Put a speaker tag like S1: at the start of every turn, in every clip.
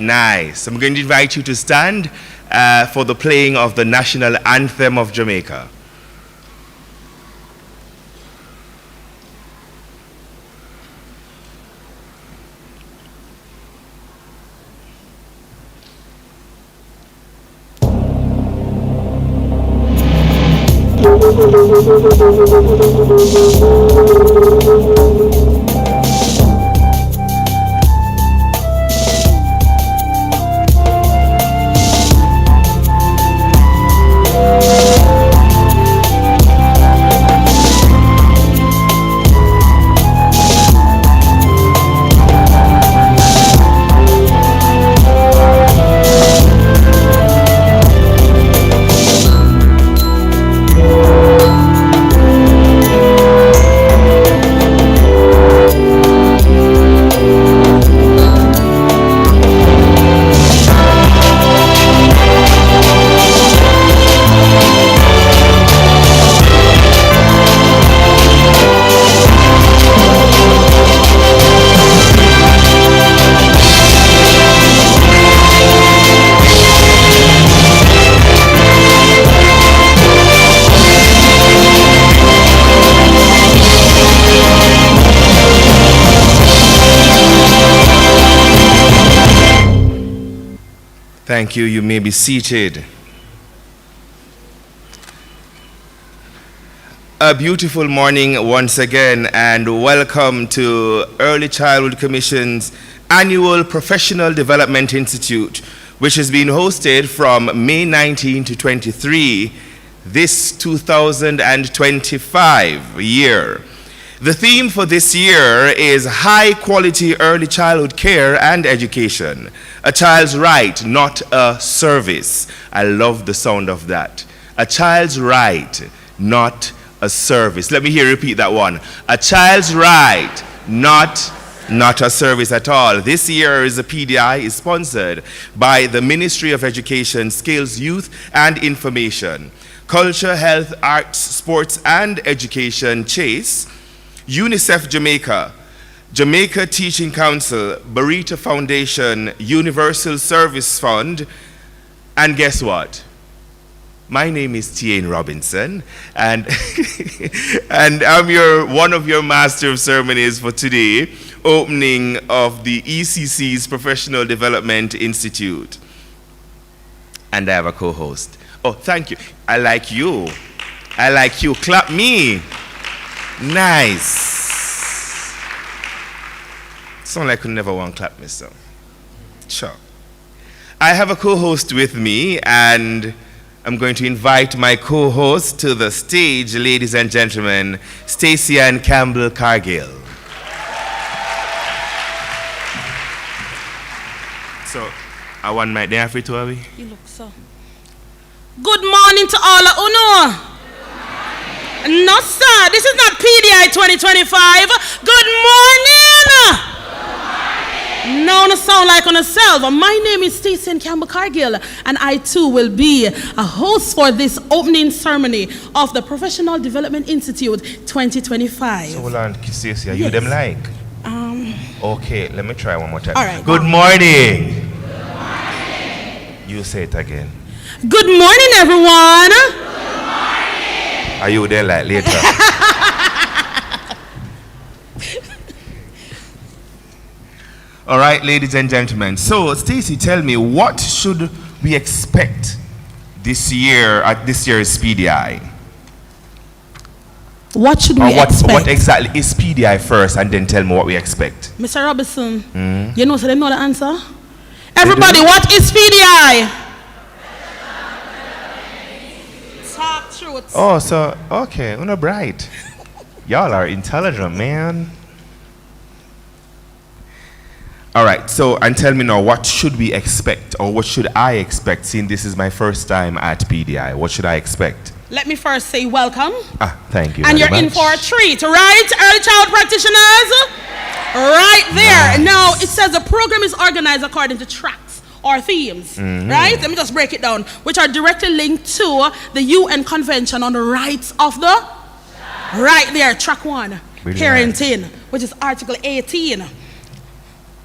S1: nice. I'm going to invite you to stand for the playing of the national anthem of Jamaica. Thank you. You may be seated. A beautiful morning once again, and welcome to Early Childhood Commission's annual Professional Development Institute, which has been hosted from May 19 to 23 this 2025 year. The theme for this year is high quality early childhood care and education. A child's right, not a service. I love the sound of that. A child's right, not a service. Let me hear you repeat that one. A child's right, not a service at all. This year the PDI is sponsored by the Ministry of Education, Skills, Youth and Information, Culture, Health, Arts, Sports and Education, Chase, UNICEF Jamaica, Jamaica Teaching Council, Barita Foundation, Universal Service Fund, and guess what? My name is T.N. Robinson, and and I'm one of your Master of Ceremonies for today, opening of the ECC's Professional Development Institute. And I have a co-host. Oh, thank you. I like you. I like you. Clap me. Nice. Sound like you never want to clap me, so. Sure. I have a co-host with me, and I'm going to invite my co-host to the stage, ladies and gentlemen, Stacey Ann Campbell Cargill. So, I want my day after to you.
S2: You look so. Good morning to all of you. No, sir, this is not PDI 2025. Good morning. No, no sound like on yourself. My name is Stacey Ann Campbell Cargill, and I too will be a host for this opening ceremony of the Professional Development Institute 2025.
S1: So hold on, Stacey, are you them like? Okay, let me try one more time.
S2: All right.
S1: Good morning. Good morning. You say it again.
S2: Good morning, everyone. Good morning.
S1: Are you there like later? All right, ladies and gentlemen. So, Stacey, tell me, what should we expect this year at this year's PDI?
S2: What should we expect?
S1: What exactly is PDI first, and then tell me what we expect.
S2: Mr. Robinson, you know, so they know the answer. Everybody, what is PDI? Talk truth.
S1: Oh, so, okay, you're bright. Y'all are intelligent, man. All right, so, and tell me now, what should we expect, or what should I expect, seeing this is my first time at PDI? What should I expect?
S2: Let me first say welcome.
S1: Thank you.
S2: And you're in for a treat, right, early child practitioners? Right there.
S1: Nice.
S2: Now, it says the program is organized according to tracks or themes, right? Let me just break it down, which are directly linked to the UN Convention on the Rights of the Right there, track 1,
S1: Really
S2: parenting, which is Article 18.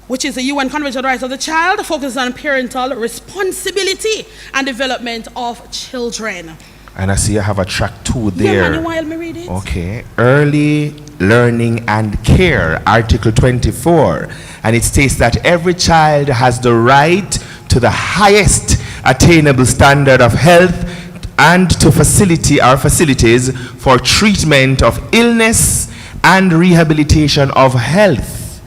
S2: which is the UN Convention on the Rights of the Child, focuses on parental responsibility and development of children.
S1: And I see you have a track 2 there.
S2: Yeah, man, you want to help me read it?
S1: Okay. Early learning and care, Article 24. And it states that every child has the right to the highest attainable standard of health and to facilities for treatment of illness and rehabilitation of health.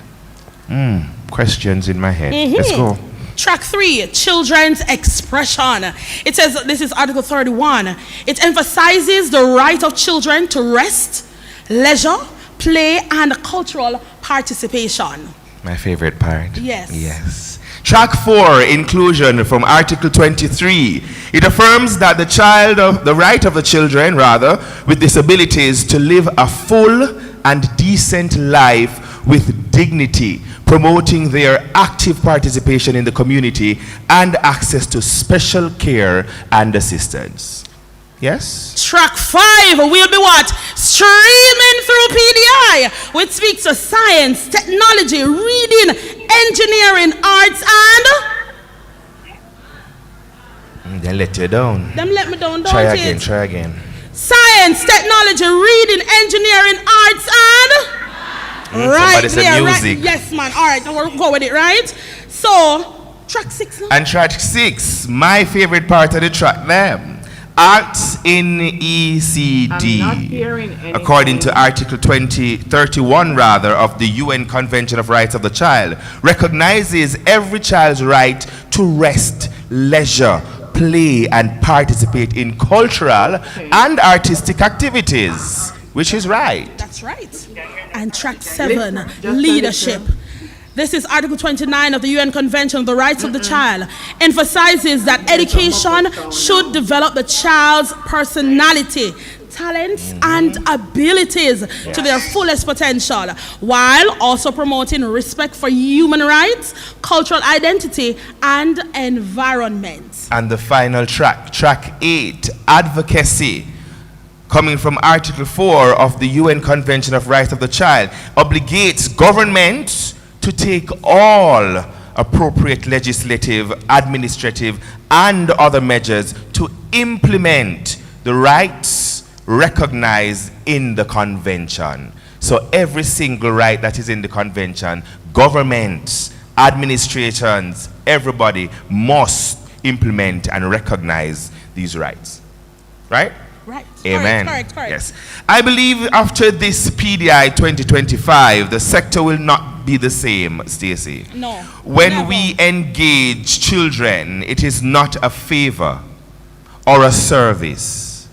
S1: Questions in my head. Let's go.
S2: Track 3, children's expression. It says, this is Article 31. It emphasizes the right of children to rest, leisure, play, and cultural participation.
S1: My favorite part.
S2: Yes.
S1: Yes. Track 4, inclusion from Article 23. It affirms that the right of the children, with disabilities to live a full and decent life with dignity, promoting their active participation in the community and access to special care and assistance. Yes?
S2: Track 5 will be what? Streaming through PDI, which speaks to science, technology, reading, engineering, arts, and...
S1: They let you down.
S2: Them let me down, don't
S1: Try
S2: it?
S1: Try again.
S2: Science, technology, reading, engineering, arts, and... Right there,
S1: music.
S2: Right. Yes, man. All right, now we'll go with it, right? So, track 6 now.
S1: And track 6, my favorite part of the track there. Acts in ECD, according to Article 31 of the UN Convention of Rights of the Child, recognizes every child's right to rest, leisure, play, and participate in cultural and artistic activities, which is right.
S2: That's right. And track 7, leadership. This is Article 29 of the UN Convention on the Rights of the Child, emphasizes that education should develop the child's personality, talents, and abilities to their fullest potential, while also promoting respect for human rights, cultural identity, and environment.
S1: And the final track, track 8, advocacy, coming from Article 4 of the UN Convention of Rights of the Child, obligates governments to take all appropriate legislative, administrative, and other measures to implement the rights recognized in the convention. So every single right that is in the convention, governments, administrations, everybody must implement and recognize these rights. Right?
S2: Right.
S1: Amen.
S2: Correct.
S1: Yes. I believe after this PDI 2025, the sector will not be the same, Stacey.
S2: No.
S1: When
S2: never.
S1: we engage children, it is not a favor or a service.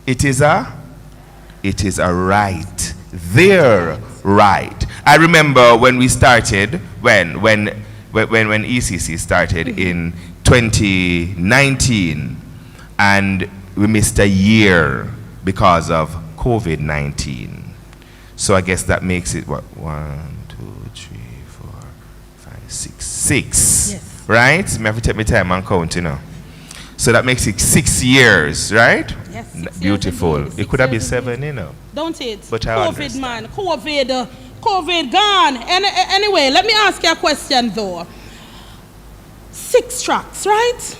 S1: It is a right. Their right. I remember when we started, when ECC started in 2019, and we missed a year because of COVID-19. So I guess that makes it what? 1, 2, 3, 4, 5, 6. 6.
S2: Yes.
S1: Right? I have to take my time and count, you know. So that makes it 6 years, right?
S2: Yes. 6
S1: Beautiful.
S2: years
S1: It could have been 7, you know.
S2: Don't it?
S1: But I
S2: COVID,
S1: understand.
S2: man. COVID gone. Anyway, let me ask you a question, though. 6 tracks, right?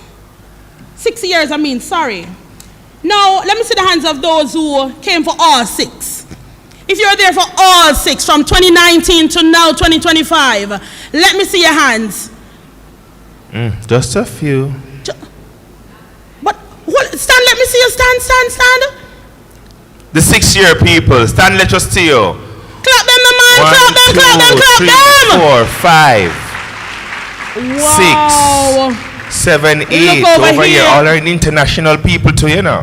S2: 6 years, sorry. Now, let me see the hands of those who came for all 6. If you're there for all 6, from 2019 to now 2025, let me see your hands.
S1: Just a few.
S2: But, stand, let me see you stand.
S1: The 6-year people, stand, let us see you.
S2: Clap them, the man,
S1: 1, 2, 3, 4, 5,
S2: Wow.
S1: 6, 7, 8
S2: Look over
S1: here.
S2: here.
S1: All are international people too, you know.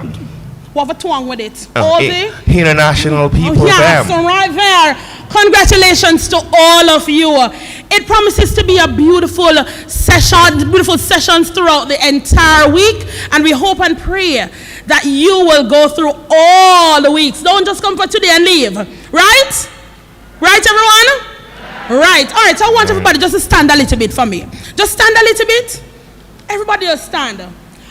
S2: What have a twang with it? All the
S1: international people,
S2: yes,
S1: them.
S2: right there. Congratulations to all of you. It promises to be a beautiful sessions throughout the entire week, and we hope and pray that you will go through all the weeks. Don't just come for today and leave. Right? Right, everyone? Right. All right, so I want everybody just to stand a little bit for me. Just stand a little bit. Everybody just stand.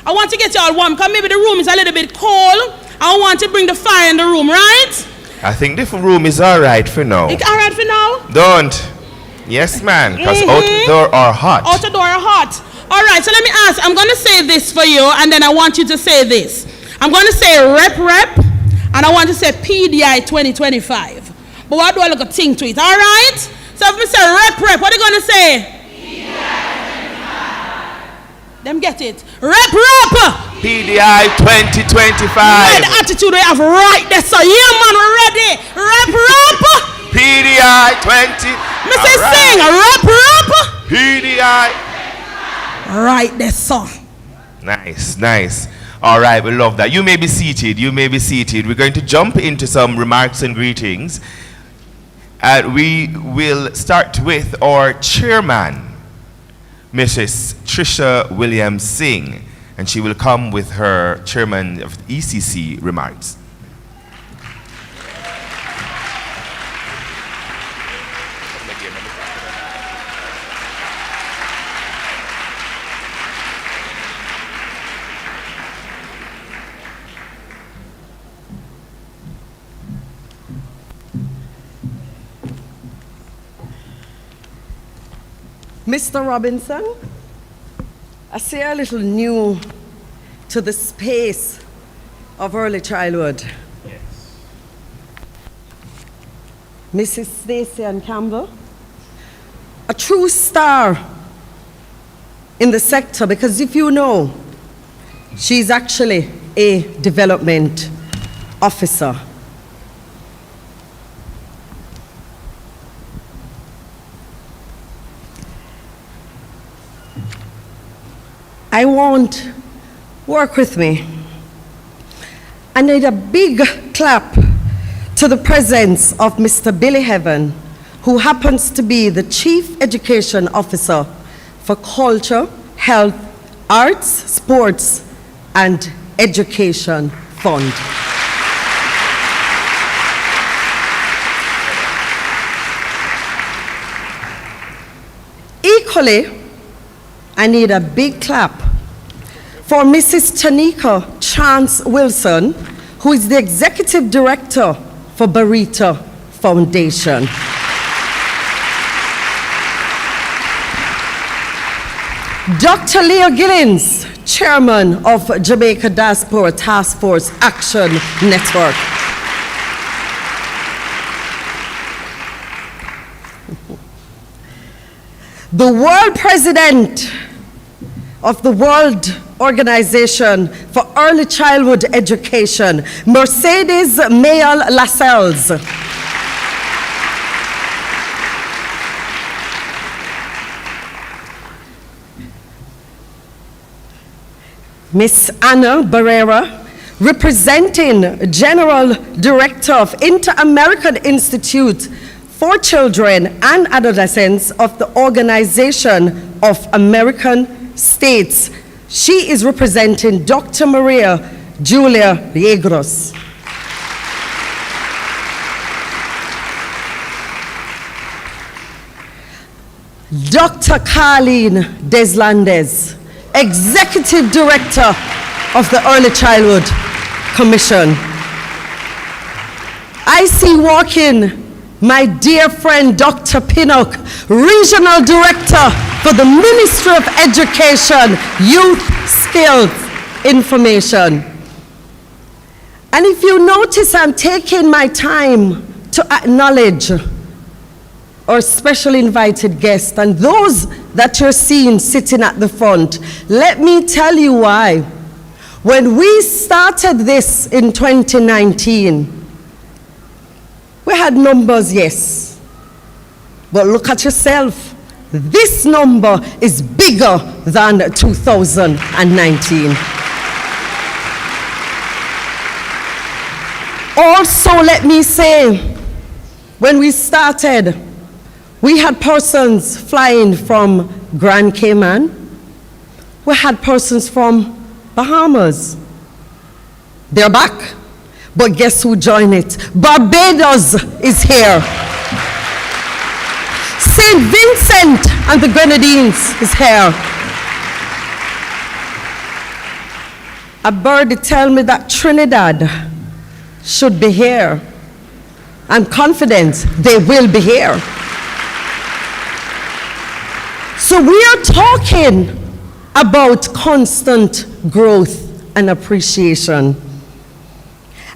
S2: I want to get you all warm because maybe the room is a little bit cold. I want to bring the fire in the room, right?
S1: I think the room is all right for now.
S2: It's all right for now?
S1: Don't. Yes, man, because outdoor are hot.
S2: Outdoor are hot. All right, so let me ask. I'm going to say this for you, and then I want you to say this. I'm going to say rep, and I want to say PDI 2025. But what do I look a thing to it? All right? So if we say rep, what are you going to say? Them get it. Rep.
S1: PDI 2025.
S2: The attitude we have right there, so yeah, man, we're ready. Rep.
S1: PDI 20.
S2: Mr. Sing, rep.
S1: PDI.
S2: Right there, so.
S1: Nice. All right, we love that. You may be seated. We're going to jump into some remarks and greetings. We will start with our chairman, Mrs. Trisha William-Singh, and she will come with her chairman of the ECC remarks.
S3: Mr. Robinson, I see a little new to the space of early childhood.
S1: Yes.
S3: Mrs. Stacey Ann Campbell, a true star in the sector, because if you know, she's actually a development officer. I want, work with me. I need a big clap to the presence of Mr. Billy Heaven, who happens to be the Chief Education Officer for Culture, Health, Arts, Sports, and Education Fund. Equally, I need a big clap for Mrs. Tanika Chance Wilson, who is the Executive Director for Barita Foundation. Dr. Leo Gillings, Chairman of Jamaica Diaspora Task Force Action Network. The World President of the World Organization for Early Childhood Education, Mercedes Mayol Lassalle. Miss Anna Barrera, representing General Director of Inter-American Institute for Children and Adolescents of the Organization of American States. She is representing Dr. Maria Julia Garcia. Dr. Carlen Deslandes, Executive Director of the Early Childhood Commission. I see walking my dear friend Dr. Pinock, Regional Director for the Ministry of Education, Youth, Skills, Information. And if you notice, I'm taking my time to acknowledge our special invited guests and those that you're seeing sitting at the front. Let me tell you why. When we started this in 2019, we had numbers, yes, but look at yourself. This number is bigger than 2019. Also, let me say, when we started, we had persons flying from Grand Cayman. We had persons from Bahamas. They're back. But guess who joined it? Barbados is here. St. Vincent and the Grenadines is here. A birdie tell me that Trinidad should be here. I'm confident they will be here. So we are talking about constant growth and appreciation.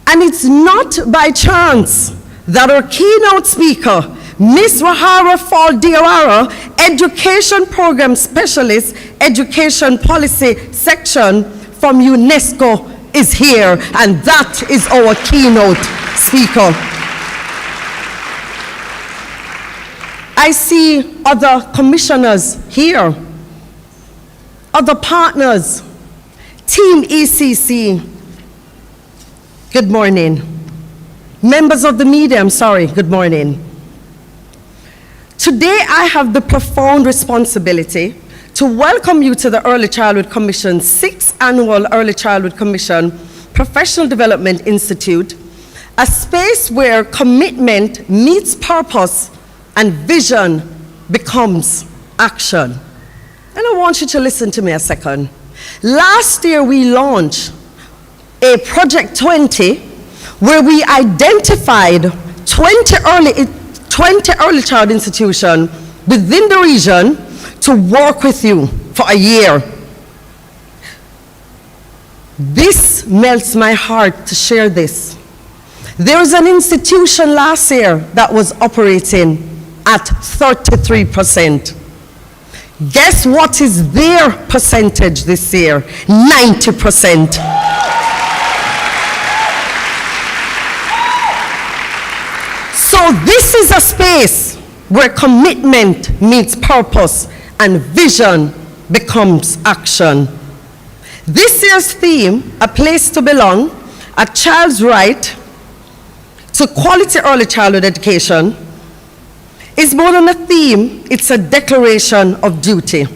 S3: And it's not by chance that our keynote speaker, Miss Rokaya Fall Diara, Education Program Specialist, Education Policy Section from UNESCO is here, and that is our keynote speaker. I see other commissioners here, other partners, Team ECC, good morning. Members of the media, I'm sorry, good morning. Today I have the profound responsibility to welcome you to the Early Childhood Commission's 6th Annual Early Childhood Commission Professional Development Institute, a space where commitment meets purpose and vision becomes action. And I want you to listen to me a second. Last year we launched a Project 20 where we identified 20 early child institutions within the region to work with you for a year. This melts my heart to share this. There was an institution last year that was operating at 33%. Guess what is their percentage this year? 90%. So this is a space where commitment meets purpose and vision becomes action. This year's theme, A Place to Belong, a child's right to quality early childhood education, is more than a theme, it's a declaration of duty.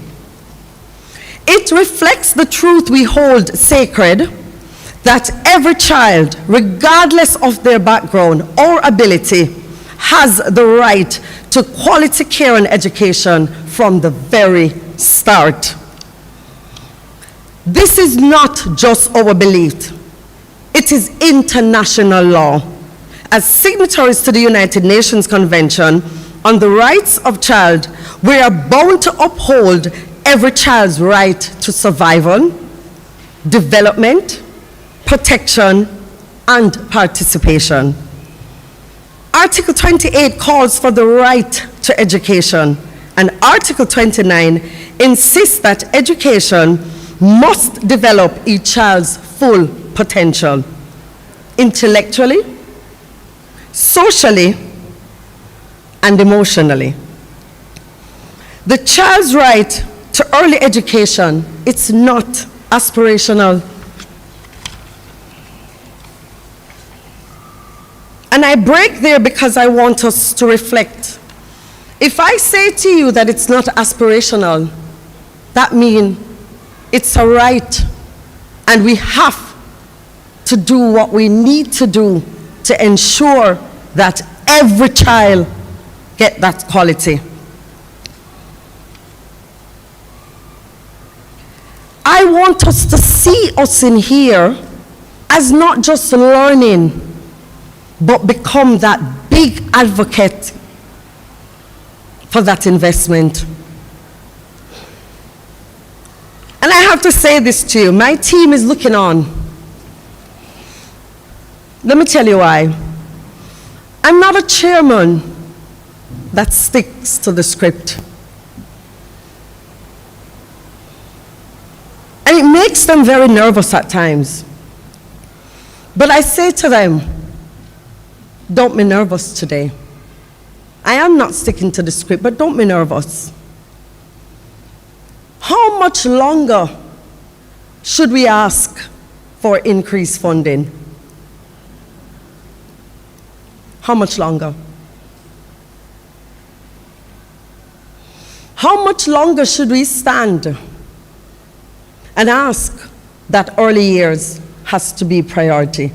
S3: It reflects the truth we hold sacred, that every child, regardless of their background or ability, has the right to quality care and education from the very start. This is not just our belief, it is international law. As signatories to the United Nations Convention on the Rights of Child, we are bound to uphold every child's right to survival, development, protection, and participation. Article 28 calls for the right to education, and Article 29 insists that education must develop each child's full potential, intellectually, socially, and emotionally. The child's right to early education, it's not aspirational. And I break there because I want us to reflect. If I say to you that it's not aspirational, that means it's a right, and we have to do what we need to do to ensure that every child get that quality. I want us to see us in here as not just learning, but become that big advocate for that investment. And I have to say this to you, my team is looking on. Let me tell you why. I'm not a chairman that sticks to the script. And it makes them very nervous at times. But I say to them, don't be nervous today. I am not sticking to the script, but don't be nervous. How much longer should we ask for increased funding? How much longer? How much longer should we stand and ask that early years has to be priority?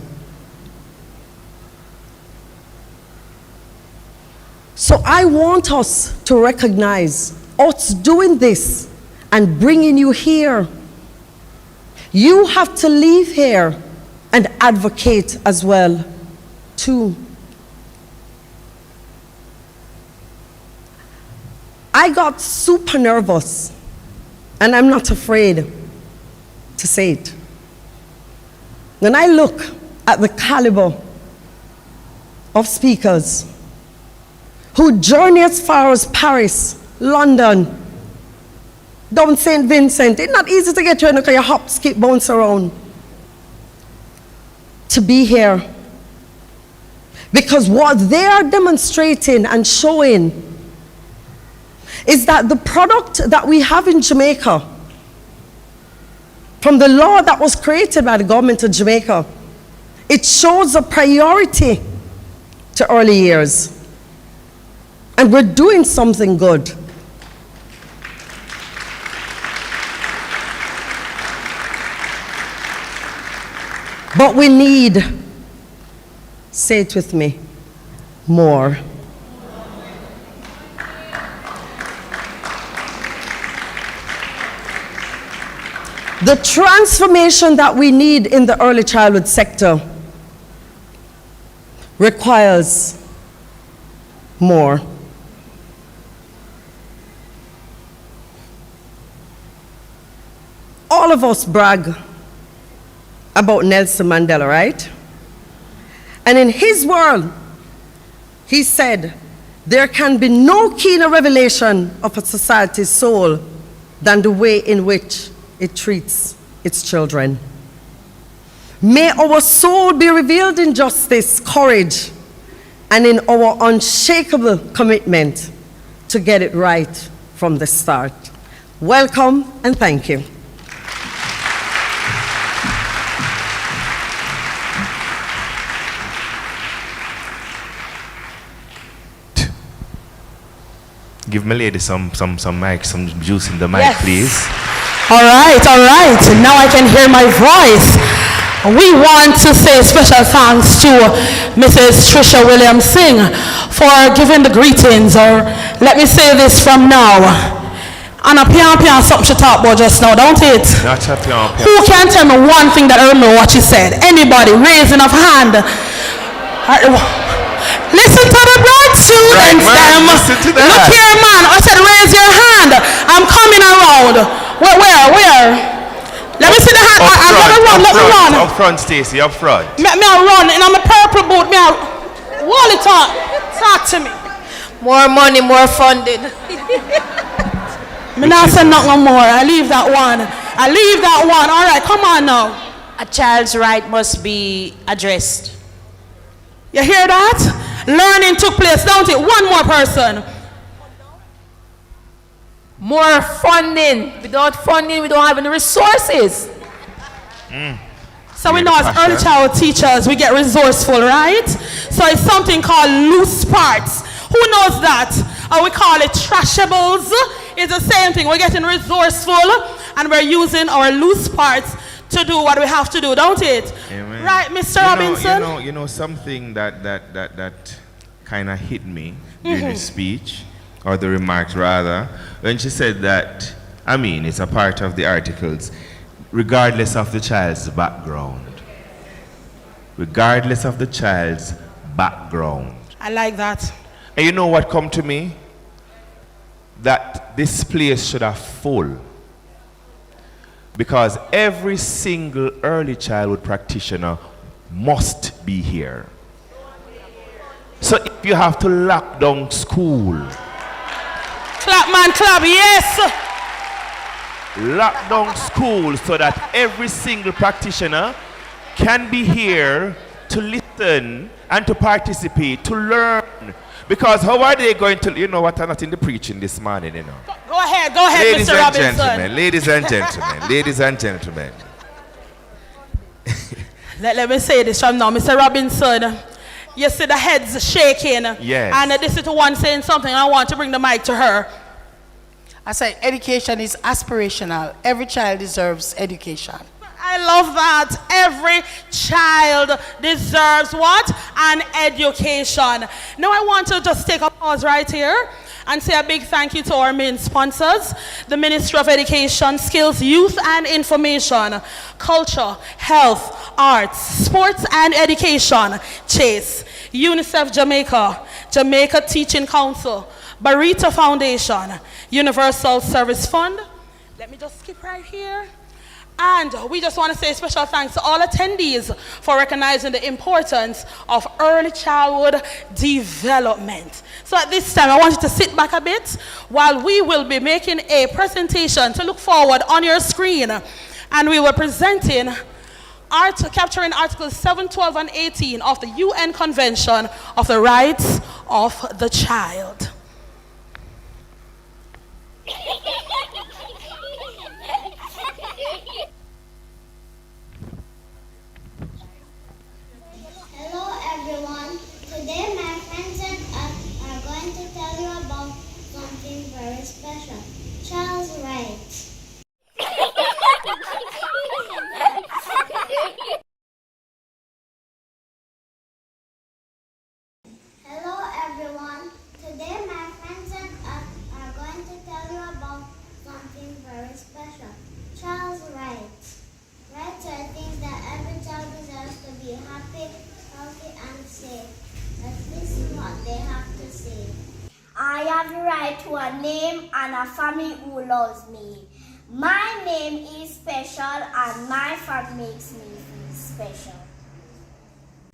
S3: So I want us to recognize us doing this and bringing you here. You have to leave here and advocate as well, too. I got super nervous, and I'm not afraid to say it. When I look at the caliber of speakers who journey as far as Paris, London, down St. Vincent, it's not easy to get to because you hop, skip, bounce around. To be here. Because what they are demonstrating and showing is that the product that we have in Jamaica, from the law that was created by the government of Jamaica, it shows a priority to early years. And we're doing something good. But we need, say it with me, more. The transformation that we need in the early childhood sector requires more. All of us brag about Nelson Mandela, right? And in his world, he said, there can be no keener revelation of a society's soul than the way in which it treats its children. May our soul be revealed in justice, courage, and in our unshakable commitment to get it right from the start. Welcome and thank you.
S1: Give my lady some mic, some juice in the mic,
S2: Yes.
S1: please.
S2: All right. Now I can hear my voice. We want to say special thanks to Mrs. Trisha William-Singh for giving the greetings, or let me say this from now. And a pian something she talked about just now, don't it?
S1: Not a pian.
S2: Who can tell me one thing that I don't know what she said? Anybody? Raising of hand. Listen to the bright students,
S1: man,
S2: them.
S1: listen to that.
S2: Look here, man. I said raise your hand. I'm coming around. Where? Let me see the hand. I'm gonna run. Let me run.
S1: Up front, Stacy, up front.
S2: Me I run, and I'm a purple boot. Me I wall it on. Talk to me.
S4: More money, more funding.
S2: Me not say nothing more. I leave that one. All right, come on now.
S4: A child's right must be addressed.
S2: You hear that? Learning took place, don't it? One more person.
S4: More funding. Without funding, we don't have any resources.
S2: So we know as early child teachers, we get resourceful, right? So it's something called loose parts. Who knows that? Or we call it trashables. It's the same thing. We're getting resourceful and we're using our loose parts to do what we have to do, don't it?
S1: Amen.
S2: Right, Mr. Robinson?
S1: You know something that kind of hit me during the speech, or the remarks rather, when she said that, I mean, it's a part of the articles, regardless of the child's background. Regardless of the child's background.
S2: I like that.
S1: And you know what come to me? That this place should have full. Because every single early childhood practitioner must be here. So if you have to lock down school,
S2: Clap, man, clap, yes!
S1: lock down school so that every single practitioner can be here to listen and to participate, to learn. Because how are they going to, you know what, I'm not in the preaching this morning, you know.
S2: Go ahead,
S1: Ladies
S2: Mr.
S1: and
S2: Robinson.
S1: gentlemen, ladies and gentlemen, ladies and gentlemen.
S2: Let me say this from now, Mr. Robinson. You see the heads shaking.
S1: Yes.
S2: And this is the one saying something. I want to bring the mic to her.
S5: I said education is aspirational. Every child deserves education.
S2: I love that. Every child deserves what? An education. Now I want to just take a pause right here and say a big thank you to our main sponsors, the Ministry of Education, Skills, Youth and Information, Culture, Health, Arts, Sports and Education, Chase, UNICEF Jamaica, Jamaica Teaching Council, Barita Foundation, Universal Service Fund. Let me just skip right here. And we just want to say special thanks to all attendees for recognizing the importance of early childhood development. So at this time, I want you to sit back a bit while we will be making a presentation to look forward on your screen. And we were presenting, capturing Articles 7, 12, and 18 of the UN Convention of the Rights of the Child.
S6: Hello everyone. Today my friends and us are going to tell you about something very special. Child's rights. Hello everyone. Today my friends and us are going to tell you about something very special. Child's rights. Rights are things that every child deserves to be happy, healthy, and safe. But this is what they have to say. I have the right to a name and a family who loves me. My name is special and my family makes me feel special.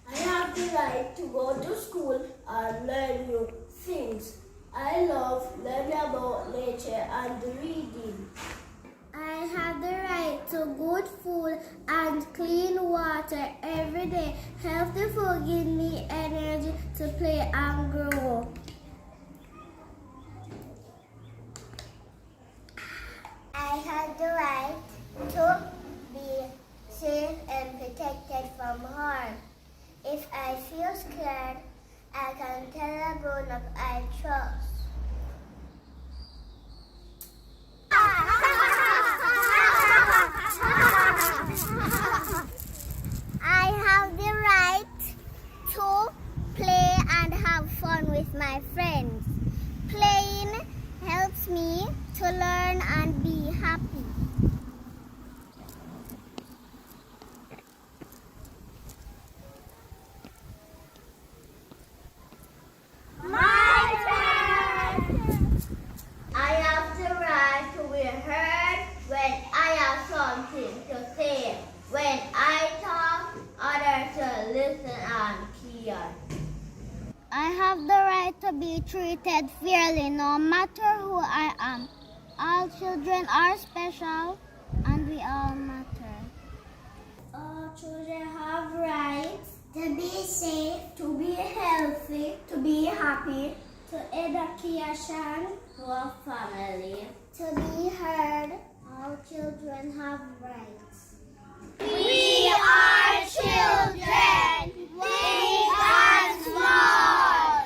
S6: I have the right to go to school and learn new things. I love learning about nature and reading. I have the right to good food and clean water every day. Healthy food gives me energy to play and grow. I have the right to be safe and protected from harm. If I feel scared, I can tell a grown-up I trust. I have the right to play and have fun with my friends. Playing helps me to learn and be happy. My turn! I have the right to be heard when I have something to say. When I talk, others will listen and hear. I have the right to be treated fairly no matter who I am. All children are special and we all matter. All children have rights to be safe, to be healthy, to be happy, to education, to a family, to be heard. All children have rights. We are children, big and small.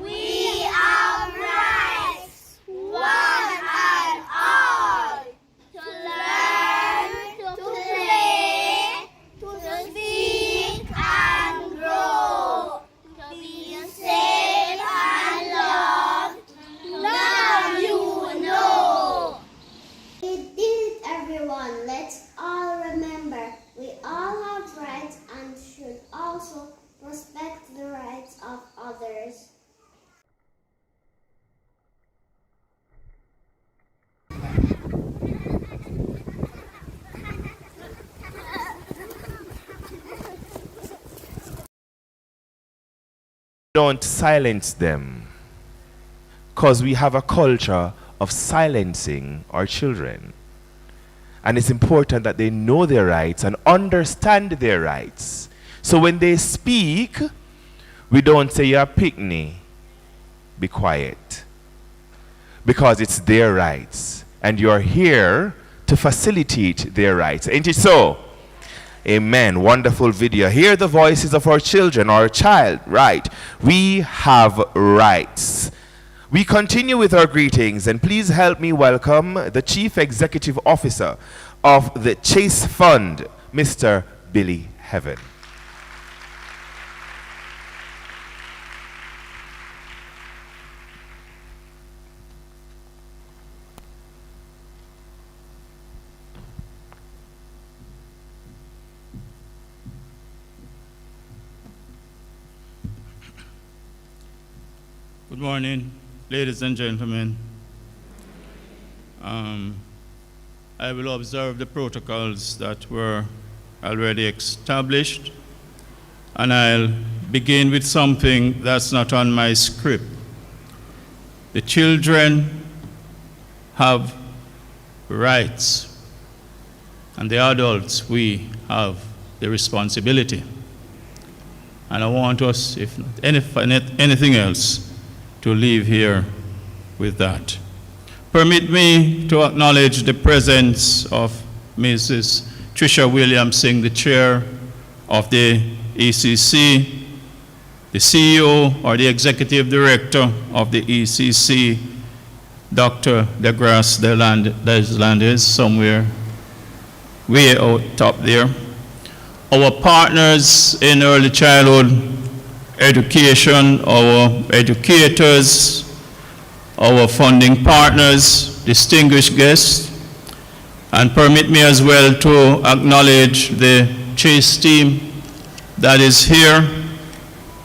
S6: We have rights, one and all, to learn, to play, to speak and grow, to be safe and loved. Now you know. We did it, everyone. Let's all remember we all have rights and should also respect the rights of others.
S1: Don't silence them, because we have a culture of silencing our children. And it's important that they know their rights and understand their rights. So when they speak, we don't say, "You're a picnic, be quiet." Because it's their rights. And you're here to facilitate their rights. Ain't it so? Amen. Wonderful video. Hear the voices of our children, our child. Right. We have rights. We continue with our greetings, and please help me welcome the Chief Executive Officer of the Chase Fund, Mr. Billy Heaven.
S7: Good morning. Ladies and gentlemen, I will observe the protocols that were already established, and I'll begin with something that's not on my script. The children have rights, and the adults, we have the responsibility. And I want us, if not anything else, to leave here with that. Permit me to acknowledge the presence of Mrs. Trisha William-Singh, the chair of the ECC, the CEO or the executive director of the ECC, Dr. Deslandes, somewhere way out top there. Our partners in early childhood education, our educators, our funding partners, distinguished guests, and permit me as well to acknowledge the Chase team that is here.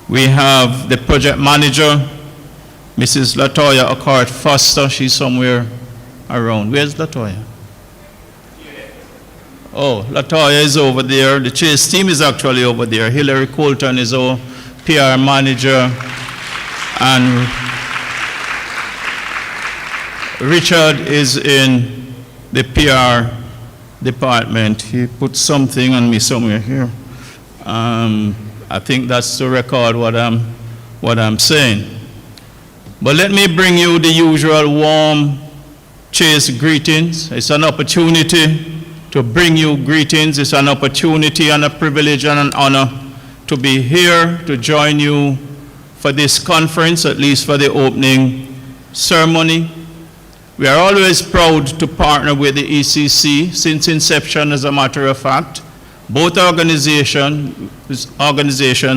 S7: We have the project manager, Mrs. Latoya Ockart Foster. She's somewhere around. Where's Latoya? Oh, Latoya is over there. The Chase team is actually over there. Hillary Colton is our PR manager, and Richard is in the PR department. He put something on me somewhere here. I think that's to record what I'm saying. But let me bring you the usual warm Chase greetings. It's an opportunity to bring you greetings. It's an opportunity and a privilege and an honor to be here to join you for this conference, at least for the opening ceremony. We are always proud to partner with the ECC since inception, as a matter of fact. Both organizations,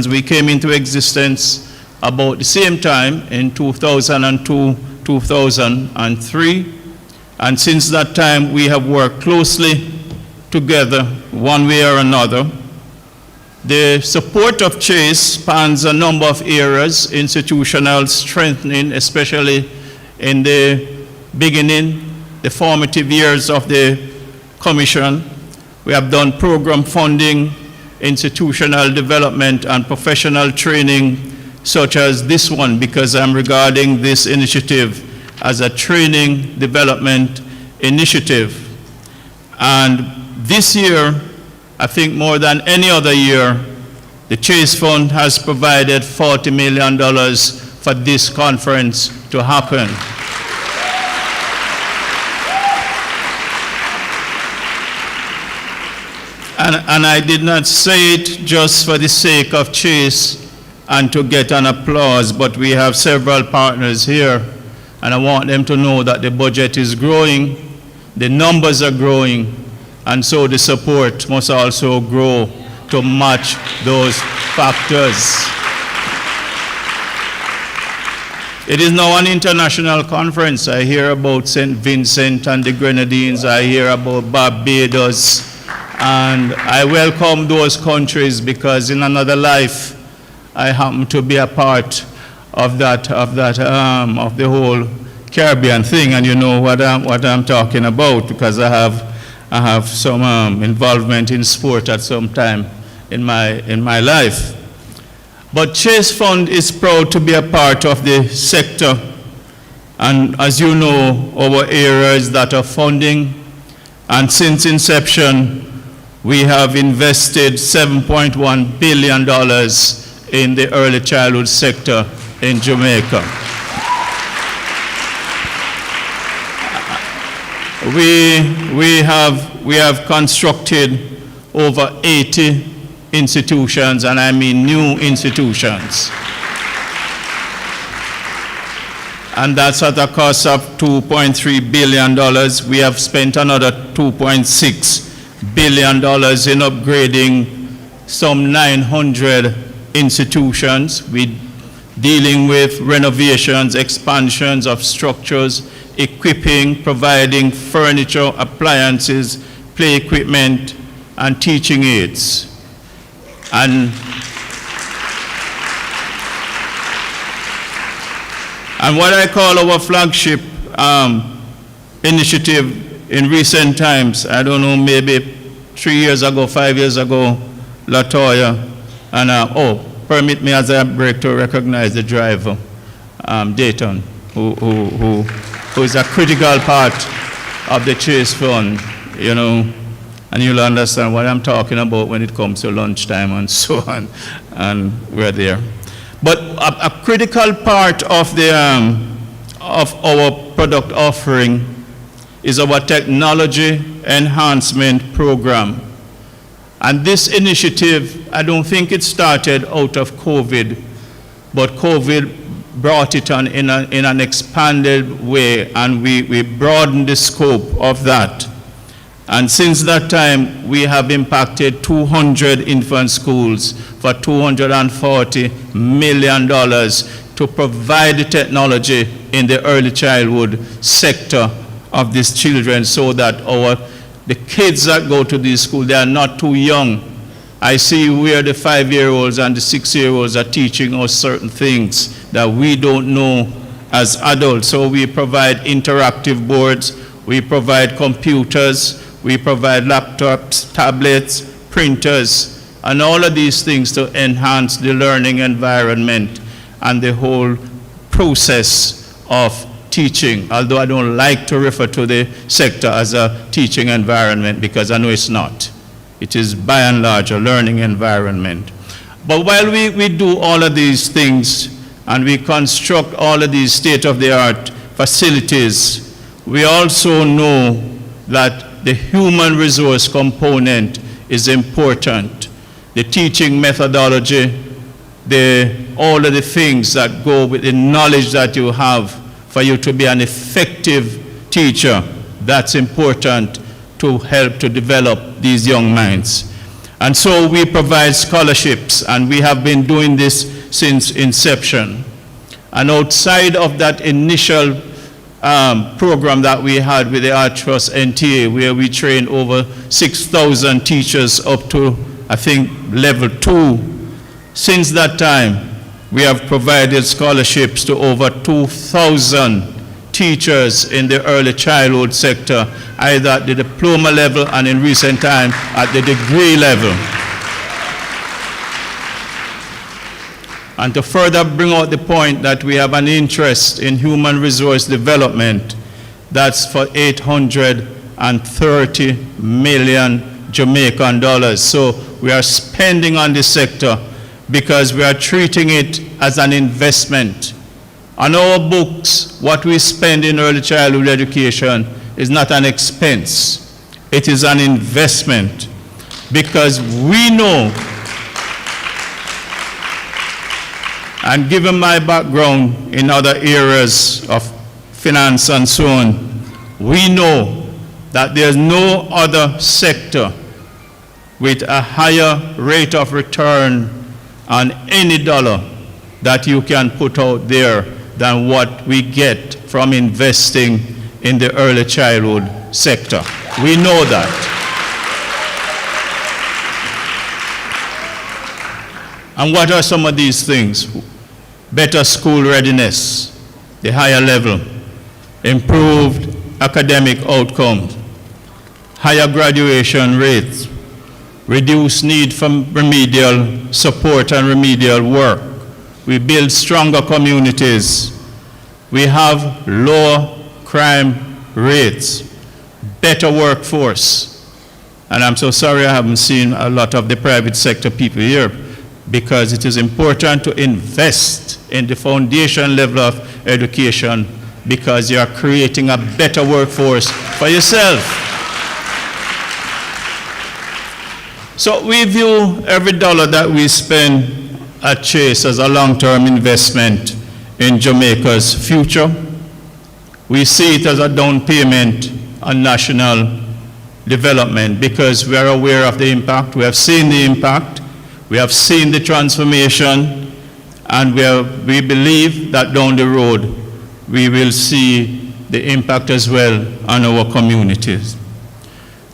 S7: we came into existence about the same time in 2002, 2003. And since that time, we have worked closely together one way or another. The support of Chase spans a number of areas: institutional strengthening, especially in the beginning, the formative years of the Commission. We have done program funding, institutional development, and professional training, such as this one, because I'm regarding this initiative as a training development initiative. And this year, I think more than any other year, the Chase Fund has provided $40 million for this conference to happen. And I did not say it just for the sake of Chase and to get an applause, but we have several partners here, and I want them to know that the budget is growing, the numbers are growing, and so the support must also grow to match those factors. It is now an international conference. I hear about St. Vincent and the Grenadines, I hear about Barbados, and I welcome those countries because in another life, I happen to be a part of the whole Caribbean thing, and you know what I'm talking about because I have some involvement in sport at some time in my life. But Chase Fund is proud to be a part of the sector, and as you know, our areas that are funding, and since inception, we have invested $7.1 billion in the early childhood sector in Jamaica. We have constructed over 80 institutions, and I mean new institutions. And that's at a cost of $2.3 billion. We have spent another $2.6 billion in upgrading some 900 institutions. We're dealing with renovations, expansions of structures, equipping, providing furniture, appliances, play equipment, and teaching aids. And what I call our flagship initiative in recent times, I don't know, maybe 3 years ago, 5 years ago, Latoya, and permit me as I break to recognize the driver, Dayton, who is a critical part of the Chase Fund, you know, and you'll understand what I'm talking about when it comes to lunchtime and so on, and we're there. But a critical part of the of our product offering is our technology enhancement program. And this initiative, I don't think it started out of COVID, but COVID brought it on in an expanded way, and we broadened the scope of that. And since that time, we have impacted 200 infant schools for $240 million to provide the technology in the early childhood sector of these children, so that the kids that go to these schools, they are not too young. I see where the 5-year-olds and the 6-year-olds are teaching us certain things that we don't know as adults. So we provide interactive boards, we provide computers, we provide laptops, tablets, printers, and all of these things to enhance the learning environment and the whole process of teaching, although I don't like to refer to the sector as a teaching environment because I know it's not. It is by and large a learning environment. But while we do all of these things and we construct all of these state-of-the-art facilities, we also know that the human resource component is important. The teaching methodology, all of the things that go with the knowledge that you have for you to be an effective teacher, that's important to help to develop these young minds. And so we provide scholarships, and we have been doing this since inception. And outside of that initial program that we had with the Art Trust NTA, where we trained over 6,000 teachers up to, I think, level 2, since that time, we have provided scholarships to over 2,000 teachers in the early childhood sector, either at the diploma level and in recent time at the degree level. And to further bring out the point that we have an interest in human resource development, that's for 830 million Jamaican dollars. So we are spending on this sector because we are treating it as an investment. On our books, what we spend in early childhood education is not an expense. It is an investment, because we know, and given my background in other areas of finance and so on, we know that there's no other sector with a higher rate of return on any dollar that you can put out there than what we get from investing in the early childhood sector. We know that. And what are some of these things? Better school readiness, the higher level, improved academic outcomes, higher graduation rates, reduced need for remedial support and remedial work. We build stronger communities. We have lower crime rates, better workforce. And I'm so sorry I haven't seen a lot of the private sector people here, because it is important to invest in the foundation level of education, because you are creating a better workforce for yourself. So we view every dollar that we spend at Chase as a long-term investment in Jamaica's future. We see it as a down payment on national development, because we are aware of the impact. We have seen the impact. We have seen the transformation, and we believe that down the road we will see the impact as well on our communities.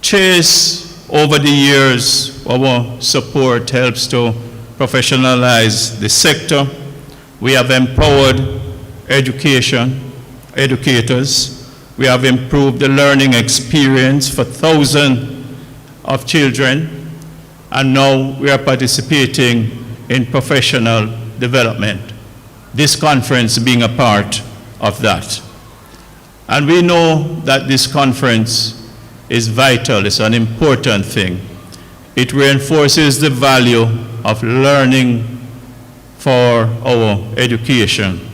S7: Chase, over the years, our support helps to professionalize the sector. We have empowered educators. We have improved the learning experience for thousands of children, and now we are participating in professional development. This conference being a part of that. And we know that this conference is vital, it's an important thing. It reinforces the value of learning for our educators.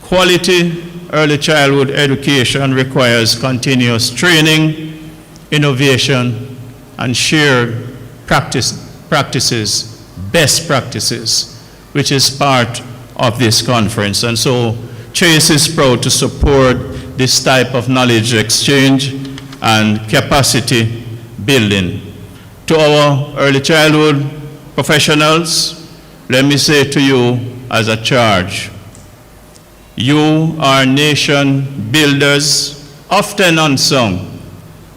S7: Quality early childhood education requires continuous training, innovation, and shared practices, best practices, which is part of this conference. And so Chase is proud to support this type of knowledge exchange and capacity building. To our early childhood professionals, let me say to you as a charge, you are nation builders, often unsung,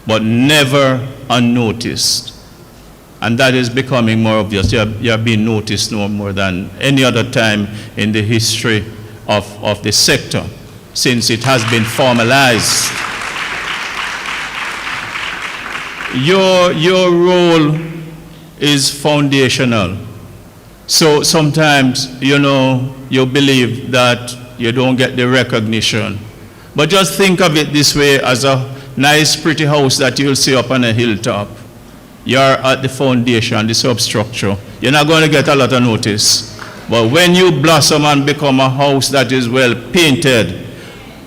S7: but never unnoticed. And that is becoming more obvious. You have been noticed no more than any other time in the history of the sector, since it has been formalized. Your role is foundational. So sometimes, you believe that you don't get the recognition. But just think of it this way, as a nice, pretty house that you'll see up on a hilltop. You're at the foundation, the substructure. You're not going to get a lot of notice. But when you blossom and become a house that is well painted,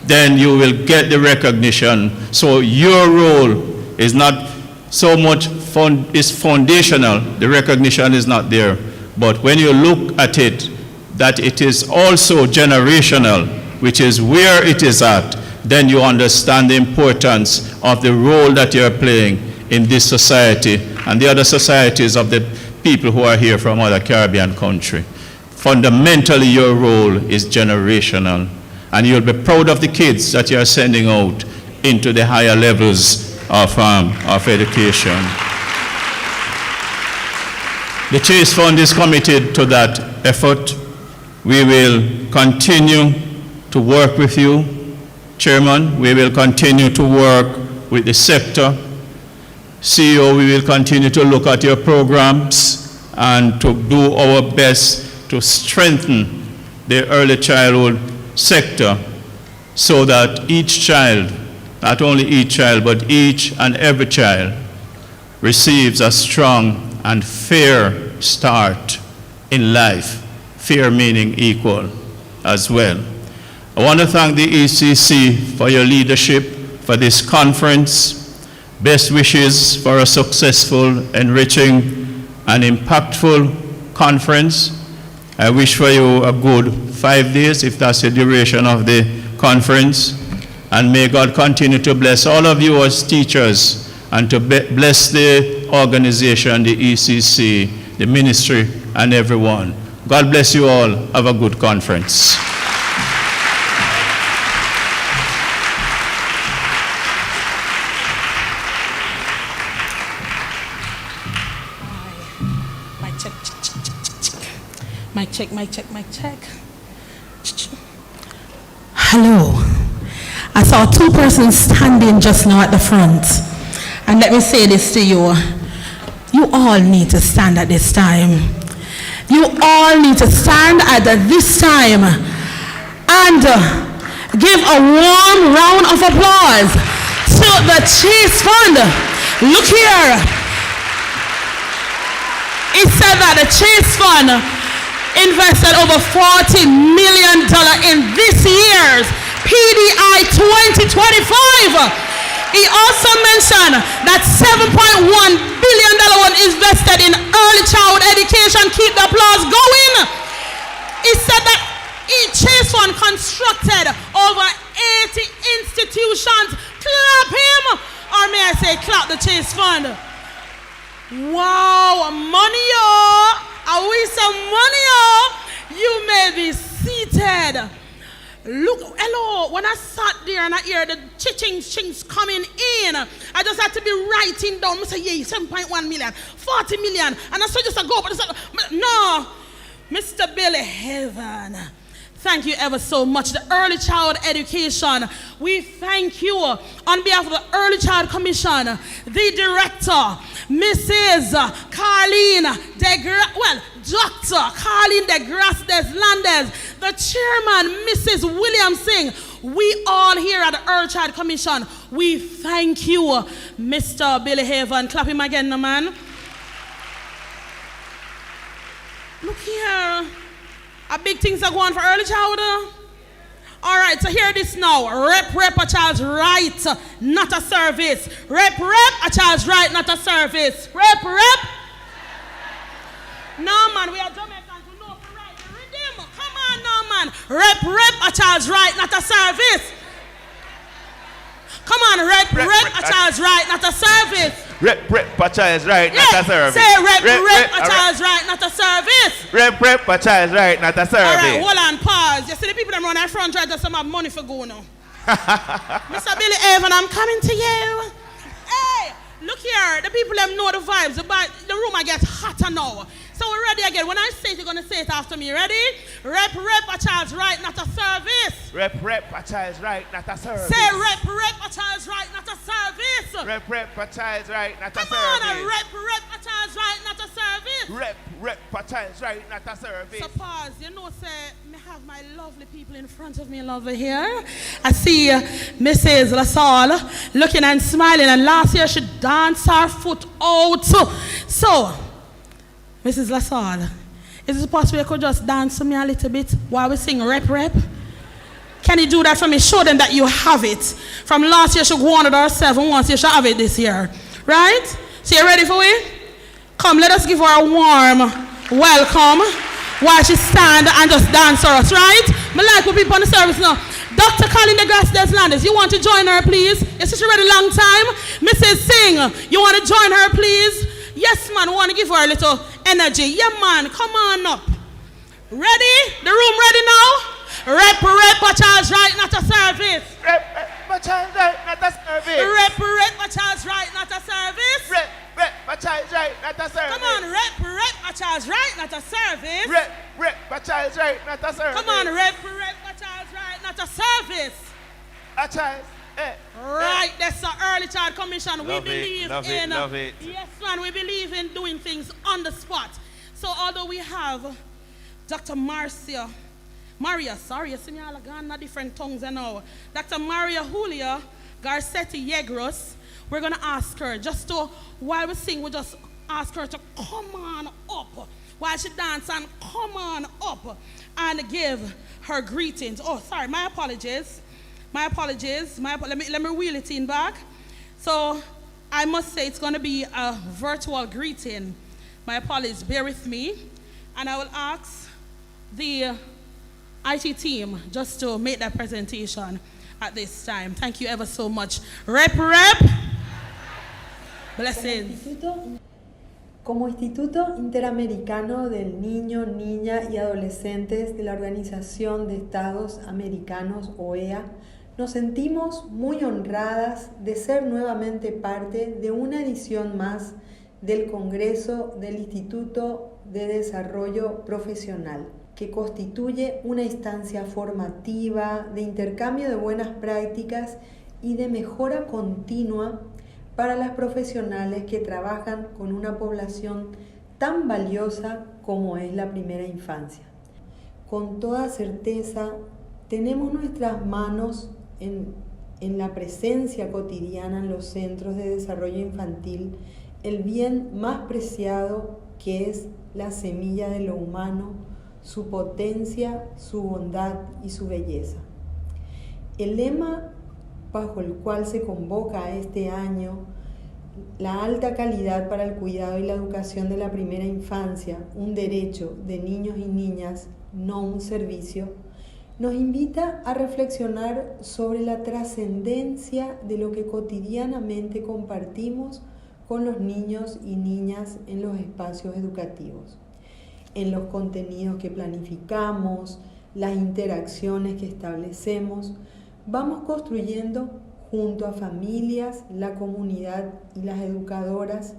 S7: then you will get the recognition. So your role is not so much foundational. The recognition is not there. But when you look at it, that it is also generational, which is where it is at, then you understand the importance of the role that you're playing in this society and the other societies of the people who are here from other Caribbean countries. Fundamentally, your role is generational, and you'll be proud of the kids that you're sending out into the higher levels of education. The Chase Fund is committed to that effort. We will continue to work with you, Chairman. We will continue to work with the sector. CEO, we will continue to look at your programs and to do our best to strengthen the early childhood sector so that each child, not only each child, but each and every child receives a strong and fair start in life. Fair meaning equal as well. I want to thank the ECC for your leadership for this conference. Best wishes for a successful, enriching, and impactful conference. I wish for you a good 5 days, if that's the duration of the conference. And may God continue to bless all of you as teachers and to bless the organization, the ECC, the ministry, and everyone. God bless you all. Have a good conference.
S2: Mic check. Hello. I saw two persons standing just now at the front. And let me say this to you. You all need to stand at this time. You all need to stand at this time and give a warm round of applause to the Chase Fund. Look here. It said that the Chase Fund invested over $40 million in this year's PDI 2025. He also mentioned that $7.1 billion was invested in early childhood education. Keep the applause going. He said that each Chase Fund constructed over 80 institutions. Clap him, or may I say clap the Chase Fund. Wow, money, y'all. Are we some money, y'all? You may be seated. Look, hello, when I sat there and I hear the chings coming in, I just had to be writing down. I say, yeah, 7.1 million, 40 million. And I said, just a go, but no. Mr. Billy Heaven, Thank you ever so much. The Early Child Education, we thank you on behalf of the Early Child Commission, the director, Mrs. Dr. Carlen Deslandes, the chairman, Mrs. William-Singh. We all here at the Early Child Commission, we thank you, Mr. Billy Haven. Clap him again, no man. Look here. A big things are going for early childhood. All right, so hear this now. Rep a child's right, not a service. Rep a child's right, not a service. Rep. No, man, we are Jamaicans who know for right. Redeem. Come on, no, man. Rep a child's right, not a service. Come on, rep a child's right, not a service.
S1: Rep a child's right, not a service.
S2: Say rep a child's right, not a service.
S1: Rep a child's right, not a service.
S2: All right, hold on, pause. You see the people that run in front try to some have money for go now. Mr. Billy Evan, I'm coming to you. Hey, look here. The people them know the vibes. The room I get hotter now. So we're ready again. When I say it, you're going to say it after me. Ready? Rep a child's right, not a service.
S1: Rep a child's right, not a service.
S2: Say rep a child's right, not a service.
S1: Rep a child's right, not a service.
S2: Come on, rep a child's right, not a service.
S1: Rep a child's right, not a service.
S2: So pause. You know, say, me have my lovely people in front of me over here. I see Mrs. Lassalle looking and smiling. And last year she danced her foot out. So, Mrs. Lassalle, is it possible you could just dance to me a little bit while we sing rep? Can you do that for me? Show them that you have it. From last year, she wanted her 7 once. You should have it this year. Right? So you ready for it? Come, let us give her a warm welcome while she stand and just dance for us, right? I like what people on the service now. Dr. Carlen Deslandes, you want to join her, please? Yes, she's ready a long time. Mrs. Singh, you want to join her, please? Yes, man, we want to give her a little energy. Yeah, man, come on up. Ready? The room ready now? Rep a child's right, not a service.
S1: Rep a child's right, not a service.
S2: Rep a child's right, not a service.
S1: Rep a child's right, not a service.
S2: Come on, rep a child's right, not a service.
S1: Rep a child's right, not a service.
S2: Come on, rep a child's right, not a service.
S1: A child's
S2: right, that's the Early Child Commission. We believe in
S1: love it.
S2: Yes, man, we believe in doing things on the spot. So although we have Dr. Maria, sorry, you see me all gone different tongues now. Dr. Maria Julia Garcia Yegros, we're going to ask her, just to, while we sing, we just ask her to come on up. While she dances, and come on up and give her greetings. Oh, sorry, my apologies. Let me wheel it in back. So I must say it's going to be a virtual greeting. My apologies, bear with me. And I will ask the IT team just to make that presentation at this time. Thank you ever so much. Rep. Blessings.
S8: Como Instituto Interamericano del Niño, Niña y Adolescentes de la Organización de Estados Americanos, OEA, nos sentimos muy honradas de ser nuevamente parte de una edición más del Congreso del Instituto de Desarrollo Profesional, que constituye una instancia formativa de intercambio de buenas prácticas y de mejora continua para las profesionales que trabajan con una población tan valiosa como es la primera infancia. Con toda certeza, tenemos nuestras manos en la presencia cotidiana en los centros de desarrollo infantil, el bien más preciado que es la semilla de lo humano, su potencia, su bondad y su belleza. El lema bajo el cual se convoca este año la alta calidad para el cuidado y la educación de la primera infancia, un derecho de niños y niñas, no un servicio, nos invita a reflexionar sobre la trascendencia de lo que cotidianamente compartimos con los niños y niñas en los espacios educativos, en los contenidos que planificamos, las interacciones que establecemos. Vamos construyendo junto a familias, la comunidad y las educadoras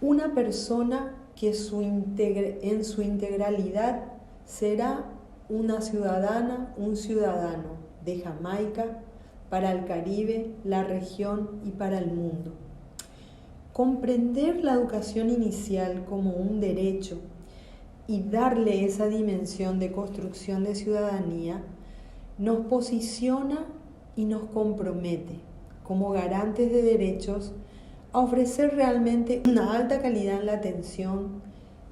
S8: una persona que en su integralidad será una ciudadana, un ciudadano de Jamaica, para el Caribe, la región y para el mundo. Comprender la educación inicial como un derecho y darle esa dimensión de construcción de ciudadanía nos posiciona y nos compromete como garantes de derechos a ofrecer realmente una alta calidad en la atención,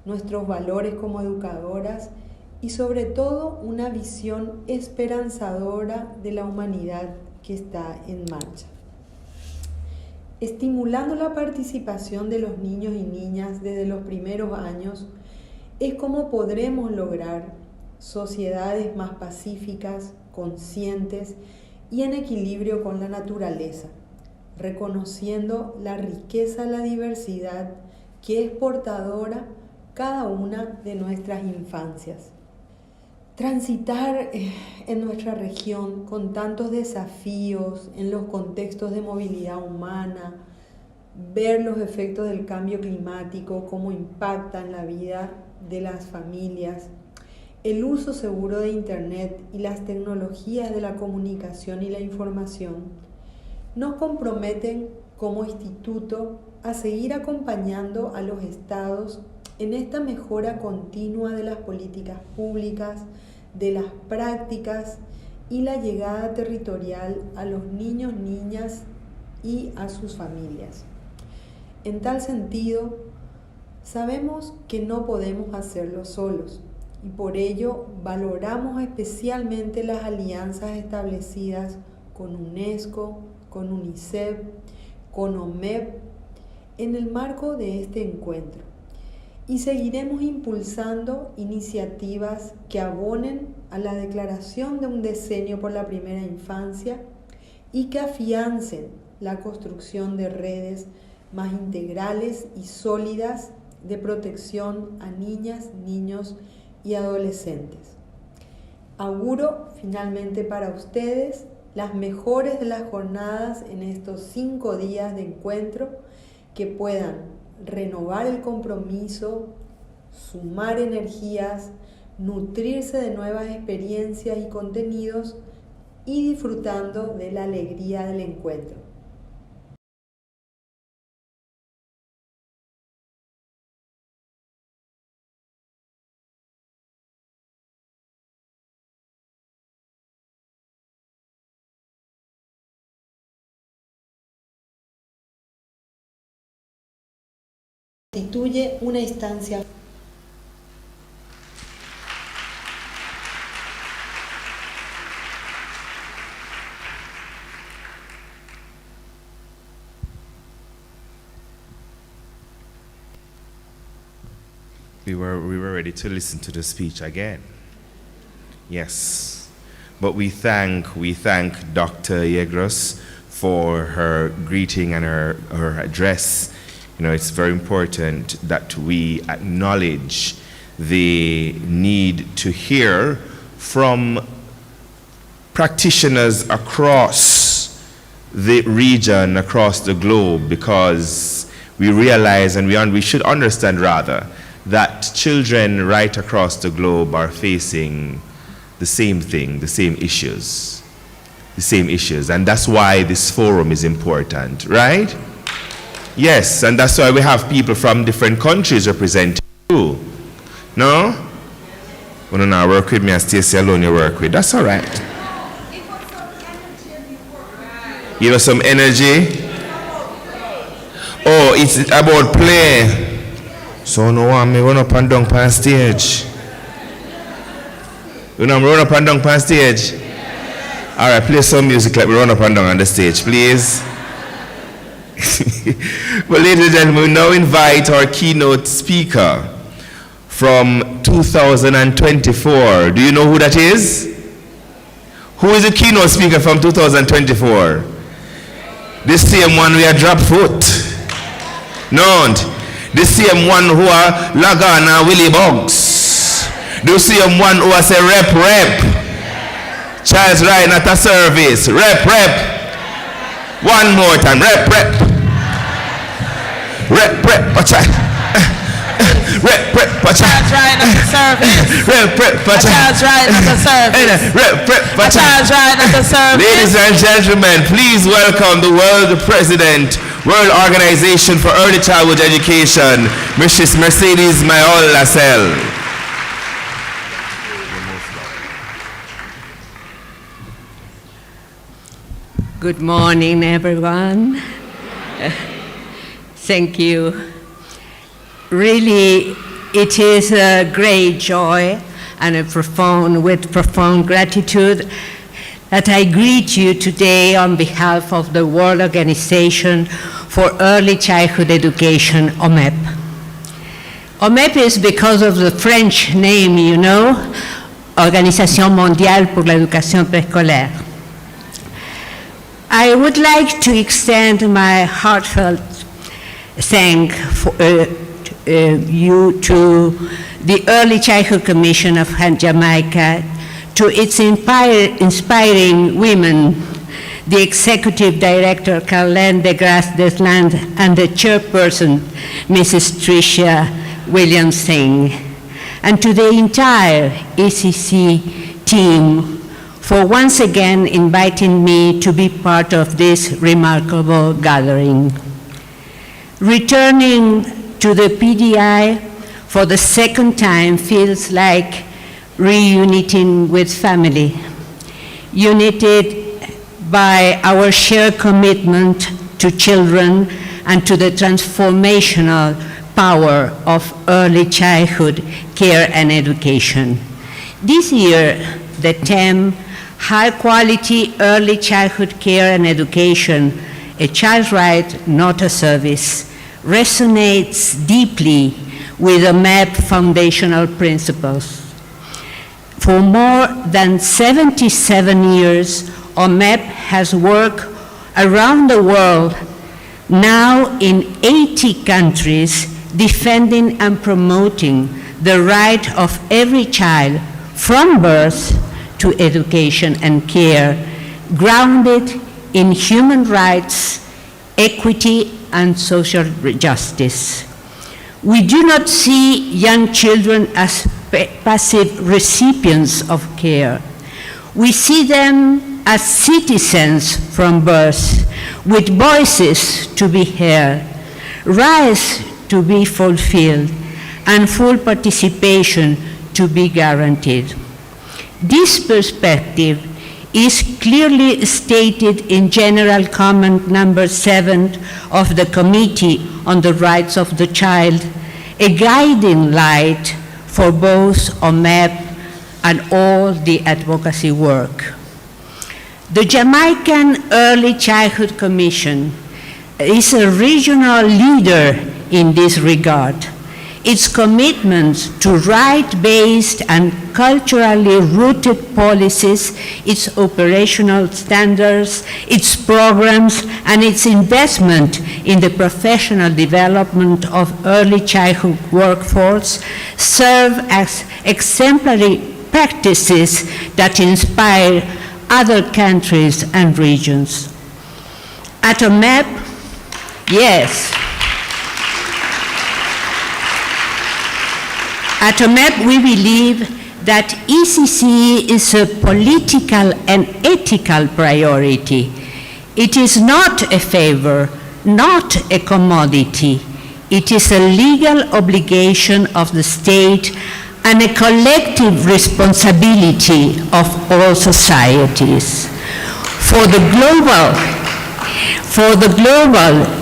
S8: nuestros valores como educadoras y sobre todo una visión esperanzadora de la humanidad que está en marcha. Estimulando la participación de los niños y niñas desde los primeros años es como podremos lograr sociedades más pacíficas, conscientes y en equilibrio con la naturaleza, reconociendo la riqueza, la diversidad que es portadora cada una de nuestras infancias. Transitar en nuestra región con tantos desafíos en los contextos de movilidad humana, ver los efectos del cambio climático, cómo impactan la vida de las familias, el uso seguro de Internet y las tecnologías de la comunicación y la información, nos comprometen como instituto a seguir acompañando a los estados en esta mejora continua de las políticas públicas, de las prácticas y la llegada territorial a los niños, niñas y a sus familias. En tal sentido, sabemos que no podemos hacerlo solos y por ello valoramos especialmente las alianzas establecidas con UNESCO, con UNICEF, con OMEP en el marco de este encuentro. Y seguiremos impulsando iniciativas que abonen a la declaración de un decenio por la primera infancia y que afiancen la construcción de redes más integrales y sólidas de protección a niñas, niños y adolescentes. Auguro finalmente para ustedes las mejores de las jornadas en estos 5 días de encuentro, que puedan renovar el compromiso, sumar energías, nutrirse de nuevas experiencias y contenidos y disfrutando de la alegría del encuentro. Constituye una instancia.
S1: We were ready to listen to the speech again. Yes. But we thank Dr. Yegros for her greeting and her address. You know, it's very important that we acknowledge the need to hear from practitioners across the region, across the globe, because we realize and we should understand rather that children right across the globe are facing the same thing, the same issues, and that's why this forum is important, right? Yes, and that's why we have people from different countries representing too. No? You don't now work with me and Stacey alone you work with. That's all right. Give us some energy. Oh, it's about play. So no one me run up and down on stage. You know, run up and down on stage. All right, play some music like we run up and down on the stage, please. Well, ladies and gentlemen, we now invite our keynote speaker from 2024. Do you know who that is? Who is the keynote speaker from 2024? The same one we are drop foot. No, the same one who are Lagana Willie Boggs. The same one who are say rep. Charles Ryan at a service. Rep. One more time. Rep. Watch out.
S2: A child's right not to service. A child's right not to service. A child's right not to service.
S1: Ladies and gentlemen, please welcome the World President, World Organization for Early Childhood Education, Mrs. Mercedes Mayol Lassalle.
S9: Good morning, everyone. Thank you. Really, it is a great joy and with profound gratitude that I greet you today on behalf of the World Organization for Early Childhood Education, OMEP. OMEP is because of the French name, you know, Organisation Mondiale pour l'Éducation Préscolaire. I would like to extend my heartfelt thanks you to the Early Childhood Commission of Jamaica, to its inspiring women, the Executive Director, Carlen Deslandes, and the Chairperson, Mrs. Trisha William-Singh, and to the entire ECC team for once again inviting me to be part of this remarkable gathering. Returning to the PDI for the second time feels like reuniting with family, united by our shared commitment to children and to the transformational power of early childhood care and education. This year, the theme, High Quality Early Childhood Care and Education, a child's right, not a service, resonates deeply with the OMEP foundational principles. For more than 77 years, OMEP has worked around the world, now in 80 countries, defending and promoting the right of every child from birth to education and care, grounded in human rights, equity, and social justice. We do not see young children as passive recipients of care. We see them as citizens from birth, with voices to be heard, rights to be fulfilled, and full participation to be guaranteed. This perspective is clearly stated in General Comment number 7 of the Committee on the Rights of the Child, a guiding light for both OMEP and all the advocacy work. The Jamaican Early Childhood Commission is a regional leader in this regard. Its commitment to right-based and culturally rooted policies, its operational standards, its programs, and its investment in the professional development of early childhood workforce serve as exemplary practices that inspire other countries and regions. At OMEP, yes. At OMEP, we believe that ECC is a political and ethical priority. It is not a favor, not a commodity. It is a legal obligation of the state and a collective responsibility of all societies. For the global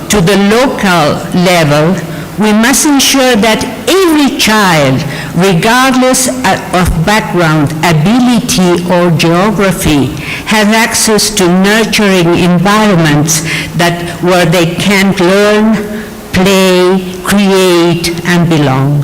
S9: to the local level, we must ensure that every child, regardless of background, ability, or geography, has access to nurturing environments where they can learn, play, create, and belong.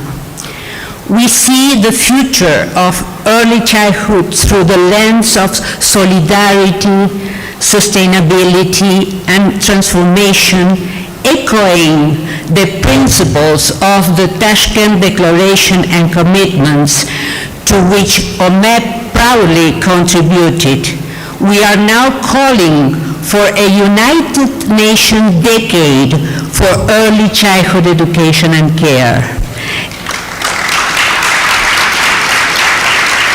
S9: We see the future of early childhood through the lens of solidarity, sustainability, and transformation, echoing the principles of the Tashkent Declaration and commitments to which OMEP proudly contributed. We are now calling for a United Nations decade for early childhood education and care.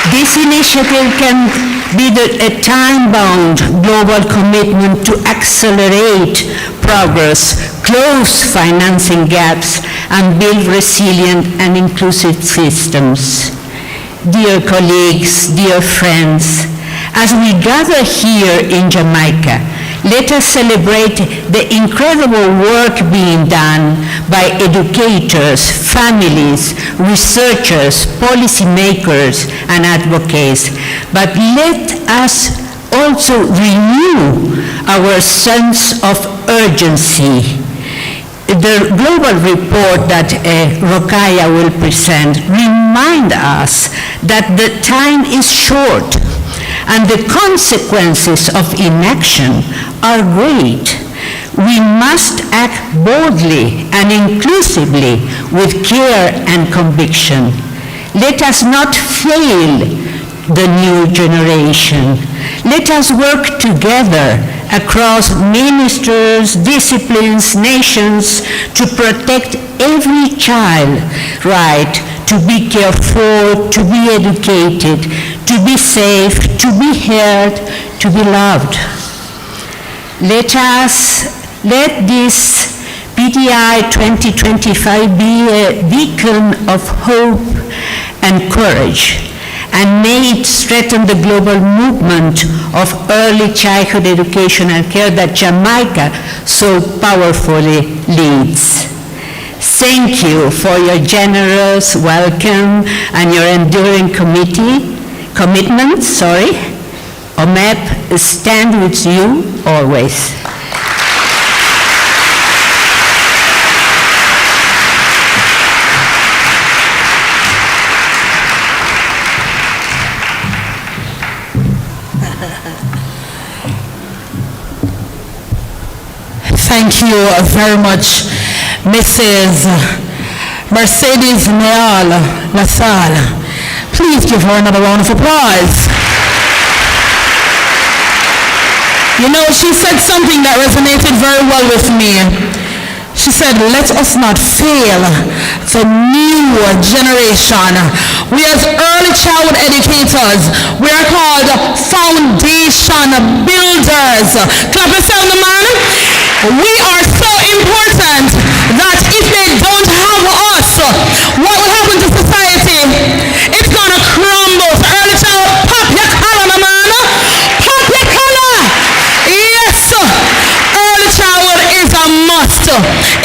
S9: This initiative can be a time-bound global commitment to accelerate progress, close financing gaps, and build resilient and inclusive systems. Dear colleagues, dear friends, as we gather here in Jamaica, let us celebrate the incredible work being done by educators, families, researchers, policymakers, and advocates. But let us also renew our sense of urgency. The global report that Rokaya will present reminds us that the time is short and the consequences of inaction are great. We must act boldly and inclusively with care and conviction. Let us not fail the new generation. Let us work together across ministers, disciplines, nations to protect every child's right to be careful, to be educated, to be safe, to be heard, to be loved. Let this PDI 2025 be a beacon of hope and courage, and may it strengthen the global movement of early childhood education and care that Jamaica so powerfully leads. Thank you for your generous welcome and your enduring commitment. OMEP stand with you always.
S2: Thank you very much, Mrs. Mercedes Mayol Lassalle. Please give her another round of applause. You know, she said something that resonated very well with me. She said, let us not fail the new generation. We as early childhood educators, we are called foundation builders. Clap yourself, man. We are so important that if they don't have us, what will happen to society? It's gonna crumble. So early child, pop your collar, man. Pop your collar. Yes, early childhood is a must.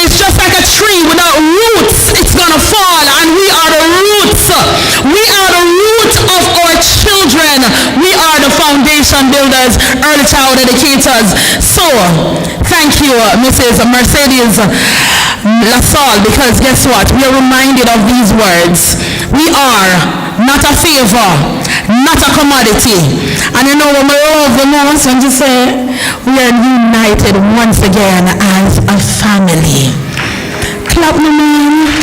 S2: It's just like a tree without roots. It's gonna fall, and we are the roots. We are the root of our children. We are the foundation builders, early childhood educators. So, thank you, Mrs. Mercedes Lassalle, because guess what? We are reminded of these words. We are not a favor, not a commodity. And you know what I love the most when you say we are united once again as a family. Clap me, man.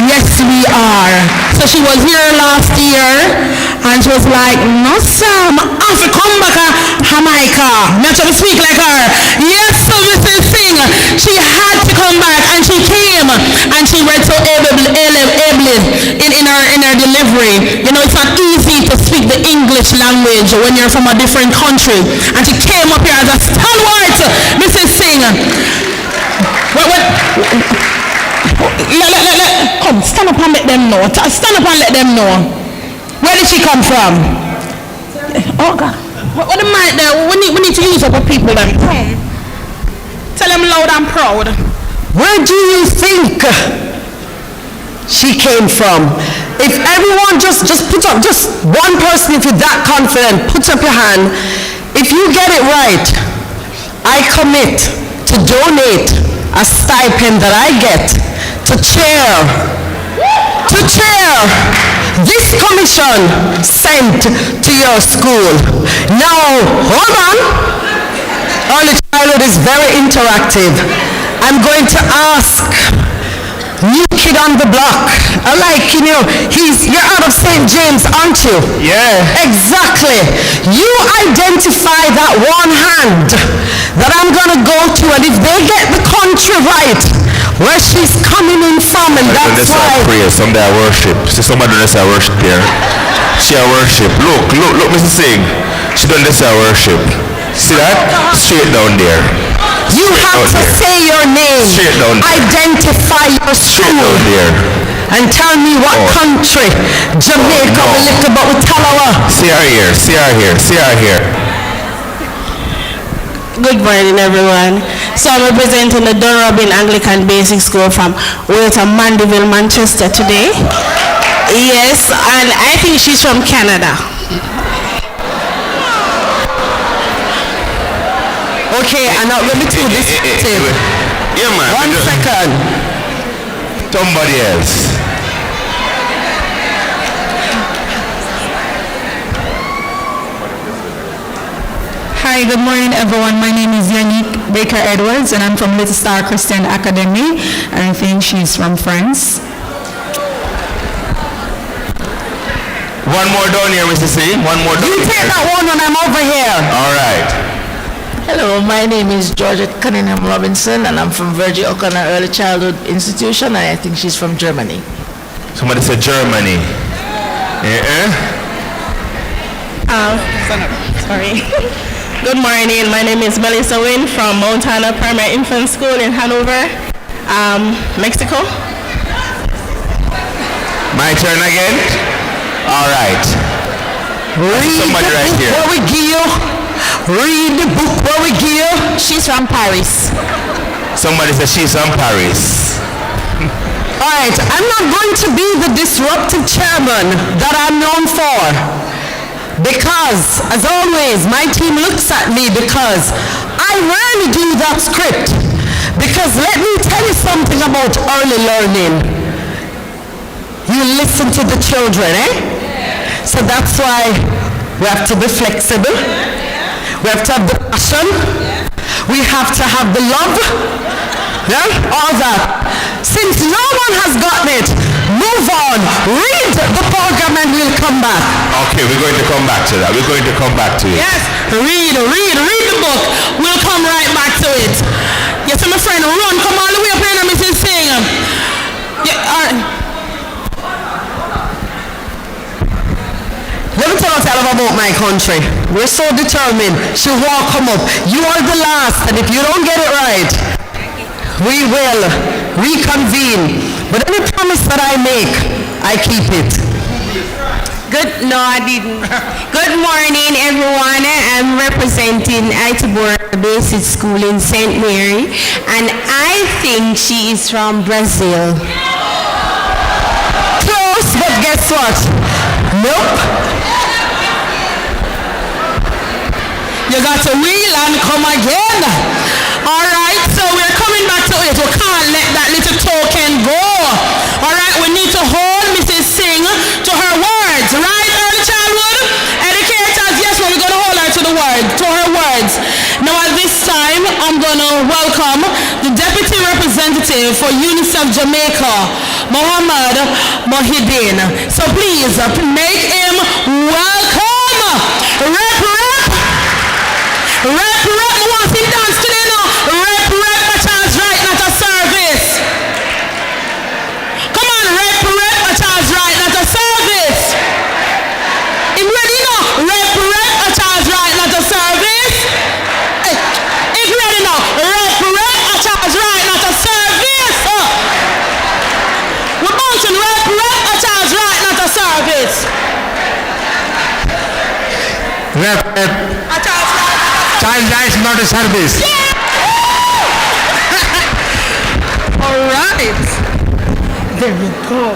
S2: Yes, we are. So she was here last year, and she was like, no, Sam, I have to come back to Jamaica. I'm trying to speak like her. Yes, so Mrs. Singh, she had to come back, and she came, and she read so ably in her delivery. You know, it's not easy to speak the English language when you're from a different country. And she came up here as a stalwart, Mrs. Singh. Come, stand up and let them know. Stand up and let them know. Where did she come from? Oh God. What am I there? We need to use up our people then. Come. Tell them loud and proud.
S3: Where do you think she came from? If everyone just put up, just one person, if you're that confident, put up your hand. If you get it right, I commit to donate a stipend that I get to chair this commission sent to your school. Now, hold on. Early childhood is very interactive. I'm going to ask new kid on the block. I like, you know, you're out of St. James, aren't you?
S1: Yeah.
S3: Exactly. You identify that one hand that I'm gonna go to, and if they get the country right, where she's coming in from, and that's why.
S1: Prayer, someday I worship. See, somebody does I worship here. She a worship. Look, Mrs. Singh. She done this a worship. See that? Straight down there.
S3: You have to say your name.
S1: Straight down there.
S3: Identify your
S1: Straight
S3: school.
S1: down there.
S3: And tell me what country. Jamaica,
S1: no.
S3: we live about with Talawa.
S1: See her here. See her here. See her here.
S10: Good morning, everyone. So I'm representing the Don Robin Anglican Basic School from Greater Mandeville, Manchester today. Yes, and I think she's from Canada.
S3: Okay, and now let me do this.
S1: Yeah, man.
S3: 1 second.
S1: Somebody else.
S11: Hi, good morning, everyone. My name is Yannick Baker-Edwards, and I'm from Little Star Christian Academy, and I think she's from France.
S1: One more down here, Mrs. C. One more down here.
S3: You take that one when I'm over here.
S1: All right.
S12: Hello, my name is Georgette Cunningham Robinson, and I'm from Virgil O'Connor Early Childhood Institution, and I think she's from Germany.
S1: Somebody said Germany.
S10: Sorry. Good morning. My name is Melissa Wynn from Mount Hannah Primary Infant School in Hanover, Mexico.
S1: My turn again? All right.
S3: Read
S1: somebody
S3: the
S1: right
S3: book
S1: here.
S3: where we give. Read the book where we give.
S10: She's from Paris.
S1: Somebody said she's from Paris.
S3: All right, I'm not going to be the disruptive chairman that I'm known for. Because, as always, my team looks at me because I rarely do that script. Because let me tell you something about early learning. You listen to the children, eh? So that's why we have to be flexible. We have to have the passion. We have to have the love. Yeah? All that. Since no one has gotten it, move on. Read the program and we'll come back.
S1: Okay, we're going to come back to that. We're going to come back to it.
S2: Yes, read the book. We'll come right back to it. Yes, my friend, run. Come all the way up here and Mrs. Singh. Yeah, all right.
S3: Let me tell you about my country. We're so determined. She won't come up. You are the last, and if you don't get it right, we will reconvene. But any promise that I make, I keep it.
S9: No, I didn't. Good morning, everyone. I'm representing Itibor Basic School in St. Mary, and I think she is from Brazil.
S3: Close, but guess what? Nope.
S2: You got to wheel and come again. All right, so we're coming back to it. We can't let that little token go. All right, we need to hold Mrs. Singh to her words, right? Early childhood educators, yes, well, we're going to hold her to her words. Now at this time, I'm going to welcome the Deputy Representative for UNICEF Jamaica, Mohamad Mahibin. So please, make him welcome. Rep, I want him dance today now. Rep, a chance right, not a service. Come on, rep, a chance right, not a service. Him ready now? Rep, a chance right, not a service. Hey, he's ready now. Rep, a chance right, not a service. We're bouncing rep, a chance right, not a service.
S13: Rep,
S2: a chance right.
S13: Child rights, not a service.
S2: Yeah! All right. There we go.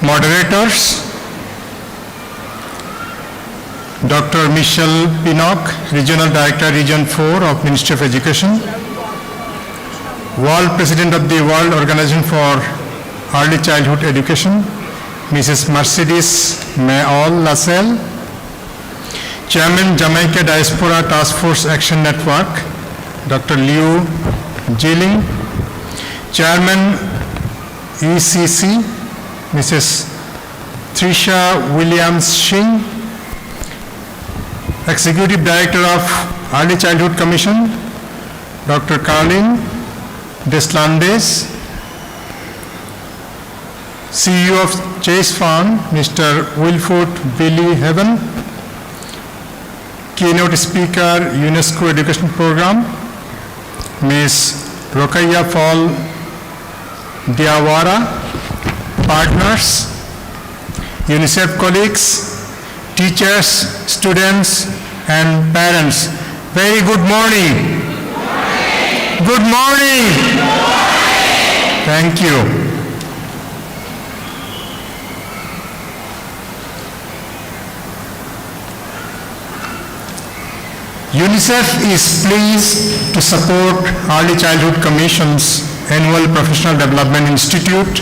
S13: Moderators, Dr. Michelle Pinock, Regional Director, Region 4 of Ministry of Education. World President of the World Organization for Early Childhood Education, Mrs. Mercedes Mayol Lassalle. Chairman, Jamaica Diaspora Task Force Action Network, Dr. Liu Gilling. Chairman, ECC, Mrs. Trisha William-Singh. Executive Director of Early Childhood Commission, Dr. Carlen Deslandes, CEO of Chase Farm, Mr. Wilford Billy Heaven, Keynote Speaker, UNESCO Education Program, Ms. Rokaya Fall Diara, partners, UNICEF colleagues, teachers, students, and parents. Very good morning. Good morning. Thank you. UNICEF is pleased to support Early Childhood Commission's annual Professional Development Institute.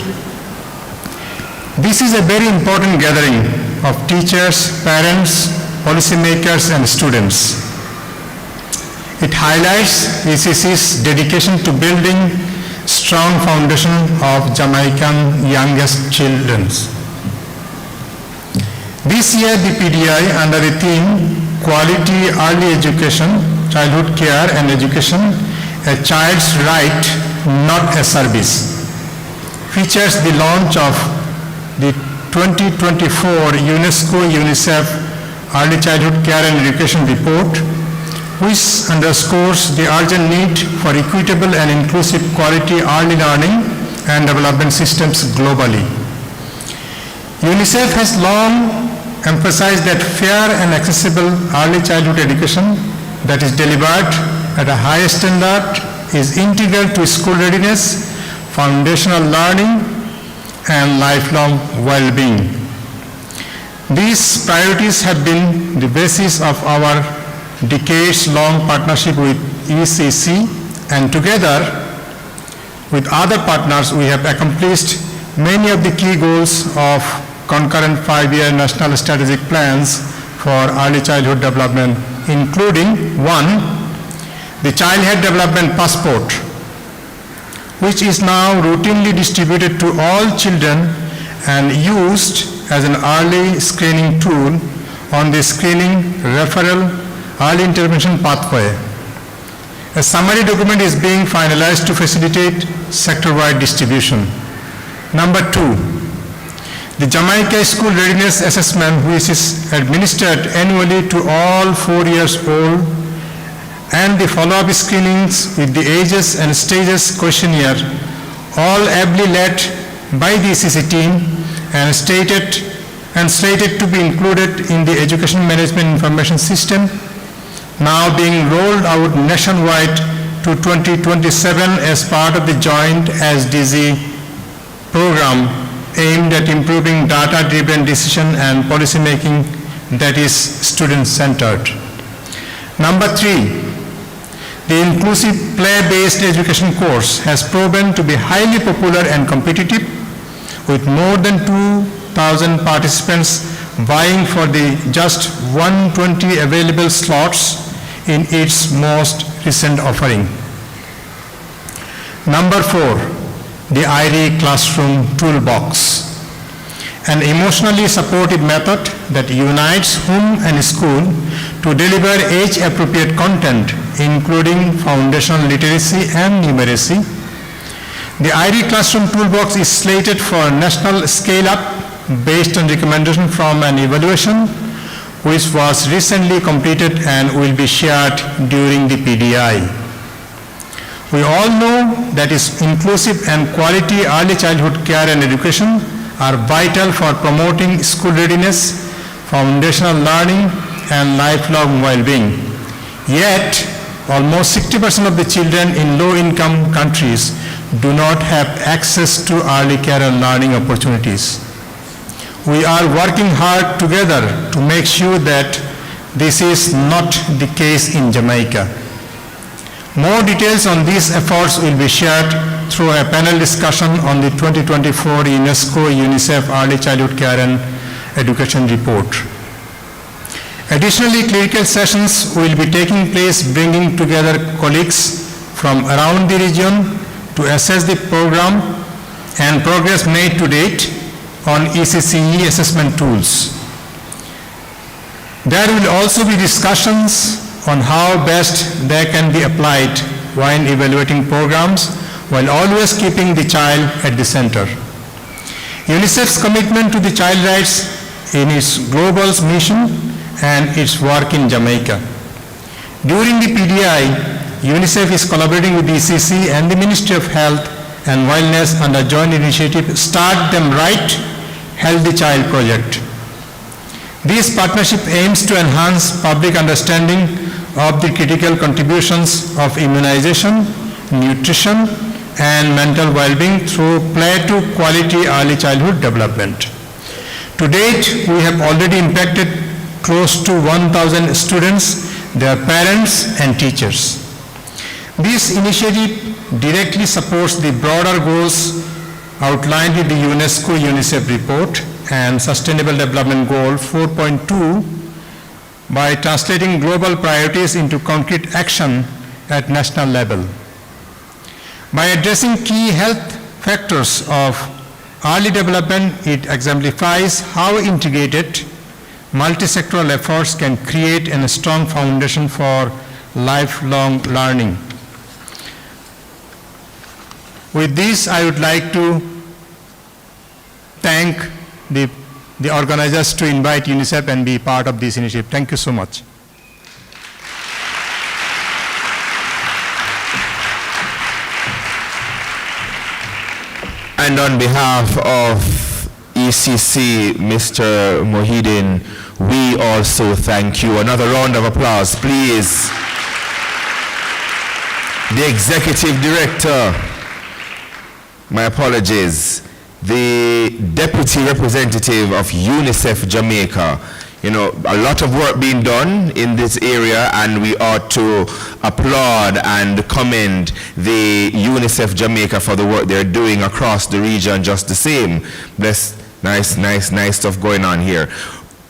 S13: This is a very important gathering of teachers, parents, policymakers, and students. It highlights ECC's dedication to building strong foundation of Jamaican youngest children. This year, the PDI, under the theme Quality Early Education, Childhood Care and Education, a Child's Right, Not a Service, features the launch of the 2024 UNESCO UNICEF Early Childhood Care and Education Report, which underscores the urgent need for equitable and inclusive quality early learning and development systems globally. UNICEF has long emphasized that fair and accessible early childhood education that is delivered at a high standard is integral to school readiness, foundational learning, and lifelong well-being. These priorities have been the basis of our decades-long partnership with ECC, and together with other partners we have accomplished many of the key goals of concurrent 5-year national strategic plans for early childhood development, including 1, the Childhood Development Passport, which is now routinely distributed to all children and used as an early screening tool on the screening, referral, early intervention pathway. A summary document is being finalized to facilitate sector-wide distribution. Number 2, the Jamaica School Readiness Assessment, which is administered annually to all 4 years old, and the follow-up screenings with the ages and stages questionnaire, all ably led by the ECC team and slated to be included in the Education Management Information System, now being rolled out nationwide to 2027 as part of the joint SDG program aimed at improving data-driven decision and policy-making that is student-centered. Number 3, the inclusive play-based education course has proven to be highly popular and competitive, with more than 2,000 participants vying for the just 120 available slots in its most recent offering. Number 4, the IRE Classroom Toolbox, an emotionally supportive method that unites home and school to deliver age-appropriate content, including foundational literacy and numeracy. The IRE Classroom Toolbox is slated for national scale-up based on recommendation from an evaluation which was recently completed and will be shared during the PDI. We all know that inclusive and quality early childhood care and education are vital for promoting school readiness, foundational learning, and lifelong well-being. Yet, almost 60% of the children in low-income countries do not have access to early care and learning opportunities. We are working hard together to make sure that this is not the case in Jamaica. More details on these efforts will be shared through a panel discussion on the 2024 UNESCO UNICEF Early Childhood Care and Education Report. Additionally, clinical sessions will be taking place bringing together colleagues from around the region to assess the program and progress made to date on ECCE assessment tools. There will also be discussions on how best they can be applied while evaluating programs, while always keeping the child at the center. UNICEF's commitment to the child rights in its global mission and its work in Jamaica. During the PDI, UNICEF is collaborating with the ECC and the Ministry of Health and Wellness under joint initiative Start Them Right, Healthy Child Project. This partnership aims to enhance public understanding of the critical contributions of immunization, nutrition, and mental well-being through play to quality early childhood development. To date, we have already impacted close to 1,000 students, their parents, and teachers. This initiative directly supports the broader goals outlined in the UNESCO-UNICEF report and Sustainable Development Goal 4.2 by translating global priorities into concrete action at national level. By addressing key health factors of early development, it exemplifies how integrated multi-sectoral efforts can create a strong foundation for lifelong learning. With this, I would like to thank the organizers to invite UNICEF and be part of this initiative. Thank you so much.
S1: And on behalf of ECC, Mr. Mahibin, we also thank you. Another round of applause, please. The Executive Director, my apologies, the Deputy Representative of UNICEF Jamaica. You know, a lot of work being done in this area, and we ought to applaud and commend the UNICEF Jamaica for the work they're doing across the region just the same. Nice stuff going on here.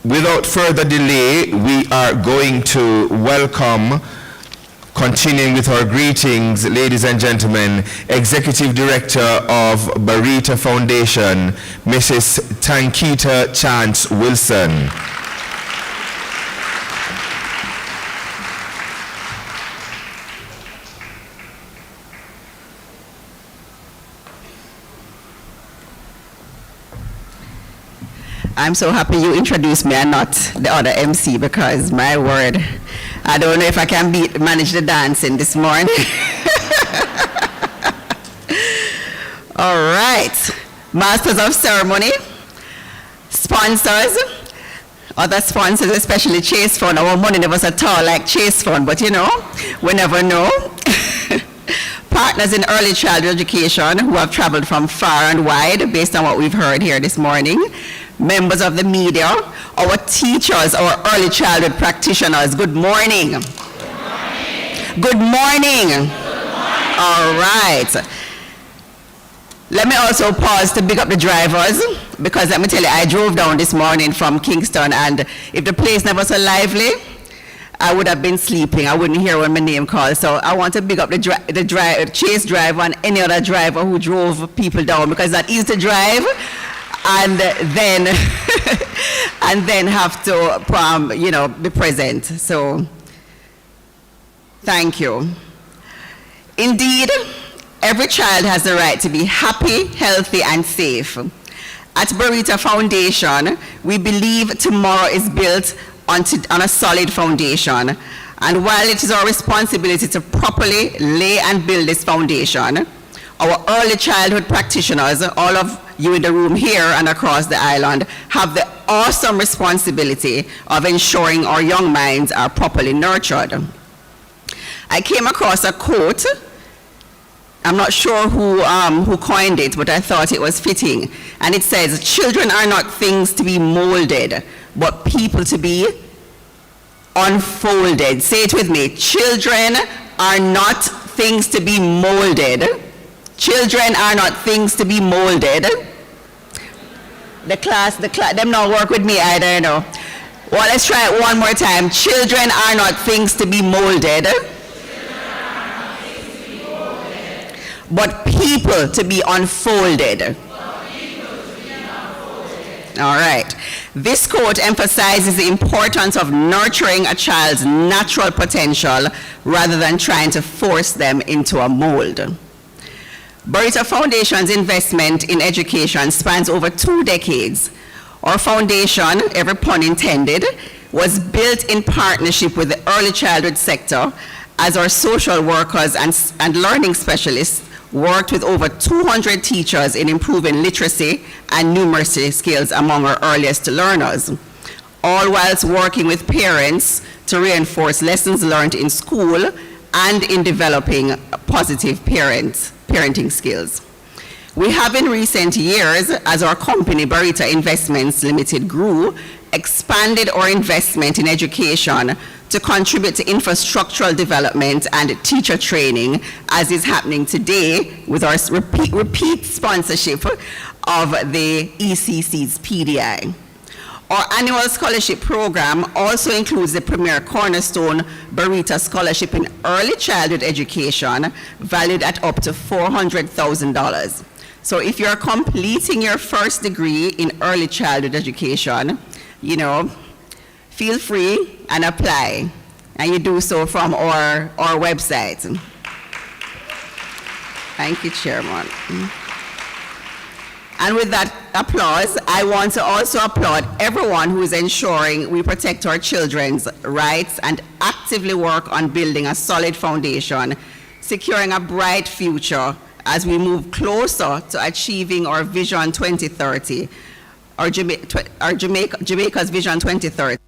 S1: Without further delay, we are going to welcome, continuing with our greetings, ladies and gentlemen, Executive Director of Barita Foundation, Mrs. Tankita Chance Wilson.
S14: I'm so happy you introduced me and not the other MC, because my word, I don't know if I can manage the dancing this morning. All right, Masters of Ceremony, sponsors, other sponsors, especially Chase Fund. Our money never so tall like Chase Fund, but you know, we never know. Partners in early childhood education who have traveled from far and wide based on what we've heard here this morning. Members of the media, our teachers, our early childhood practitioners, good morning. Good morning. Good morning. All right. Let me also pause to big up the drivers, because let me tell you, I drove down this morning from Kingston, and if the place never so lively, I would have been sleeping. I wouldn't hear when my name called. So I want to big up the Chase driver and any other driver who drove people down, because that easy to drive and then and then have to you know, be present. So thank you. Indeed, every child has the right to be happy, healthy, and safe. At Barita Foundation, we believe tomorrow is built on a solid foundation. And while it is our responsibility to properly lay and build this foundation, our early childhood practitioners, all of you in the room here and across the island, have the awesome responsibility of ensuring our young minds are properly nurtured. I came across a quote. I'm not sure who coined it, but I thought it was fitting. And it says, "Children are not things to be molded, but people to be unfolded." Say it with me. Children are not things to be molded. Children are not things to be molded. The class, them not work with me either, you know. Well, let's try it one more time. Children are not things to be molded, but people to be unfolded. All right. This quote emphasizes the importance of nurturing a child's natural potential rather than trying to force them into a mold. Burita Foundation's investment in education spans over 2 decades. Our foundation, every pun intended, was built in partnership with the early childhood sector as our social workers and learning specialists worked with over 200 teachers in improving literacy and numeracy skills among our earliest learners, all whilst working with parents to reinforce lessons learned in school and in developing positive parenting skills. We have in recent years, as our company, Burita Investments Limited, grew, expanded our investment in education to contribute to infrastructural development and teacher training, as is happening today with our repeat sponsorship of the ECC's PDI. Our annual scholarship program also includes the premier cornerstone Burita Scholarship in Early Childhood Education, valued at up to $400,000. So if you're completing your first degree in early childhood education, you know, feel free and apply. And you do so from our website. Thank you, Chairman. And with that applause, I want to also applaud everyone who is ensuring we protect our children's rights and actively work on building a solid foundation, securing a bright future as we move closer to achieving our Vision 2030, Jamaica's Vision 2030.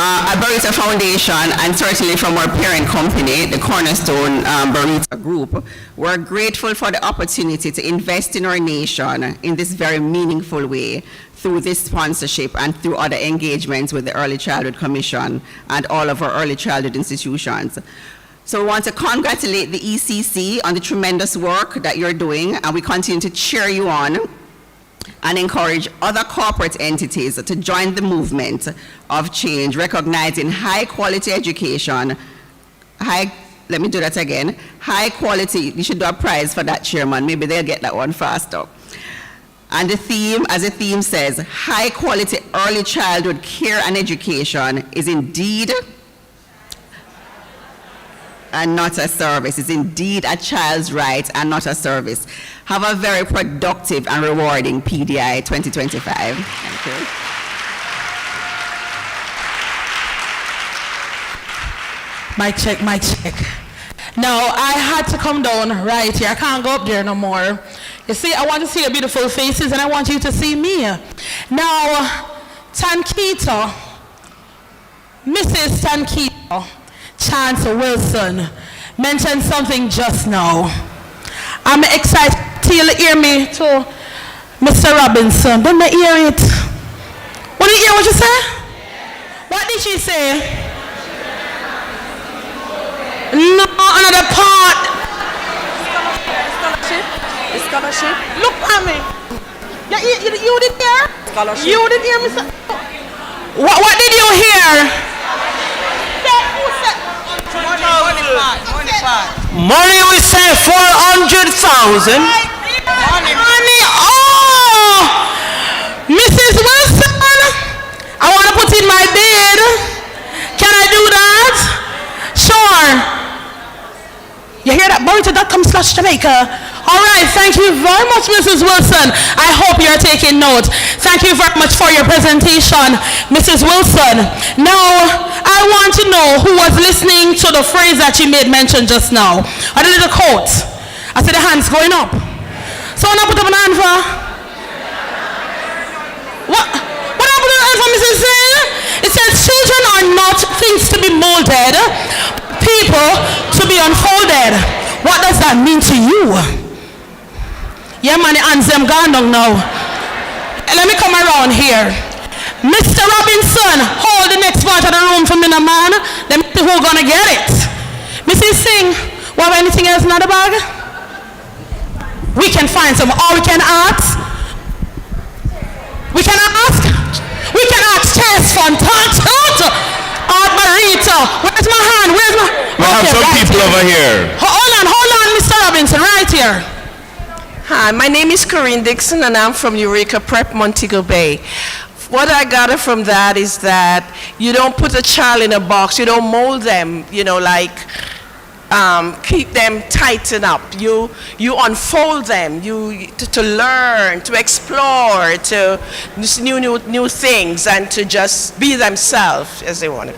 S14: At Burita Foundation, and certainly from our parent company, the Cornerstone Burita Group, we're grateful for the opportunity to invest in our nation in this very meaningful way through this sponsorship and through other engagements with the Early Childhood Commission and all of our early childhood institutions. So we want to congratulate the ECC on the tremendous work that you're doing, and we continue to cheer you on and encourage other corporate entities to join the movement of change, recognizing high quality education, high quality, you should do a prize for that, Chairman, maybe they'll get that one faster. And the theme, as the theme says, high quality early childhood care and education is indeed and not a service. It's indeed a child's right and not a service. Have a very productive and rewarding PDI 2025. Thank you.
S2: Mic check, mic check. Now, I had to come down right here. I can't go up there no more. You see, I want to see your beautiful faces, and I want you to see me. Now, Tankita, Mrs. Tankita, Chancellor Wilson mentioned something just now. I'm excited till you hear me to Mr. Robinson. Don't I hear it? What did you hear what you say? What did she say? No, another part. Scholarship. Look at me. You did hear? Scholarship. You did hear me? What did you hear?
S15: Money we say 400,000.
S2: Money. Oh, Mrs. Wilson, I want to put in my bid. Can I do that? Sure. You hear that? Burita.com/Jamaica. All right, thank you very much, Mrs. Wilson. I hope you're taking note. Thank you very much for your presentation, Mrs. Wilson. Now, I want to know who was listening to the phrase that you made mention just now. I did the quote. I see the hands going up. Someone put up an hand for? What I put up an hand for, Mrs. Singh? It says children are not things to be molded, people to be unfolded. What does that mean to you? Yeah, man, the hands them gone down now. Let me come around here. Mr. Robinson, hold the next part of the room for me, man. Let me see who's gonna get it. Mrs. Singh, we have anything else in the bag? We can find some, or we can ask. We can ask. We can ask Chess Fund, Aunt Marita. Where's my hand? Where's my?
S1: We have some people over here.
S2: Hold on, Mr. Robinson. right here.
S16: Hi, my name is Corinne Dixon and I'm from Eureka Prep, Montego Bay. What I got from that is that you don't put a child in a box, you don't mold them, you know, like keep them tightened up. You unfold them, to learn, to explore, to new things, and to just be themselves as they want to.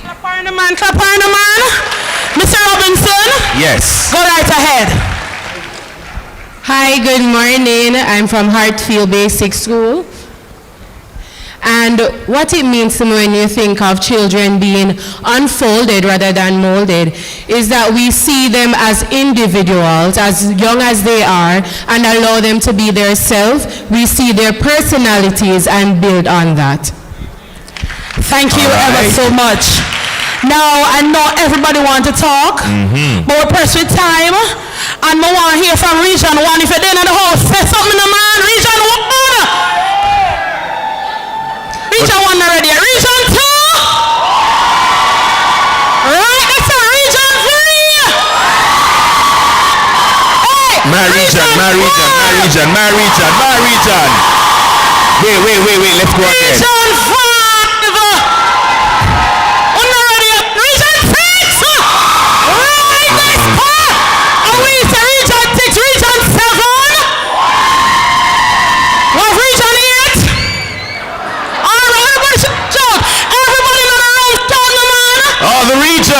S2: Clap on the man, clap on the man. Mr. Robinson?
S1: Yes.
S2: Go right ahead.
S17: Hi, good morning. I'm from Hartfield Basic School. And what it means to me when you think of children being unfolded rather than molded is that we see them as individuals, as young as they are, and allow them to be their self. We see their personalities and build on that.
S2: Thank you ever so much. Now, I know everybody wants to talk, but we're pressed with time, and I want to hear from Region 1. If you're in the house, say something to man. Region 1! Region 1 already. Region 2? Right, that's a Region 3! Hey!
S1: My region. Wait, let's go again.
S2: Region 5!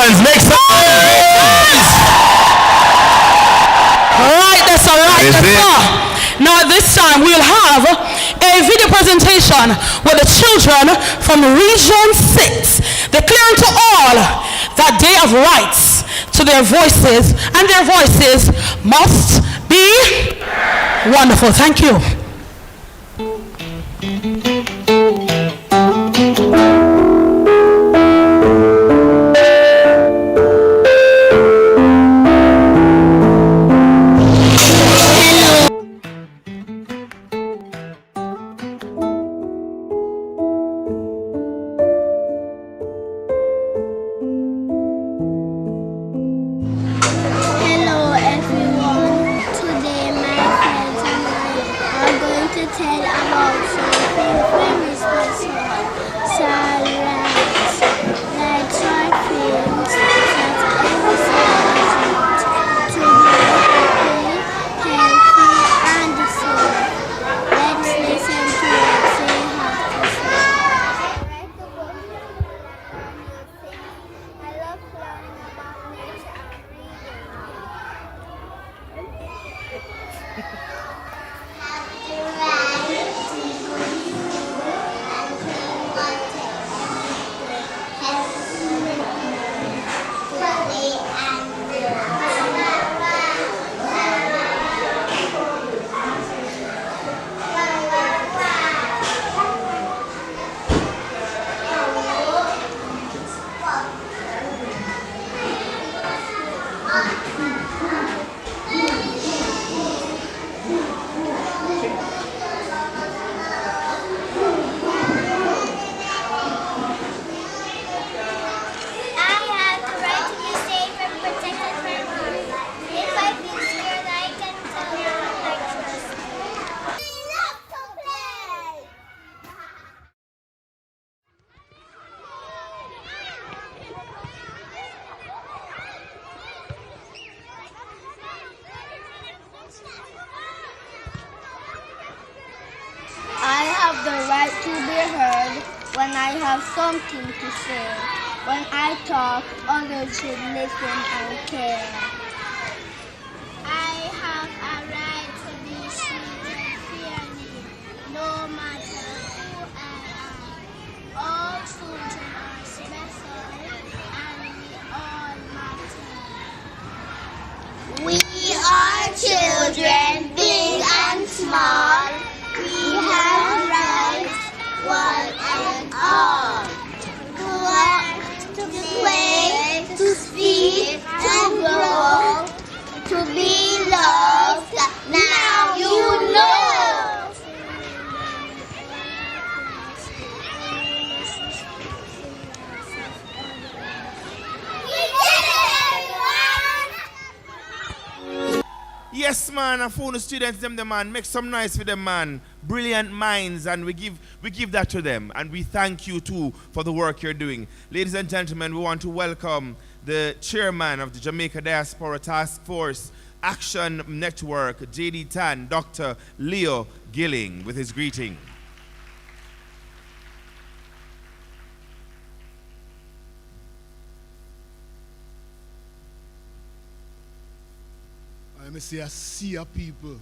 S1: Make some noise!
S2: Alright, that's alright. Now this time we'll have a video presentation with the children from Region 6 declaring to all that they have rights to their voices, and their voices must be wonderful. Thank you.
S6: I have the right to be heard when I have something to say. When I talk, others should listen and care. I have a right to be sweet and fairly, no matter who I am. All children are special and we all matter. We are children, big and small. We have rights, one and all. To work, to play, to speak, to grow.
S1: Yes, man, and for the students, them, the man, make some noise for them, man. Brilliant minds, and we give that to them. And we thank you, too, for the work you're doing. Ladies and gentlemen, we want to welcome the chairman of the Jamaica Diaspora Task Force Action Network, JD Tan, Dr. Leo Gilling, with his greeting.
S18: Let me see a sea of people.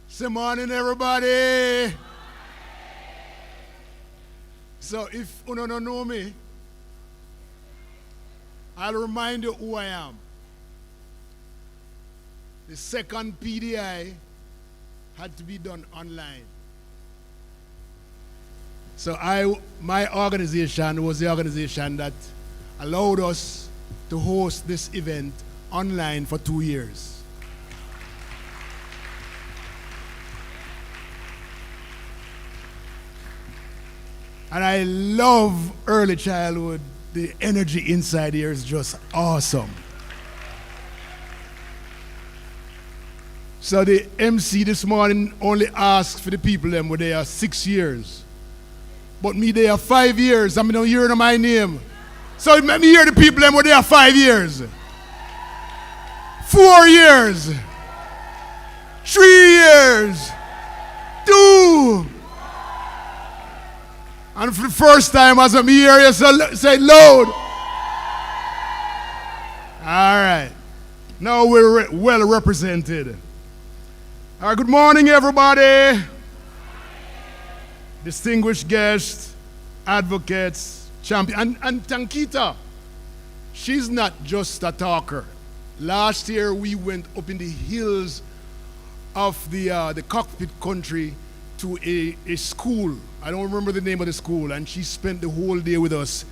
S18: Say morning, everybody. So if you don't know me, I'll remind you who I am. The second PDI had to be done online. So my organization was the organization that allowed us to host this event online for 2 years. And I love early childhood. The energy inside here is just awesome. So the MC this morning only asked for the people them where they are 6 years. But me, they are 5 years. I'm not hearing my name. So let me hear the people them where they are 5 years. 4 years, 3 years, 2. And for the first time as I'm here, you say loud. All right. Now we're well represented. All right, good morning, everybody. Distinguished guests, advocates, champions, and Tankita. She's not just a talker. Last year, we went up in the hills of the cockpit country to a school. I don't remember the name of the school, and she spent the whole day with us,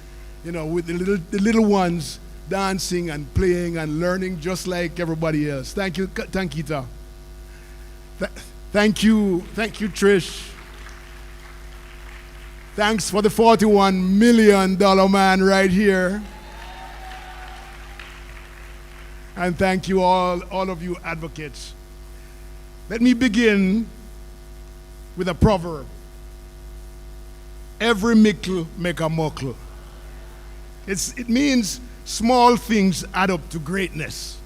S18: with the little ones dancing and playing and learning just like everybody else. Thank you, Tankita. Thank you, Trish. Thanks for the $41 million man right here. And thank you all of you advocates. Let me begin with a proverb. Every mickle make a muckle. It means small things add up to greatness.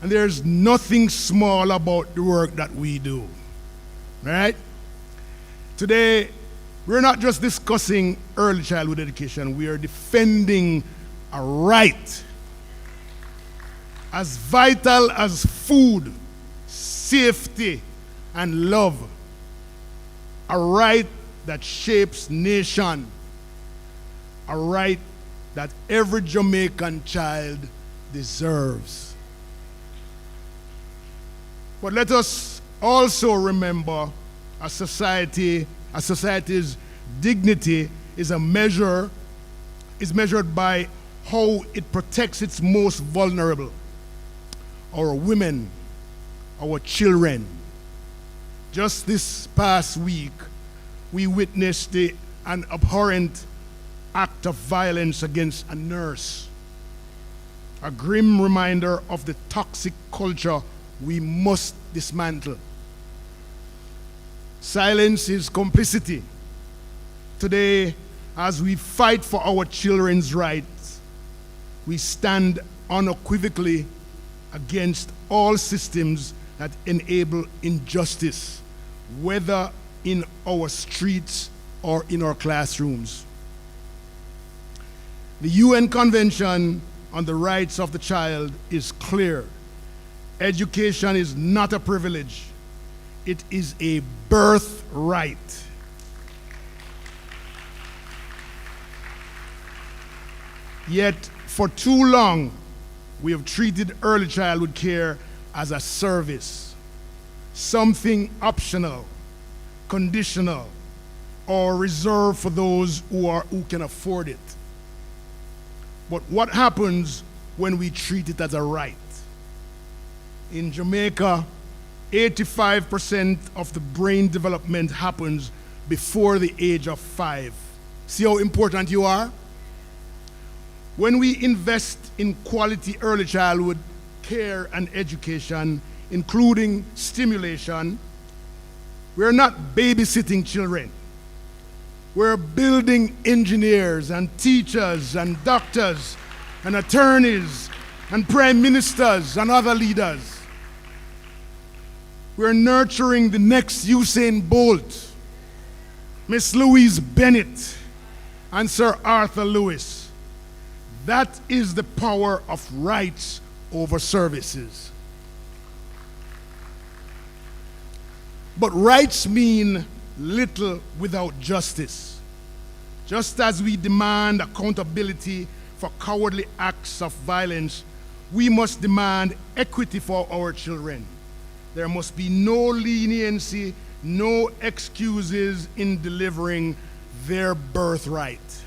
S18: And there's nothing small about the work that we do. Right? Today, we're not just discussing early childhood education, we are defending a right as vital as food, safety, and love. A right that shapes nation. A right that every Jamaican child deserves. But let us also remember a society's dignity is measured by how it protects its most vulnerable. Our women, our children. Just this past week, we witnessed an abhorrent act of violence against a nurse. A grim reminder of the toxic culture we must dismantle. Silence is complicity. Today, as we fight for our children's rights, we stand unequivocally against all systems that enable injustice, whether in our streets or in our classrooms. The UN Convention on the Rights of the Child is clear. Education is not a privilege. It is a birthright. Yet, for too long, we have treated early childhood care as a service, something optional, conditional, or reserved for those who can afford it. But what happens when we treat it as a right? In Jamaica, 85% of the brain development happens before the age of 5. See how important you are? When we invest in quality early childhood care and education, including stimulation. We're not babysitting children. We're building engineers and teachers and doctors and attorneys and prime ministers and other leaders. We're nurturing the next Usain Bolt, Miss Louise Bennett, and Sir Arthur Lewis. That is the power of rights over services. But rights mean little without justice. Just as we demand accountability for cowardly acts of violence, we must demand equity for our children. There must be no leniency, no excuses in delivering their birthright.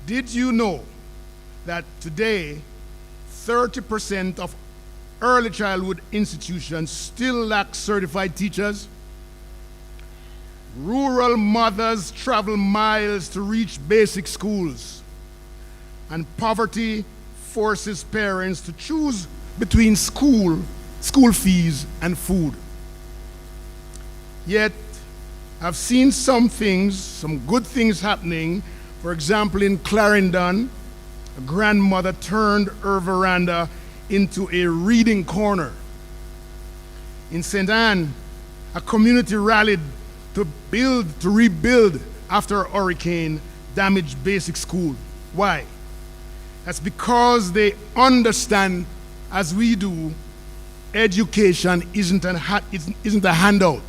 S18: Did you know that today 30% of early childhood institutions still lack certified teachers? Rural mothers travel miles to reach basic schools, and poverty forces parents to choose between school fees and food. Yet, I've seen some good things happening. For example, in Clarendon, a grandmother turned her veranda into a reading corner. In St. Anne, a community rallied to rebuild after a hurricane damaged basic school. Why? That's because they understand, as we do, education isn't a handout.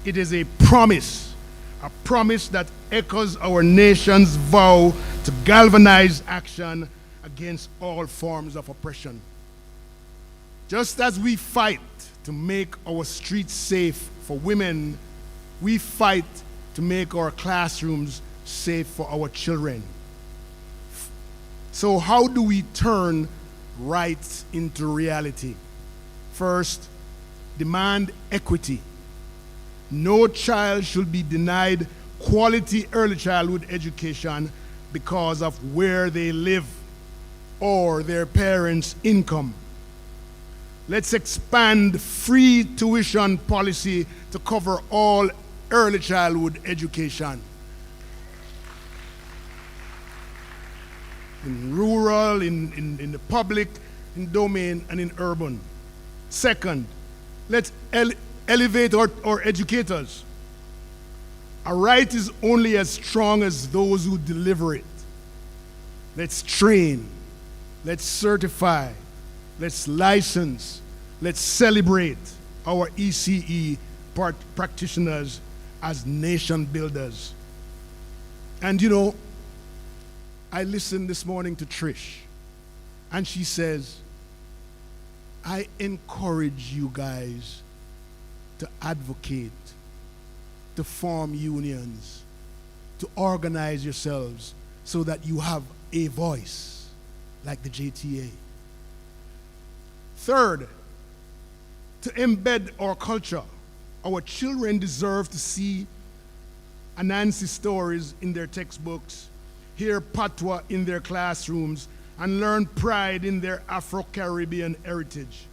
S18: It is a promise that echoes our nation's vow to galvanize action against all forms of oppression. Just as we fight to make our streets safe for women, we fight to make our classrooms safe for our children. So how do we turn rights into reality? First, demand equity. No child should be denied quality early childhood education because of where they live or their parents' income. Let's expand free tuition policy to cover all early childhood education. In rural, in the public, in domain, and in urban. Second, let's elevate our educators. A right is only as strong as those who deliver it. Let's train, let's certify, let's license, let's celebrate our ECE practitioners as nation builders. And you know, I listened this morning to Trish, and she says, I encourage you guys to advocate, to form unions, to organize yourselves so that you have a voice like the JTA. Third, to embed our culture. Our children deserve to see Anansi stories in their textbooks, hear patois in their classrooms, and learn pride in their Afro-Caribbean heritage.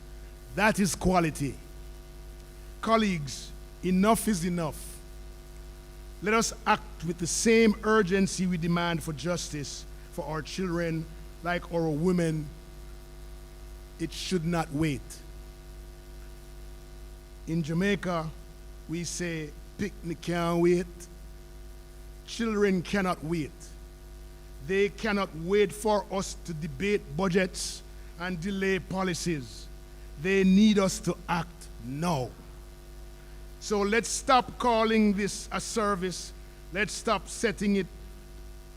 S18: That is quality. Colleagues, enough is enough. Let us act with the same urgency we demand for justice for our children, like our women. It should not wait. In Jamaica, we say, picnic can't wait. Children cannot wait. They cannot wait for us to debate budgets and delay policies. They need us to act now. So let's stop calling this a service. Let's stop setting it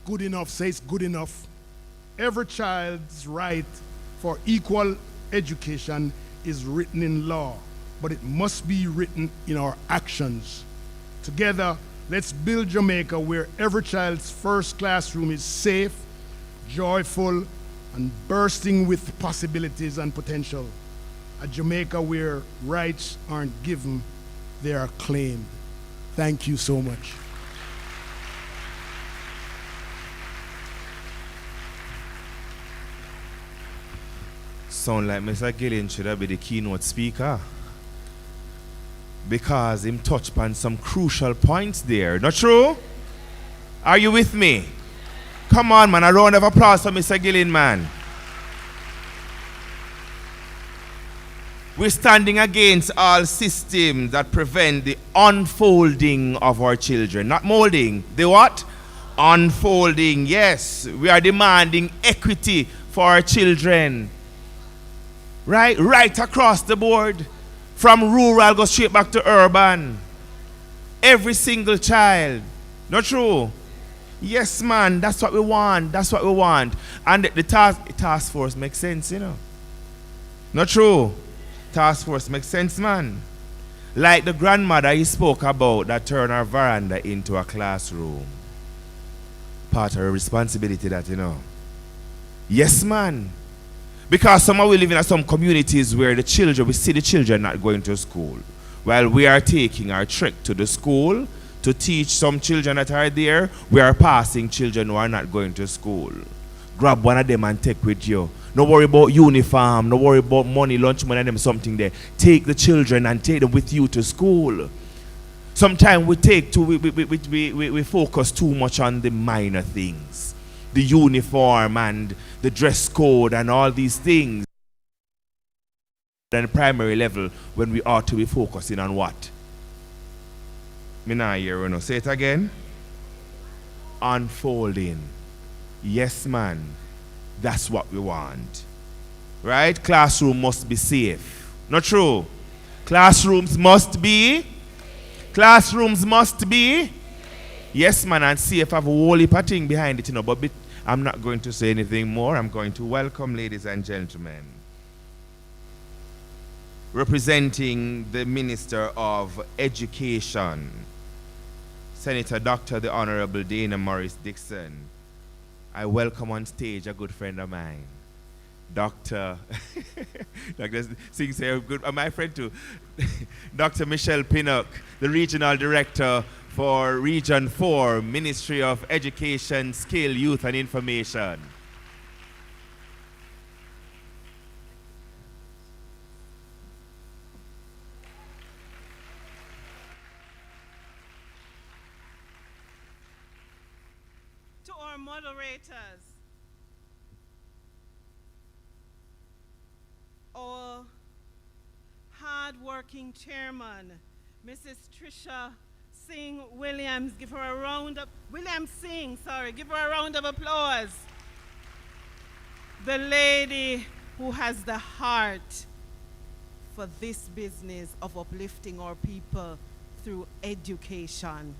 S18: good enough, say it's good enough. Every child's right for equal education is written in law, but it must be written in our actions. Together, let's build Jamaica where every child's first classroom is safe, joyful, and bursting with possibilities and potential. A Jamaica where rights aren't given, they are claimed. Thank you so much.
S1: sound like Mr. Gilling should have been the keynote speaker. Because him touched on some crucial points there. Not true? Are you with me? Come on, man. A round of applause for Mr. Gilling, man. We're standing against all systems that prevent the unfolding of our children. Not molding. The what? Unfolding. Yes. We are demanding equity for our children. Right? Right across the board. From rural, go straight back to urban. Every single child. Not true? Yes, man. That's what we want. That's what we want. And the task force makes sense, you know. Not true? Task force makes sense, man. Like the grandmother he spoke about that turned her veranda into a classroom. Part of her responsibility, that, you know. Yes, man. Because some of we live in some communities where the children, we see the children not going to school. While we are taking our trek to the school to teach some children that are there, we are passing children who are not going to school. Grab one of them and take with you. No worry about uniform, no worry about money, lunch money, and them something there. Take the children and take them with you to school. Sometimes we focus too much on the minor things. The uniform and the dress code and all these things. At the primary level, when we ought to be focusing on what? Me nah hear you know. Say it again. Unfolding. Yes, man. That's what we want. Right? Classroom must be safe. Not true? Classrooms must be. Classrooms must be. Yes, man, and safe. Have a whole heap of thing behind it, you know. But I'm not going to say anything more. I'm going to welcome, ladies and gentlemen, representing the Minister of Education, Senator Dr. the Honorable Dana Morris Dixon. I welcome on stage a good friend of mine, Dr. Singh say good, my friend too, Dr. Michelle Pinock, the Regional Director for Region 4, Ministry of Education, Skill, Youth and Information.
S2: To our moderators, our hard-working chairman, Mrs. Trisha Williams, give her a round of give her a round of applause. The lady who has the heart for this business of uplifting our people through education.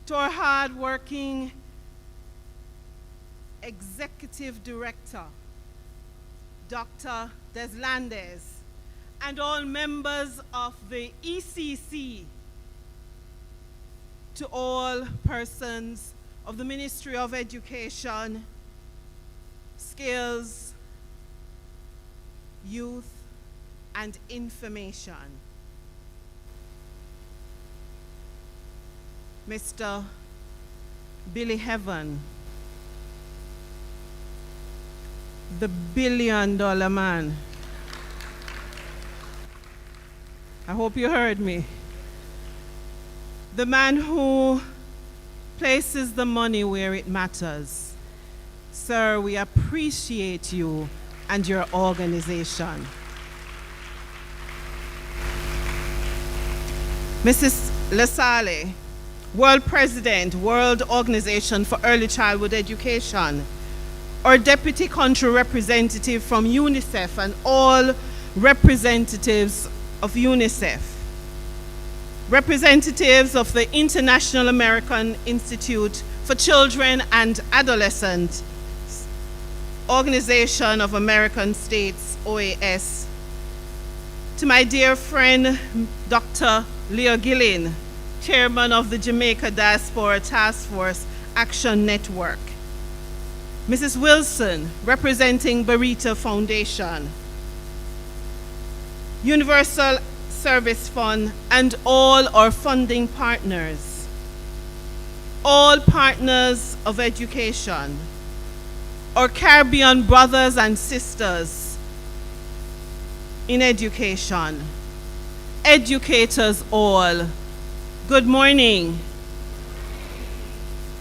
S2: To our hard-working Executive Director, Dr. Deslandes, and all members of the ECC, to all persons of the Ministry of Education, Skills, Youth, and Information. Mr. Billy Heaven, the billion-dollar man. I hope you heard me. The man who places the money where it matters. Sir, we appreciate you and your organization. Mrs. Lassalle, World President, World Organization for Early Childhood Education, our Deputy Country Representative from UNICEF and all representatives of UNICEF, representatives of the International American Institute for Children and Adolescents, Organization of American States, OAS, to my dear friend, Dr. Leo Gilling, Chairman of the Jamaica Diaspora Task Force Action Network, Mrs. Wilson, representing Barita Foundation, Universal Service Fund, and all our funding partners, all partners of education, our Caribbean brothers and sisters, in education, educators all, good morning.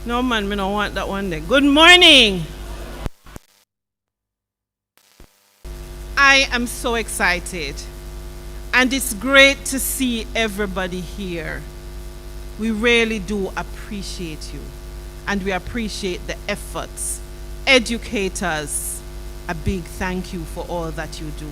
S2: No man, me don't want that one there. Good morning. I am so excited, and it's great to see everybody here. We really do appreciate you, and we appreciate the efforts. Educators, a big thank you for all that you do.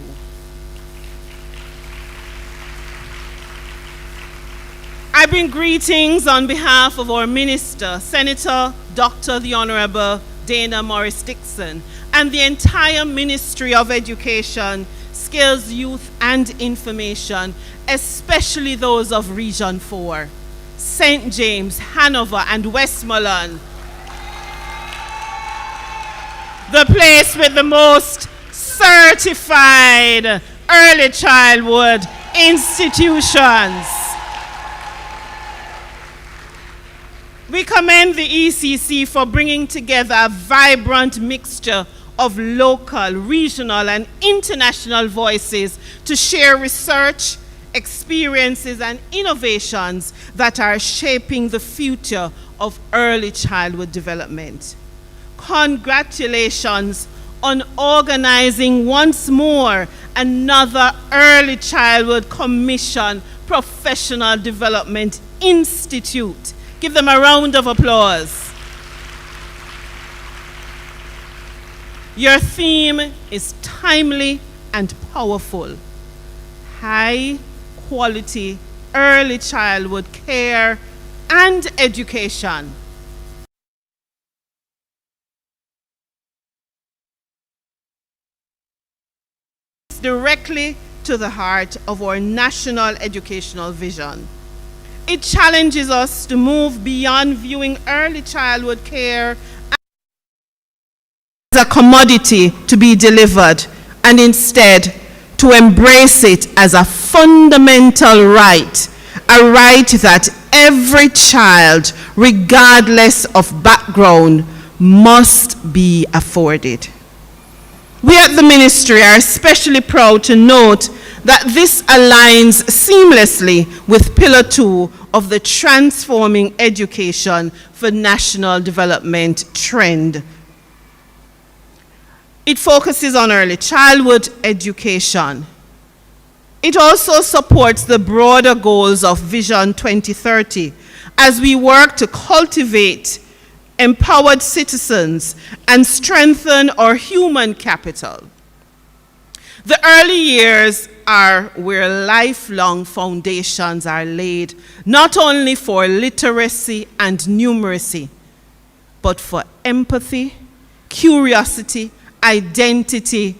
S2: I bring greetings on behalf of our Minister, Senator Dr. the Honorable Dana Morris Dixon, and the entire Ministry of Education, Skills, Youth, and Information, especially those of Region 4, St. James, Hanover, and Westmoreland, the place with the most certified early childhood institutions. We commend the ECC for bringing together a vibrant mixture of local, regional, and international voices to share research, experiences, and innovations that are shaping the future of early childhood development. Congratulations on organizing once more another Early Childhood Commission Professional Development Institute. Give them a round of applause. Your theme is timely and powerful. High quality early childhood care and education. Directly to the heart of our national educational vision. It challenges us to move beyond viewing early childhood care as a commodity to be delivered, and instead to embrace it as a fundamental right, a right that every child, regardless of background, must be afforded. We at the Ministry are especially proud to note that this aligns seamlessly with Pillar 2 of the Transforming Education for National Development trend. It focuses on early childhood education. It also supports the broader goals of Vision 2030 as we work to cultivate empowered citizens and strengthen our human capital. The early years are where lifelong foundations are laid, not only for literacy and numeracy, but for empathy, curiosity, identity,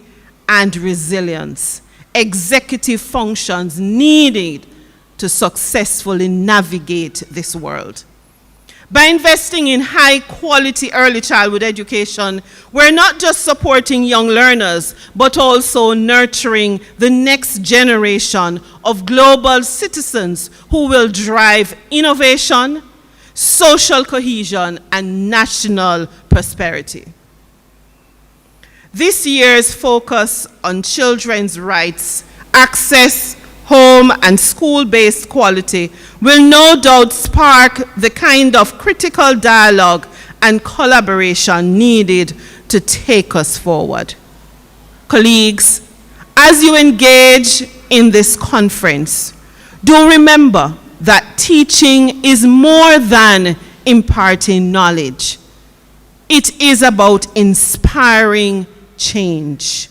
S2: and resilience, executive functions needed to successfully navigate this world. By investing in high-quality early childhood education, we're not just supporting young learners, but also nurturing the next generation of global citizens who will drive innovation, social cohesion, and national prosperity. This year's focus on children's rights, access, home, and school-based quality will no doubt spark the kind of critical dialogue and collaboration needed to take us forward. Colleagues, as you engage in this conference, do remember that teaching is more than imparting knowledge. It is about inspiring change.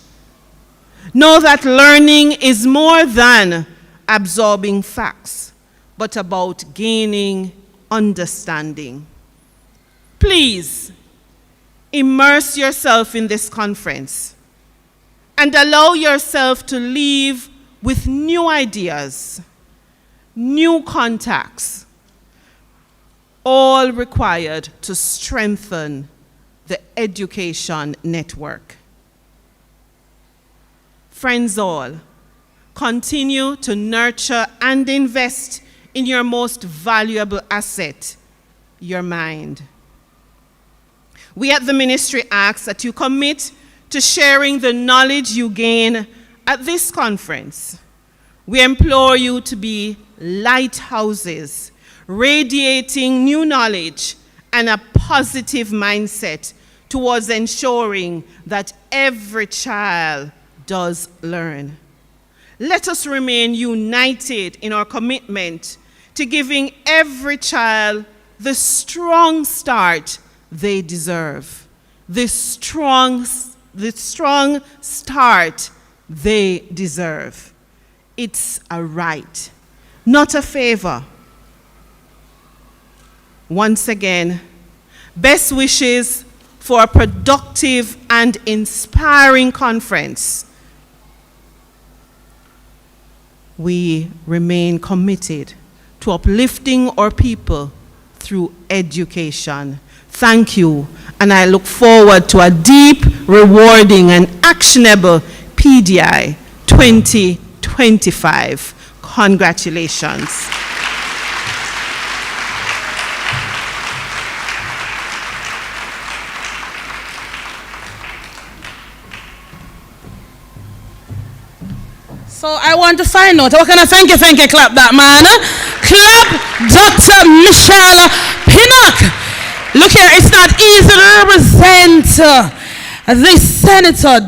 S2: Know that learning is more than absorbing facts, but about gaining understanding. Please immerse yourself in this conference and allow yourself to leave with new ideas, new contacts, all required to strengthen the education network. Friends all, continue to nurture and invest in your most valuable asset, your mind. We at the Ministry ask that you commit to sharing the knowledge you gain at this conference, we implore you to be lighthouses, radiating new knowledge and a positive mindset towards ensuring that every child does learn. Let us remain united in our commitment to giving every child the strong start they deserve. The strong start they deserve. It's a right, not a favor. Once again, best wishes for a productive and inspiring conference. We remain committed to uplifting our people through education. Thank you, and I look forward to a deep, rewarding, and actionable PDI 2025. Congratulations. So I want to find out, what kind of thank you, clap that man. Clap Dr. Michelle Pinock. Look here, it's not easy to represent this Senator,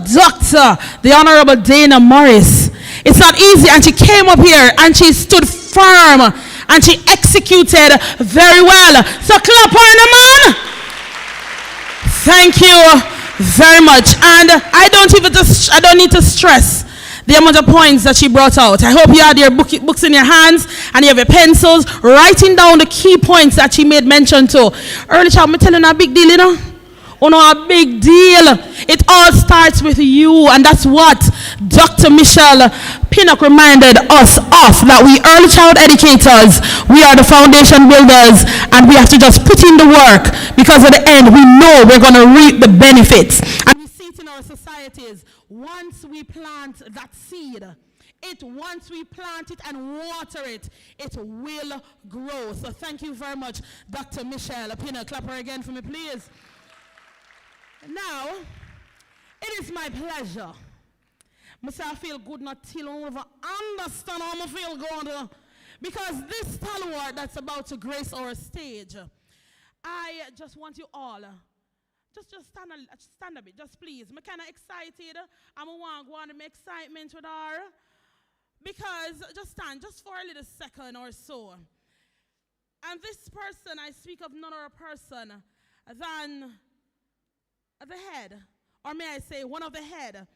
S2: the Honorable Dana Morris. It's not easy, and she came up here and she stood firm and she executed very well. So clap her, man. Thank you very much. And I don't need to stress the amount of points that she brought out. I hope you had your books in your hands and you have your pencils, writing down the key points that she made mention to. Early child, I'm telling you a big deal, you know? Oh no, a big deal. It all starts with you, and that's what Dr. Michelle Pinock reminded us of, that we early child educators, we are the foundation builders, and we have to just put in the work, because at the end we know we're going to reap the benefits. And we see it in our societies. Once we plant that seed, once we plant it and water it, it will grow. So thank you very much, Dr. Michelle Pinock. Clap her again for me, please. Now, it is my pleasure. I feel good not till I understand how I feel going, because this stalwart that's about to grace our stage, I just want you all, just stand a bit, just please. I'm kind of excited. I'm want to make excitement with her. Because, just stand, just for a little second or so. And this person, I speak of none other person than the head, or may I say one of the head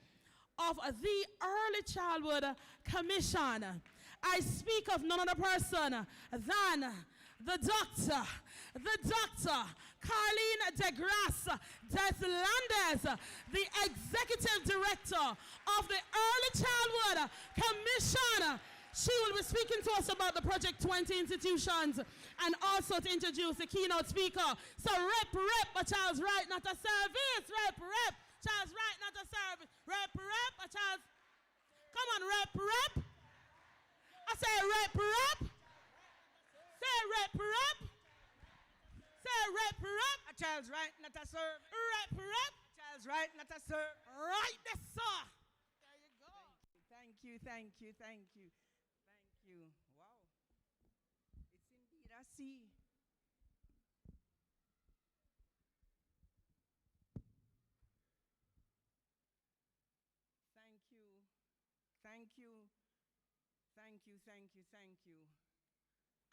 S2: of the Early Childhood Commission. I speak of none other person than the doctor, Carlen Deslandes, the Executive Director of the Early Childhood Commission. She will be speaking to us about the Project 20 institutions and also to introduce the keynote speaker. So rep, a child's right, not a service. Rep, child's right, not a service. Rep, a child's... Come on, rep. I say rep. Say rep. Say rep. A child's right, not a service. Rep. Child's right, not a service. Right, yes, sir. There you go. Thank you. Wow. It's indeed a sea. Thank you.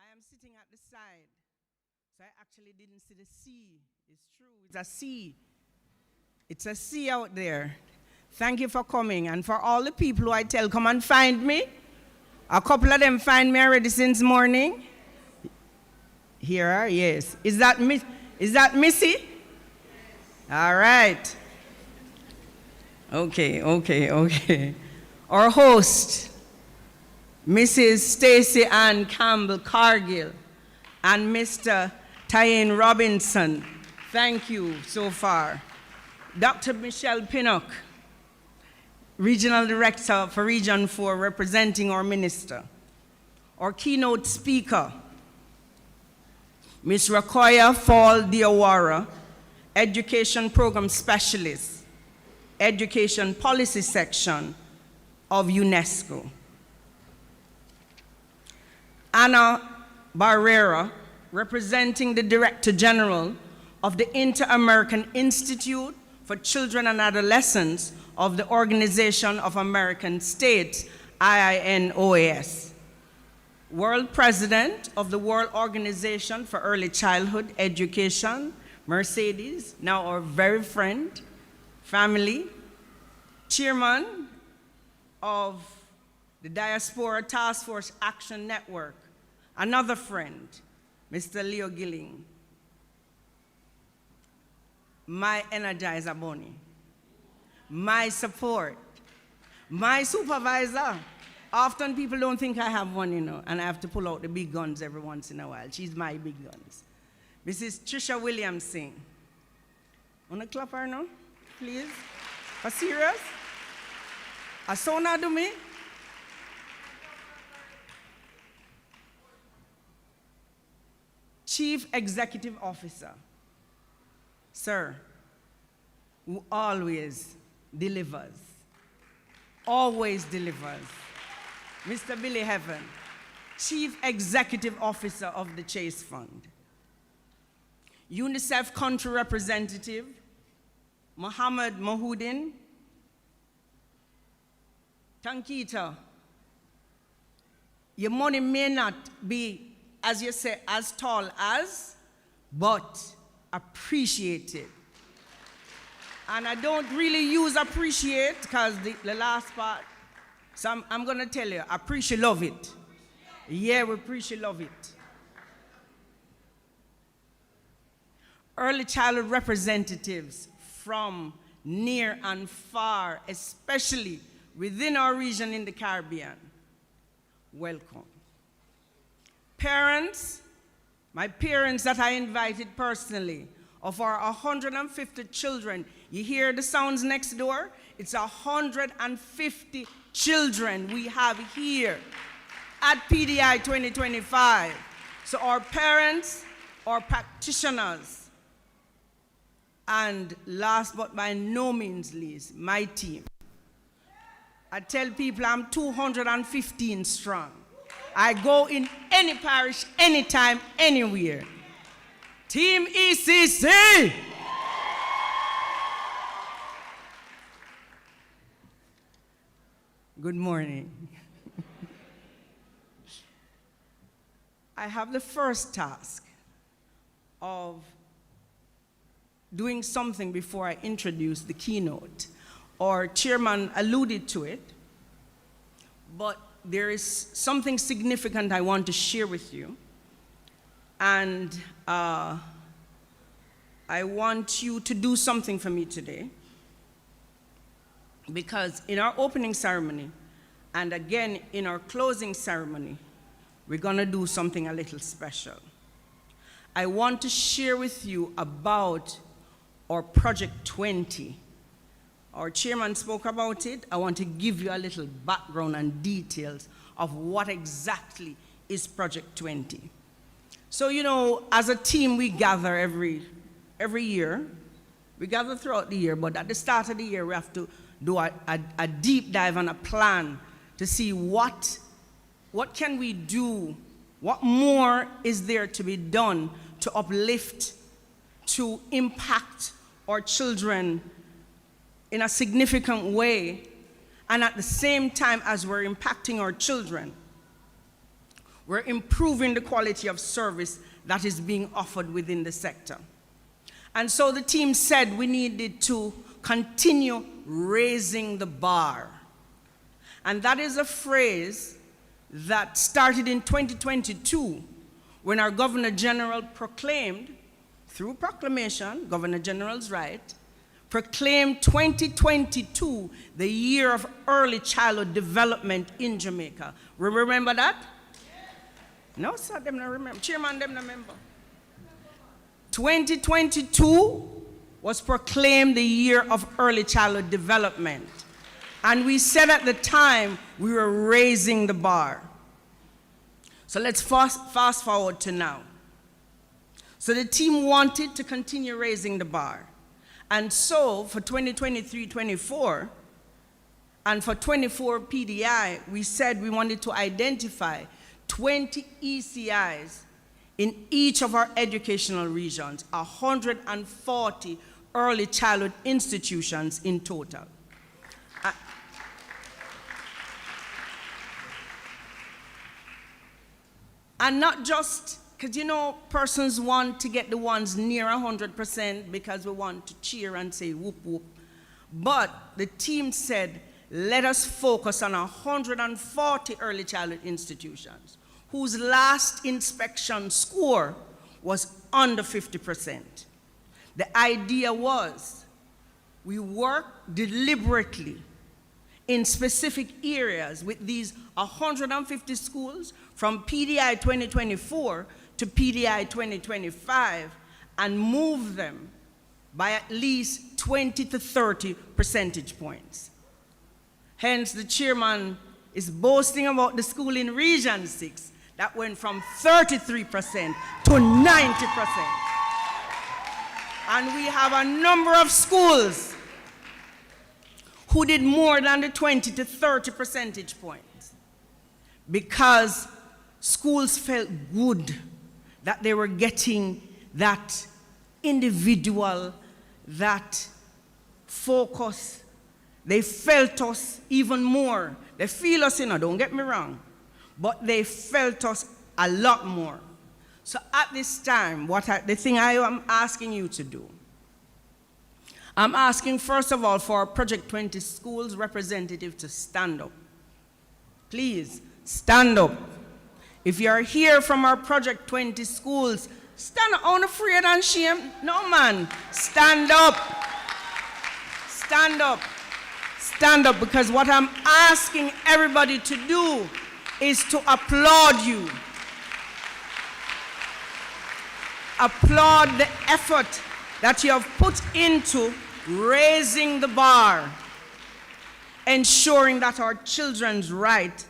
S2: I am sitting at the side, so I actually didn't see the sea. It's true, it's a sea. It's a sea out there. Thank you for coming, and for all the people who I tell, come and find me. A couple of them find me already since morning. Here, yes. Is that Missy? All right. Okay. Our host, Mrs. Stacy Ann Campbell Cargill, and Mr. Tyen Robinson. Thank you so far. Dr. Michelle Pinock, Regional Director for Region 4, representing our minister. Our keynote speaker, Ms. Rokaya Fall Diara, Education Program Specialist, Education Policy Section,
S19: of UNESCO. Ana Barrera, representing the Director General of the Inter-American Institute for Children and Adolescents of the Organization of American States, IINOAS. World President of the World Organization for Early Childhood Education, Mercedes, now our very friend, family. Chairman of the Diaspora Task Force Action Network, another friend, Mr. Leo Gilling. My Energizer Bunny, my support, my supervisor. Often people don't think I have one, you know, and I have to pull out the big guns every once in a while. She's my big guns. Mrs. Trisha William-Singh. Wanna clap her now, please? Are serious? A sona do me? Chief Executive Officer, sir, who always delivers, Mr. Billy Heaven, Chief Executive Officer of the Chase Fund. UNICEF Country Representative, Mohamad Mahibin. Tankita, your money may not be, as you say, as tall as, but appreciated. And I don't really use appreciate because the last part, so I'm going to tell you, appreciate love it. Yeah, we appreciate love it. Early childhood representatives from near and far, especially within our region in the Caribbean, welcome. Parents, my parents that I invited personally, of our 150 children, you hear the sounds next door? It's 150 children we have here at PDI 2025. So our parents, our practitioners, and last but by no means least, my team. I tell people I'm 215 strong. I go in any parish, anytime, anywhere. Team ECC! Good morning. I have the first task of doing something before I introduce the keynote. Our chairman alluded to it, but there is something significant I want to share with you. And I want you to do something for me today, because in our opening ceremony, and again in our closing ceremony, we're gonna do something a little special. I want to share with you about our Project 20. Our chairman spoke about it. I want to give you a little background and details of what exactly is Project 20. So, you know, as a team, we gather every year. We gather throughout the year, but at the start of the year, we have to do a deep dive and a plan to see what can we do, what more is there to be done to uplift, to impact our children in a significant way, and at the same time as we're impacting our children, we're improving the quality of service that is being offered within the sector. And so the team said we needed to continue raising the bar. And that is a phrase that started in 2022 when our Governor General proclaimed, through proclamation, Governor General's right, proclaimed 2022 the year of early childhood development in Jamaica. We remember that? No, sir, them not remember. Chairman, them not remember. 2022 was proclaimed the year of early childhood development. And we said at the time we were raising the bar. So let's fast forward to now. So the team wanted to continue raising the bar. And so for 2023-24, And for 24 PDI, we said we wanted to identify 20 ECIs in each of our educational regions, 140 early childhood institutions in total. And not just, because you know, persons want to get the ones near 100% because we want to cheer and say whoop whoop. But the team said, let us focus on 140 early childhood institutions whose last inspection score was under 50%. The idea was we work deliberately in specific areas with these 150 schools from PDI 2024 to PDI 2025 and move them by at least 20 to 30 percentage points. Hence, the chairman is boasting about the school in Region 6 that went from 33% to 90%. And we have a number of schools who did more than the 20 to 30 percentage points because schools felt good that they were getting that individual, that focus. They felt us even more. They feel us, don't get me wrong, but they felt us a lot more. So at this time, the thing I am asking you to do, I'm asking first of all for our Project 20 schools representative to stand up. Please, stand up. If you are here from our Project 20 schools, stand up. Unafraid and shame. No, man. Stand up. Stand up. Stand up, because what I'm asking everybody to do is to applaud you. Applaud the effort that you have put into raising the bar, ensuring that our children's right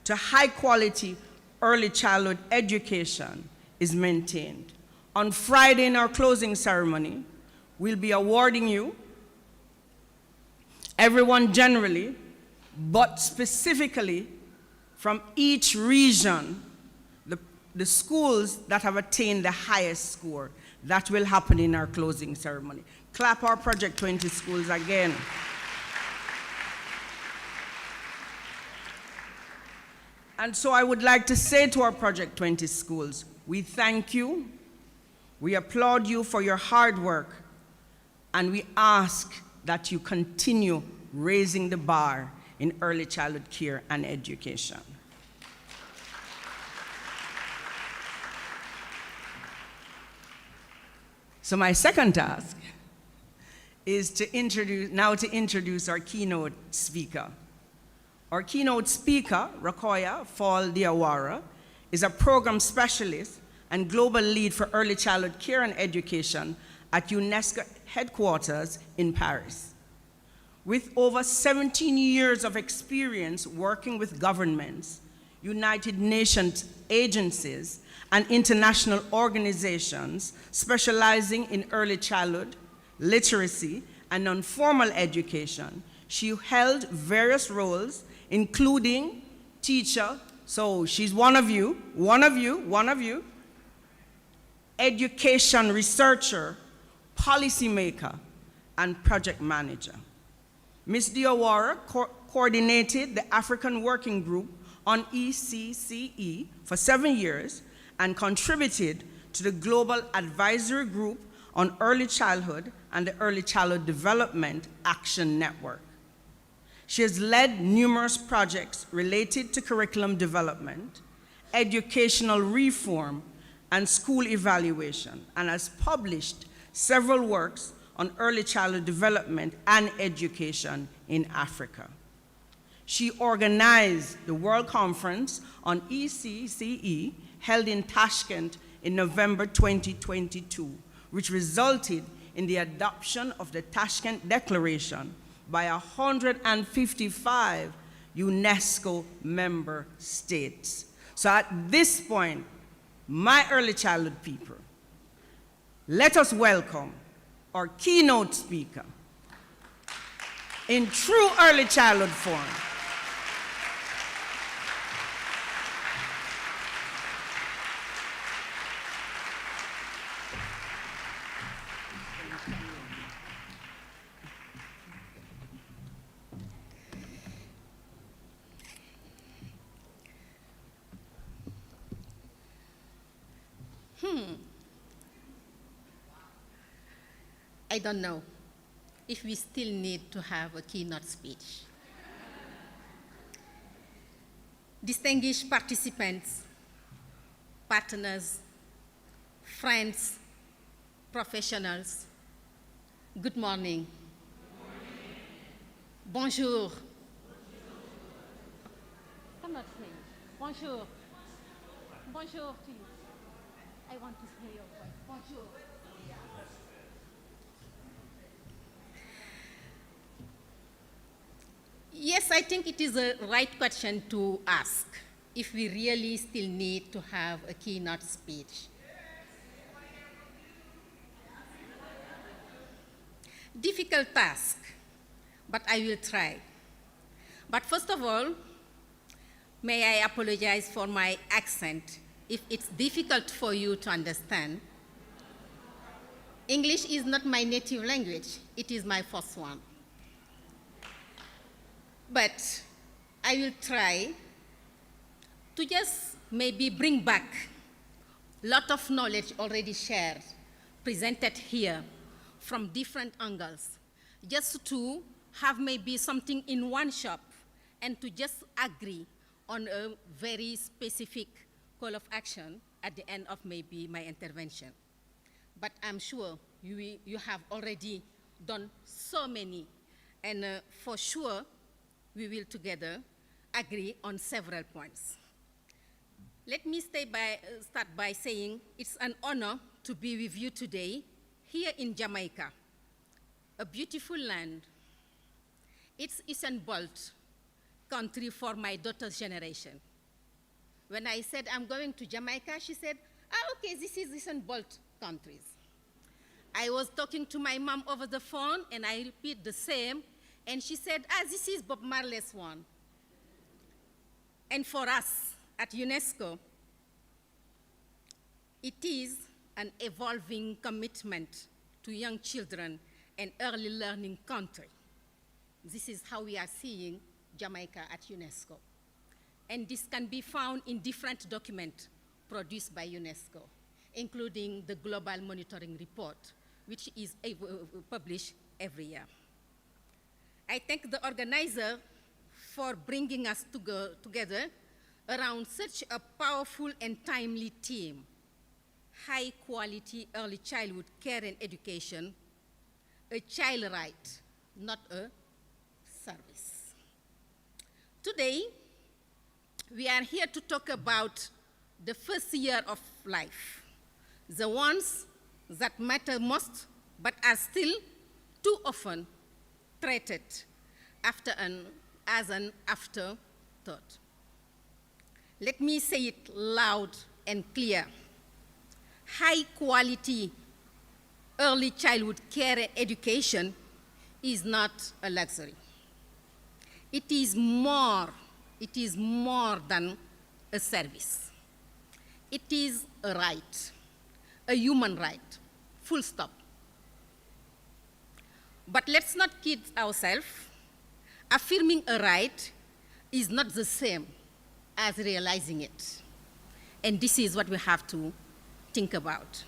S19: to high quality early childhood education is maintained. On Friday in our closing ceremony, we'll be awarding you, everyone generally, but specifically from each region, the schools that have attained the highest score. That will happen in our closing ceremony. Clap our Project 20 schools again. And so I would like to say to our Project 20 schools, we thank you, we applaud you for your hard work, and we ask that you continue raising the bar in early childhood care and education. So my second task is to introduce our keynote speaker. Our keynote speaker, Rokaya Fall Diara, is a program specialist and global lead for early childhood care and education at UNESCO headquarters in Paris. With over 17 years of experience working with governments, United Nations agencies, and international organizations specializing in early childhood, literacy, and non-formal education, she held various roles, including teacher, so she's one of you, education researcher, policymaker, and project manager. Ms. Diawara coordinated the African Working Group on ECCE for 7 years and contributed to the Global Advisory Group on Early Childhood and the Early Childhood Development Action Network. She has led numerous projects related to curriculum development, educational reform, and school evaluation, and has published several works on early childhood development and education in Africa. She organized the World Conference on ECCE held in Tashkent in November 2022, which resulted in the adoption of the Tashkent Declaration by 155 UNESCO member states. So at this point, my early childhood people, let us welcome our keynote speaker, in true early childhood form.
S20: I don't know if we still need to have a keynote speech. Distinguished participants, partners, friends, professionals, good morning. Bonjour. Cannot say. Bonjour. Bonjour, please. I want to hear your voice. Bonjour. Yes, I think it is a right question to ask if we really still need to have a keynote speech. Difficult task, but I will try. But first of all, may I apologize for my accent if it's difficult for you to understand. English is not my native language, it is my first one. But I will try to just maybe bring back a lot of knowledge already shared, presented here from different angles, just to have maybe something in one shop and to just agree on a very specific call of action at the end of maybe my intervention. But I'm sure you have already done so many, and for sure, we will together agree on several points. Let me start by saying it's an honor to be with you today here in Jamaica, a beautiful land. It's Usain Bolt country for my daughter's generation. When I said I'm going to Jamaica, she said, okay, this is Usain Bolt countries. I was talking to my mom over the phone and I repeat the same, and she said, this is Bob Marley's one. And for us at UNESCO, it is an evolving commitment to young children and early learning country. This is how we are seeing Jamaica at UNESCO. And this can be found in different documents produced by UNESCO, including the Global Monitoring Report, which is published every year. I thank the organizer for bringing us together around such a powerful and timely theme, high quality early childhood care and education, a child right, not a service. Today, we are here to talk about the first year of life, the ones that matter most but are still too often treated as an afterthought. Let me say it loud and clear. High quality early childhood care and education is not a luxury. It is more than a service. It is a right, a human right, full stop. But let's not kid ourselves. Affirming a right is not the same as realizing it. And this is what we have to think about.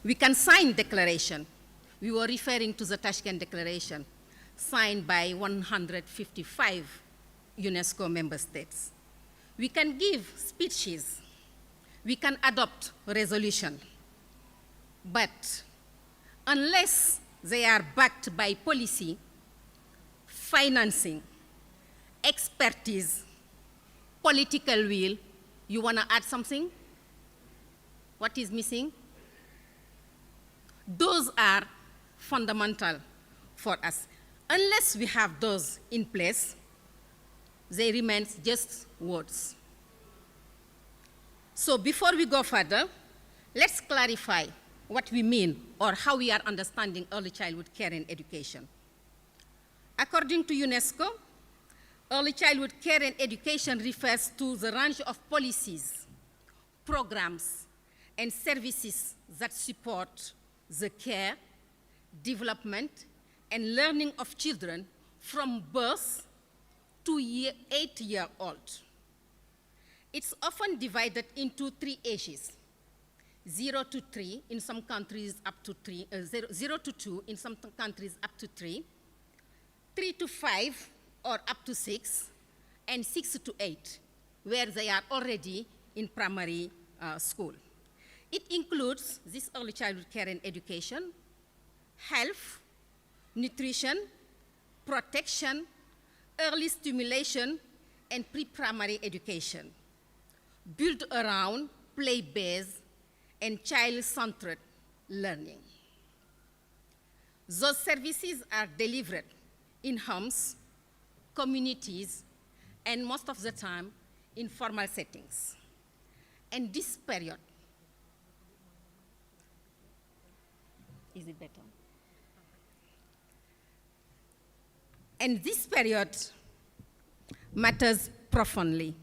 S20: We can sign declaration. We were referring to the Tashkent Declaration, signed by 155 UNESCO member states. We can give speeches. We can adopt resolution. But unless they are backed by policy, financing, expertise, political will. You want to add something? What is missing? Those are fundamental for us. Unless we have those in place, they remain just words. So before we go further, let's clarify what we mean or how we are understanding early childhood care and education. According to UNESCO, early childhood care and education refers to the range of policies, programs, and services that support the care, development, and learning of children from birth to 8-year-old. It's often divided into 3 ages: 0 to 3 in some countries up to 3, 0 to 2 in some countries up to 3, 3 to 5 or up to 6, and 6 to 8, where they are already in primary school. It includes this early childhood care and education, health, nutrition, protection, early stimulation, and pre-primary education, built around play-based and child-centered learning. Those services are delivered in homes, communities, and most of the time in formal settings. And this period, is it better? And this period matters profoundly.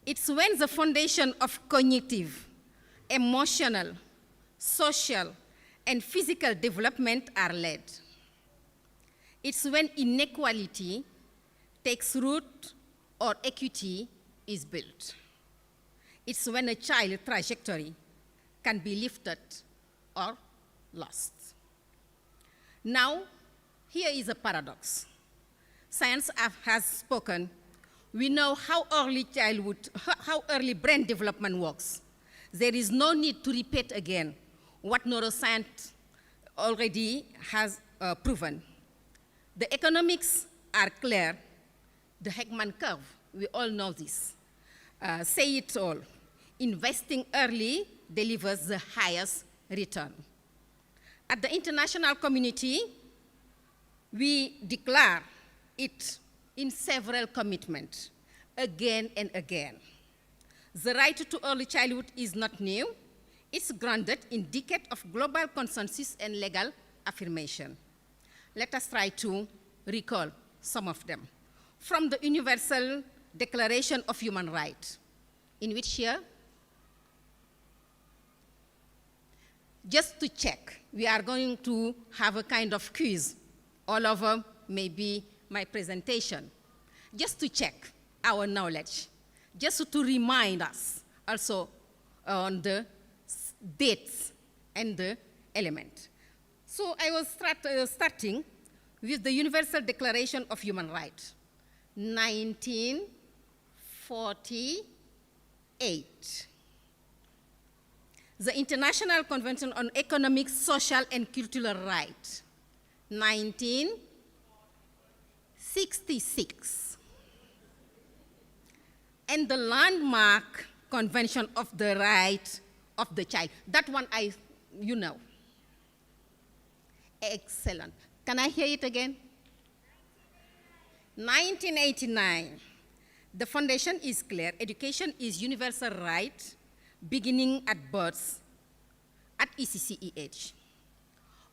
S20: It's when the foundation of cognitive, emotional, social, and physical development are laid. It's when inequality takes root or equity is built. It's when a child's trajectory can be lifted or lost. Now, here is a paradox. Science has spoken. We know how early brain development works. There is no need to repeat again what neuroscience already has proven. The economics are clear. The Heckman curve, we all know this. Say it all. Investing early delivers the highest return. At the international community, we declare it in several commitments, again and again. The right to early childhood is not new. It's grounded in decades of global consensus and legal affirmation. Let us try to recall some of them. From the Universal Declaration of Human Rights, in which year? Just to check, we are going to have a kind of quiz all over maybe my presentation, just to check our knowledge, just to remind us also on the dates and the element. So I was starting with the Universal Declaration of Human Rights, 1948. The International Convention on Economic, Social, and Cultural Rights, 1966. And the landmark Convention of the Rights of the Child. That one you know. Excellent. Can I hear it again? 1989. The foundation is clear. Education is universal right, beginning at birth, at ECC.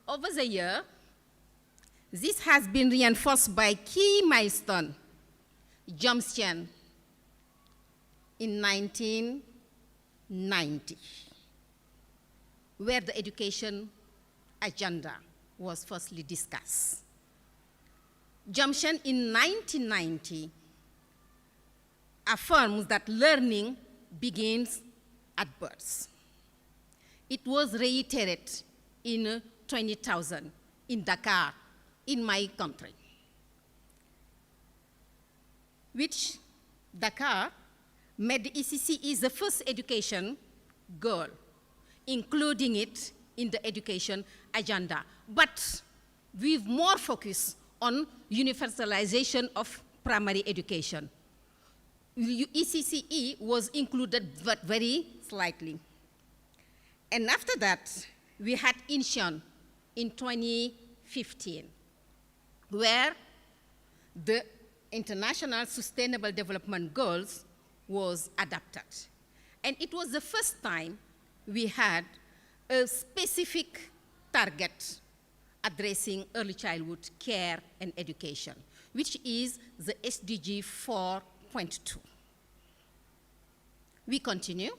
S20: Over the year, this has been reinforced by key milestone, Jomsien, in 1990, where the education agenda was firstly discussed. Jomsien in 1990 affirms that learning begins at birth. It was reiterated in 2000 in Dakar, in my country, which Dakar made the ECC the first education goal, including it in the education agenda, but with more focus on universalization of primary education. ECCE was included, but very slightly. And after that, we had Incheon in 2015, where the International Sustainable Development Goals was adopted. And it was the first time we had a specific target addressing early childhood care and education, which is the SDG 4.2. We continue.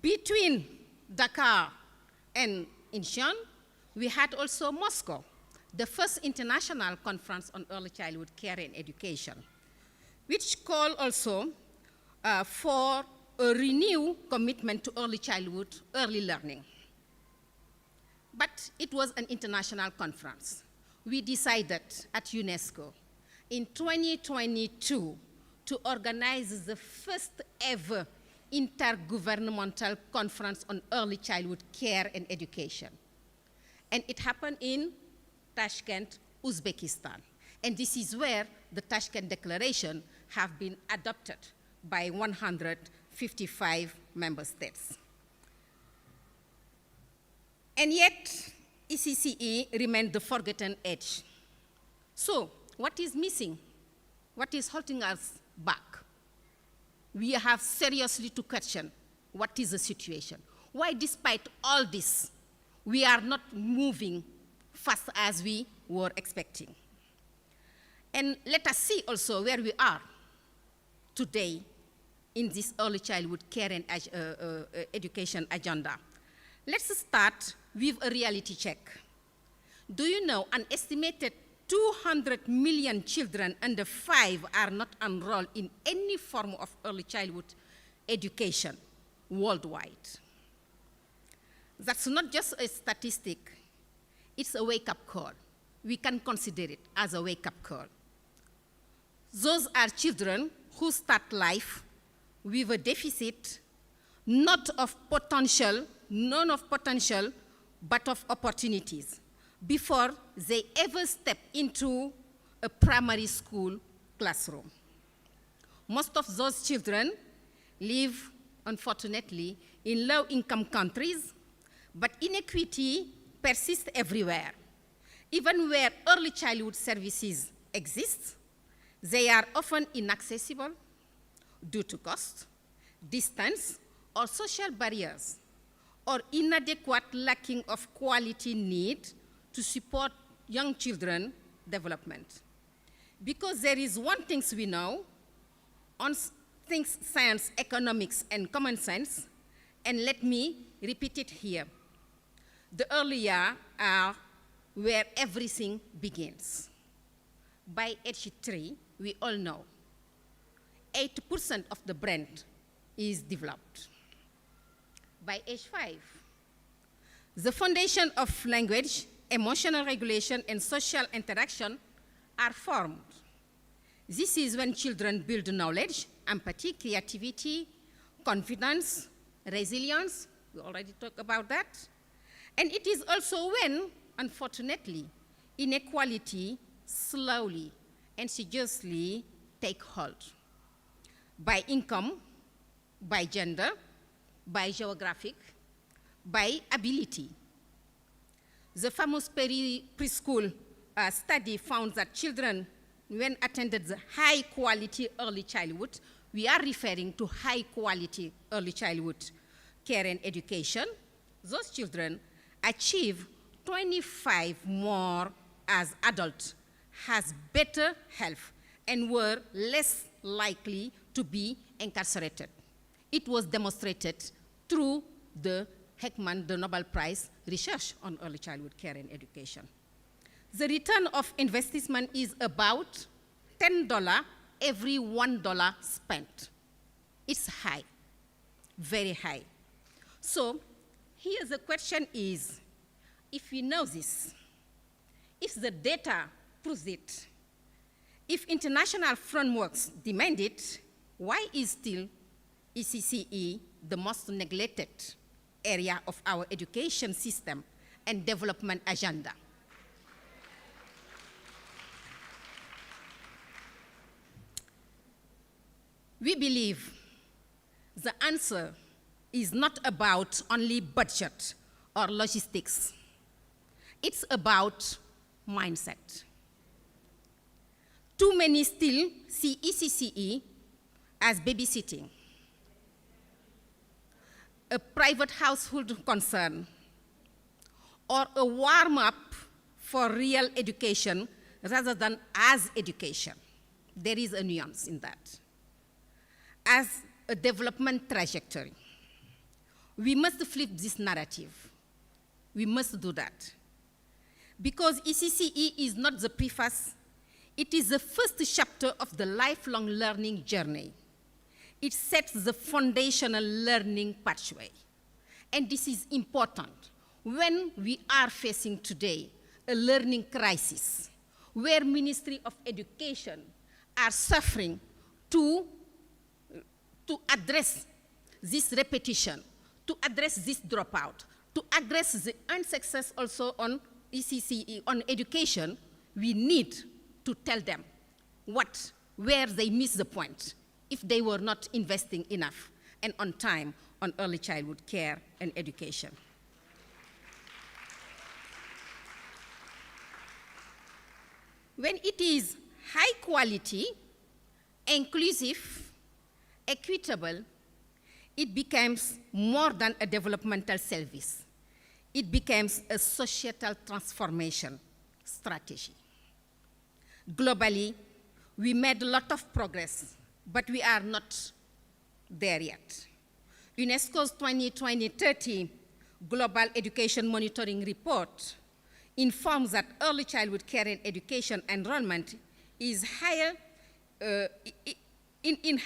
S20: Between Dakar and Incheon, we had also Moscow, the first international conference on early childhood care and education, which called also for a renewed commitment to early childhood, early learning. But it was an international conference. We decided at UNESCO in 2022 to organize the first ever intergovernmental conference on early childhood care and education. And it happened in Tashkent, Uzbekistan. And this is where the Tashkent Declaration have been adopted by 155 member states. And yet, ECCE remained the forgotten age. So, what is missing? What is holding us back? We have seriously to question what is the situation. Why, despite all this, we are not moving fast as we were expecting. And let us see also where we are today in this early childhood care and education agenda. Let's start with a reality check. Do you know an estimated 200 million children under 5 are not enrolled in any form of early childhood education worldwide? That's not just a statistic, it's a wake-up call. We can consider it as a wake-up call. Those are children who start life with a deficit, not of potential, but of opportunities, before they ever step into a primary school classroom. Most of those children live, unfortunately, in low-income countries, but inequity persists everywhere. Even where early childhood services exist, they are often inaccessible due to cost, distance, or social barriers, or inadequate lacking of quality need to support young children development. Because there is one thing we know on things science, economics, and common sense, and let me repeat it here. The early years are where everything begins. By age 3, we all know 80% of the brain is developed. By age 5, the foundation of language, emotional regulation, and social interaction are formed. This is when children build knowledge, empathy, creativity, confidence, resilience. We already talked about that. And it is also when, unfortunately, inequality slowly and seriously take hold. By income, by gender, by geographic, by ability. The famous preschool study found that children, when attended the high-quality early childhood, we are referring to high-quality early childhood care and education, those children achieve 25 more as adults, has better health, and were less likely to be incarcerated. It was demonstrated through the Heckman, the Nobel Prize research on early childhood care and education. The return of investment is about $10 every $1 spent. It's high, very high. So here the question is, if we know this, if the data proves it, if international frameworks demand it, why is still ECCE the most neglected area of our education system and development agenda? We believe the answer is not about only budget or logistics. It's about mindset. Too many still see ECCE as babysitting, a private household concern, or a warm-up for real education rather than as education. There is a nuance in that. As a development trajectory, we must flip this narrative. We must do that. Because ECCE is not the preface, it is the first chapter of the lifelong learning journey. It sets the foundational learning pathway. And this is important when we are facing today a learning crisis, where Ministry of Education are suffering to address this repetition, to address this dropout, to address the unsuccess also on ECCE, on education. We need to tell them where they miss the point if they were not investing enough and on time on early childhood care and education. When it is high quality, inclusive, equitable, it becomes more than a developmental service. It becomes a societal transformation strategy. Globally, we made a lot of progress, but we are not there yet. UNESCO's 2020-30 Global Education Monitoring Report informs that early childhood care and education enrollment is higher in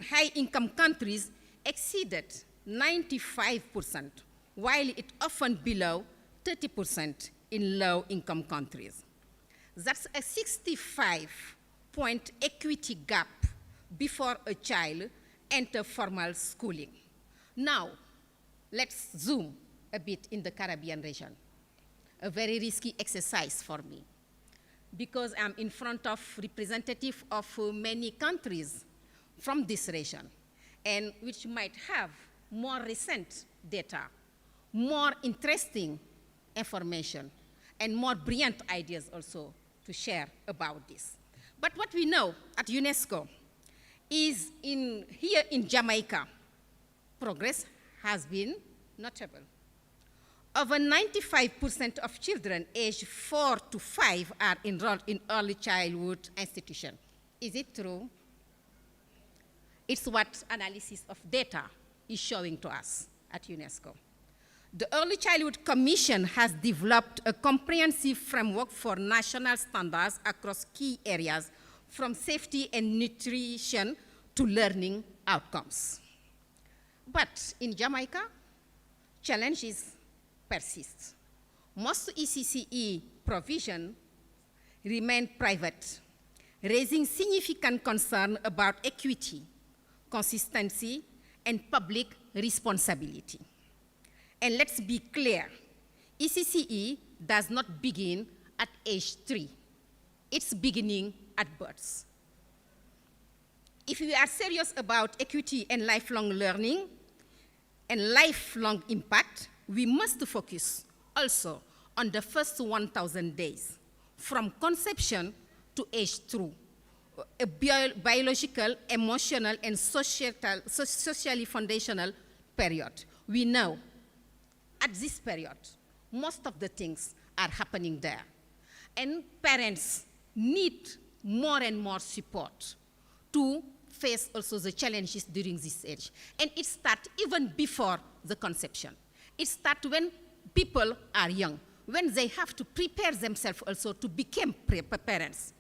S20: high-income countries exceeded 95%, while it often below 30% in low-income countries. That's a 65-point equity gap before a child enters formal schooling. Now, let's zoom a bit in the Caribbean region. A very risky exercise for me, because I'm in front of representatives of many countries from this region, and which might have more recent data, more interesting information, and more brilliant ideas also to share about this. But what we know at UNESCO is here in Jamaica, progress has been notable. Over 95% of children aged 4 to 5 are enrolled in early childhood institutions. Is it true? It's what analysis of data is showing to us at UNESCO. The Early Childhood Commission has developed a comprehensive framework for national standards across key areas, from safety and nutrition to learning outcomes. But in Jamaica, challenges persist. Most ECCE provision remain private, raising significant concern about equity, consistency, and public responsibility. And let's be clear, ECCE does not begin at age 3. It's beginning at birth. If we are serious about equity and lifelong learning and lifelong impact, we must focus also on the first 1,000 days, from conception to age 2, a biological, emotional, and socially foundational period. We know at this period, most of the things are happening there. And parents need more and more support to face also the challenges during this age. And it starts even before the conception. It starts when people are young, when they have to prepare themselves also to become parents.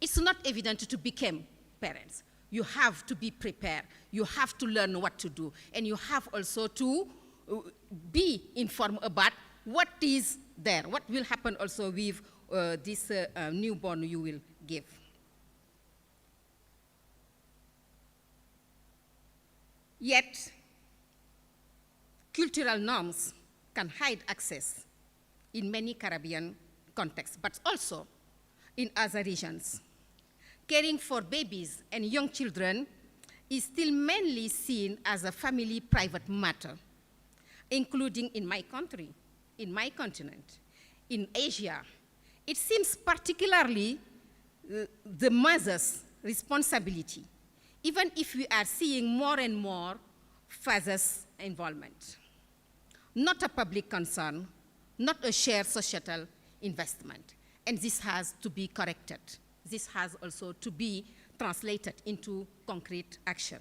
S20: It's not evident to become parents. You have to be prepared. You have to learn what to do. And you have also to be informed about what is there, what will happen also with this newborn you will give. Yet, cultural norms can hide access in many Caribbean contexts, but also in other regions. Caring for babies and young children is still mainly seen as a family private matter, including in my country, in my continent, in Asia. It seems particularly the mother's responsibility, even if we are seeing more and more fathers' involvement. Not a public concern, not a shared societal investment. And this has to be corrected. This has also to be translated into concrete action.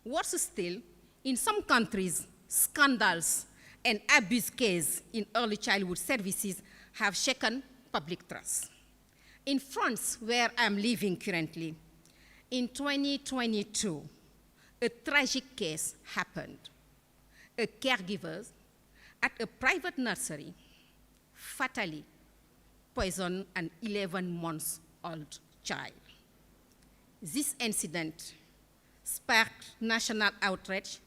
S20: Worse still, in some countries, scandals and abuse cases in early childhood services have shaken public trust. In France, where I'm living currently, in 2022, a tragic case happened. A caregiver at a private nursery fatally poisoned an 11-month-old child. This incident sparked national outrage,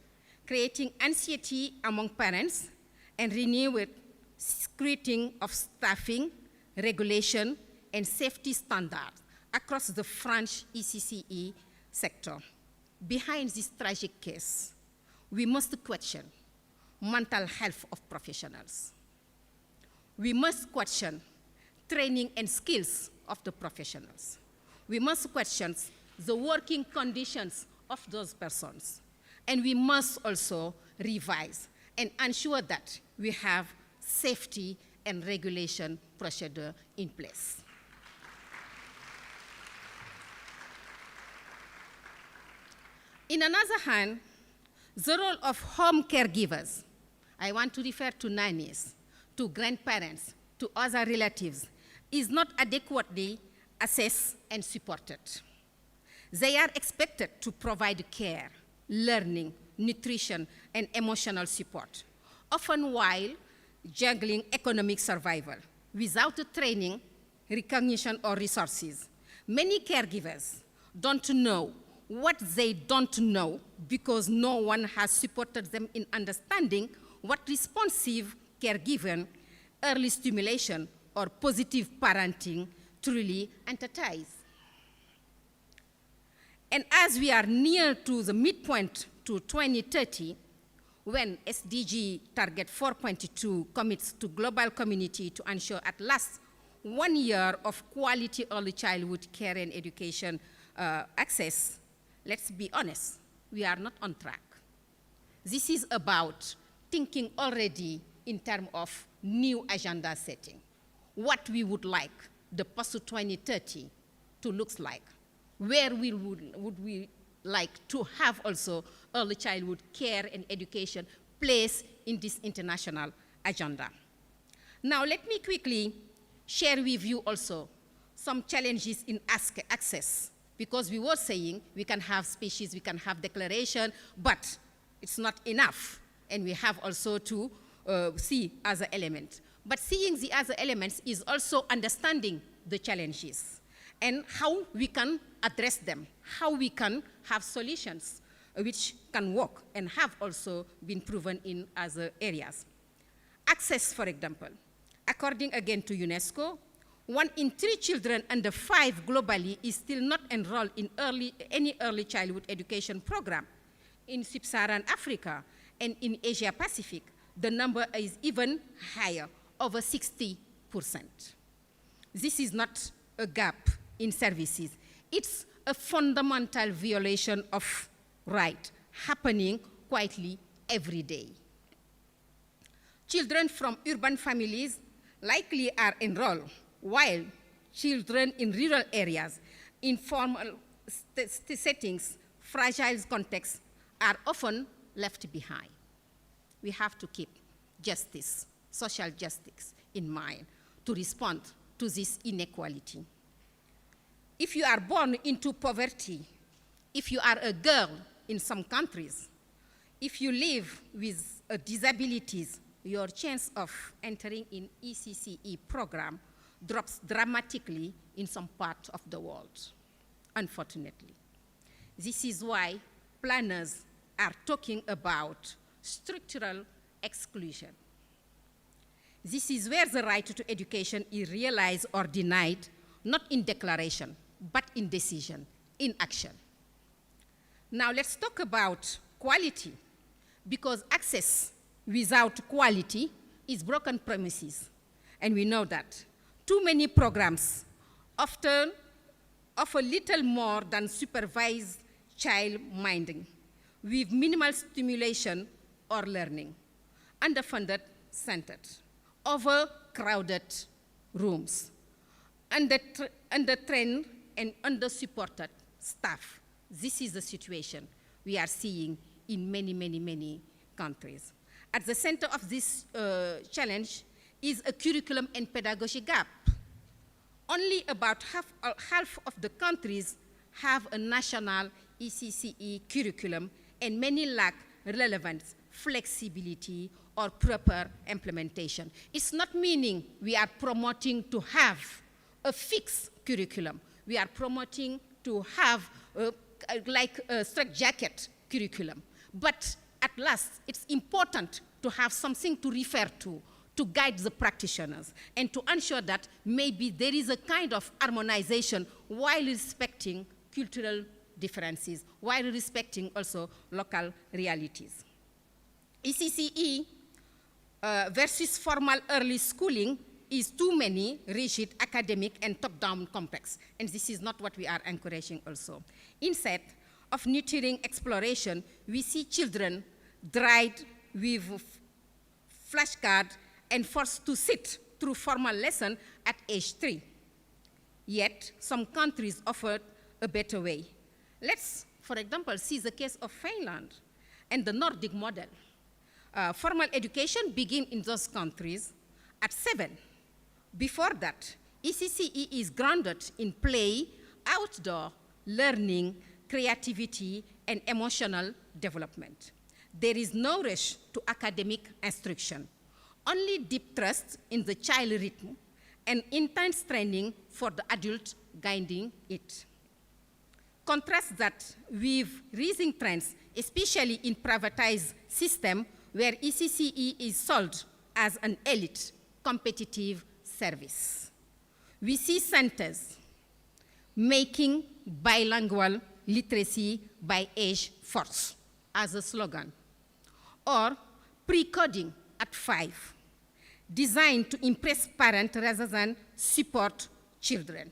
S20: creating anxiety among parents and renewed scrutiny of staffing, regulation, and safety standards across the French ECCE sector. Behind this tragic case, we must question mental health of professionals. We must question training and skills of the professionals. We must question the working conditions of those persons. And we must also revise and ensure that we have safety and regulation procedure in place. In another hand, the role of home caregivers, I want to refer to nannies, to grandparents, to other relatives, is not adequately assessed and supported. They are expected to provide care, learning, nutrition, and emotional support, often while juggling economic survival, without training, recognition, or resources. Many caregivers don't know what they don't know because no one has supported them in understanding what responsive caregiving, early stimulation, or positive parenting truly entities. And as we are near to the midpoint to 2030, when SDG Target 4.2 commits to global community to ensure at least 1 year of quality early childhood care and education access, let's be honest, we are not on track. This is about thinking already in terms of new agenda setting, what we would like the post-2030 to look like, where we would we like to have also early childhood care and education placed in this international agenda. Now let me quickly share with you also some challenges in access, because we were saying we can have species, we can have declaration, but it's not enough, and we have also to see other elements. But seeing the other elements is also understanding the challenges and how we can address them, how we can have solutions which can work and have also been proven in other areas. Access, for example, according again to UNESCO, 1 in 3 children under 5 globally is still not enrolled in any early childhood education program. In sub-Saharan Africa and in Asia Pacific, the number is even higher, over 60%. This is not a gap in services. It's a fundamental violation of right happening quietly every day. Children from urban families likely are enrolled, while children in rural areas, informal settings, fragile contexts are often left behind. We have to keep justice, social justice in mind to respond to this inequality. If you are born into poverty, if you are a girl in some countries, if you live with disabilities, your chance of entering in ECCE program drops dramatically in some part of the world, unfortunately. This is why planners are talking about structural exclusion. This is where the right to education is realized or denied, not in declaration, but in decision, in action. Now let's talk about quality, because access without quality is broken promises, and we know that. Too many programs often offer little more than supervised child minding, with minimal stimulation or learning, underfunded, centered, overcrowded rooms, under-trained and under-supported staff. This is the situation we are seeing in many, many, many countries. At the center of this challenge is a curriculum and pedagogy gap. Only about half of the countries have a national ECCE curriculum, and many lack relevance, flexibility, or proper implementation. It's not meaning we are promoting to have a fixed curriculum. We are promoting to have like a straitjacket curriculum. But at last, it's important to have something to refer to guide the practitioners, and to ensure that maybe there is a kind of harmonization while respecting cultural differences, while respecting also local realities. ECCE versus formal early schooling is too many, rigid, academic, and top-down complex. And this is not what we are encouraging also. Instead of nurturing exploration, we see children dried with flashcards and forced to sit through formal lesson at age 3. Yet, some countries offer a better way. Let's, for example, see the case of Finland and the Nordic model. Formal education begins in those countries at 7. Before that, ECCE is grounded in play, outdoor learning, creativity, and emotional development. There is no rush to academic instruction, only deep trust in the child rhythm and intense training for the adult guiding it. Contrast that with rising trends, especially in privatized system where ECCE is sold as an elite competitive service. We see centers making bilingual literacy by age force as a slogan, or pre-coding at 5, designed to impress parents rather than support children.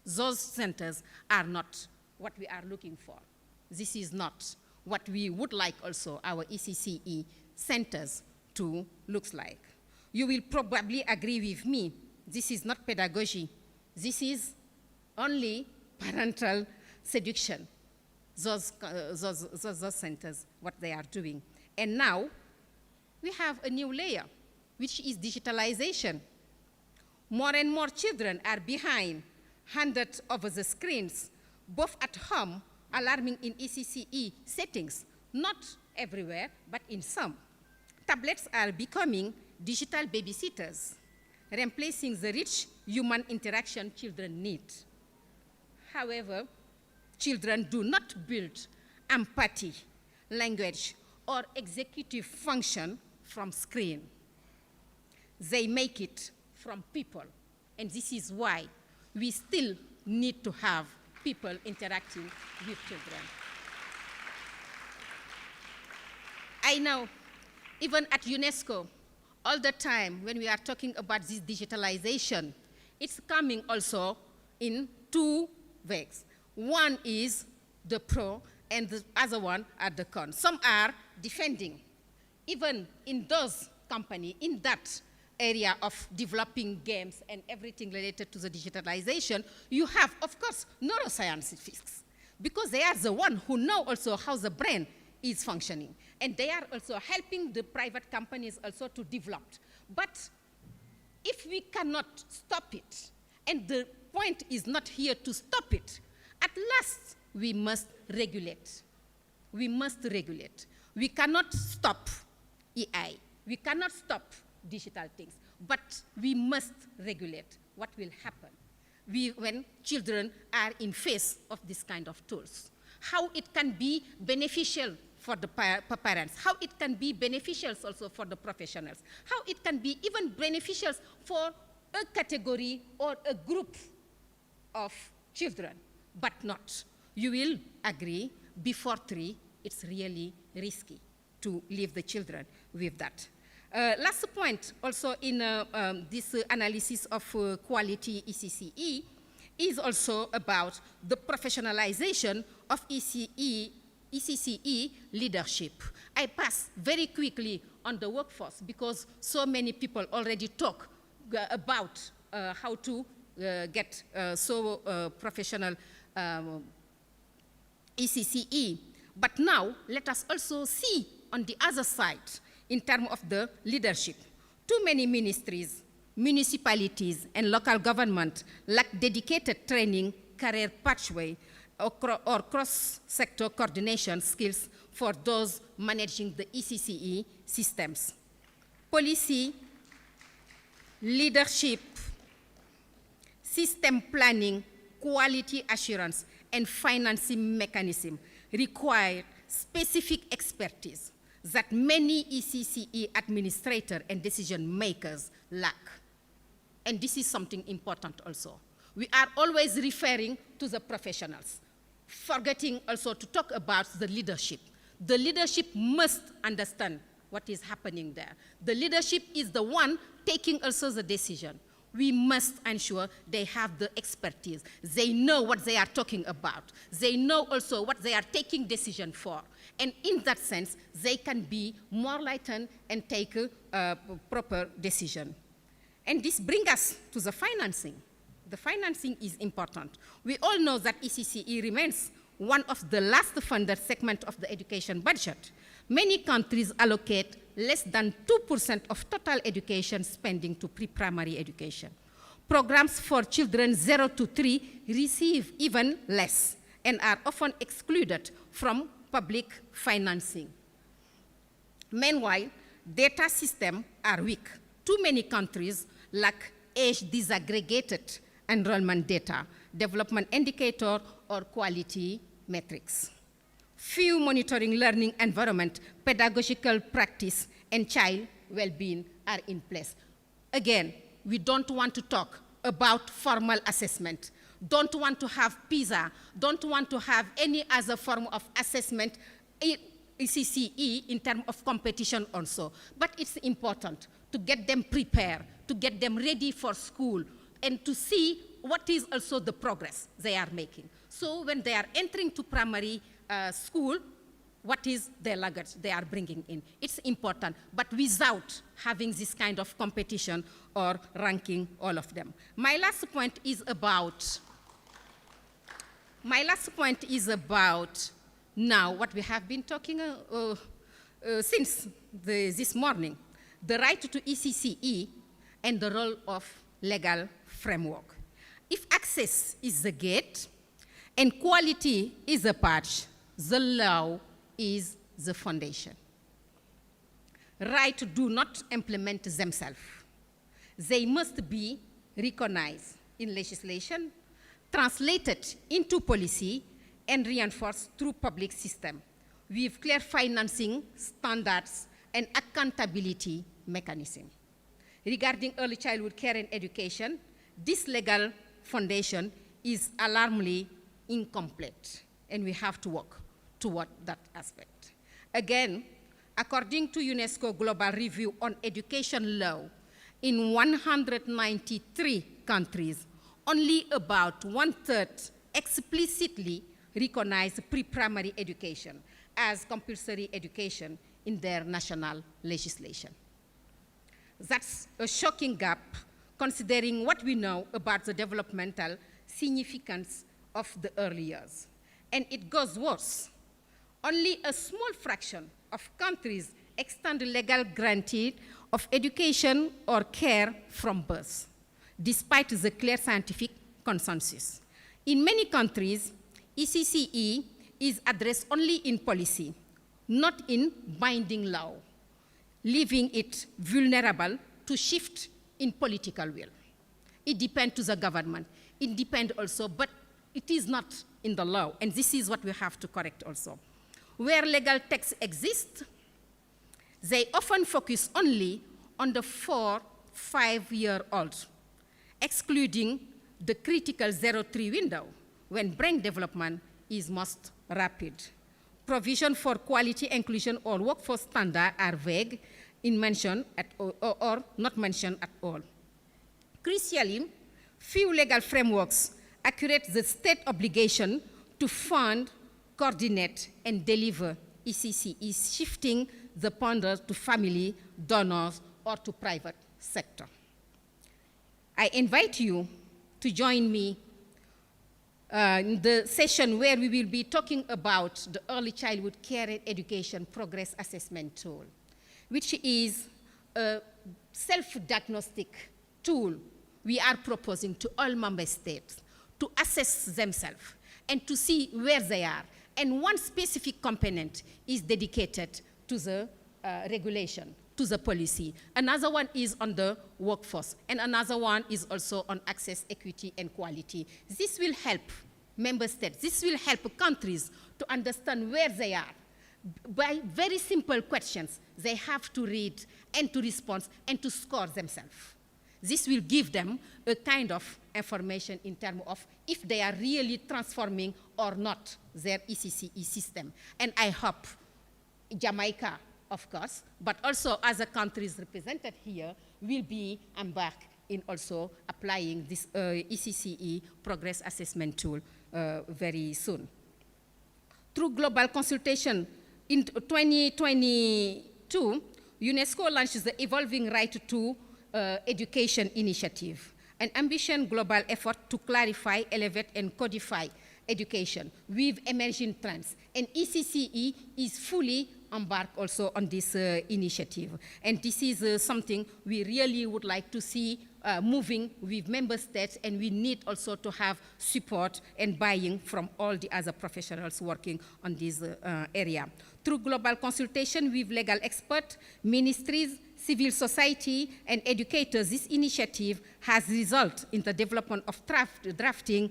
S20: Those centers are not what we are looking for. This is not what we would like also our ECCE centers to look like. You will probably agree with me, this is not pedagogy. This is only parental seduction. Those centers, what they are doing. And now, we have a new layer, which is digitalization. More and more children are behind, handed over the screens, both at home, alarming in ECCE settings, not everywhere, but in some. Tablets are becoming digital babysitters, replacing the rich human interaction children need. However, children do not build empathy, language, or executive function from screen. They make it from people, and this is why we still need to have people interacting with children. I know, even at UNESCO, all the time when we are talking about this digitalization, it's coming also in 2 ways. One is the pro, and the other one are the con. Some are defending. Even in those companies, in that area of developing games and everything related to the digitalization, you have, of course, neuroscientists, because they are the ones who know also how the brain is functioning. And they are also helping the private companies also to develop. But if we cannot stop it, and the point is not here to stop it, at last we must regulate. We must regulate. We cannot stop AI. We cannot stop digital things, but we must regulate what will happen when children are in face of this kind of tools. How it can be beneficial for the parents, how it can be beneficial also for the professionals, how it can be even beneficial for a category or a group of children, but not. You will agree, before 3, it's really risky to leave the children with that. Last point, also in this analysis of quality ECCE, is also about the professionalization of ECCE leadership. I pass very quickly on the workforce because so many people already talk about how to get professional ECCE. But now, let us also see on the other side, in terms of the leadership. Too many ministries, municipalities, and local government lack dedicated training, career pathway, or cross-sector coordination skills for those managing the ECCE systems. Policy, leadership, system planning, quality assurance, and financing mechanism require specific expertise that many ECCE administrators and decision makers lack. And this is something important also. We are always referring to the professionals, forgetting also to talk about the leadership. The leadership must understand what is happening there. The leadership is the one taking also the decision. We must ensure they have the expertise. They know what they are talking about. They know also what they are taking decision for. And in that sense, they can be more enlightened and take a proper decision. And this brings us to the financing. The financing is important. We all know that ECCE remains one of the last funded segment of the education budget. Many countries allocate less than 2% of total education spending to pre-primary education. Programs for children 0 to 3 receive even less and are often excluded from public financing. Meanwhile, data systems are weak. Too many countries lack age disaggregated enrollment data, development indicator, or quality metrics. Few monitoring learning environment, pedagogical practice, and child well-being are in place. Again, we don't want to talk about formal assessment, don't want to have PISA, don't want to have any other form of assessment, ECCE in terms of competition also. But it's important to get them prepared, to get them ready for school, and to see what is also the progress they are making. So when they are entering to primary school, what is their luggage they are bringing in? It's important, but without having this kind of competition or ranking all of them. My last point is about now what we have been talking since this morning, the right to ECCE and the role of legal framework. If access is the gate and quality is the patch, the law is the foundation. Rights do not implement themselves. They must be recognized in legislation, translated into policy, and reinforced through public system with clear financing standards and accountability mechanism. Regarding early childhood care and education, this legal foundation is alarmingly incomplete, and we have to work toward that aspect. Again, according to UNESCO Global Review on Education Law, in 193 countries, only about 1/3 explicitly recognize pre-primary education as compulsory education in their national legislation. That's a shocking gap considering what we know about the developmental significance of the early years. And it goes worse. Only a small fraction of countries extend legal guarantee of education or care from birth, despite the clear scientific consensus. In many countries, ECCE is addressed only in policy, not in binding law, leaving it vulnerable to shift in political will. It depends to the government. It depends also, but it is not in the law, and this is what we have to correct also. Where legal texts exist, they often focus only on the 4-5-year-old, excluding the critical 0-3 window when brain development is most rapid. Provision for quality inclusion or workforce standards are vague in mention at all, or not mentioned at all. Crucially, few legal frameworks accurate the state obligation to fund, coordinate, and deliver ECCE, shifting the ponder to family, donors, or to private sector. I invite you to join me in the session where we will be talking about the Early Childhood Care and Education Progress Assessment Tool, which is a self-diagnostic tool we are proposing to all member states to assess themselves and to see where they are. And one specific component is dedicated to the regulation, to the policy. Another one is on the workforce, and another one is also on access, equity, and quality. This will help member states, this will help countries to understand where they are. By very simple questions, they have to read and to respond and to score themselves. This will give them a kind of information in terms of if they are really transforming or not their ECCE system. And I hope Jamaica, of course, but also other countries represented here will be embarked in also applying this ECCE progress assessment tool very soon. Through global consultation in 2022, UNESCO launched the Evolving Right to Education initiative, an ambitious global effort to clarify, elevate, and codify education with emerging trends. And ECCE is fully embarked also on this initiative. And this is something we really would like to see moving with member states, and we need also to have support and buy-in from all the other professionals working on this area. Through global consultation with legal experts, ministries, civil society, and educators, this initiative has resulted in the development of drafting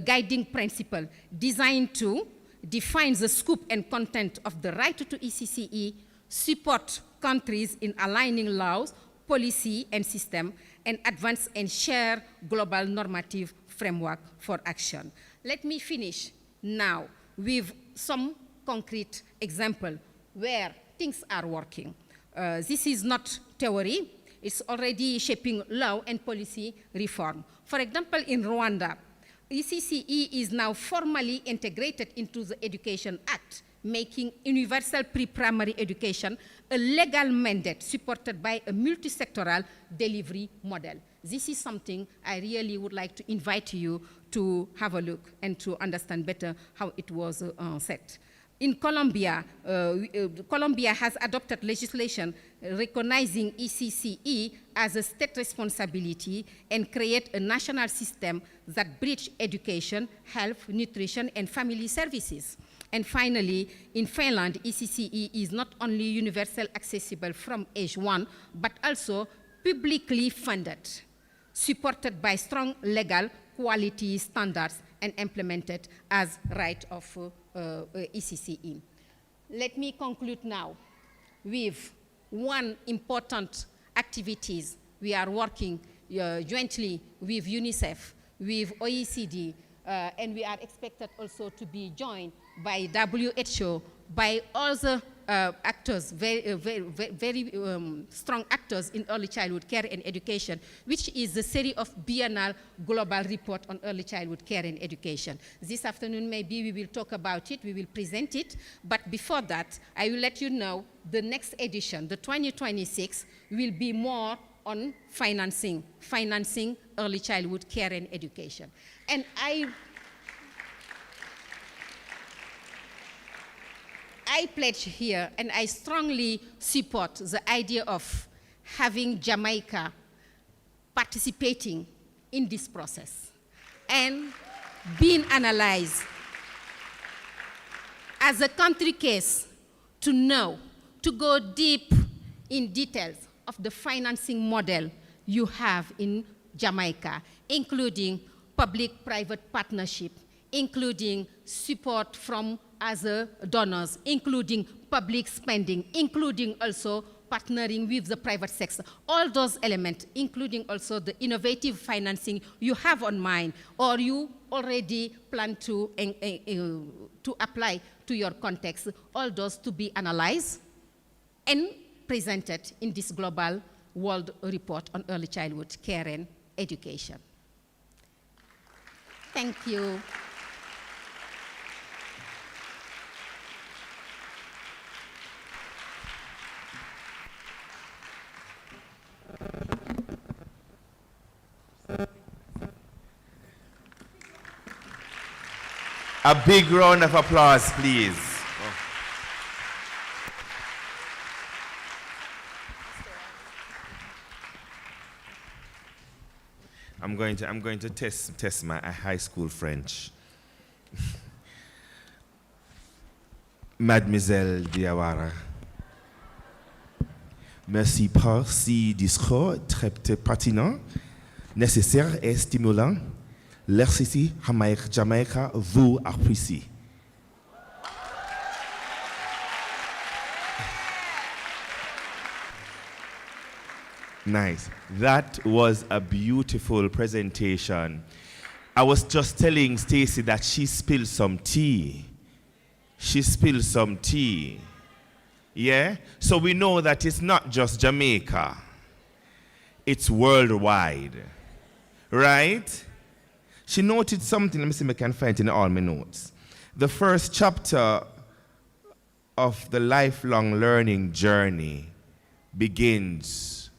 S20: guiding principle designed to define the scope and content of the right to ECCE, support countries in aligning laws, policy, and system, and advance and share global normative framework for action. Let me finish now with some concrete example where things are working. This is not theory, it's already shaping law and policy reform. For example, in Rwanda, ECCE is now formally integrated into the Education Act, making universal pre-primary education a legal mandate supported by a multi-sectoral delivery model. This is something I really would like to invite you to have a look and to understand better how it was set. In Colombia, Colombia has adopted legislation recognizing ECCE as a state responsibility and create a national system that bridges education, health, nutrition, and family services. And finally, in Finland, ECCE is not only universal accessible from age 1, but also publicly funded, supported by strong legal quality standards and implemented as right of ECCE. Let me conclude now with one important activities we are working jointly with UNICEF, with OECD, and we are expected also to be joined by WHO, by other actors, very strong actors in early childhood care and education, which is the series of biennial global report on early childhood care and education. This afternoon, maybe we will talk about it, we will present it, but before that, I will let you know the next edition, the 2026, will be more on financing early childhood care and education. And I pledge here, and I strongly support the idea of having Jamaica participating in this process and being analyzed as a country case to know, to go deep in details of the financing model you have in Jamaica, including public-private partnership, including support from other donors, including public spending, including also partnering with the private sector. All those elements, including also the innovative financing you have on mind or you already plan to apply to your context, all those to be analyzed and presented in this global world report on early childhood care and education. Thank you.
S1: A big round of applause, please. I'm going to test my high school French. Mademoiselle Diawara. Merci pour ce discours très pertinent, nécessaire et stimulant. L'ECC Jamaïca vous apprécie. Nice. That was a beautiful presentation. I was just telling Stacy that she spilled some tea. She spilled some tea. Yeah? So we know that it's not just Jamaica. It's worldwide. Right? She noted something. Let me see if I can find it in all my notes. The first chapter of the lifelong learning journey begins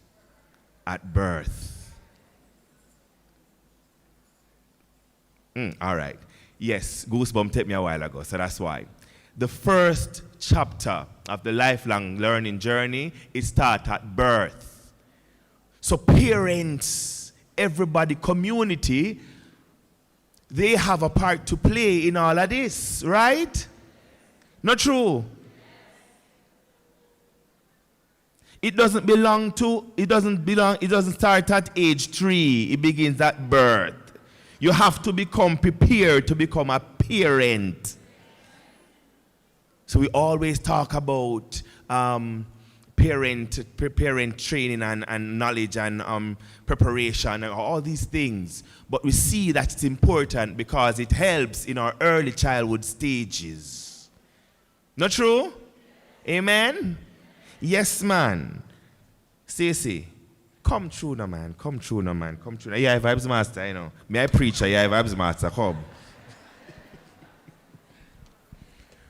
S1: at birth. All right. Yes, Goosebumps took me a while ago, so that's why. The first chapter of the lifelong learning journey, it starts at birth. So parents, everybody, community, they have a part to play in all of this, right? Not true? It doesn't start at age 3. It begins at birth. You have to become prepared to become a parent. So we always talk about parent training and knowledge and preparation and all these things. But we see that it's important because it helps in our early childhood stages. Not true? Amen? Yes, man. Stacey, come true now, man. Come true now, man. Come true now. Yeah, vibes master, you know. May I preach? Yeah, vibes master. Come.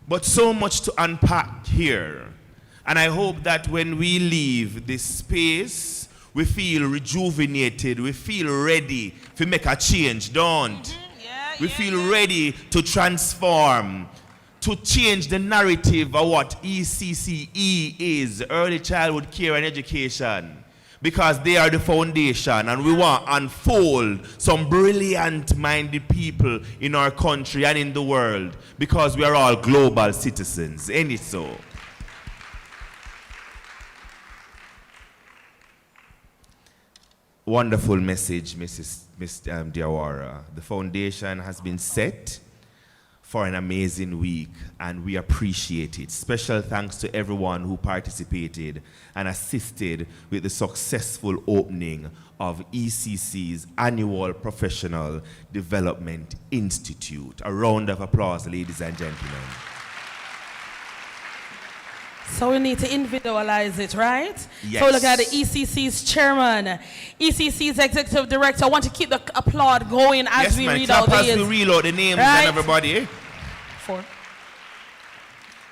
S1: But so much to unpack here. And I hope that when we leave this space, we feel rejuvenated. We feel ready to make a change, don't? We feel ready to transform, to change the narrative of what ECCE is, Early Childhood Care and Education, because they are the foundation, and we want to unfold some brilliant-minded people in our country and in the world, because we are all global citizens, ain't it so? Wonderful message, Miss Diawara. The foundation has been set for an amazing week, and we appreciate it. Special thanks to everyone who participated and assisted with the successful opening of ECC's annual Professional Development Institute. A round of applause, ladies and gentlemen.
S2: So we need to individualize it, right?
S1: Yes.
S2: So look at the ECC's chairman, ECC's executive director. I want to keep the applaud going as we read out these.
S1: Yes, man. We reload the names
S2: right?
S1: and everybody.
S2: 4.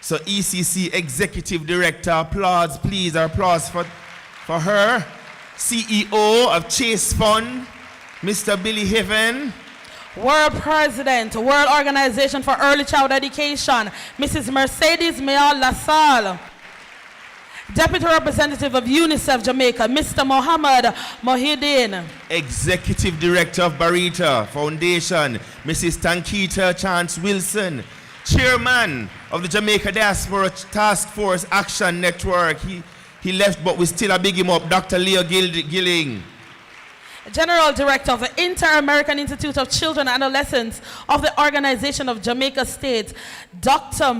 S1: So ECC executive director, applause, please. Applause for her. CEO of Chase Fund, Mr. Billy Heaven.
S2: World President, World Organization for Early Child Education, Mrs. Mercedes Mayol Lassalle. Deputy Representative of UNICEF Jamaica, Mr. Mohamad Mahibin.
S1: Executive Director of Barita Foundation, Mrs. Tankita Chance Wilson. Chairman of the Jamaica Diaspora Task Force Action Network. He left, but we still are big him up, Dr. Leo Gilling.
S2: General Director of the Inter-American Institute of Children and Adolescents of the Organization of Jamaica States, Dr.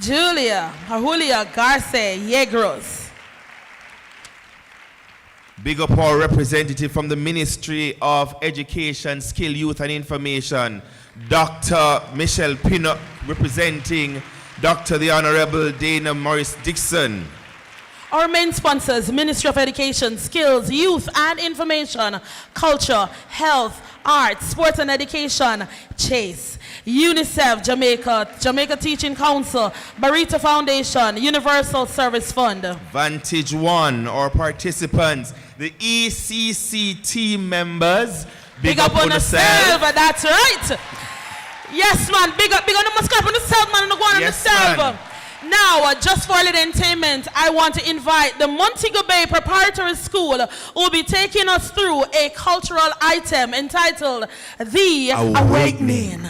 S2: Julia Garcia.
S1: Big up our representative from the Ministry of Education, Skill, Youth and Information, Dr. Michelle Pinock, representing Dr. the Honorable Dana Morris Dixon.
S2: Our main sponsors, Ministry of Education, Skills, Youth and Information, Culture, Health, Arts, Sports and Education, Chase, UNICEF Jamaica, Jamaica Teaching Council, Barita Foundation, Universal Service Fund.
S1: Vantage One, our participants, the ECC team members.
S2: Big up on yourself, that's right. Yes, man. Big up the Muscat on the south, man, and the one on the south. Now, just for a little entertainment, I want to invite the Montego Bay Preparatory School, who will be taking us through a cultural item entitled The Awakening.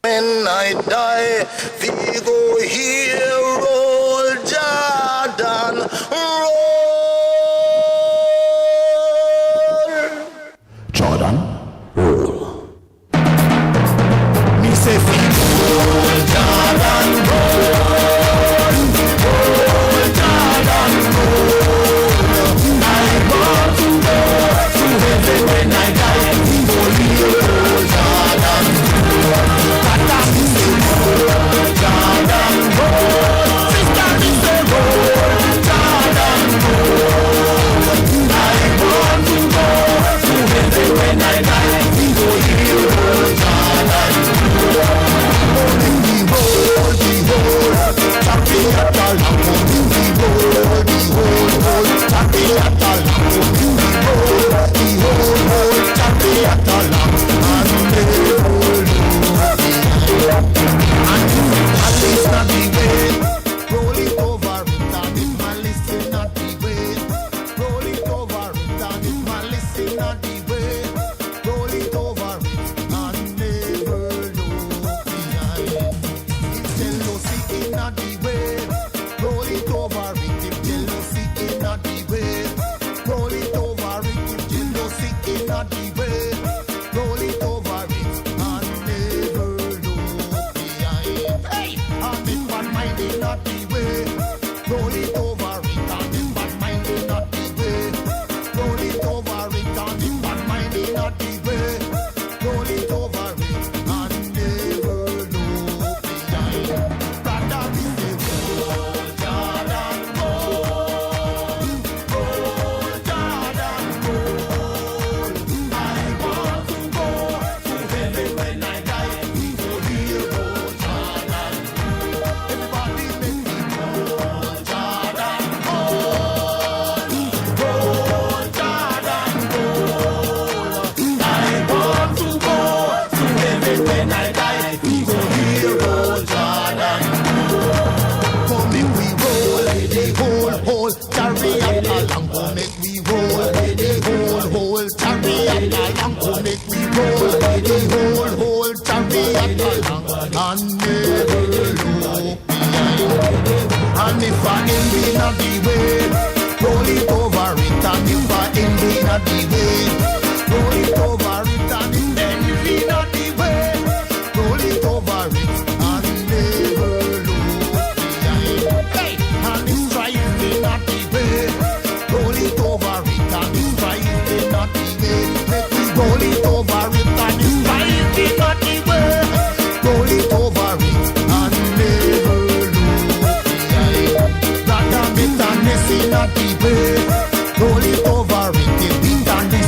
S21: When I die, we go here, roll Jordan, roll.
S22: Jordan, roll. Me say, roll Jordan, roll. Roll Jordan, roll. I want to go to heaven when I die. We go here, roll Jordan, roll. Jordan, roll. Sister, me say, roll Jordan, roll. I want to go to heaven when I die. We go here, roll Jordan, roll. Roll it over it, the beat and the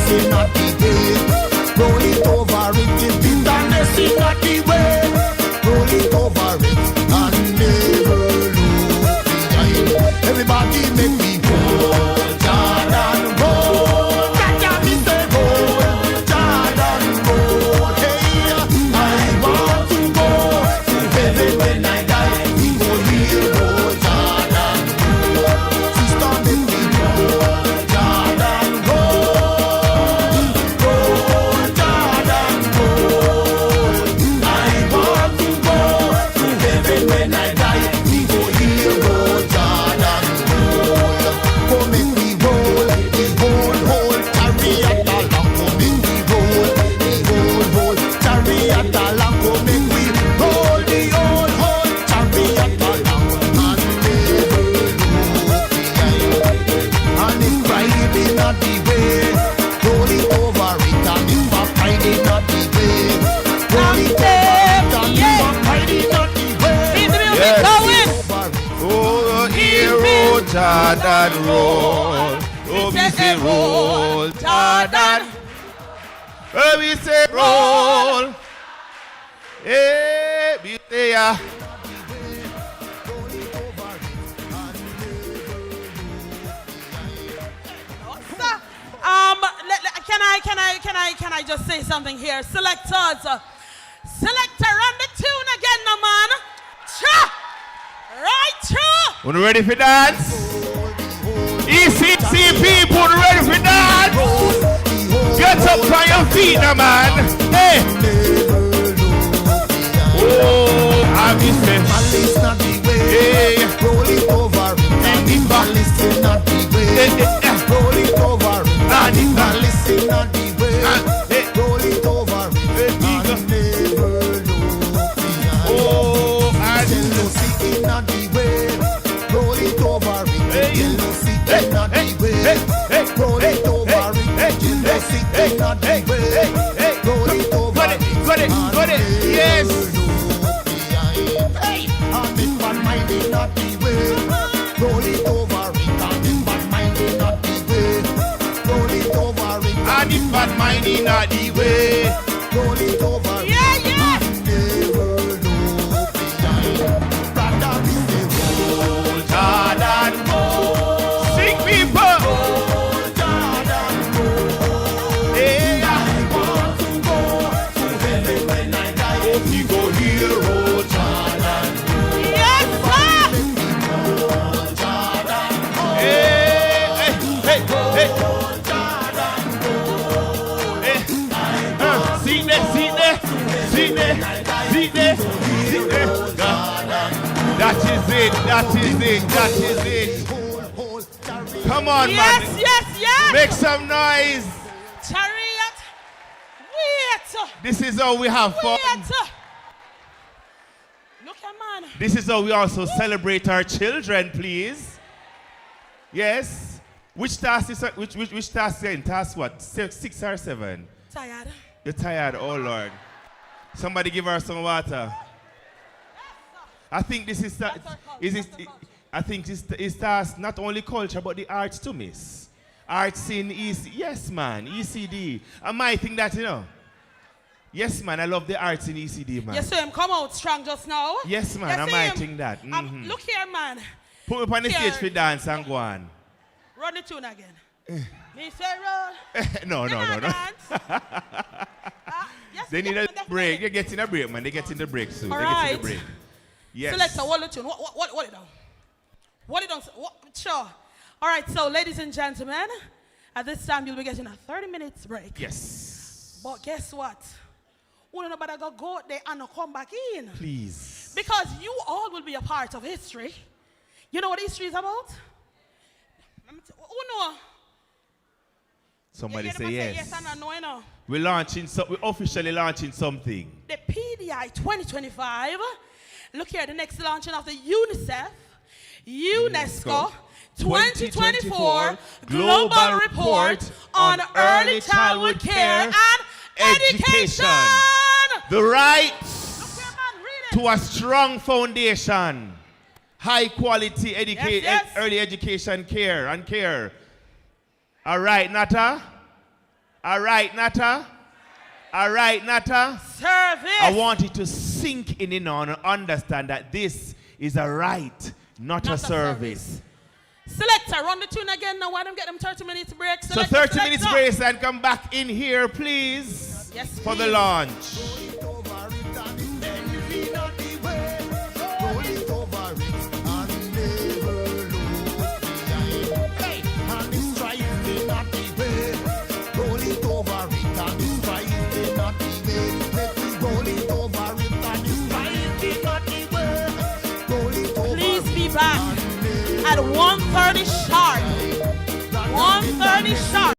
S21: not the way, roll it over it. And if I find it not the way, roll it over it. And if I find it not the way,
S2: keep the music going.
S1: Oh, hero, Jordan, roll. Oh, we say roll, Jordan. Oh, we say roll. Hey, we say ya.
S2: Can I just say something here? Selectors, selector on the tune again, no man. Cha! Right through.
S1: When ready for dance? ECC people ready for dance? Get up on your feet now, man. Hey! Oh, I miss them.
S21: Malice not the way,
S1: Hey!
S21: roll it over it. And if malice not the way, roll it over it. And if malice not the way, roll it over it. And never look behind.
S1: Oh, I
S21: jealousy not the way, roll it over it. Jealousy not the way, roll it over it. Jealousy not the way, roll it over it.
S1: Got it, yes.
S21: Hey, and if bad mind is not the way, roll it over it. And if bad mind is not the way, roll it over it.
S1: And if bad mind is not the way,
S21: roll it over it. Yeah, yeah. And never look behind. Brother, we say roll,
S1: Jordan, roll. Sing people.
S21: Roll, Jordan, roll.
S1: Hey,
S21: I want to go to heaven when I die.
S1: hope you go hero, Jordan.
S2: Yes, sir.
S1: Hey, hey, hey, hey. See there. That is it. Come on,
S2: Yes,
S1: man.
S2: yes.
S1: Make some noise.
S2: Chariot. Wait.
S1: This is how we have fun.
S2: Wait. Look at man.
S1: This is how we also celebrate our children, please. Yes. Which task is which task then? Task what? 6 or 7?
S2: Tired.
S1: You're tired, oh Lord. Somebody give her some water. I think this is I think it's task not only culture but the arts too, miss. Arts in EC. Yes, man. ECD. I might think that, you know. Yes, man. I love the arts in ECD, man.
S2: You see him come out strong just now?
S1: Yes, man. I might think that.
S2: Look here, man.
S1: Put me up on the stage for dance and go on.
S2: Run the tune again. Me say roll.
S1: No.
S2: Yes,
S1: They need a break. You're getting a break, man. They're getting the break soon.
S2: All
S1: They're
S2: right.
S1: getting the break. Yes.
S2: Selector, hold the tune. What it down? What it down? Sure. All right, so ladies and gentlemen, at this time you'll be getting a 30 minutes break.
S1: Yes.
S2: But guess what? We're not about to go out there and come back in.
S1: Please.
S2: Because you all will be a part of history. You know what history is about? Who know?
S1: Somebody say yes.
S2: Yes and no, you know.
S1: We're officially launching something.
S2: The PDI 2025. Look here, the next launching of the UNICEF, UNESCO 2024 Global Report on Early Childhood Care and Education.
S1: The right to a strong foundation, high quality early education care. All right, Nata?
S2: Service.
S1: I want you to sink in and understand that this is a right, not a service.
S2: Selector, run the tune again now. Why don't get them 30 minutes break?
S1: So 30 minutes break and come back in here, please,
S2: yes,
S1: for the launch.
S2: Back at 1:30 sharp. 1:30 sharp.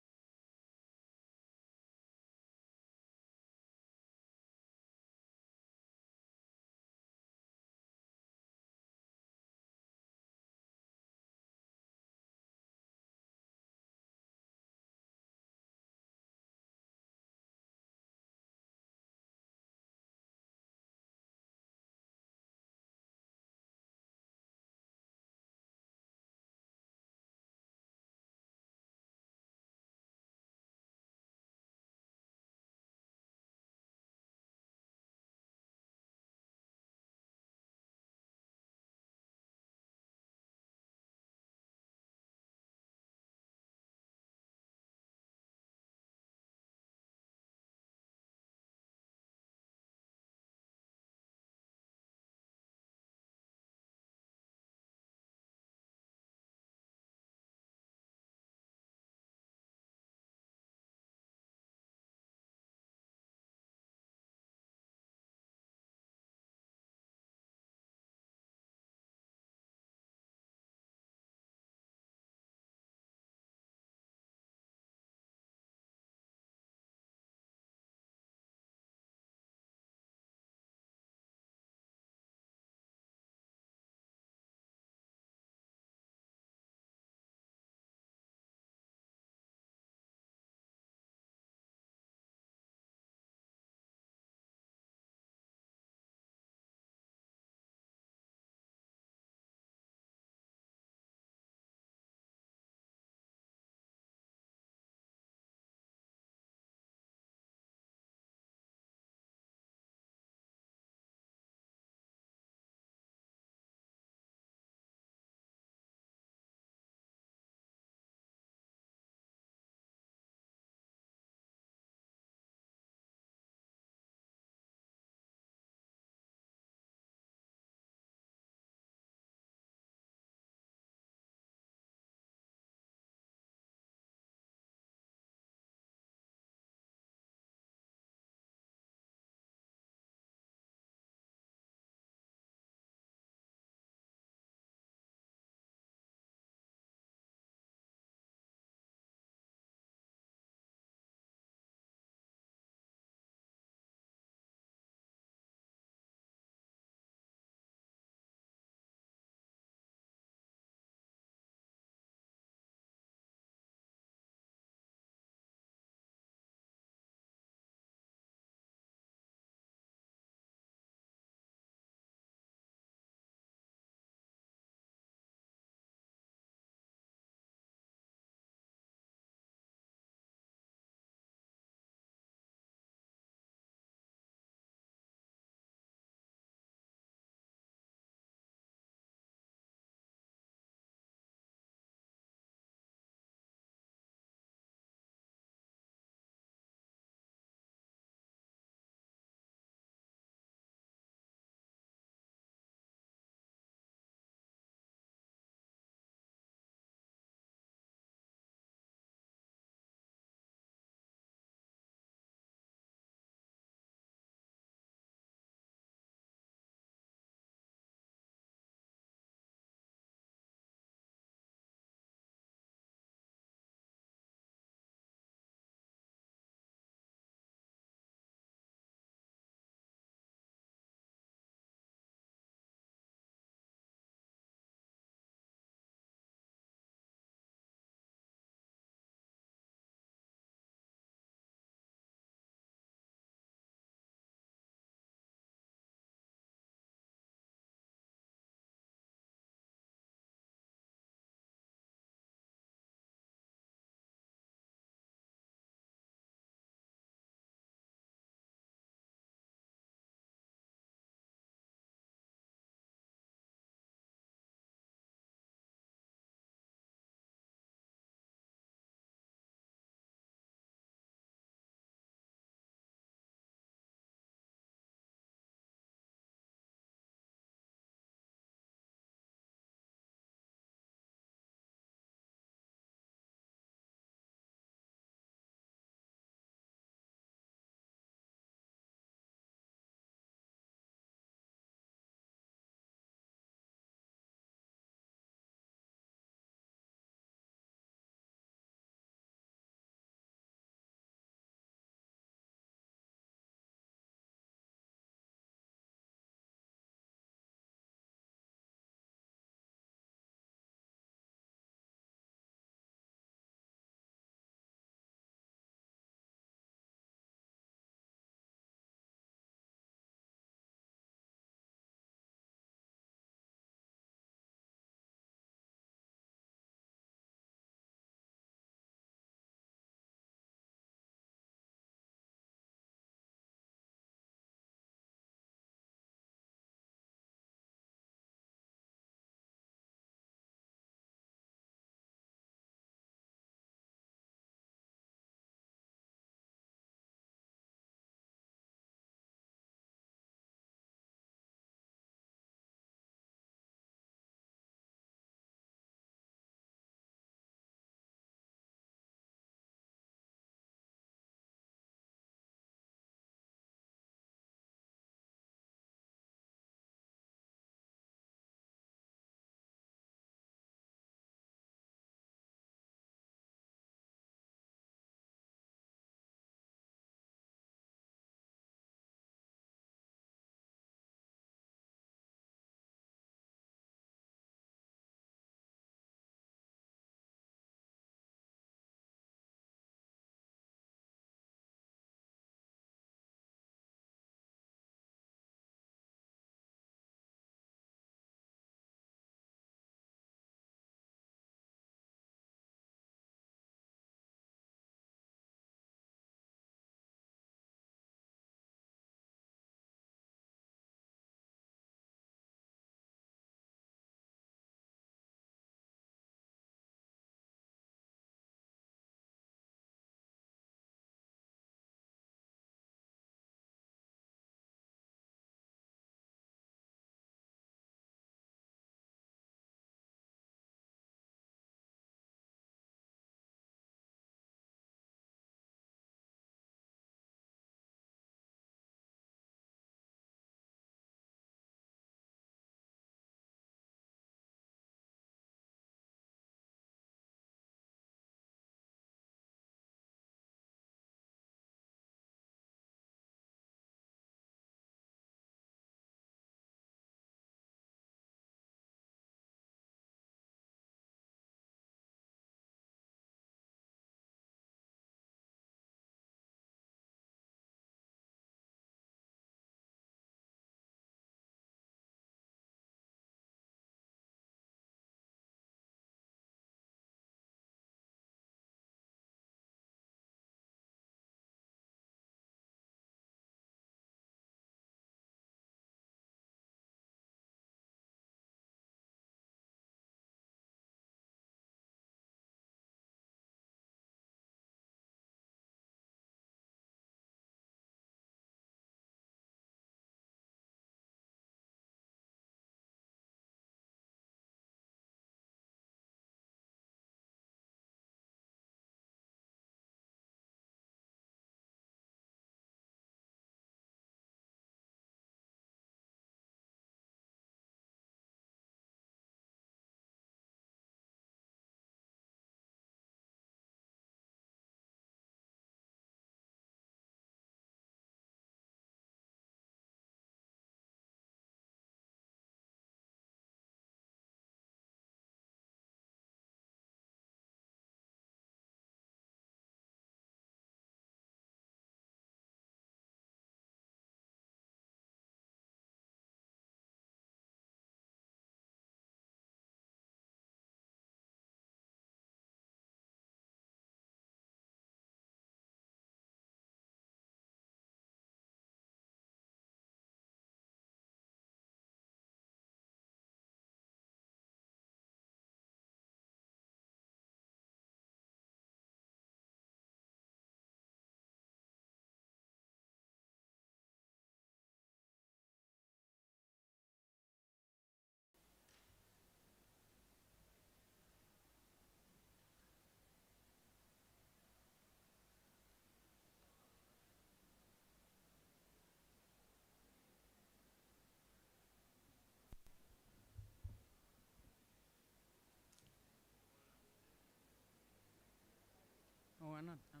S19: I'm not tall.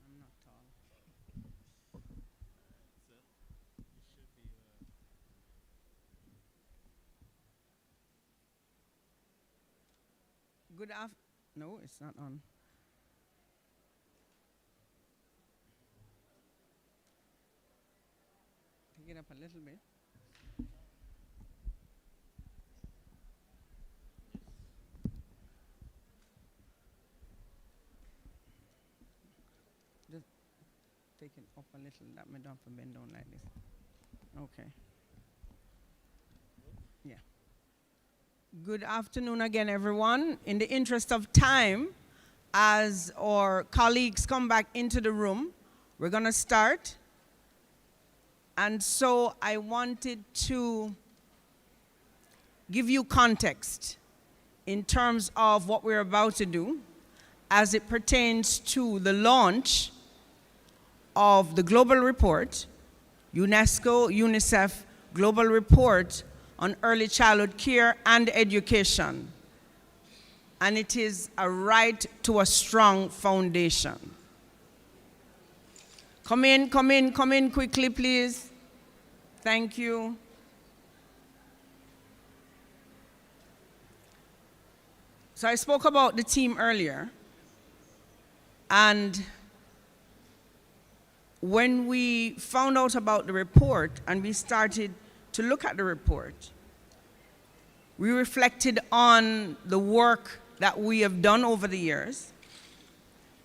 S19: I'm not tall. Good af. No, it's not on. Take it up a little bit. Just take it up a little. That me don't have to bend down like this. Okay. Yeah. Good afternoon again, everyone. In the interest of time, as our colleagues come back into the room, we're going to start. And so I wanted to give you context in terms of what we're about to do as it pertains to the launch of the global report, UNESCO, UNICEF Global Report on Early Childhood Care and Education. And it is a right to a strong foundation. Come in quickly, please. Thank you. So I spoke about the team earlier, and when we found out about the report and we started to look at the report, we reflected on the work that we have done over the years,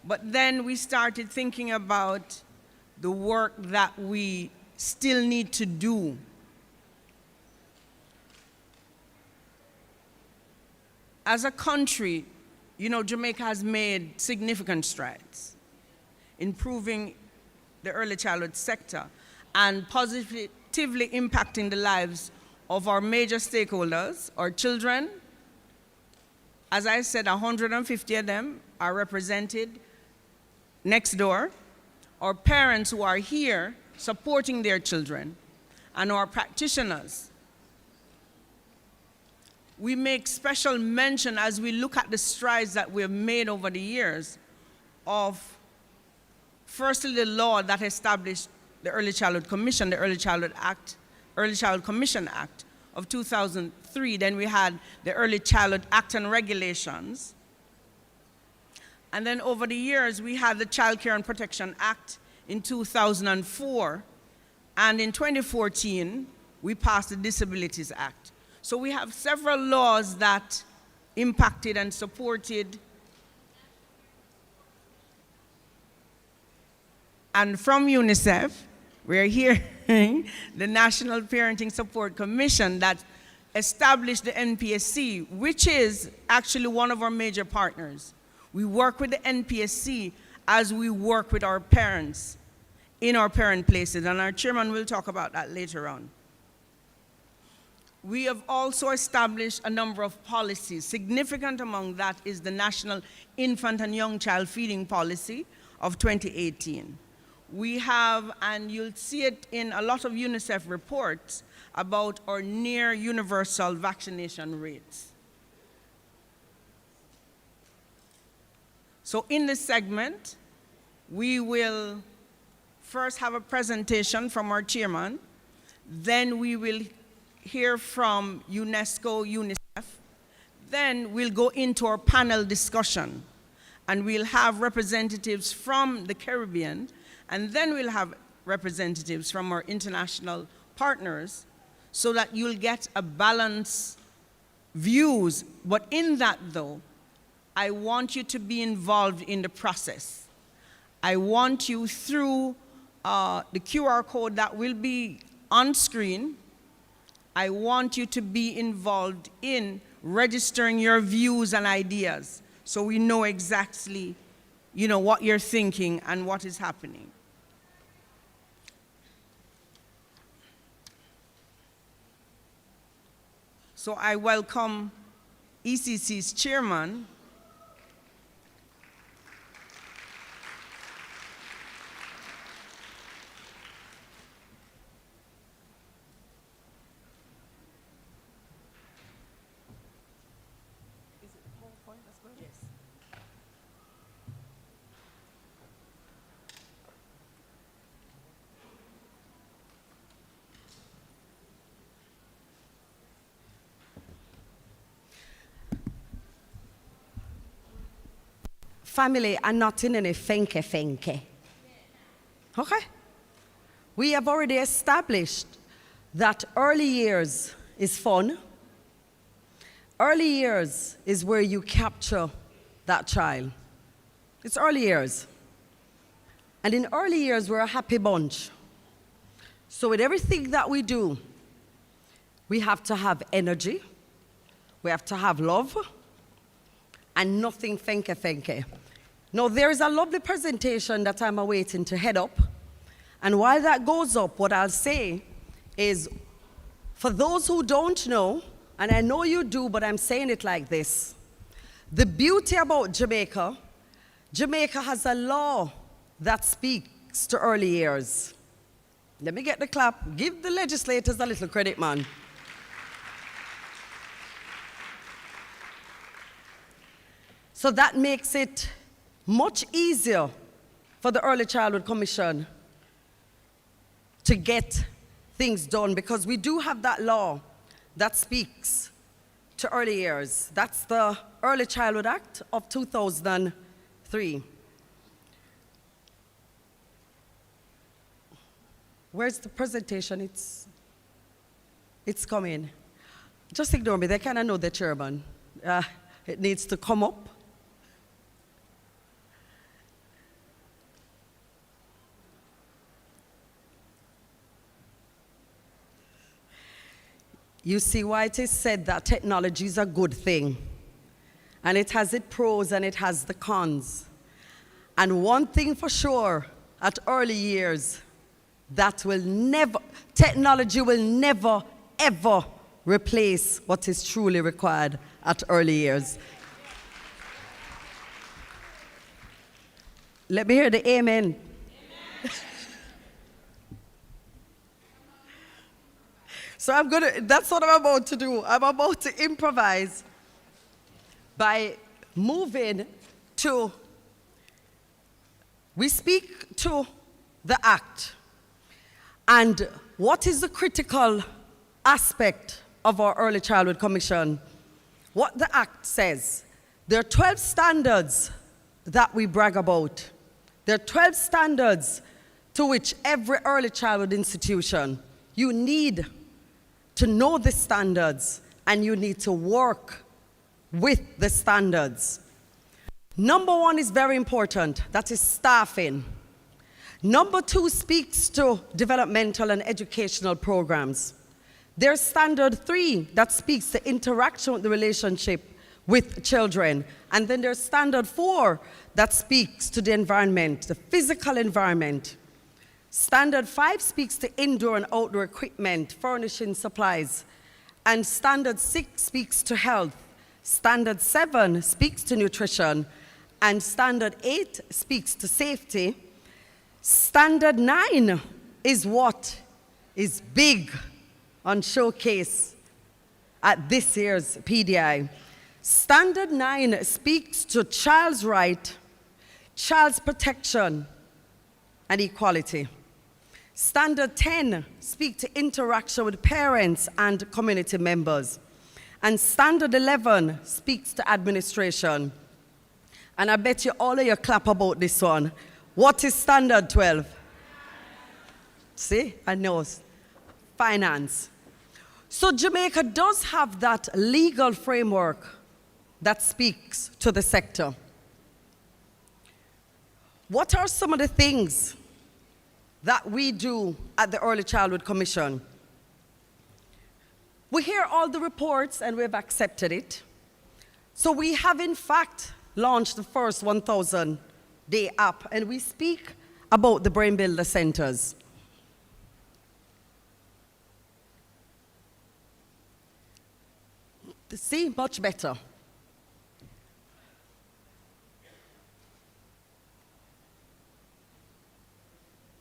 S19: but then we started thinking about the work that we still need to do. As a country, you know, Jamaica has made significant strides in improving the early childhood sector and positively impacting the lives of our major stakeholders, our children. As I said, 150 of them are represented next door. Our parents who are here supporting their children, and our practitioners. We make special mention as we look at the strides that we have made over the years of, firstly, the law that established the Early Childhood Commission, the Early Childhood Commission Act of 2003. Then we had the Early Childhood Act and Regulations. And then over the years, we had the Child Care and Protection Act in 2004. And in 2014, we passed the Disabilities Act. So we have several laws that impacted and supported. And from UNICEF, we're hearing the National Parenting Support Commission that established the NPSC, which is actually one of our major partners. We work with the NPSC as we work with our parents in our parent places, and our chairman will talk about that later on. We have also established a number of policies. Significant among that is the National Infant and Young Child Feeding Policy of 2018. We have, and you'll see it in a lot of UNICEF reports, about our near universal vaccination rates. So in this segment, we will first have a presentation from our chairman, then we will hear from UNESCO, UNICEF, then we'll go into our panel discussion, and we'll have representatives from the Caribbean, and then we'll have representatives from our international partners, so that you'll get a balanced views. But in that though, I want you to be involved in the process. I want you through the QR code that will be on screen. I want you to be involved in registering your views and ideas so we know exactly, you know, what you're thinking and what is happening. So I welcome ECC's chairman,
S3: family are not in any fenke. Okay? We have already established that early years is fun. Early years is where you capture that child. It's early years. And in early years, we're a happy bunch. So with everything that we do, we have to have energy, we have to have love, and nothing fenke. Now, there is a lovely presentation that I'm awaiting to head up. And while that goes up, what I'll say is, for those who don't know, and I know you do, but I'm saying it like this. The beauty about Jamaica, Jamaica has a law that speaks to early years. Let me get the clap. Give the legislators a little credit, man. So that makes it much easier for the Early Childhood Commission to get things done, because we do have that law that speaks to early years. That's the Early Childhood Act of 2003. Where's the presentation? It's coming. Just ignore me. They kind of know the chairman. It needs to come up. You see why it is said that technology is a good thing. And it has its pros and it has the cons. And one thing for sure, at early years, technology will never, ever replace what is truly required at early years. Let me hear the amen. So that's what I'm about to do. I'm about to improvise by moving to, we speak to the act. And what is the critical aspect of our Early Childhood Commission? What the act says. There are 12 standards that we brag about. There are 12 standards to which every early childhood institution, you need to know the standards and you need to work with the standards. Number one is very important, that is staffing. Number two speaks to developmental and educational programs. There's standard 3 that speaks to interaction with the relationship with children. And then there's standard 4 that speaks to the environment, the physical environment. Standard 5 speaks to indoor and outdoor equipment, furnishing, supplies. And standard 6 speaks to health. Standard 7 speaks to nutrition. And standard 8 speaks to safety. Standard 9 is what is big on showcase at this year's PDI. Standard 9 speaks to child's right, child's protection, and equality. Standard 10 speaks to interaction with parents and community members. And Standard 11 speaks to administration. And I bet you all of you clap about this one. What is Standard 12? See, I know. Finance. So Jamaica does have that legal framework that speaks to the sector. What are some of the things that we do at the Early Childhood Commission? We hear all the reports and we've accepted it. So we have in fact launched the first 1,000-day app, and we speak about the Brain Builder Centers. See, much better.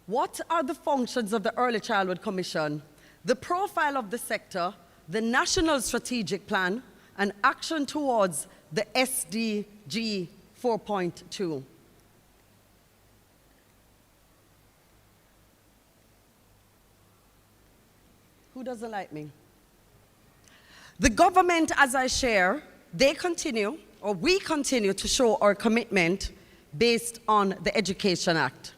S3: What are the functions of the Early Childhood Commission? The profile of the sector, the National Strategic Plan, and action towards the SDG 4.2. Who doesn't like me? The government, as I share, we continue to show our commitment based on the Education Act.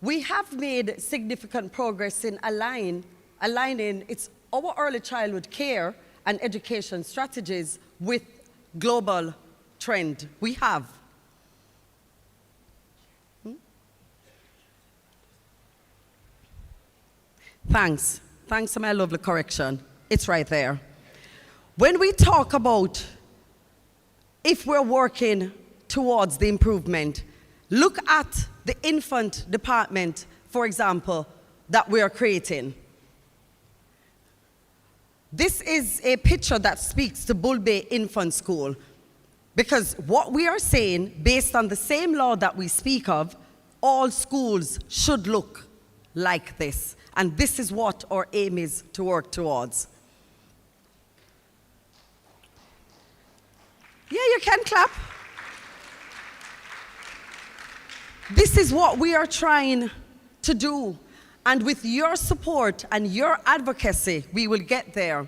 S3: We have made significant progress in aligning our early childhood care and education strategies with global trend. We have. Thanks for my lovely correction. It's right there. When we talk about if we're working towards the improvement, look at the infant department, for example, that we are creating. This is a picture that speaks to Bull Bay Infant School, because what we are saying, based on the same law that we speak of, all schools should look like this. And this is what our aim is to work towards. Yeah, you can clap. This is what we are trying to do. And with your support and your advocacy, we will get there.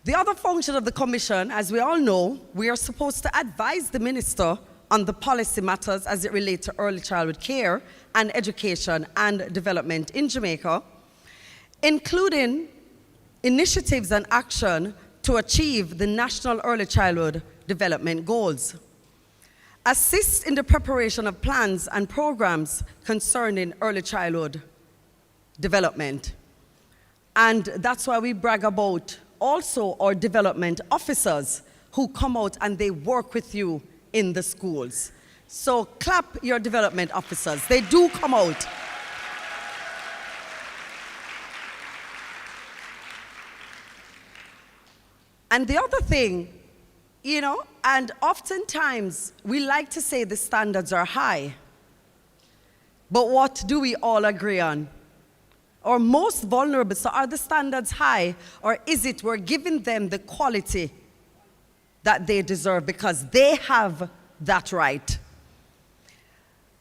S3: The other function of the Commission, as we all know, we are supposed to advise the Minister on the policy matters as it relates to early childhood care and education and development in Jamaica, including initiatives and action to achieve the National Early Childhood Development Goals. Assist in the preparation of plans and programs concerning early childhood development. And that's why we brag about also our development officers who come out and they work with you in the schools. So clap your development officers. They do come out. And the other thing, you know, and oftentimes we like to say the standards are high. But what do we all agree on? Or most vulnerable, so are the standards high, or is it we're giving them the quality that they deserve because they have that right?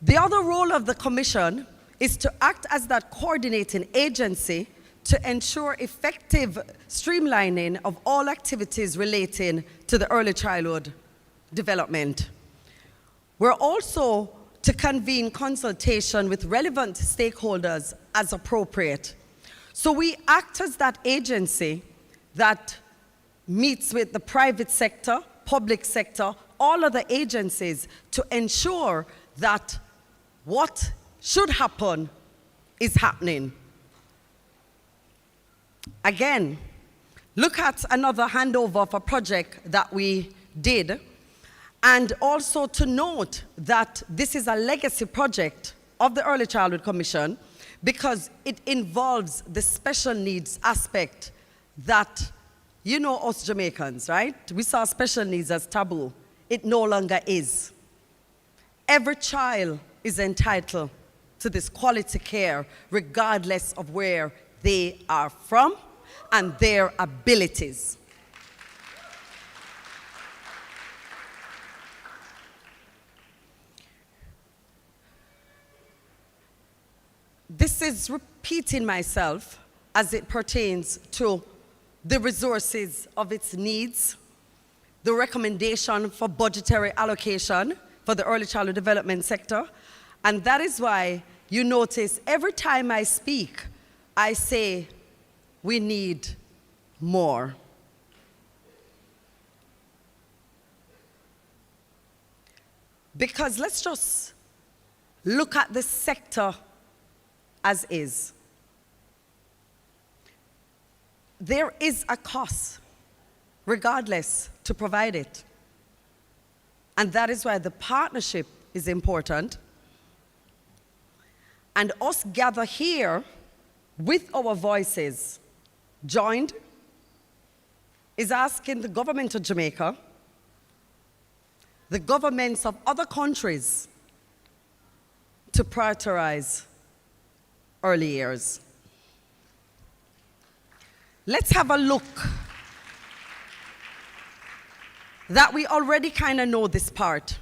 S3: The other role of the Commission is to act as that coordinating agency to ensure effective streamlining of all activities relating to the early childhood development. We're also to convene consultation with relevant stakeholders as appropriate. So we act as that agency that meets with the private sector, public sector, all other agencies to ensure that what should happen is happening. Again, look at another handover of a project that we did, and also to note that this is a legacy project of the Early Childhood Commission because it involves the special needs aspect that, you know, us Jamaicans, right? We saw special needs as taboo. It no longer is. Every child is entitled to this quality care regardless of where they are from and their abilities. This is repeating myself as it pertains to the resources of its needs, the recommendation for budgetary allocation for the early childhood development sector, and that is why you notice every time I speak, I say we need more. Because let's just look at the sector as is. There is a cost, regardless, to provide it. And that is why the partnership is important. And us gather here with our voices joined is asking the government of Jamaica, the governments of other countries to prioritize early years. Let's have a look that we already kind of know this part,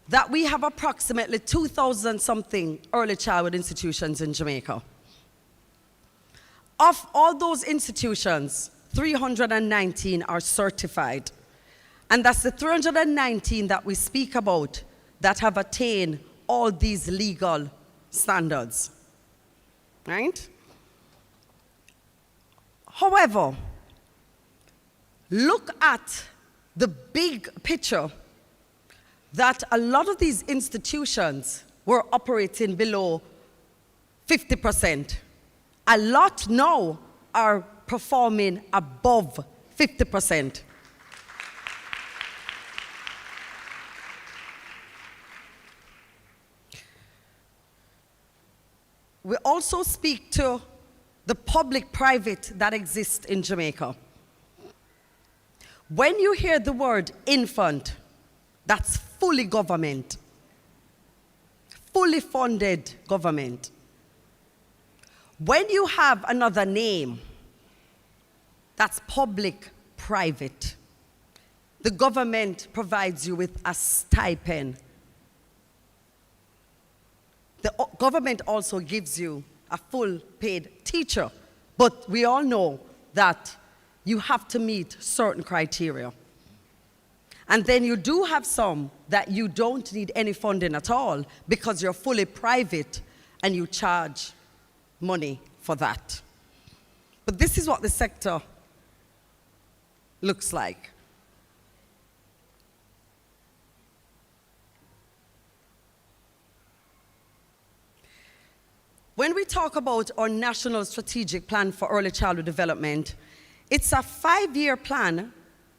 S3: that we have approximately 2,000 something early childhood institutions in Jamaica. Of all those institutions, 319 are certified. And that's the 319 that we speak about that have attained all these legal standards, right? However, look at the big picture that a lot of these institutions were operating below 50%. A lot now are performing above 50%. We also speak to the public-private that exists in Jamaica. When you hear the word infant, that's fully government, fully funded government. When you have another name, that's public-private. The government provides you with a stipend. The government also gives you a full paid teacher, but we all know that you have to meet certain criteria. And then you do have some that you don't need any funding at all because you're fully private and you charge money for that. But this is what the sector looks like. When we talk about our National Strategic Plan for Early Childhood Development, it's a 5-year plan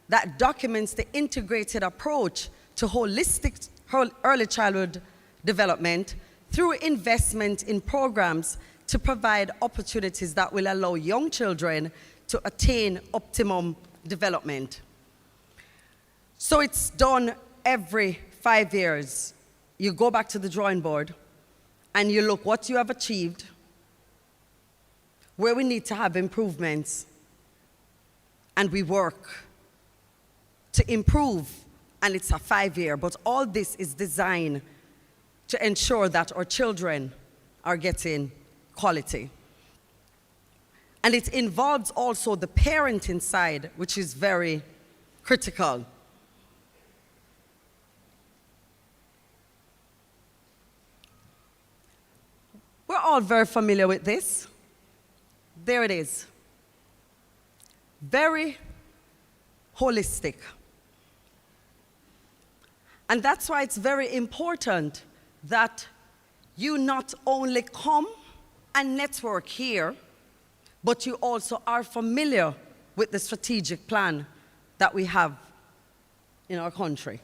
S3: that documents the integrated approach to holistic early childhood development through investment in programs to provide opportunities that will allow young children to attain optimum development. So it's done every 5 years. You go back to the drawing board and you look what you have achieved, where we need to have improvements, and we work to improve, and it's a 5-year, but all this is designed to ensure that our children are getting quality. And it involves also the parenting side, which is very critical. We're all very familiar with this. There it is. Very holistic. And that's why it's very important that you not only come and network here, but you also are familiar with the strategic plan that we have in our country.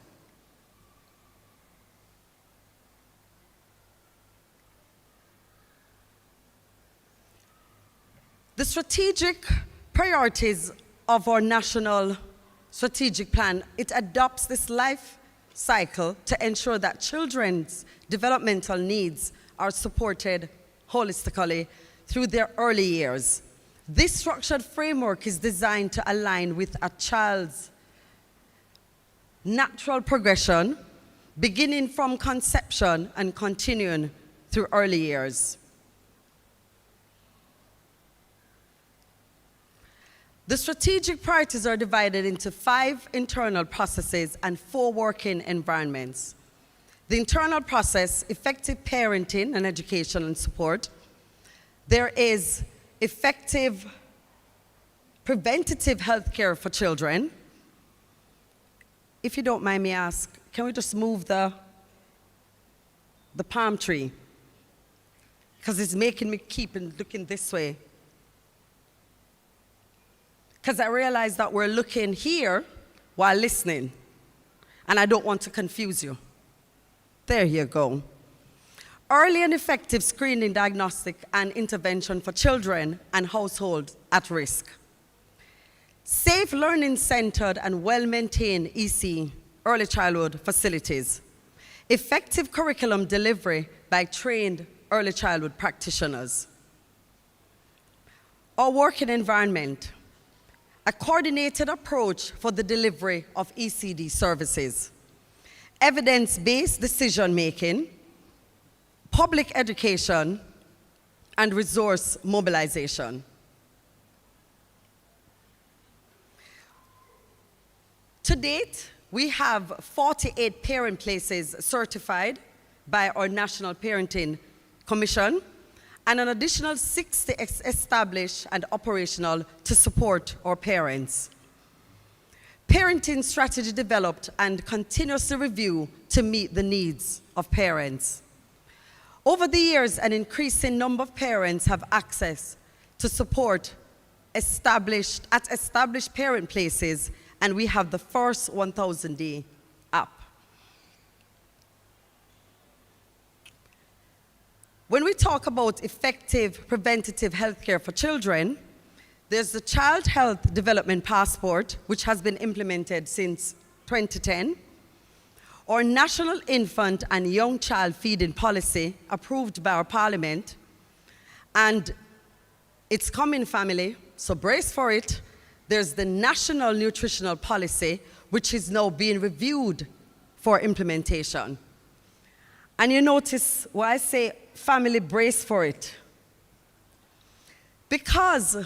S3: The strategic priorities of our national strategic plan, it adopts this life cycle to ensure that children's developmental needs are supported holistically through their early years. This structured framework is designed to align with a child's natural progression, beginning from conception and continuing through early years. The strategic priorities are divided into 5 internal processes and 4 working environments. The internal process, effective parenting and education and support. There is effective preventative health care for children. If you don't mind me ask, can we just move the palm tree? Because it's making me keep looking this way. Because I realize that we're looking here while listening, and I don't want to confuse you. There you go. Early and effective screening, diagnostic, and intervention for children and households at risk. Safe learning-centered and well-maintained EC, early childhood facilities. Effective curriculum delivery by trained early childhood practitioners. Our working environment. A coordinated approach for the delivery of ECD services, evidence-based decision-making, public education, and resource mobilization. To date, we have 48 parent places certified by our National Parenting Commission, and an additional 60 established and operational to support our parents. Parenting strategy developed and continuously reviewed to meet the needs of parents. Over the years, an increasing number of parents have access to support established parent places, and we have the first 1,000-day app. When we talk about effective preventative health care for children, there's the Child Health Development Passport, which has been implemented since 2010, or National Infant and Young Child Feeding Policy, approved by our Parliament, and it's coming, family, so brace for it. There's the National Nutritional Policy, which is now being reviewed for implementation. And you notice why I say family, brace for it. Because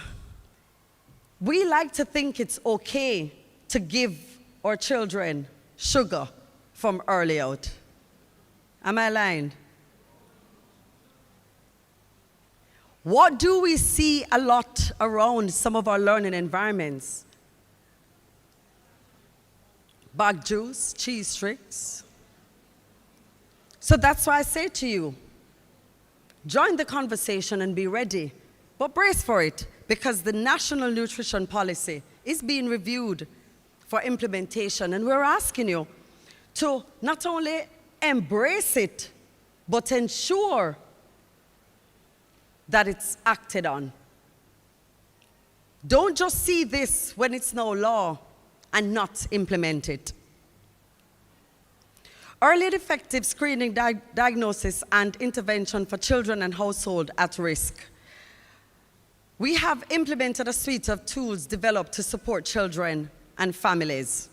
S3: we like to think it's okay to give our children sugar from early out. Am I lying? What do we see a lot around some of our learning environments? Bag juice, cheese tricks. So that's why I say to you, join the conversation and be ready, but brace for it, because the National Nutrition Policy is being reviewed for implementation, and we're asking you to not only embrace it, but ensure that it's acted on. Don't just see this when it's now law and not implement it. Early and effective screening, diagnosis, and intervention for children and households at risk. We have implemented a suite of tools developed to support children and families.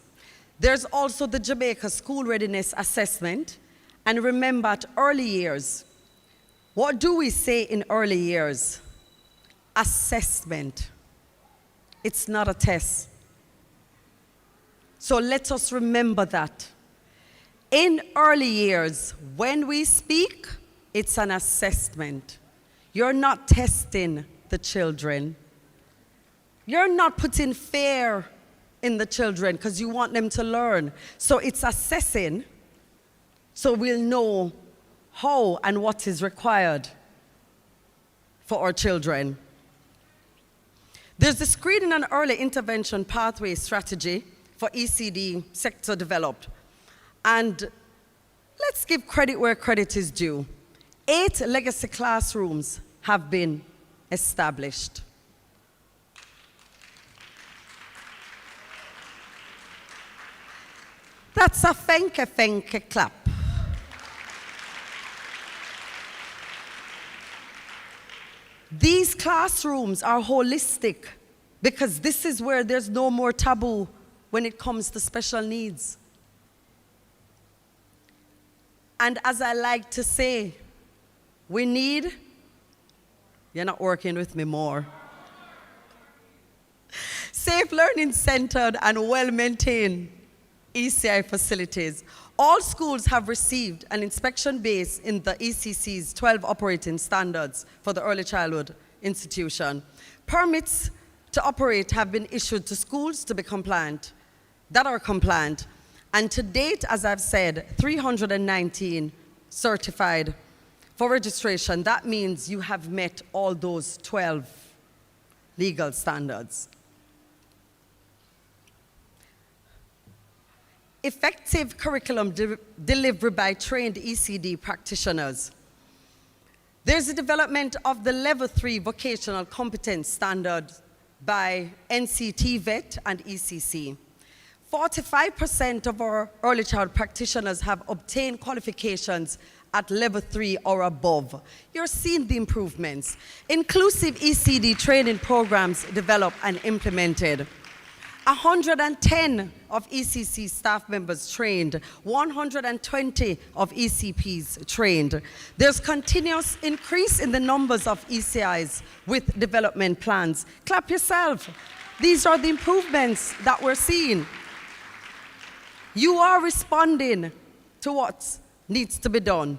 S3: There's also the Jamaica School Readiness Assessment. And remember, at early years, what do we say in early years? Assessment. It's not a test. So let us remember that. In early years, when we speak, it's an assessment. You're not testing the children. You're not putting fear in the children because you want them to learn. So it's assessing, so we'll know how and what is required for our children. There's the Screening and Early Intervention Pathway Strategy for ECD sector developed. And let's give credit where credit is due. 8 legacy classrooms have been established. That's a thank clap. These classrooms are holistic because this is where there's no more taboo when it comes to special needs. And as I like to say, we need, you're not working with me more, safe learning centered and well-maintained ECI facilities. All schools have received an inspection base in the ECC's 12 operating standards for the early childhood institution. Permits to operate have been issued to schools to be compliant, that are compliant. And to date, as I've said, 319 certified for registration. That means you have met all those 12 legal standards. Effective curriculum delivery by trained ECD practitioners. There's the development of the Level 3 vocational competence standard by NCT VET and ECC. 45% of our early child practitioners have obtained qualifications at Level 3 or above. You're seeing the improvements. Inclusive ECD training programs developed and implemented. 110 of ECC staff members trained, 120 of ECPs trained. There's continuous increase in the numbers of ECIs with development plans. Clap yourself. These are the improvements that we're seeing. You are responding to what needs to be done.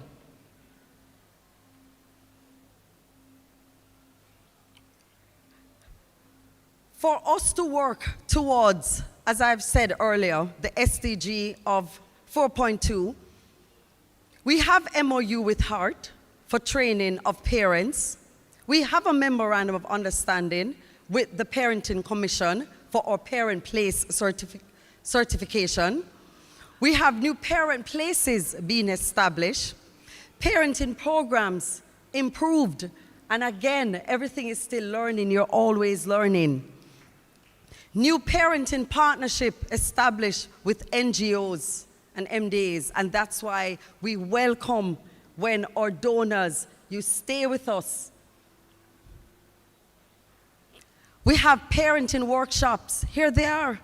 S3: For us to work towards, as I've said earlier, the SDG of 4.2, we have MOU with HEART for training of parents. We have a memorandum of understanding with the Parenting Commission for our parent place certification. We have new parent places being established, parenting programs improved, and again, everything is still learning, you're always learning. New parenting partnership established with NGOs and MDAs, and that's why we welcome when our donors, you stay with us. We have parenting workshops, here they are.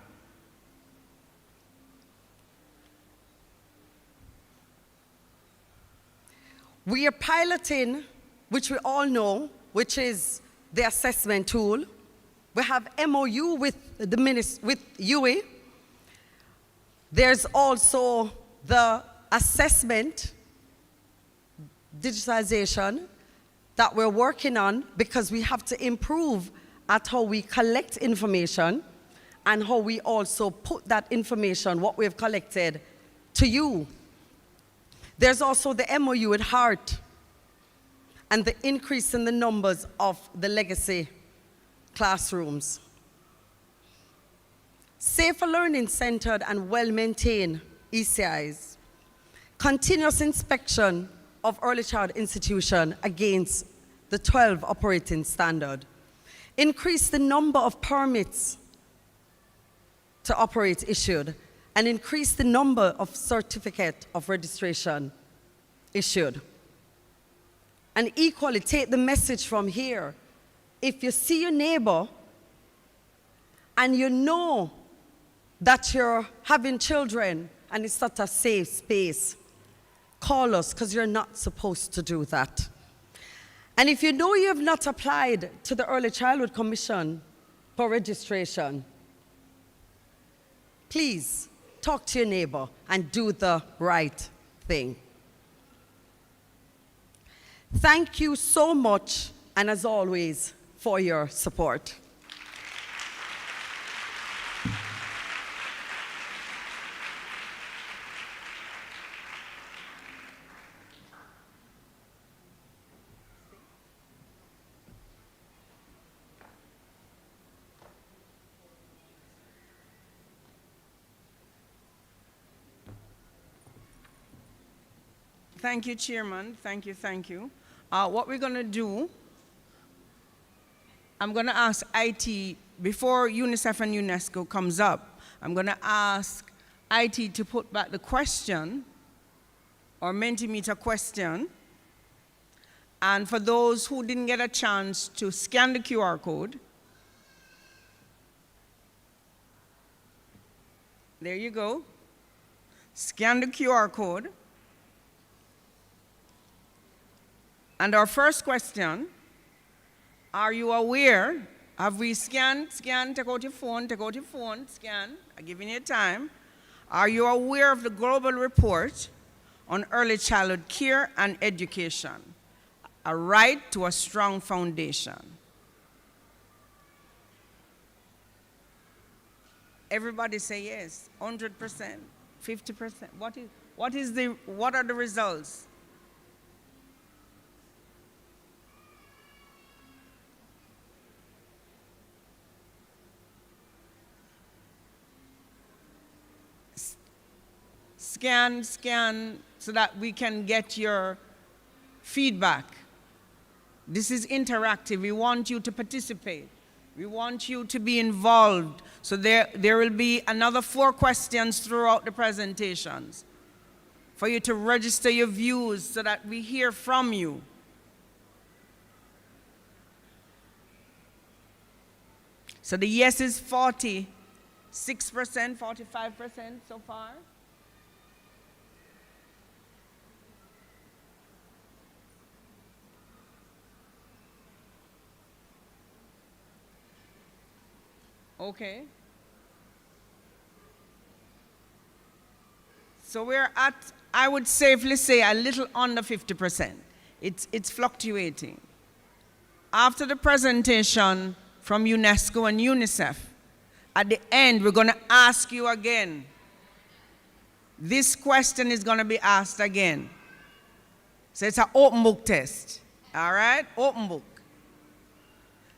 S3: We are piloting, which we all know, which is the assessment tool. We have MOU with with UE. There's also the assessment digitization that we're working on because we have to improve at how we collect information and how we also put that information, what we've collected, to you. There's also the MOU with HEART and the increase in the numbers of the legacy classrooms. Safer learning centered and well-maintained ECIs. Continuous inspection of early childhood institution against the 12 operating standard. Increase the number of permits to operate issued, and increase the number of certificate of registration issued. And equally, take the message from here. If you see your neighbor and you know that you're having children and it's not a safe space, call us, because you're not supposed to do that. And if you know you have not applied to the Early Childhood Commission for registration, please talk to your neighbor and do the right thing. Thank you so much, and as always, for your support.
S19: Thank you, Chairman. Thank you, thank you. What we're going to do, I'm going to ask IT, before UNICEF and UNESCO comes up, I'm going to ask IT to put back the question, or Mentimeter question. And for those who didn't get a chance to scan the QR code, there you go. Scan the QR code. And our first question, are you aware, have we scanned, take out your phone, scan, I'm giving you time. Are you aware of the global report on early childhood care and education, a right to a strong foundation? Everybody say yes, 100%, 50%. What are the results? Scan so that we can get your feedback. This is interactive. We want you to participate. We want you to be involved. So there will be another 4 questions throughout the presentations for you to register your views so that we hear from you. So the yes is 46%, 45% so far. Okay. So we're at, I would safely say, a little under 50%. It's fluctuating. After the presentation from UNESCO and UNICEF, at the end, we're going to ask you again. This question is going to be asked again. So it's an open book test, all right? Open book.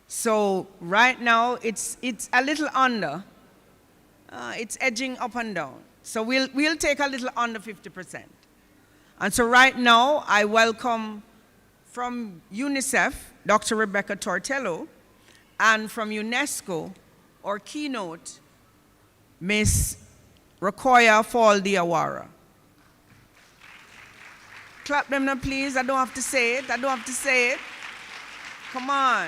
S19: So right now, it's a little under. It's edging up and down. So we'll take a little under 50%. And so right now, I welcome from UNICEF, Dr. Rebecca Tortello, and from UNESCO, or Keynote, Miss Rokaya Fall Diara. Clap them now, please. I don't have to say it. I don't have to say it. Come on.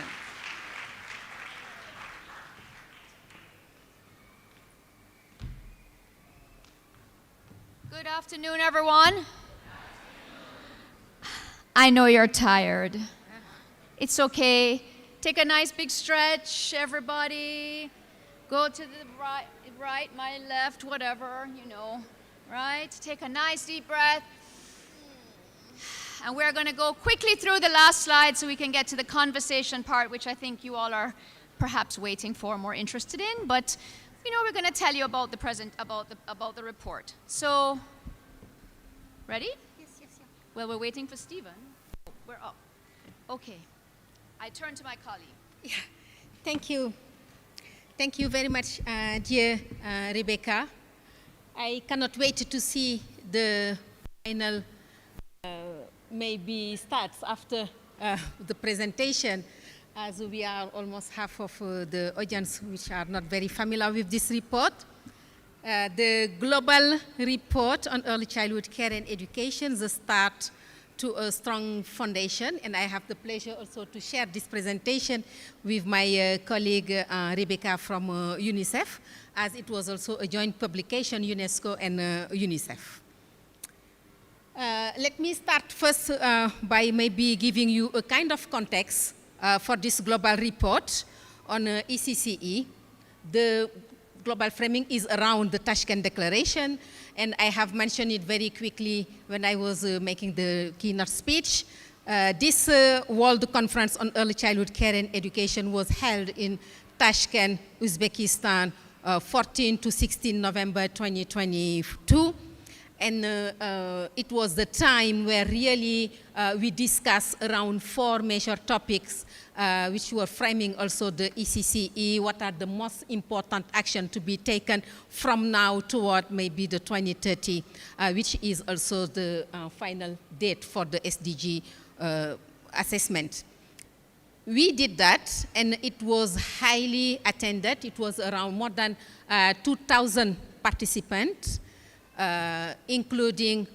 S4: Good afternoon, everyone. I know you're tired. It's okay. Take a nice big stretch, everybody. Go to the right, my left, whatever, you know, right? Take a nice deep breath. And we're going to go quickly through the last slide so we can get to the conversation part, which I think you all are perhaps waiting for, more interested in. But you know, we're going to tell you about the about the report. So, ready? Yes. Well, we're waiting for Stephen. Oh, we're up. Okay. I turn to my colleague.
S20: Yeah. Thank you. Thank you very much, dear Rebecca. I cannot wait to see the final maybe starts after the presentation, as we are almost half of the audience which are not very familiar with this report. The global report on early childhood care and education is a start to a strong foundation, and I have the pleasure also to share this presentation with my colleague Rebecca from UNICEF, as it was also a joint publication, UNESCO and UNICEF. Let me start first by maybe giving you a kind of context for this global report on ECCE. The global framing is around the Tashkent Declaration, and I have mentioned it very quickly when I was making the keynote speech. This World Conference on Early Childhood Care and Education was held in Tashkent, Uzbekistan, 14 to 16 November 2022. And it was the time where really we discussed around 4 major topics which were framing also the ECCE, what are the most important actions to be taken from now toward maybe the 2030, which is also the final date for the SDG assessment. We did that, and it was highly attended. It was around more than 2,000 participants. Including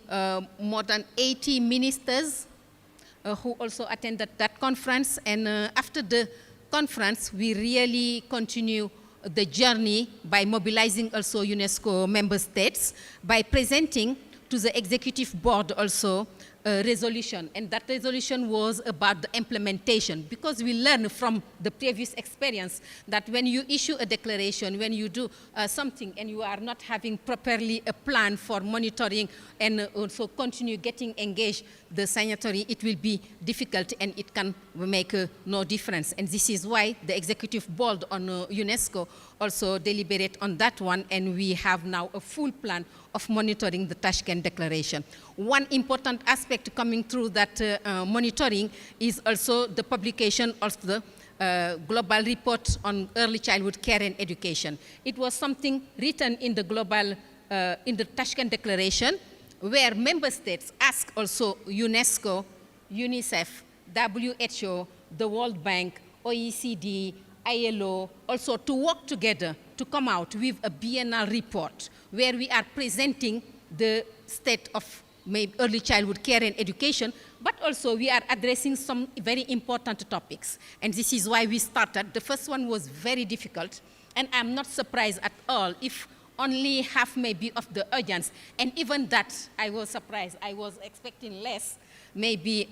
S20: more than 80 ministers who also attended that conference. And after the conference, we really continue the journey by mobilizing also UNESCO member states, by presenting to the executive board also a resolution. And that resolution was about the implementation, because we learned from the previous experience that when you issue a declaration, when you do something and you are not having properly a plan for monitoring and also continue getting engaged the signatory, it will be difficult and it can make no difference. And this is why the executive board on UNESCO also deliberate on that one, and we have now a full plan of monitoring the Tashkent Declaration. One important aspect coming through that monitoring is also the publication of the global report on early childhood care and education. It was something written in the global, in the Tashkent Declaration, where member states ask also UNESCO, UNICEF, WHO, the World Bank, OECD, ILO, also to work together to come out with a biennial report where we are presenting the state of early childhood care and education, but also we are addressing some very important topics. And this is why we started. The first one was very difficult, and I'm not surprised at all if only half maybe of the audience, and even that I was surprised. I was expecting less, maybe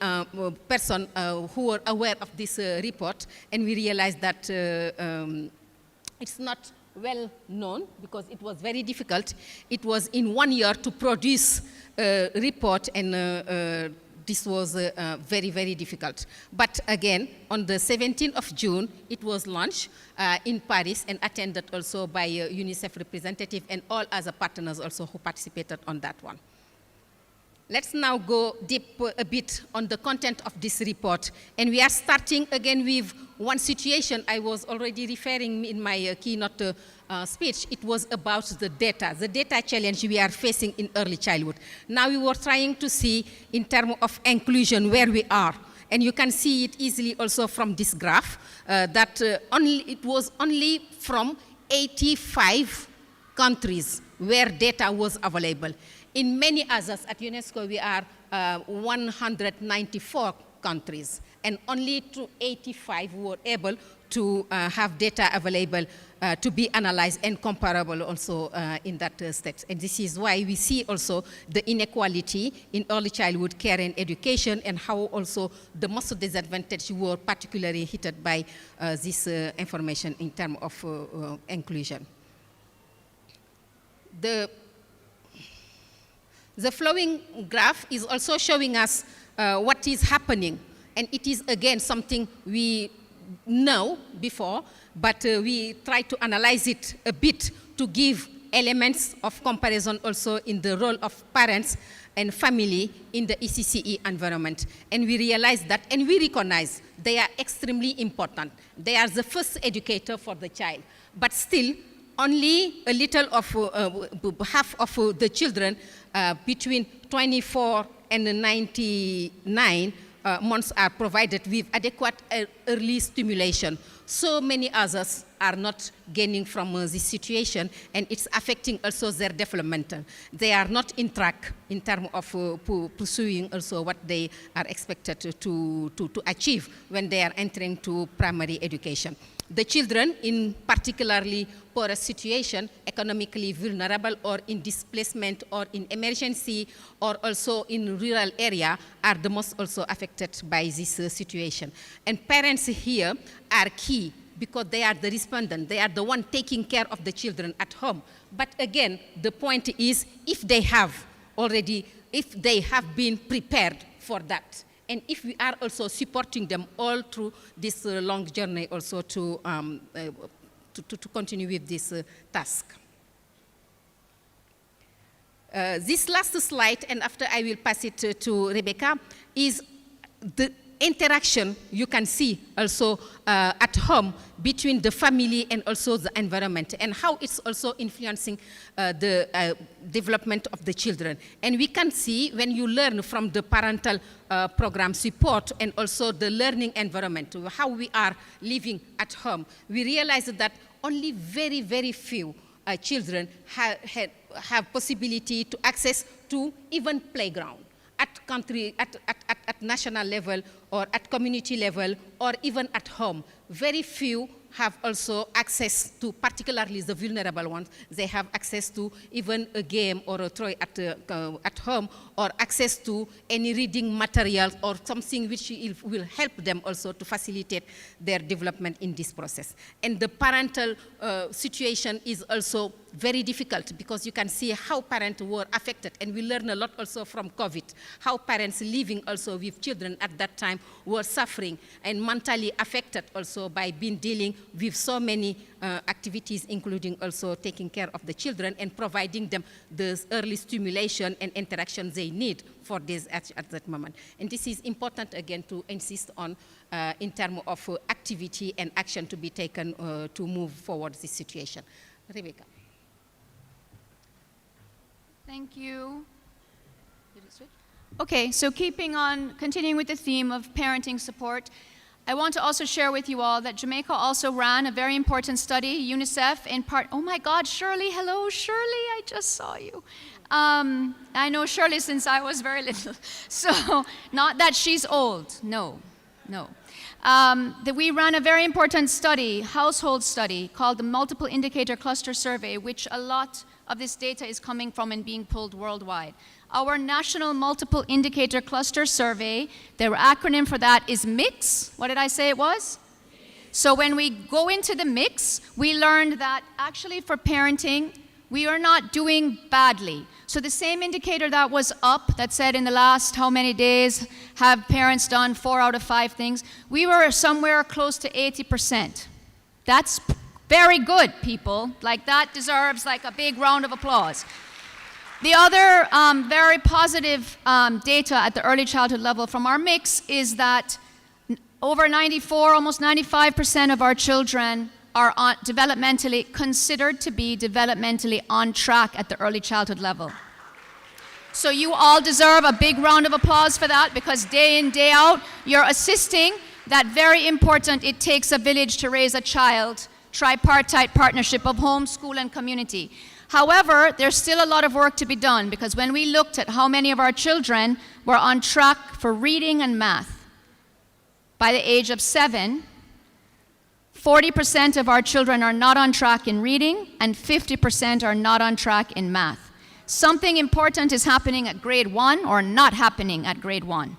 S20: person who were aware of this report, and we realized that it's not well known because it was very difficult. It was in 1 year to produce a report, and this was very, very difficult. But again, on the 17th of June, it was launched in Paris and attended also by UNICEF representative and all other partners also who participated on that one. Let's now go deep a bit on the content of this report. And we are starting again with one situation I was already referring in my keynote speech. It was about the data challenge we are facing in early childhood. Now we were trying to see in terms of inclusion where we are. And you can see it easily also from this graph that it was only from 85 countries where data was available. In many others, at UNESCO, we are 194 countries, and only 85 were able to have data available to be analyzed and comparable also in that state. And this is why we see also the inequality in early childhood care and education, and how also the most disadvantaged were particularly hit by this information in terms of inclusion. The flowing graph is also showing us what is happening. And it is, again, something we know before, but we try to analyze it a bit to give elements of comparison also in the role of parents and family in the ECCE environment. And we realize that, and we recognize they are extremely important. They are the first educator for the child. But still, only a little of half of the children between 24 and 99 months are provided with adequate early stimulation. So many others are not gaining from this situation, and it's affecting also their development. They are not in track in terms of pursuing also what they are expected to achieve when they are entering to primary education. The children in particularly poor situation, economically vulnerable, or in displacement, or in emergency, or also in rural area, are the most also affected by this situation. And parents here are key because they are the respondent. They are the one taking care of the children at home. But again, the point is, if they have been prepared for that, and if we are also supporting them all through this long journey also to continue with this task. This last slide, and after I will pass it to Rebecca, is the interaction you can see also at home between the family and also the environment, and how it's also influencing the development of the children. And we can see when you learn from the parental program support and also the learning environment, how we are living at home, we realize that only very, very few children have possibility to access to even playground. At country, at national level, or at community level, or even at home. Very few have also access to, particularly the vulnerable ones, they have access to even a game or a toy at home, or access to any reading materials or something which will help them also to facilitate their development in this process. And the parental situation is also very difficult, because you can see how parents were affected, and we learn a lot also from COVID, how parents living also with children at that time were suffering and mentally affected also by being dealing with so many activities, including also taking care of the children and providing them the early stimulation and interaction they need for this at that moment. And this is important again to insist on in terms of activity and action to be taken to move forward this situation. Rebecca.
S4: Thank you. Did it switch? Okay, so continuing with the theme of parenting support, I want to also share with you all that Jamaica also ran a very important study, UNICEF, in part. Oh my God, Shirley, hello, Shirley, I just saw you. I know Shirley since I was very little. So, not that she's old, no. That we ran a very important study, household study, called the Multiple Indicator Cluster Survey, which a lot of this data is coming from and being pulled worldwide. Our National Multiple Indicator Cluster Survey, the acronym for that is MIX. What did I say it was? So when we go into the mix, we learned that actually for parenting, we are not doing badly. So the same indicator that was up, that said in the last how many days have parents done 4 out of 5 things, we were somewhere close to 80%. That's very good, people. Like, that deserves like a big round of applause. The other very positive data at the early childhood level from our mix is that over 94, almost 95% of our children are considered to be developmentally on track at the early childhood level. So you all deserve a big round of applause for that, because day in, day out, you're assisting that very important "it takes a village to raise a child" tripartite partnership of home, school, and community. However, there's still a lot of work to be done, because when we looked at how many of our children were on track for reading and math by the age of 7, 40% of our children are not on track in reading, and 50% are not on track in math. Something important is happening at grade 1 or not happening at grade 1.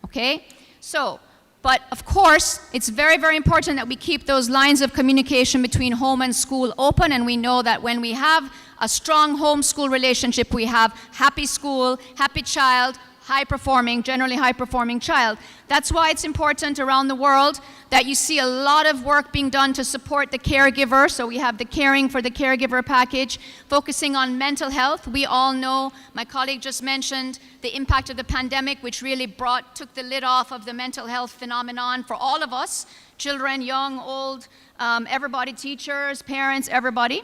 S4: Okay? So, but of course, it's very, very important that we keep those lines of communication between home and school open, and we know that when we have a strong home-school relationship, we have happy school, happy child, high-performing, generally high-performing child. That's why it's important around the world that you see a lot of work being done to support the caregiver. So we have the Caring for the Caregiver package, focusing on mental health. We all know, my colleague just mentioned, the impact of the pandemic, which really took the lid off of the mental health phenomenon for all of us, children, young, old, everybody, teachers, parents, everybody.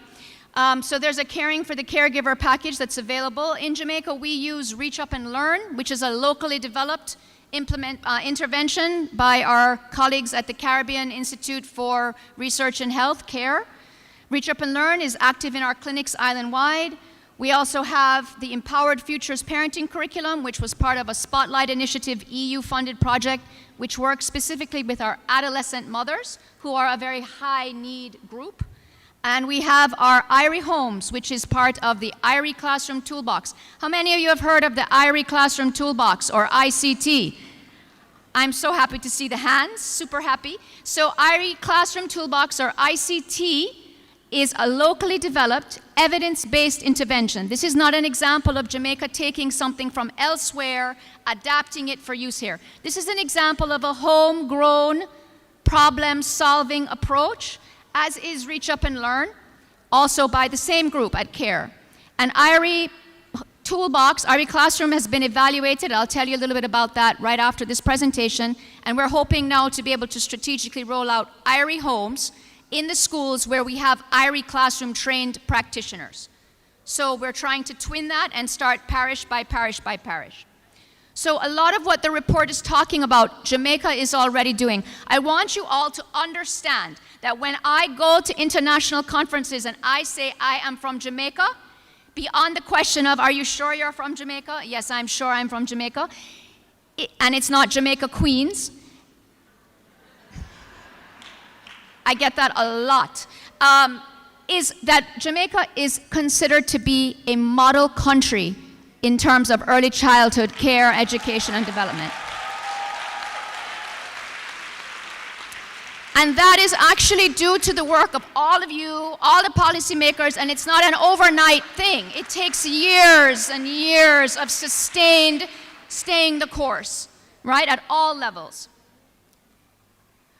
S4: So there's a Caring for the Caregiver package that's available. In Jamaica, we use Reach Up and Learn, which is a locally developed intervention by our colleagues at the Caribbean Institute for Research in Health Care. Reach Up and Learn is active in our clinics island-wide. We also have the Empowered Futures Parenting Curriculum, which was part of a Spotlight Initiative EU-funded project, which works specifically with our adolescent mothers, who are a very high-need group. And we have our IRI Homes, which is part of the IRI Classroom Toolbox. How many of you have heard of the IRI Classroom Toolbox, or ICT? I'm so happy to see the hands, super happy. So IRI Classroom Toolbox, or ICT, is a locally developed, evidence-based intervention. This is not an example of Jamaica taking something from elsewhere, adapting it for use here. This is an example of a homegrown, problem-solving approach, as is Reach Up and Learn, also by the same group at CARE. An IRI Toolbox, IRI Classroom, has been evaluated. I'll tell you a little bit about that right after this presentation. And we're hoping now to be able to strategically roll out IRI Homes in the schools where we have IRI Classroom trained practitioners. So we're trying to twin that and start parish by parish by parish. So a lot of what the report is talking about, Jamaica is already doing. I want you all to understand that when I go to international conferences and I say I am from Jamaica, beyond the question of, are you sure you're from Jamaica? Yes, I'm sure I'm from Jamaica. And it's not Jamaica Queens. I get that a lot. Is that Jamaica is considered to be a model country in terms of early childhood care, education, and development. And that is actually due to the work of all of you, all the policymakers, and it's not an overnight thing. It takes years and years of sustained staying the course, right, at all levels.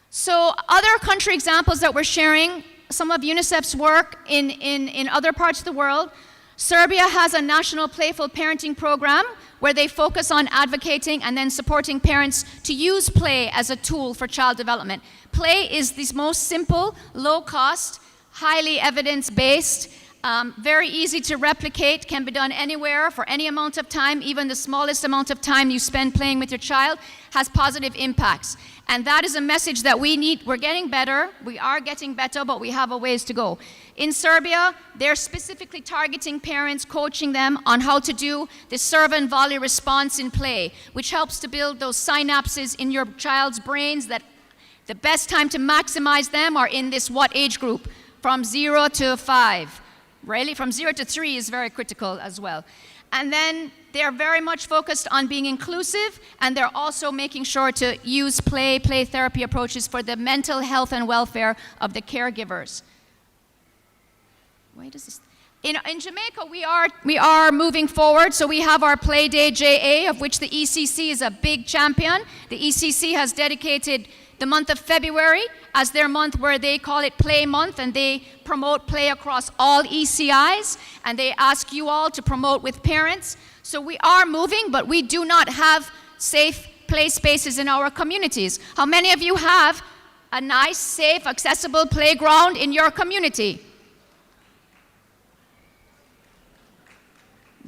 S4: So other country examples that we're sharing, some of UNICEF's work in other parts of the world. Serbia has a national playful parenting program where they focus on advocating and then supporting parents to use play as a tool for child development. Play is the most simple, low-cost, highly evidence-based, very easy to replicate, can be done anywhere for any amount of time. Even the smallest amount of time you spend playing with your child has positive impacts. And that is a message that we need. We're getting better. We are getting better, but we have a ways to go. In Serbia, they're specifically targeting parents, coaching them on how to do the serve and volley response in play, which helps to build those synapses in your child's brains that the best time to maximize them are in this what age group? From 0 to 5. Really, from 0 to 3 is very critical as well. And then They are very much focused on being inclusive, and they're also making sure to use play therapy approaches for the mental health and welfare of the caregivers. Why does this? In Jamaica, we are moving forward. So we have our Play Day JA, of which the ECC is a big champion. The ECC has dedicated the month of February as their month where they call it Play Month, and they promote play across all ECIs, and they ask you all to promote with parents. So we are moving, but we do not have safe play spaces in our communities. How many of you have a nice, safe, accessible playground in your community?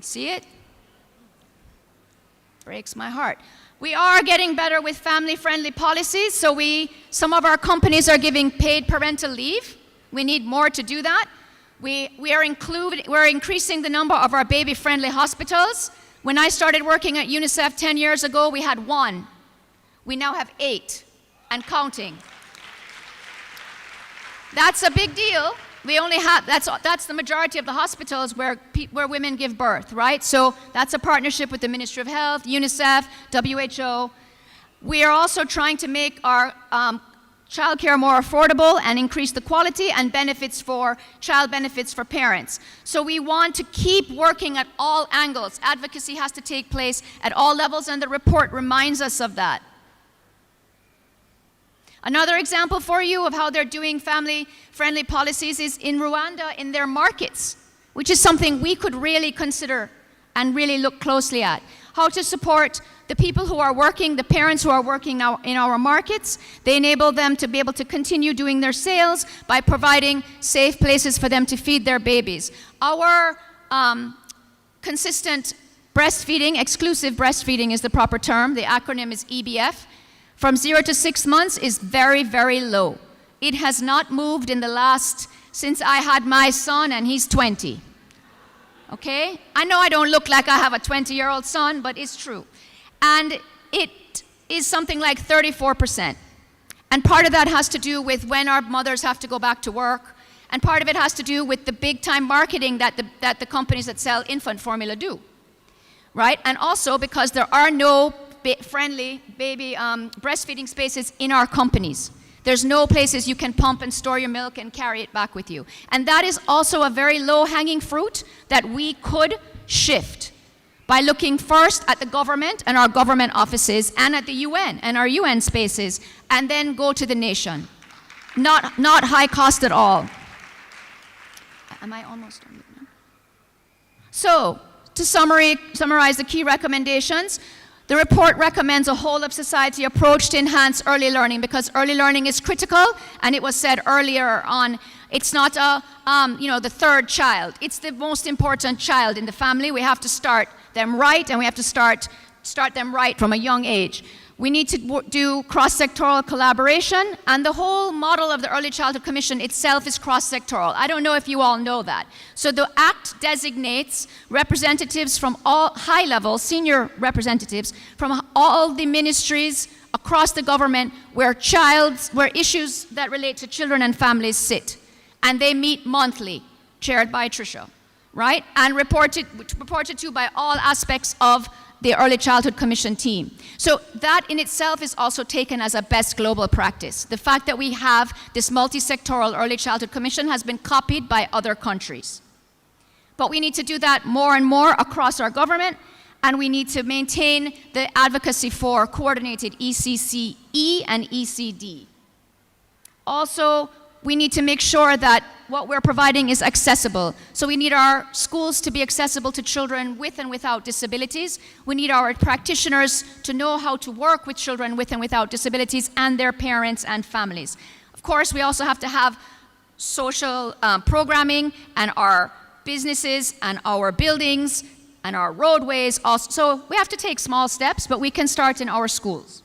S4: See it? Breaks my heart. We are getting better with family-friendly policies, so some of our companies are giving paid parental leave. We need more to do that. We're increasing the number of our baby-friendly hospitals. When I started working at UNICEF 10 years ago, we had 1. We now have 8 and counting. That's a big deal. We only have, that's the majority of the hospitals where women give birth, right? So that's a partnership with the Ministry of Health, UNICEF, WHO. We are also trying to make our childcare more affordable and increase the quality and child benefits for parents. So we want to keep working at all angles. Advocacy has to take place at all levels, and the report reminds us of that. Another example for you of how they're doing family-friendly policies is in Rwanda in their markets, which is something we could really consider and really look closely at. How to support the people who are working, the parents who are working now in our markets. They enable them to be able to continue doing their sales by providing safe places for them to feed their babies. Our consistent breastfeeding, exclusive breastfeeding is the proper term, the acronym is EBF, from 0 to 6 months is very, very low. It has not moved since I had my son, and he's 20. Okay? I know I don't look like I have a 20-year-old son, but it's true. And it is something like 34%. And part of that has to do with when our mothers have to go back to work, and part of it has to do with the big-time marketing that the companies that sell infant formula do, right? And also because there are no friendly baby breastfeeding spaces in our companies. There's no places you can pump and store your milk and carry it back with you. And that is also a very low-hanging fruit that we could shift by looking first at the government and our government offices and at the UN and our UN spaces, and then go to the nation. Not high cost at all. Am I almost done now? So, to summarize the key recommendations, the report recommends a whole-of-society approach to enhance early learning, because early learning is critical, and it was said earlier on, it's not the third child. It's the most important child in the family. We have to start them right, and we have to start them right from a young age. We need to do cross-sectoral collaboration, and the whole model of the Early Childhood Commission itself is cross-sectoral. I don't know if you all know that. So the Act designates representatives from all high level, senior representatives from all the ministries across the government where issues that relate to children and families sit. And they meet monthly, chaired by Trisha, right? And reported to by all aspects of the Early Childhood Commission team. So that in itself is also taken as a best global practice. The fact that we have this multi-sectoral Early Childhood Commission has been copied by other countries. But we need to do that more and more across our government, and we need to maintain the advocacy for coordinated ECCE and ECD. Also, we need to make sure that what we're providing is accessible. So we need our schools to be accessible to children with and without disabilities. We need our practitioners to know how to work with children with and without disabilities and their parents and families. Of course, we also have to have social programming, and our businesses and our buildings and our roadways also. So we have to take small steps, but we can start in our schools.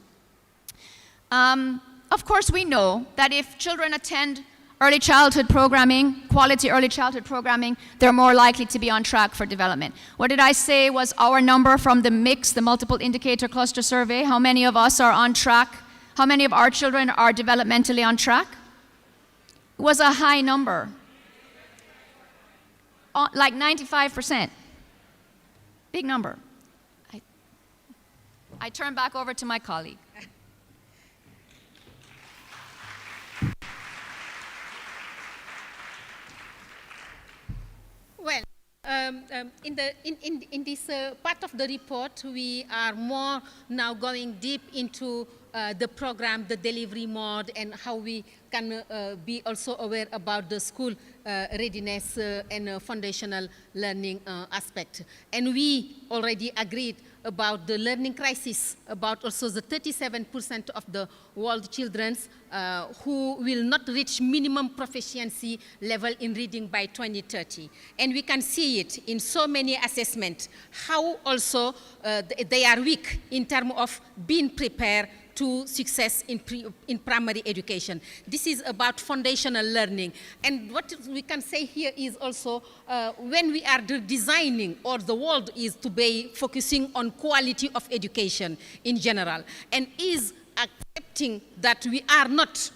S4: Of course, we know that if children attend early childhood programming, quality early childhood programming, they're more likely to be on track for development. What did I say was our number from the MIX, the Multiple Indicator Cluster Survey? How many of us are on track? How many of our children are developmentally on track? It was a high number, like 95%. Big number. I turn back over to my colleague.
S20: Well, in this part of the report, we are more now going deep into the program, the delivery mode, and how we can be also aware about the school readiness and foundational learning aspect. And we already agreed about the learning crisis, about also the 37% of the world children who will not reach minimum proficiency level in reading by 2030. And we can see it in so many assessments, how also they are weak in terms of being prepared to success in primary education. This is about foundational learning. And what we can say here is also when we are designing, or the world is to be focusing on quality of education in general, and is accepting that we are not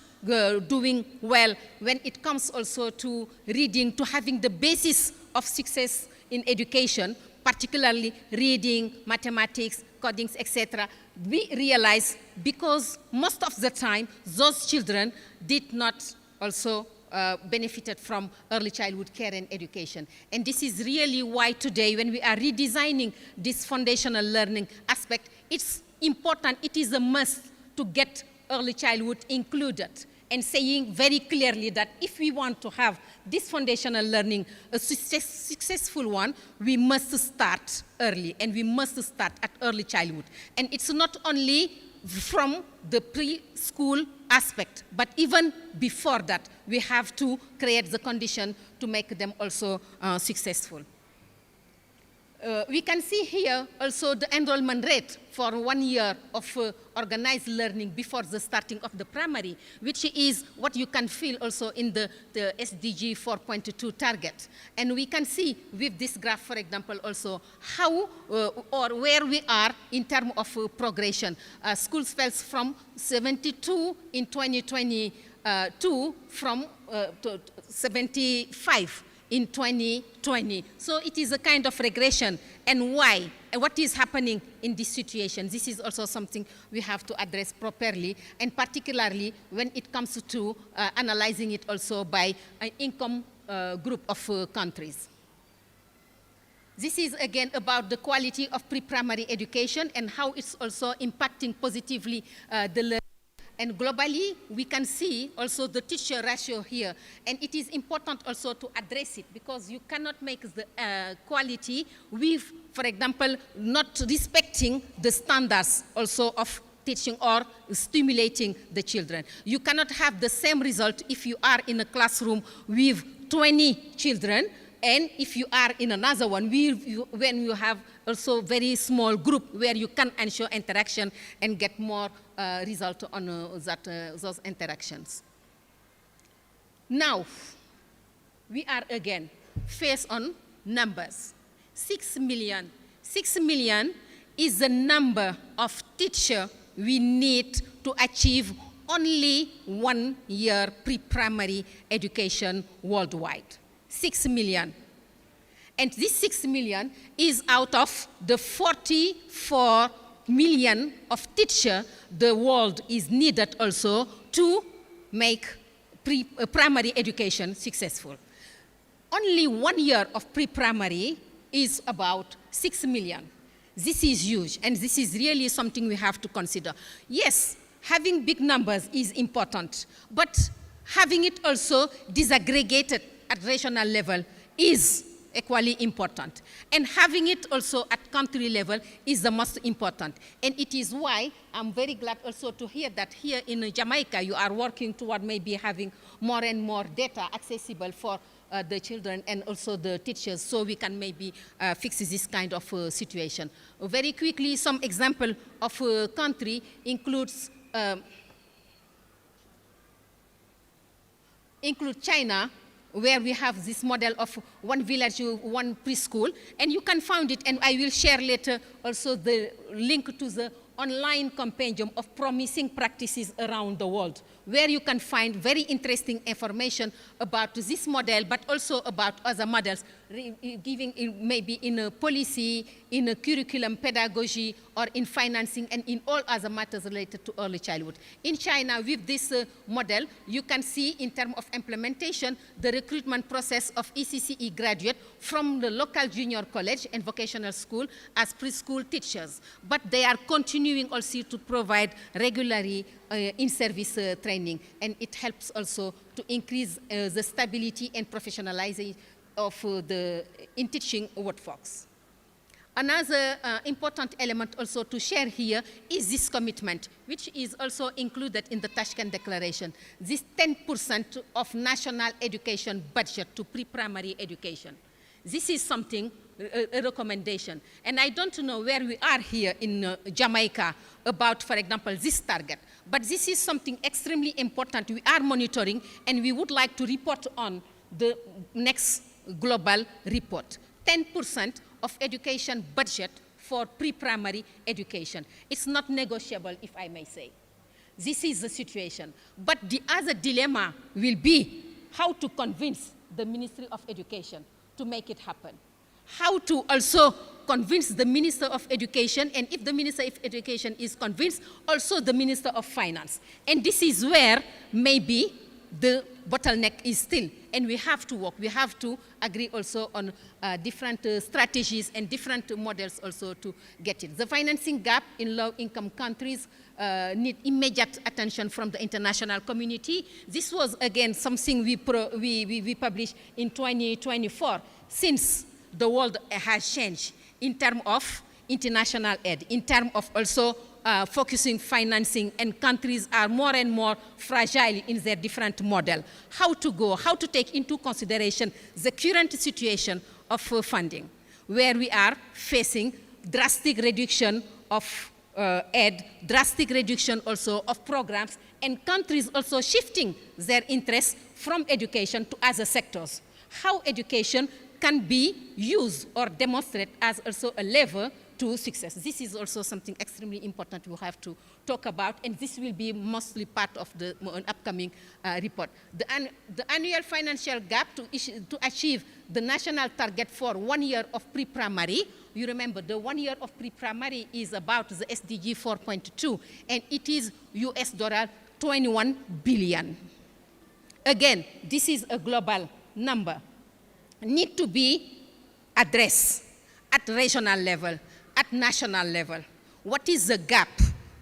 S20: doing well when it comes also to reading, to having the basis of success in education, particularly reading, mathematics, codings, etc., we realize because most of the time those children did not also benefited from early childhood care and education. And this is really why today, when we are redesigning this foundational learning aspect, it's important, it is a must to get early childhood included, and saying very clearly that if we want to have this foundational learning a successful one, we must start early, and we must start at early childhood. And it's not only from the preschool aspect, but even before that, we have to create the condition to make them also successful. We can see here also the enrollment rate for 1 year of organized learning before the starting of the primary, which is what you can feel also in the SDG 4.2 target. And we can see with this graph, for example, also how or where we are in terms of progression. Schools fell from 72 in 2022 from to 75 in 2020. So it is a kind of regression. And why? And what is happening in this situation? This is also something we have to address properly, and particularly when it comes to analyzing it also by an income group of countries. This is again about the quality of pre-primary education and how it's also impacting positively the learning. And globally, we can see also the teacher ratio here. And it is important also to address it, because you cannot make the quality with, for example, not respecting the standards also of teaching or stimulating the children. You cannot have the same result if you are in a classroom with 20 children, and if you are in another one, when you have also very small group where you can ensure interaction and get more result on those interactions. Now, we are again faced on numbers. 6 million. 6 million is the number of teachers we need to achieve only 1 year pre-primary education worldwide. 6 million. And this 6 million is out of the 44 million of teachers the world is needed also to make primary education successful. Only 1 year of pre-primary is about 6 million. This is huge, and this is really something we have to consider. Yes, having big numbers is important, but having it also disaggregated at regional level is equally important. And having it also at country level is the most important. And it is why I'm very glad also to hear that here in Jamaica you are working toward maybe having more and more data accessible for the children and also the teachers, so we can maybe fix this kind of situation. Very quickly, some example of country includes China, where we have this model of one village, one preschool, and you can find it, and I will share later also the link to the online compendium of promising practices around the world, where you can find very interesting information about this model, but also about other models, giving maybe in a policy, in a curriculum pedagogy, or in financing, and in all other matters related to early childhood. In China, with this model, you can see in terms of implementation, the recruitment process of ECCE graduate from the local junior college and vocational school as preschool teachers. But they are continuing also to provide regularly in-service training, and it helps also to increase the stability and professionalization of the in-teaching workforce. Another important element also to share here is this commitment, which is also included in the Tashkent Declaration. This 10% of national education budget to pre-primary education. This is something, a recommendation. And I don't know where we are here in Jamaica about, for example, this target. But this is something extremely important we are monitoring, and we would like to report on the next global report. 10% of education budget for pre-primary education. It's not negotiable, if I may say. This is the situation. But the other dilemma will be how to convince the Ministry of Education to make it happen. How to also convince the Minister of Education, and if the Minister of Education is convinced, also the Minister of Finance. And this is where maybe the bottleneck is still, and we have to work. We have to agree also on different strategies and different models also to get it. The financing gap in low-income countries need immediate attention from the international community. This was, again, something we published in 2024, since the world has changed in terms of international aid, in terms of also focusing financing, and countries are more and more fragile in their different model. How to go, how to take into consideration the current situation of funding, where we are facing drastic reduction of aid, drastic reduction also of programs, and countries also shifting their interests from education to other sectors. How education can be used or demonstrated as also a lever to success. This is also something extremely important we have to talk about, and this will be mostly part of the upcoming report. The annual financial gap to achieve the national target for 1 year of pre-primary. You remember the 1 year of pre-primary is about the SDG 4.2, and it is US dollar 21 billion. Again, this is a global number. Need to be addressed at regional level, at national level. What is the gap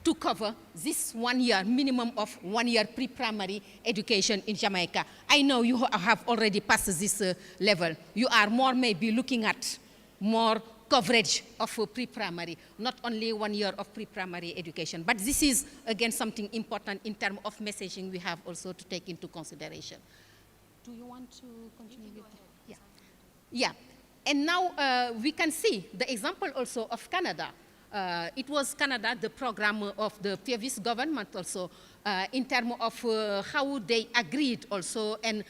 S20: to cover this 1 year, minimum of 1 year pre-primary education in Jamaica? I know you have already passed this level. You are more maybe looking at more coverage of pre-primary, not only 1 year of pre-primary education. But this is, again, something important in terms of messaging we have also to take into consideration. Do you want to continue with that? Yeah. Yeah. And now we can see the example also of Canada. It was Canada, the program of the previous government also, in terms of how they agreed also and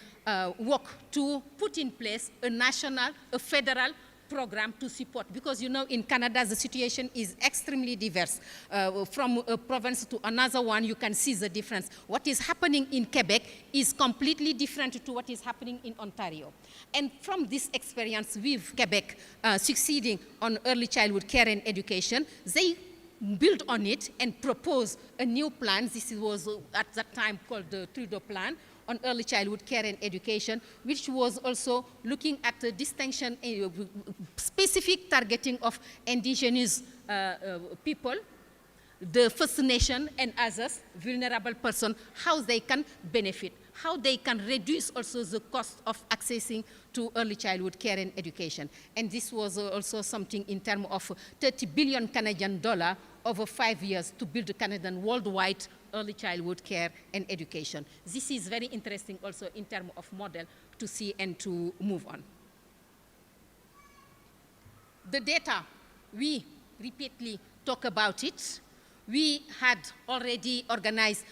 S20: work to put in place a federal program to support, because you know in Canada the situation is extremely diverse. From a province to another one, you can see the difference. What is happening in Quebec is completely different to what is happening in Ontario. And from this experience with Quebec succeeding on early childhood care and education, they built on it and proposed a new plan. This was at that time called the Trudeau Plan on early childhood care and education, which was also looking at the distinction, specific targeting of indigenous people, the First Nation and others, vulnerable persons, how they can benefit, how they can reduce also the cost of accessing to early childhood care and education. And this was also something in terms of 30 billion Canadian dollars over 5 years to build Canadian worldwide early childhood care and education. This is very interesting also in terms of model to see and to move on. The data, we repeatedly talk about it. We had already organized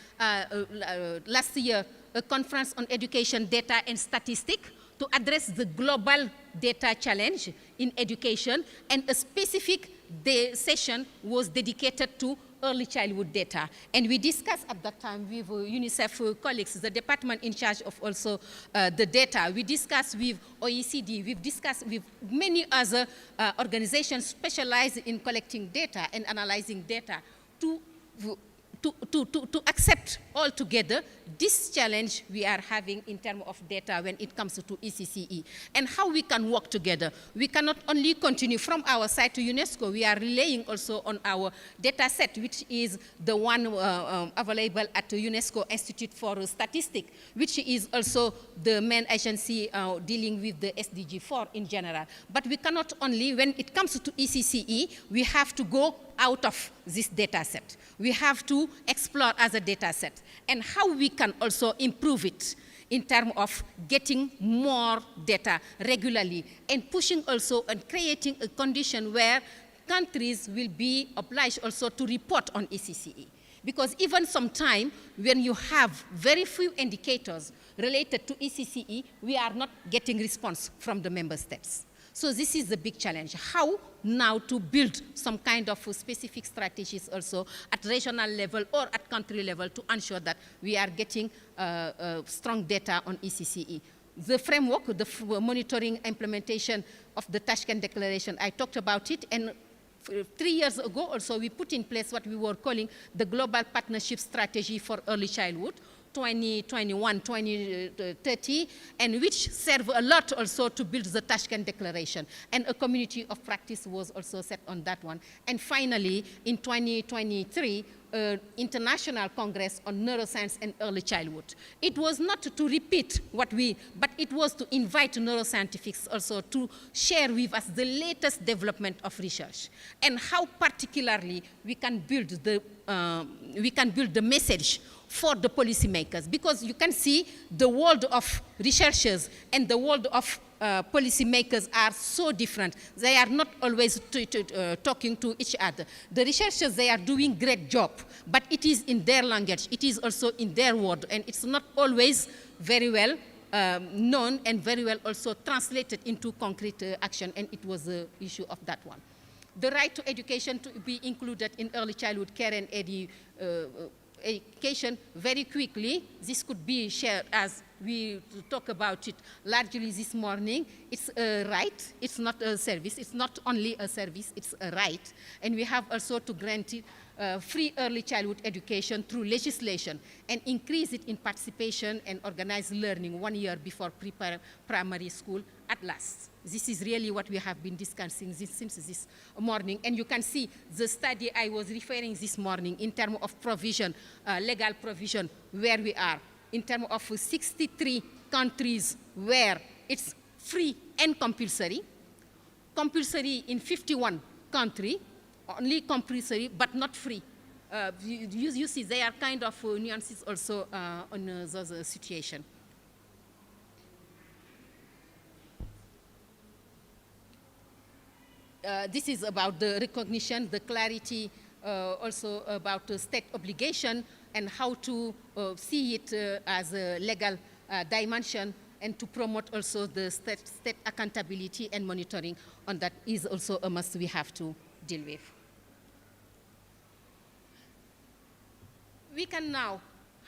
S20: last year a conference on education data and statistics to address the global data challenge in education, and a specific session was dedicated to early childhood data. And we discussed at that time with UNICEF colleagues, the department in charge of also the data. We discussed with OECD, we've discussed with many other organizations specialized in collecting data and analyzing data to accept altogether this challenge we are having in terms of data when it comes to ECCE and how we can work together. We cannot only continue from our side to UNESCO, we are relying also on our data set, which is the one available at the UNESCO Institute for Statistics, which is also the main agency dealing with the SDG 4 in general. But we cannot only, when it comes to ECCE, we have to go out of this data set. We have to explore as a data set and how we can also improve it in terms of getting more data regularly and pushing also and creating a condition where countries will be obliged also to report on ECCE. Because even sometimes when you have very few indicators related to ECCE, we are not getting response from the member states. So this is the big challenge. How now to build some kind of specific strategies also at regional level or at country level to ensure that we are getting strong data on ECCE. The framework, the monitoring implementation of the Tashkent Declaration, I talked about it, and 3 years ago also we put in place what we were calling the Global Partnership Strategy for Early Childhood, 2021-2030, and which serve a lot also to build the Tashkent Declaration. And a community of practice was also set on that one. And finally, in 2023, International Congress on Neuroscience and Early Childhood. It was not to repeat what but it was to invite neuroscientists also to share with us the latest development of research and how particularly we can build the message for the policymakers, because you can see the world of researchers and the world of policymakers are so different. They are not always talking to each other. The researchers, they are doing great job, but it is in their language, it is also in their word, and it's not always very well known and very well also translated into concrete action, and it was the issue of that one. The right to education to be included in early childhood care and education very quickly. This could be shared as we talk about it largely this morning. It's a right, it's not a service. It's not only a service, it's a right. And we have also to grant it free early childhood education through legislation and increase it in participation and organized learning 1 year before primary school at last. This is really what we have been discussing since this morning. And you can see the study I was referring this morning in terms of provision, legal provision, where we are. In terms of 63 countries where it's free and compulsory. Compulsory in 51 countries, only compulsory but not free. You see there are kind of nuances also on those situations. This is about the recognition, the clarity, also about the state obligation and how to see it as a legal dimension, and to promote also the state accountability and monitoring on that is also a must we have to deal with. We can now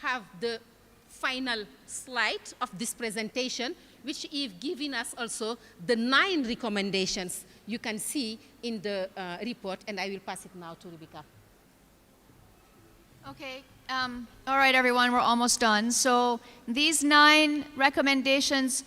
S20: have the final slide of this presentation, which is giving us also the 9 recommendations you can see in the report, and I will pass it now to Rebecca.
S4: Okay. All right, everyone, we're almost done. So these 9 recommendations,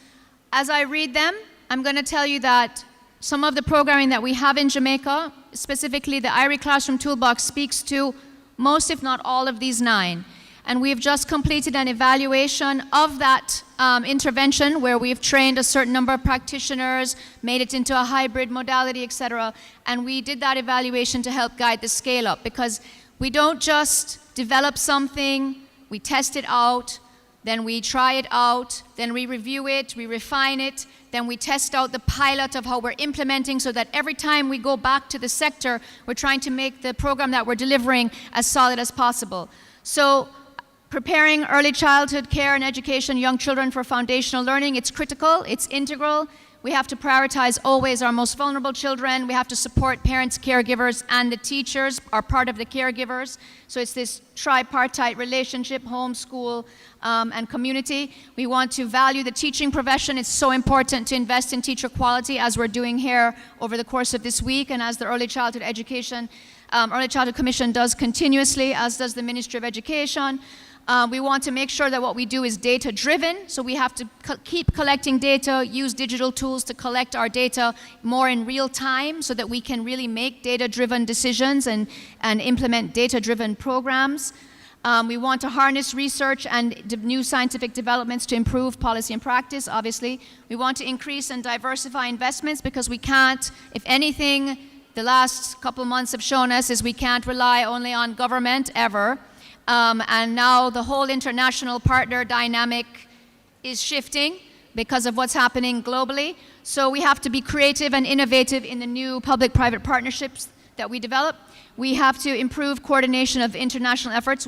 S4: as I read them, I'm going to tell you that some of the programming that we have in Jamaica, specifically the IRE Classroom Toolbox, speaks to most, if not all, of these 9. And we've just completed an evaluation of that intervention where we've trained a certain number of practitioners, made it into a hybrid modality, etc. And we did that evaluation to help guide the scale up, because we don't just develop something, we test it out, then we try it out, then we review it, we refine it, then we test out the pilot of how we're implementing, so that every time we go back to the sector, we're trying to make the program that we're delivering as solid as possible. So preparing early childhood care and education young children for foundational learning, it's critical, it's integral. We have to prioritize always our most vulnerable children. We have to support parents, caregivers, and the teachers are part of the caregivers. So it's this tripartite relationship, home, school, and community. We want to value the teaching profession. It's so important to invest in teacher quality, as we're doing here over the course of this week, and as the Early Childhood Commission does continuously, as does the Ministry of Education. We want to make sure that what we do is data-driven, so we have to keep collecting data, use digital tools to collect our data more in real time so that we can really make data-driven decisions and implement data-driven programs. We want to harness research and new scientific developments to improve policy and practice, obviously. We want to increase and diversify investments because we can't, if anything, the last couple months have shown us is we can't rely only on government ever. And now the whole international partner dynamic is shifting because of what's happening globally. So we have to be creative and innovative in the new public-private partnerships that we develop. We have to improve coordination of international efforts.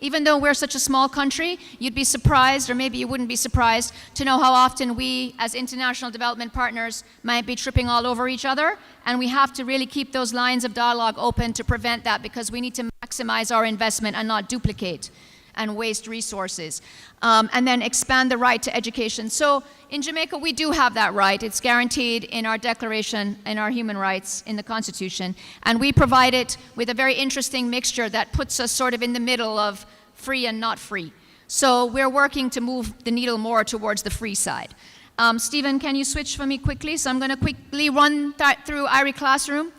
S4: Even though we're such a small country, you'd be surprised, or maybe you wouldn't be surprised, to know how often we, as international development partners, might be tripping all over each other. And we have to really keep those lines of dialogue open to prevent that, because we need to maximize our investment and not duplicate and waste resources. And then expand the right to education. So in Jamaica, we do have that right. It's guaranteed in our declaration, in our human rights, in the Constitution. And we provide it with a very interesting mixture that puts us sort of in the middle of free and not free. So we're working to move the needle more towards the free side. Stephen, can you switch for me quickly? So I'm going to quickly run through IRI Classroom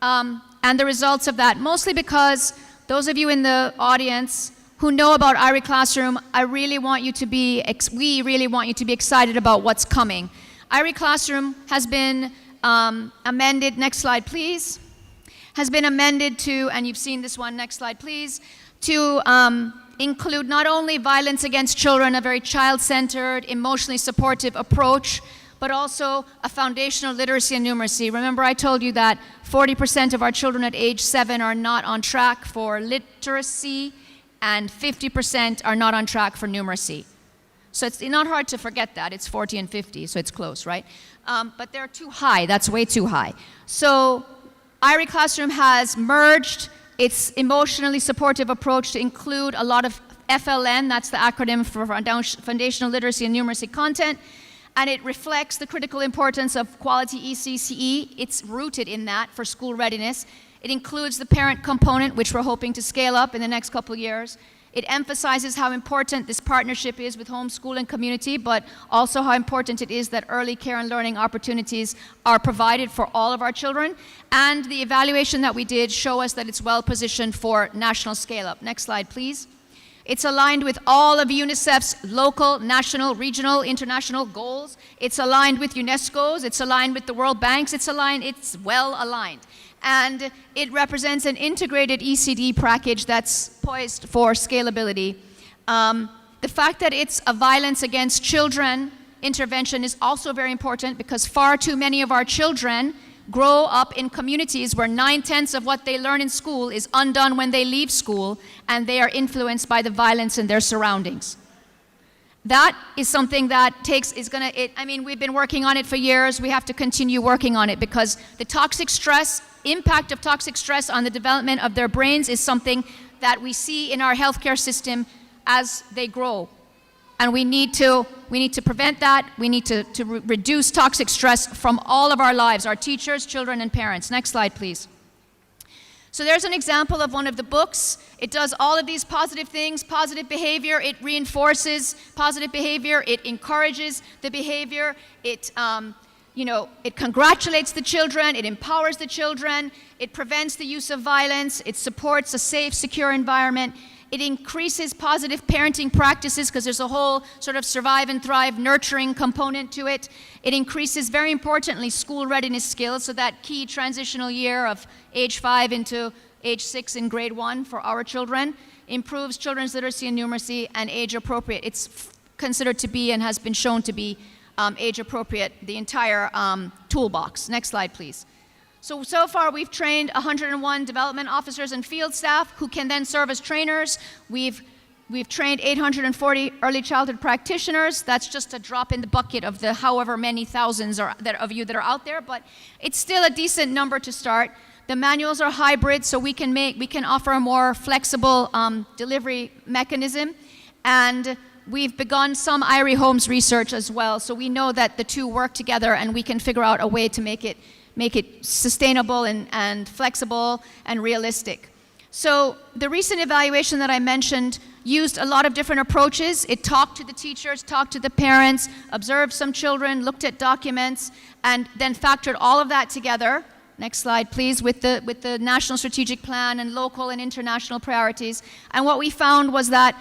S4: and the results of that, mostly because those of you in the audience who know about IRI Classroom, we really want you to be excited about what's coming. IRI Classroom has been amended, next slide please, has been amended to, and you've seen this one, next slide please, to include not only violence against children, a very child-centered, emotionally supportive approach, but also a foundational literacy and numeracy. Remember, I told you that 40% of our children at age 7 are not on track for literacy, and 50% are not on track for numeracy. So it's not hard to forget that. It's 40 and 50, so it's close, right? But they're too high. That's way too high. So IRI Classroom has merged its emotionally supportive approach to include a lot of FLN, that's the acronym for Foundational Literacy and Numeracy Content, and it reflects the critical importance of quality ECCE. It's rooted in that for school readiness. It includes the parent component, which we're hoping to scale up in the next couple of years. It emphasizes how important this partnership is with home, school, and community, but also how important it is that early care and learning opportunities are provided for all of our children. And the evaluation that we did show us that it's well positioned for national scale-up. Next slide, please. It's aligned with all of UNICEF's local, national, regional, international goals. It's aligned with UNESCO's. It's aligned with the World Bank's. It's well aligned. And it represents an integrated ECD package that's poised for scalability. The fact that it's a violence against children intervention is also very important, because far too many of our children grow up in communities where 9/10 of what they learn in school is undone when they leave school, and they are influenced by the violence in their surroundings. That is something that we've been working on it for years. We have to continue working on it, because the impact of toxic stress on the development of their brains is something that we see in our healthcare system as they grow. And we need to prevent that. We need to reduce toxic stress from all of our lives, our teachers, children, and parents. Next slide, please. So there's an example of one of the books. It does all of these positive things, positive behavior. It reinforces positive behavior. It encourages the behavior. It congratulates the children. It empowers the children. It prevents the use of violence. It supports a safe, secure environment. It increases positive parenting practices, because there's a whole sort of survive and thrive nurturing component to it. It increases, very importantly, school readiness skills, so that key transitional year of age 5 into age 6 in grade 1 for our children. Improves children's literacy and numeracy, and age appropriate. It's considered to be, and has been shown to be, age appropriate, the entire toolbox. Next slide, please. So far we've trained 101 development officers and field staff who can then serve as trainers. We've We've trained 840 early childhood practitioners. That's just a drop in the bucket of the however many thousands of you that are out there, but it's still a decent number to start. The manuals are hybrid, so we can offer a more flexible delivery mechanism. And we've begun some IRE Homes research as well, so we know that the two work together and we can figure out a way to make it sustainable and flexible and realistic. So the recent evaluation that I mentioned used a lot of different approaches. It talked to the teachers, talked to the parents, observed some children, looked at documents, and then factored all of that together. Next slide, please, with the National Strategic Plan and local and international priorities. And what we found was that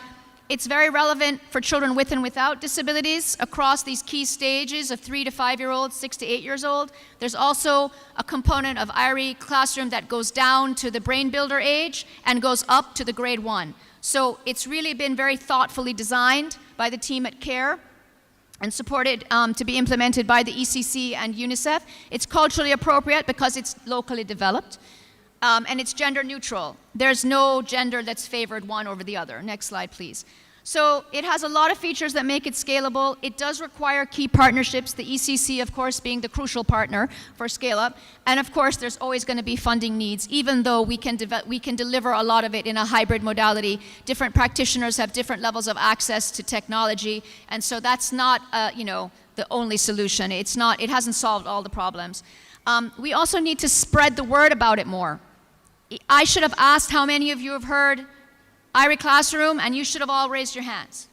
S4: it's very relevant for children with and without disabilities across these key stages of 3 to 5-year-olds, 6 to 8 years old. There's also a component of IRE classroom that goes down to the brain builder age and goes up to the grade 1. So it's really been very thoughtfully designed by the team at CARE and supported to be implemented by the ECC and UNICEF. It's culturally appropriate because it's locally developed, and it's gender neutral. There's no gender that's favored one over the other. Next slide, please. So it has a lot of features that make it scalable. It does require key partnerships, the ECC, of course, being the crucial partner for scale-up. And of course, there's always going to be funding needs, even though we can deliver a lot of it in a hybrid modality. Different practitioners have different levels of access to technology, and so that's not, the only solution. It hasn't solved all the problems. We also need to spread the word about it more. I should have asked how many of you have heard IRE Classroom, and you should have all raised your hands.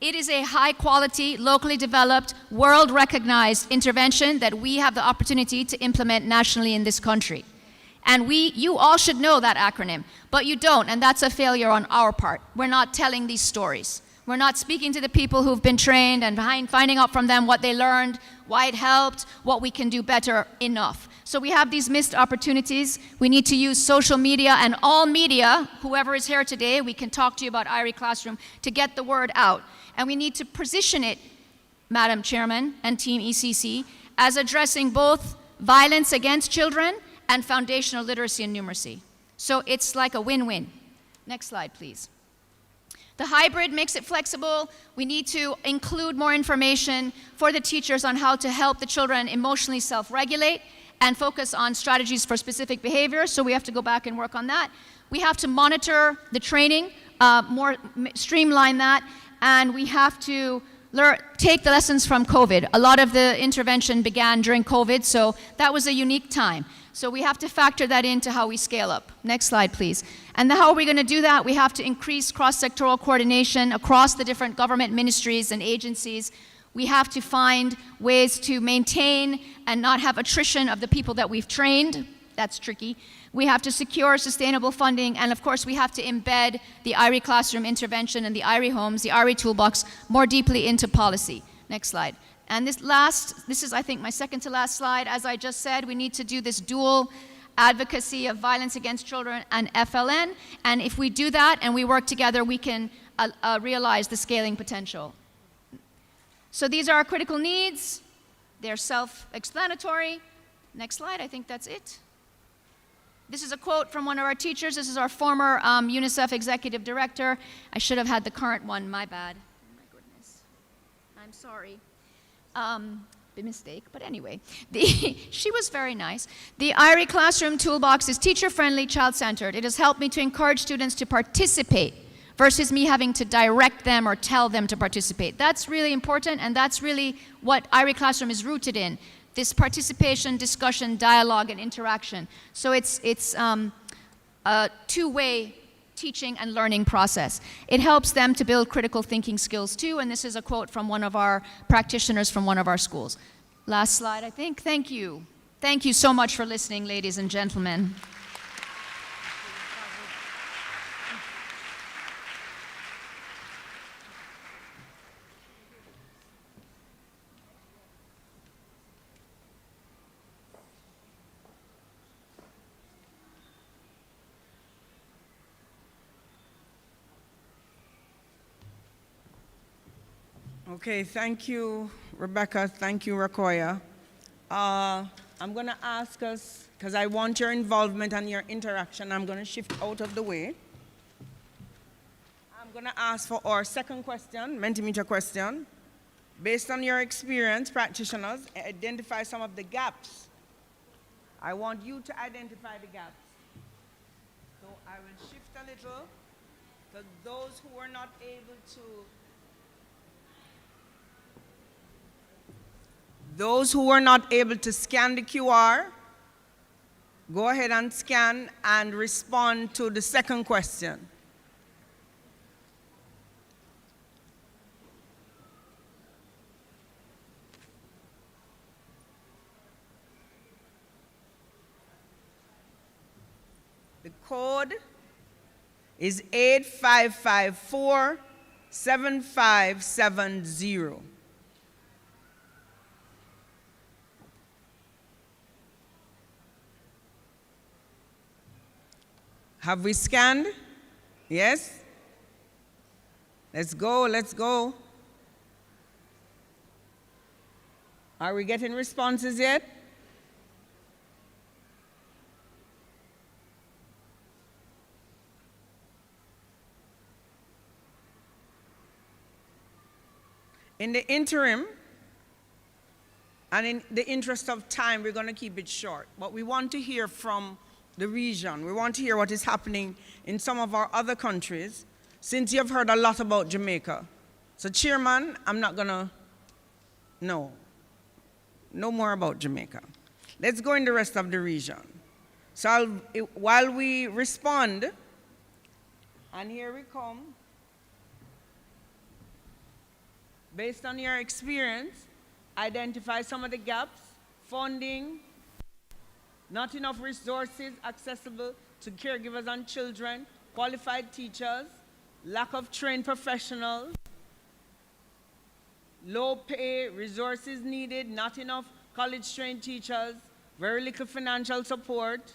S4: It is a high quality, locally developed, world recognized intervention that we have the opportunity to implement nationally in this country. And you all should know that acronym, but you don't, and that's a failure on our part. We're not telling these stories. We're not speaking to the people who've been trained and finding out from them what they learned, why it helped, what we can do better enough. So we have these missed opportunities. We need to use social media and all media, whoever is here today, we can talk to you about IRE Classroom, to get the word out. And we need to position it, Madam Chairman and Team ECC, as addressing both violence against children and foundational literacy and numeracy. So it's like a win-win. Next slide, please. The hybrid makes it flexible. We need to include more information for the teachers on how to help the children emotionally self-regulate and focus on strategies for specific behaviors, so we have to go back and work on that. We have to monitor the training, streamline that, and we have to take the lessons from COVID. A lot of the intervention began during COVID, so that was a unique time. So we have to factor that into how we scale up. Next slide, please. And how are we going to do that? We have to increase cross-sectoral coordination across the different government ministries and agencies. We have to find ways to maintain and not have attrition of the people that we've trained. That's tricky. We have to secure sustainable funding, and of course we have to embed the IRE Classroom intervention and the IRE Homes, the IRE Toolbox, more deeply into policy. Next slide. And this is I think my second to last slide. As I just said, we need to do this dual advocacy of violence against children and FLN, and if we do that and we work together, we can realize the scaling potential. So these are our critical needs. They're self-explanatory. Next slide, I think that's it. This is a quote from one of our teachers. This is our former UNICEF executive director. I should have had the current one, my bad. Oh my goodness, I'm sorry. A mistake, but anyway. She was very nice. The IRE Classroom Toolbox is teacher-friendly, child-centered. It has helped me to encourage students to participate versus me having to direct them or tell them to participate. That's really important, and that's really what IRE Classroom is rooted in, this participation, discussion, dialogue, and interaction. So it's a two-way teaching and learning process. It helps them to build critical thinking skills too, and this is a quote from one of our practitioners from one of our schools. Last slide, I think. Thank you. Thank you so much for listening, ladies and gentlemen.
S19: Okay, thank you, Rebecca. Thank you, Rokaya. I'm going to ask us, because I want your involvement and your interaction, I'm going to shift out of the way. I'm I'm going to ask for our second question, Mentimeter question. Based on your experience, practitioners, identify some of the gaps. I want you to identify the gaps. So I will shift a little for those who are not able to. Those who were not able to scan the QR, go ahead and scan and respond to the second question. The code is 8554-7570. Have we scanned? Yes? Let's go, let's go. Are we getting responses yet? In the interim, and in the interest of time, we're going to keep it short. But we want to hear from the region. We want to hear what is happening in some of our other countries, since you've heard a lot about Jamaica. So, Chairman, I'm not going to, no more about Jamaica. Let's go in the rest of the region. So while we respond, and here we come, based on your experience, identify some of the gaps: funding, not enough resources accessible to caregivers and children, qualified teachers, lack of trained professionals, low pay, resources needed, not enough college-trained teachers, very little financial support.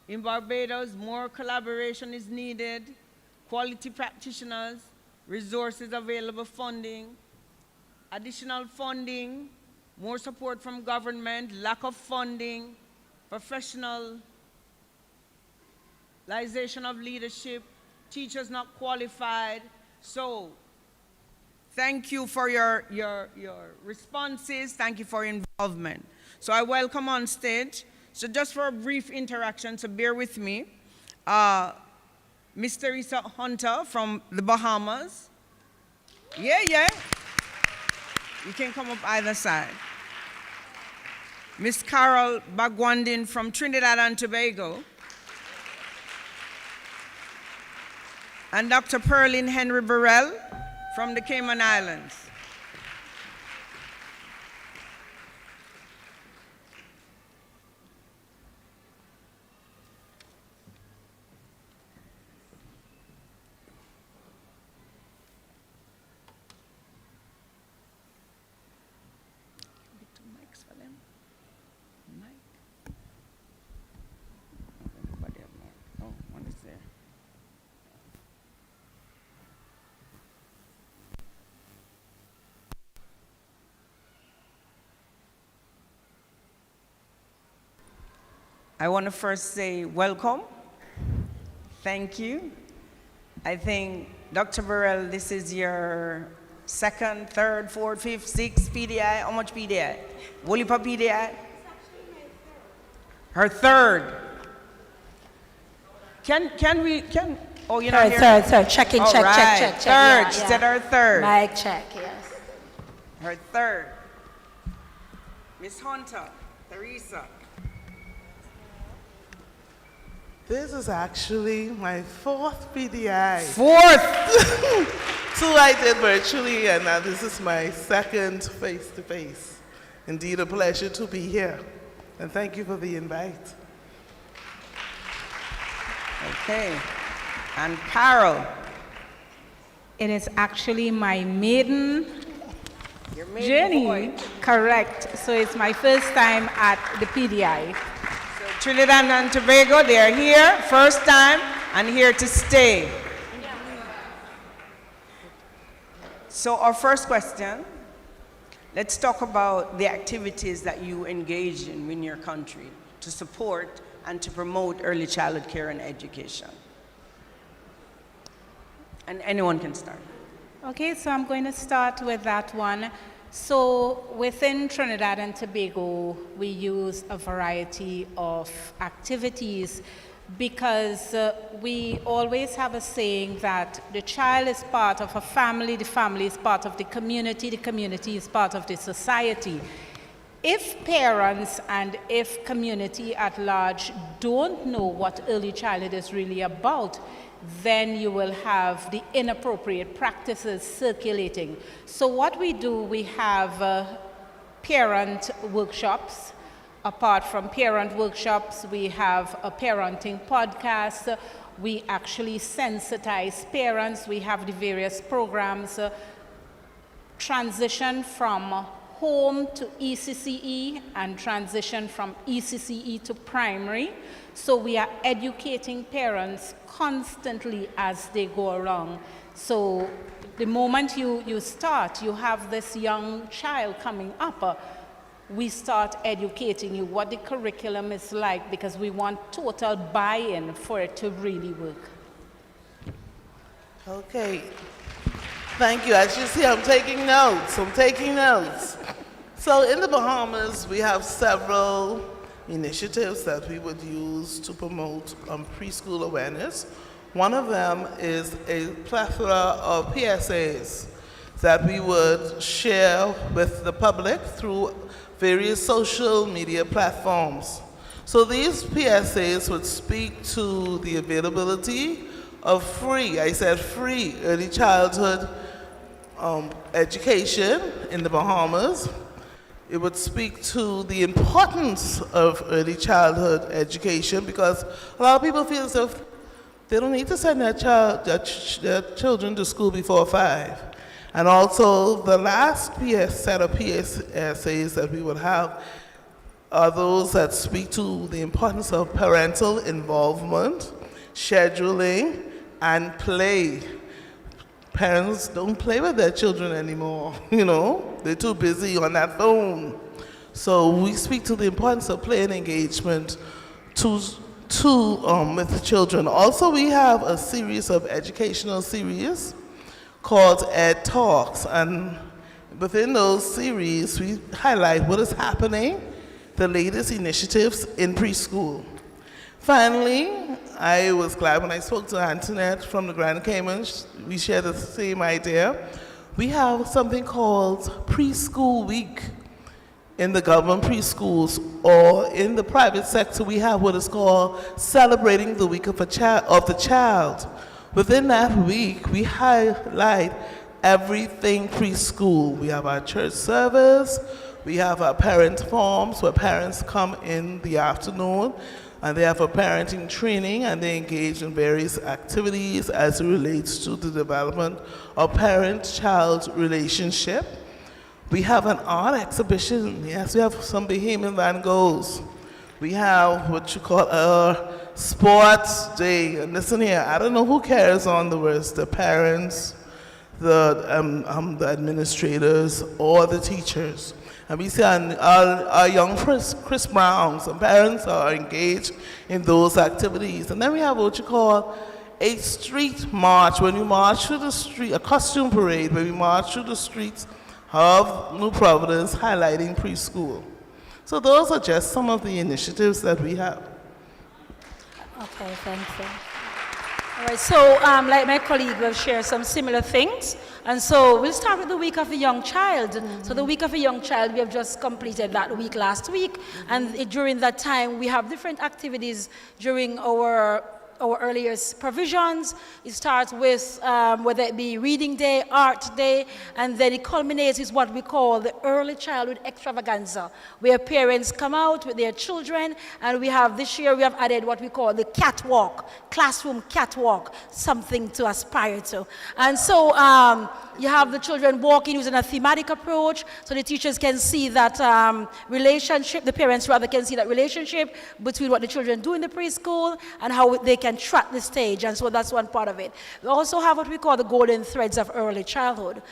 S19: In Barbados, more collaboration is needed, quality practitioners, resources available, funding, additional funding, more support from government, lack of funding, professionalization of leadership, teachers not qualified. So, thank you for your responses. Thank you for your involvement. So I welcome on stage. So just for a brief interaction, so bear with me. Ms. Teresa Hunter from the Bahamas. Yeah. You can come up either side. Ms. Carol Bagwandin from Trinidad and Tobago. And Dr. Pearline Henry Burrell from the Cayman Islands. I want to first say welcome. Thank you. I think, Dr. Burrell, this is your second, third, fourth, fifth, sixth PDI. How much PDI? Wolipa PDI? Her third. Can we, oh, you're not here?
S5: Third, check.
S19: Third,
S5: Yeah,
S19: she said her third.
S5: Mic check, yes.
S19: Her third. Miss Hunter, Teresa.
S7: This is actually my fourth PDI.
S19: Fourth!
S7: Two I did virtually, and now this is my second face-to-face. Indeed, a pleasure to be here. And thank you for the invite.
S19: Okay. And Carol.
S23: It is actually my maiden
S19: Your maiden
S23: journey.
S19: voyage.
S23: Correct. So it's my first time at the PDI.
S19: Trinidad and Tobago, they are here, first time, and here to stay. So our first question, let's talk about the activities that you engage in your country to support and to promote early childhood care and education. And anyone can start.
S23: Okay, so I'm going to start with that one. So within Trinidad and Tobago, we use a variety of activities because we always have a saying that the child is part of a family, the family is part of the community is part of the society. If parents and if community at large don't know what early childhood is really about, then you will have the inappropriate practices circulating. So what we do, we have parent workshops. Apart from parent workshops, we have a parenting podcast. We actually sensitize parents. We have the various programs, transition from home to ECCE and transition from ECCE to primary. So we are educating parents constantly as they go along. So the moment you start, you have this young child coming up, we start educating you what the curriculum is like because we want total buy-in for it to really work.
S7: Okay. Thank you. As you see, I'm taking notes. So in the Bahamas, we have several initiatives that we would use to promote preschool awareness. One of them is a plethora of PSAs that we would share with the public through various social media platforms. So these PSAs would speak to the availability of free early childhood education in the Bahamas. It would speak to the importance of early childhood education because a lot of people feel as if they don't need to send their children to school before 5. And also the last set of PSAs that we would have are those that speak to the importance of parental involvement, scheduling, and play. Parents don't play with their children anymore, They're too busy on that phone. So we speak to the importance of play and engagement with children. Also, we have a series of educational series called Ed Talks, and within those series, we highlight what is happening, the latest initiatives in preschool. Finally, I was glad when I spoke to Antoinette from the Grand Caymans. We share the same idea. We have something called Preschool Week in the government preschools, or in the private sector, we have what is called Celebrating the Week of the Child. Within that week, we highlight everything preschool. We have our church service, we have our parent forums where parents come in the afternoon and they have a parenting training and they engage in various activities as it relates to the development of parent-child relationship. We have an art exhibition. Yes, we have some Bahamian Van Goghs. We have what you call a sports day. And listen here, I don't know who carries on the worst, the parents, the administrators, or the teachers. And we see our young Chris Browns, and parents are engaged in those activities. And then we have what you call a street march, when we march through the street, a costume parade, where we march through the streets of New Providence highlighting preschool. So those are just some of the initiatives that we have.
S23: Okay, thank you. All right, so like my colleague will share some similar things. And so we'll start with the Week of a Young Child. So the Week of a Young Child, we have just completed that week last week. And during that time, we have different activities during our earliest provisions. It starts with whether it be reading day, art day, and then it culminates with what we call the early childhood extravaganza, where parents come out with their children, and we have this year we have added what we call the catwalk, classroom catwalk, something to aspire to. And so
S5: You have the children walking using a thematic approach, so the teachers can see that relationship, the parents rather can see that relationship between what the children do in the preschool and how they can track the stage, and so that's one part of it. We also have what we call the golden threads of early childhood,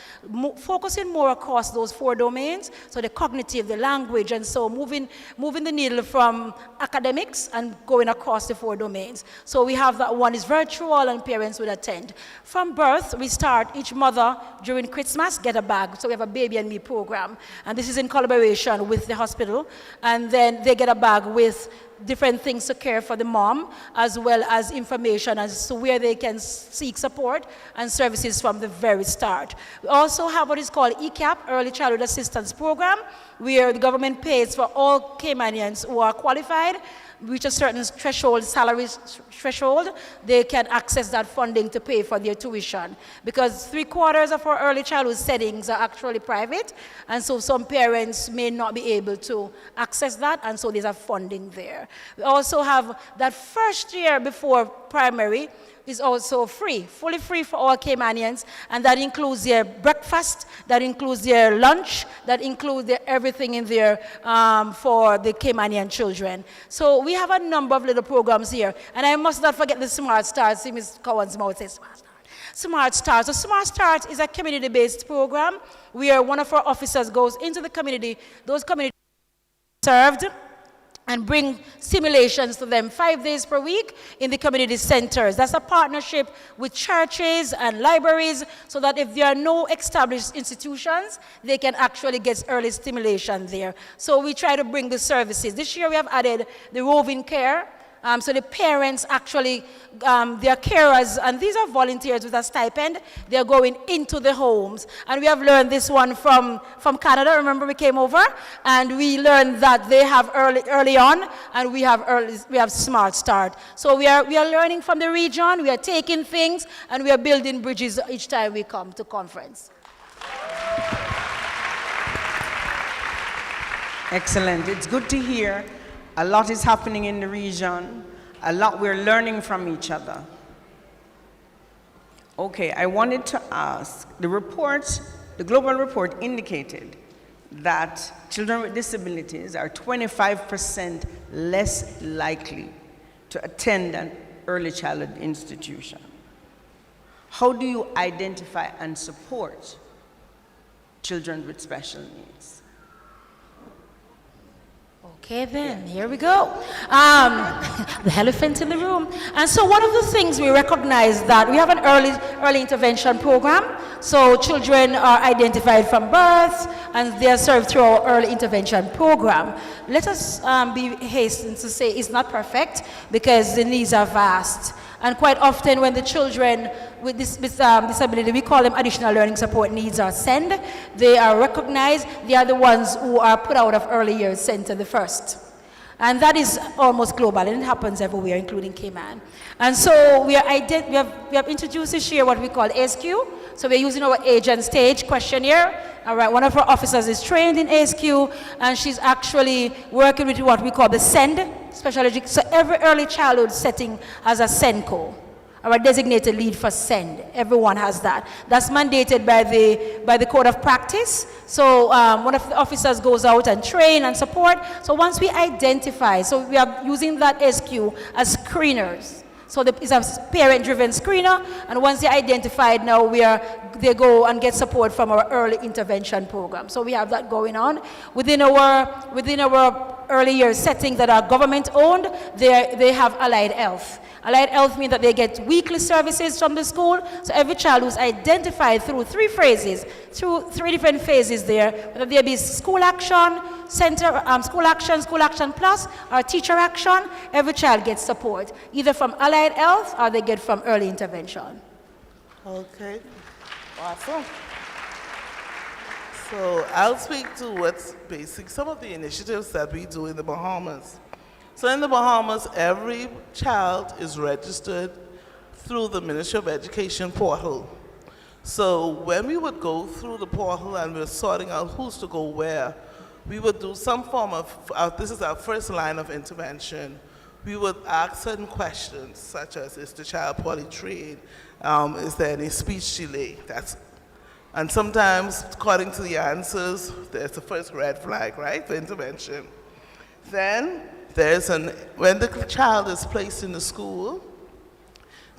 S5: focusing more across those 4 domains, so the cognitive, the language, and so moving the needle from academics and going across the 4 domains. So we have that one is virtual and parents would attend. From birth, we start each mother during Christmas, get a bag. So we have a Baby and Me program. And this is in collaboration with the hospital. And then they get a bag with different things to care for the mom, as well as information as to where they can seek support and services from the very start. We also have what is called ECAP, Early Childhood Assistance Program, where the government pays for all Caymanians who are qualified, reach a certain threshold, salary threshold, they can access that funding to pay for their tuition. Because 3/4 of our early childhood settings are actually private, and so some parents may not be able to access that, and so there's a funding there. We also have that first year before primary is also free, fully free for all Caymanians, and that includes their breakfast, that includes their lunch, that includes everything in there for the Caymanian children. So we have a number of little programs here, and I must not forget the Smart Start. See Ms. Cowan's mouth says Smart Start. Smart Start. So Smart Start is a community-based program where one of our officers goes into the community, those communities served, and bring simulations to them 5 days per week in the community centers. That's a partnership with churches and libraries, so that if there are no established institutions, they can actually get early stimulation there. So we try to bring the services. This year we have added the roving care. So the parents actually, they are carers, and these are volunteers with a stipend. They are going into the homes. And we have learned this one from Canada. Remember we came over, and we learned that they have early on, and we have Smart Start. So we are learning from the region, we are taking things, and we are building bridges each time we come to conference.
S19: Excellent. It's good to hear. A lot is happening in the region. A lot we're learning from each other. Okay, I wanted to ask, the global report indicated that children with disabilities are 25% less likely to attend an early childhood institution. How do you identify and support children with special needs?
S5: Okay then, here we go. The elephant in the room. And so one of the things we recognize that we have an early intervention program. So children are identified from birth and they are served through our early intervention program. Let us be hastened to say it's not perfect because the needs are vast. And quite often when the children with disability, we call them additional learning support needs, are SEND, they are recognized, they are the ones who are put out of early years center the first. And that is almost global, and it happens everywhere, including Cayman. And so we have introduced this year what we call ASQ. So we're using our age and stage questionnaire. All right, one of our officers is trained in ASQ, and she's actually working with what we call the SEND, special education. So every early childhood setting has a SENCO, or a designated lead for SEND. Everyone has that. That's mandated by the code of practice. So one of the officers goes out and train and support. So once we identify, so we are using that SQ as screeners. So it's a parent-driven screener, and once they're identified, now they go and get support from our early intervention program. So we have that going on. Within our early years settings that are government-owned, they have allied health. Allied health means that they get weekly services from the school. So every child who's identified through three different phases there, whether there be school action, school action plus, or teacher action, every child gets support, either from allied health or they get from early intervention.
S7: Okay, awesome. So I'll speak to what's basic, some of the initiatives that we do in the Bahamas. So in the Bahamas, every child is registered through the Ministry of Education portal. So when we would go through the portal and we're sorting out who's to go where, we would do some form of, this is our first line of intervention, we would ask certain questions such as, is the child poorly trained? Is there any speech delay? And sometimes, according to the answers, there's the first red flag, right, for intervention. Then when the child is placed in the school,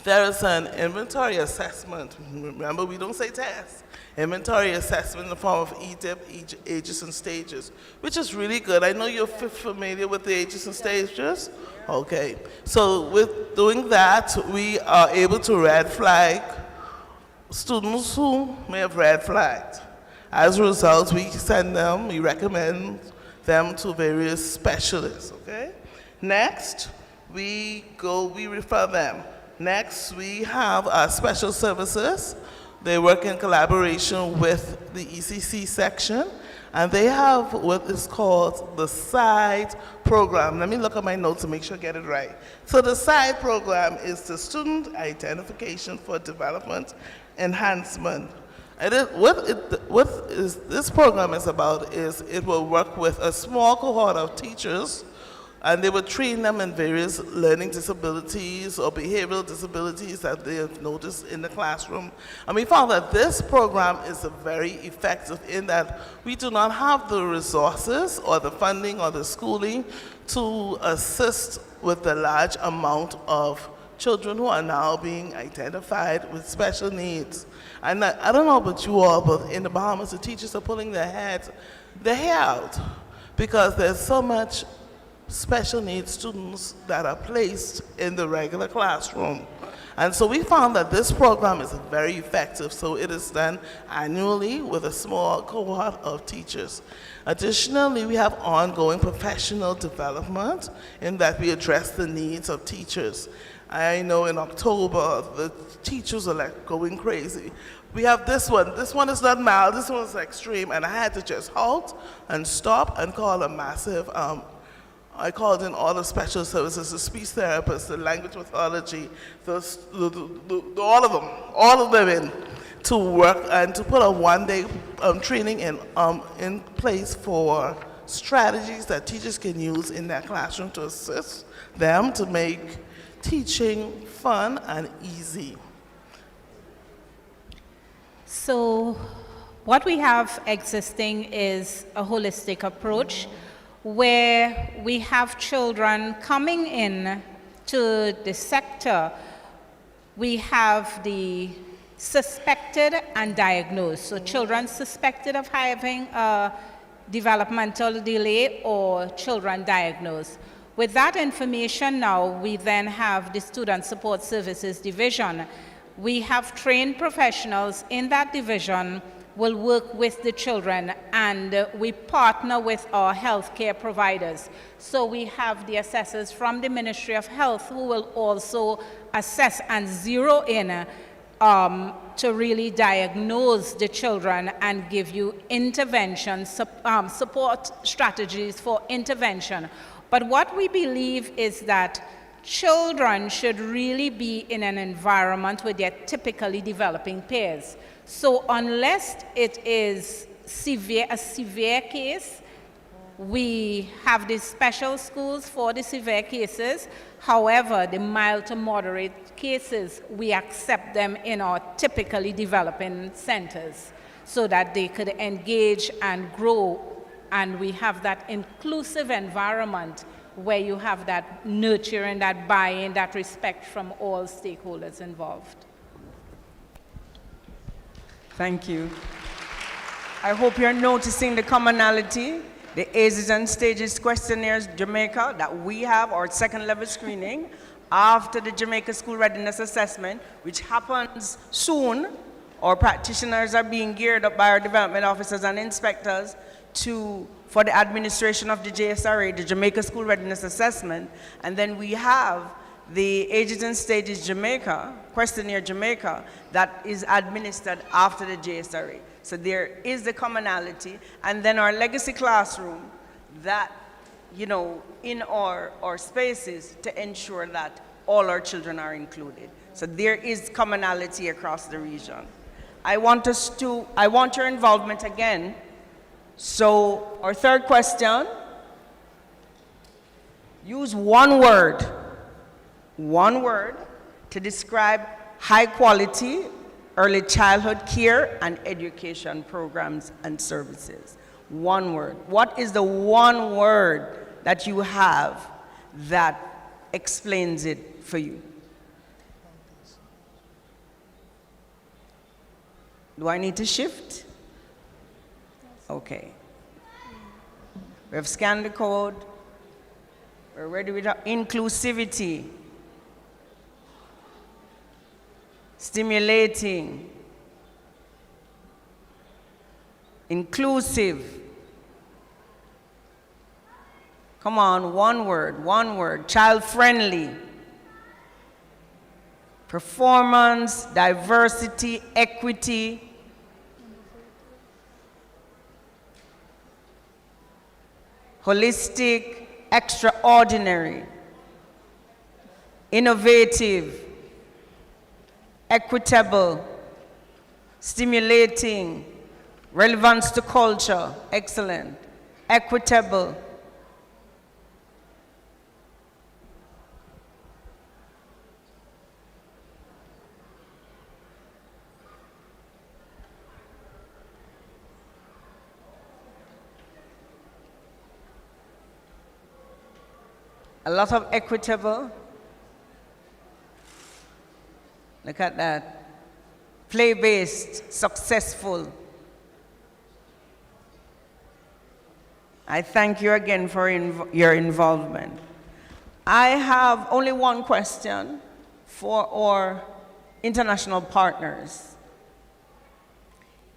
S7: there is an inventory assessment. Remember, we don't say test. Inventory assessment in the form of EDIP, ages and stages, which is really good. I know you're familiar with the ages and stages. Okay, so with doing that, we are able to red flag students who may have red flagged. As a result, we recommend them to various specialists, okay? Next, we refer them. Next, we have our special services. They work in collaboration with the ECC section, and they have what is called the SIDE program. Let me look at my notes to make sure I get it right. So the SIDE program is the Student Identification for Development Enhancement. What this program is about is it will work with a small cohort of teachers, and they will train them in various learning disabilities or behavioral disabilities that they have noticed in the classroom. And we found that this program is very effective in that we do not have the resources or the funding or the schooling to assist with the large amount of children who are now being identified with special needs. And I don't know about you all, but in the Bahamas, the teachers are pulling their hair out because there's so much special needs students that are placed in the regular classroom. And so we found that this program is very effective, so it is done annually with a small cohort of teachers. Additionally, we have ongoing professional development in that we address the needs of teachers. I know in October, the teachers are like going crazy. We have this one. This one is not mild, this one is extreme, and I had to just halt and stop and call a massive, I called in all the special services, the speech therapists, the language pathology, all of them in to work and to put a one-day training in place for strategies that teachers can use in their classroom to assist them to make teaching fun and easy.
S23: So what we have existing is a holistic approach where we have children coming in to the sector. We have the suspected and diagnosed. So children suspected of having a developmental delay or children diagnosed. With that information now, we then have the Student Support Services Division. We have trained professionals in that division will work with the children, and we partner with our healthcare providers. So we have the assessors from the Ministry of Health who will also assess and zero in to really diagnose the children and give you intervention, support strategies for intervention. But what we believe is that children should really be in an environment where they're typically developing peers. So unless it is a severe case, we have these special schools for the severe cases. However, the mild to moderate cases, we accept them in our typically developing centers so that they could engage and grow, and we have that inclusive environment where you have that nurturing, that buy-in, that respect from all stakeholders involved.
S19: Thank you. I hope you're noticing the commonality, the ages and stages questionnaires Jamaica that we have, our second level screening, after the Jamaica School Readiness Assessment, which happens soon. Our practitioners are being geared up by our development officers and inspectors for the administration of the JSRA, the Jamaica School Readiness Assessment, and then we have the Ages and Stages Jamaica, Questionnaire Jamaica, that is administered after the JSRA. So there is the commonality, and then our legacy classroom that, you know, in our spaces to ensure that all our children are included. So there is commonality across the region. I want your involvement again. So our third question, use one word to describe high quality early childhood care and education programs and services. One word. What is the one word that you have that explains it for you? Do I need to shift? Okay. We have scanned the code. We're ready with our inclusivity. Stimulating. Inclusive. Come on, one word, one word. Child-friendly. Performance, diversity, equity. Holistic, extraordinary. Innovative. Equitable. Stimulating. Relevance to culture. Excellent. Equitable. A lot of equitable. Look at that. Play-based, successful. I thank you again for your involvement. I have only one question for our international partners.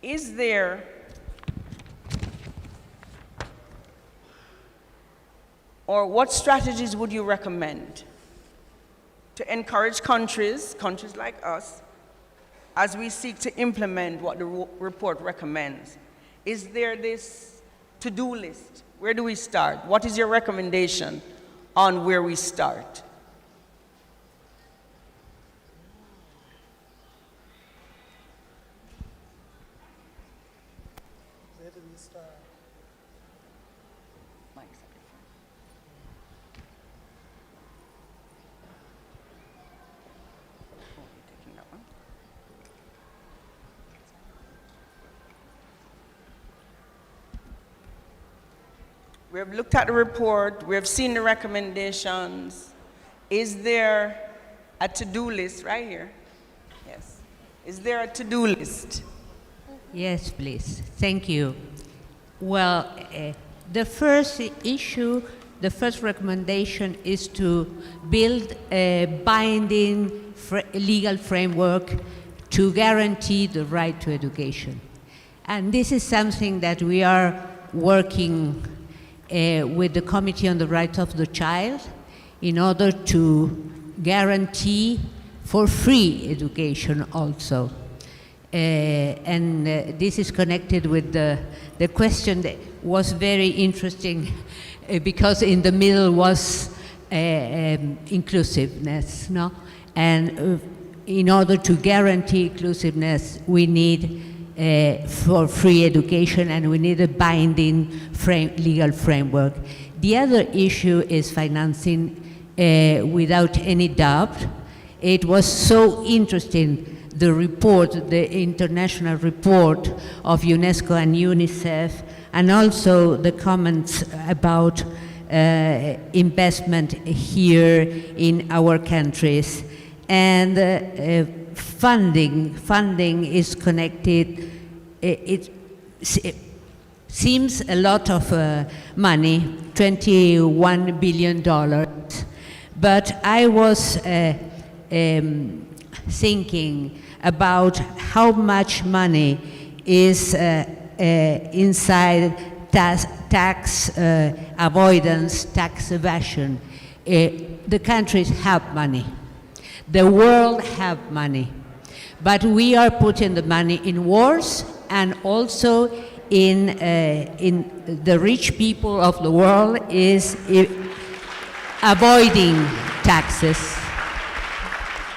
S19: Is there or what strategies would you recommend to encourage countries like us, as we seek to implement what the report recommends? Is there this to-do list? Where do we start? What is your recommendation on where we start?
S7: Where do we start? We have looked at the report, we have seen the recommendations. Is there a to-do list right here? Yes. Is there a to-do list?
S9: Yes, please. Thank you. Well, the first issue, the first recommendation is to build a binding legal framework to guarantee the right to education. And this is something that we are working with the Committee on the Rights of the Child in order to guarantee for free education also. This is connected with the question that was very interesting because in the middle was inclusiveness, no? And in order to guarantee inclusiveness, we need for free education, and we need a binding legal framework. The other issue is financing, without any doubt. It was so interesting, the report, the international report of UNESCO and UNICEF, and also the comments about investment here in our countries. And funding is connected. It seems a lot of money, $21 billion. But I was thinking about how much money is inside tax avoidance, tax evasion. The countries have money. The world have money. But we are putting the money in wars and also in the rich people of the world is avoiding taxes.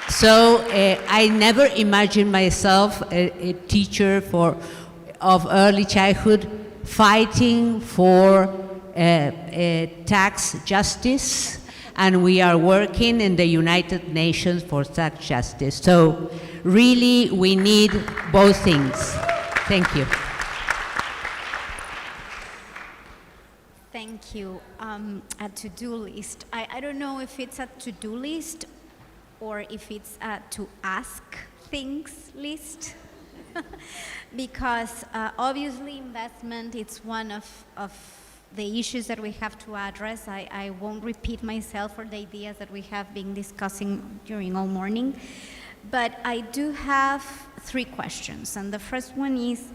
S9: So I never imagined myself a teacher of early childhood fighting for tax justice, and we are working in the United Nations for tax justice. So really we need both things. Thank you.
S8: Thank you. A to-do list. I don't know if it's a to-do list or if it's a to ask things list. Because obviously investment is one of the issues that we have to address. I won't repeat myself for the ideas that we have been discussing during all morning. But I do have 3 questions. And the first one is,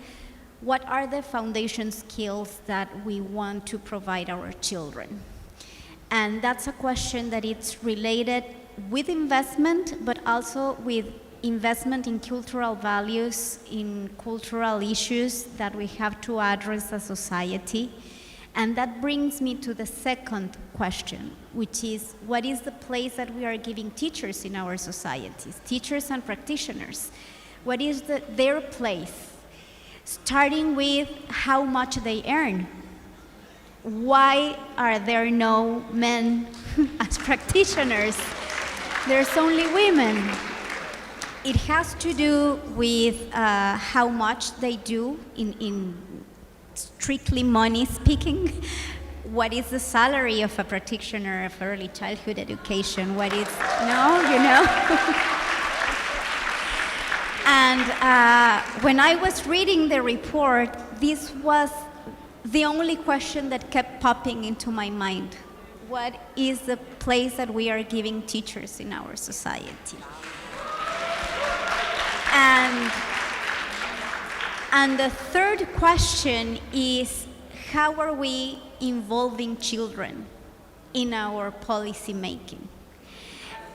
S8: what are the foundation skills that we want to provide our children? And that's a question that it's related with investment, but also with investment in cultural values, in cultural issues that we have to address as society. And that brings me to the second question, which is, what is the place that we are giving teachers in our societies, teachers and practitioners? What is their place? Starting with how much they earn. Why are there no men as practitioners? There's only women. It has to do with how much they do in strictly money speaking. What is the salary of a practitioner of early childhood education? What is, no, you know? And when I was reading the report, this was the only question that kept popping into my mind. What is the place that we are giving teachers in our society? And the third question is, how are we involving children in our policy making?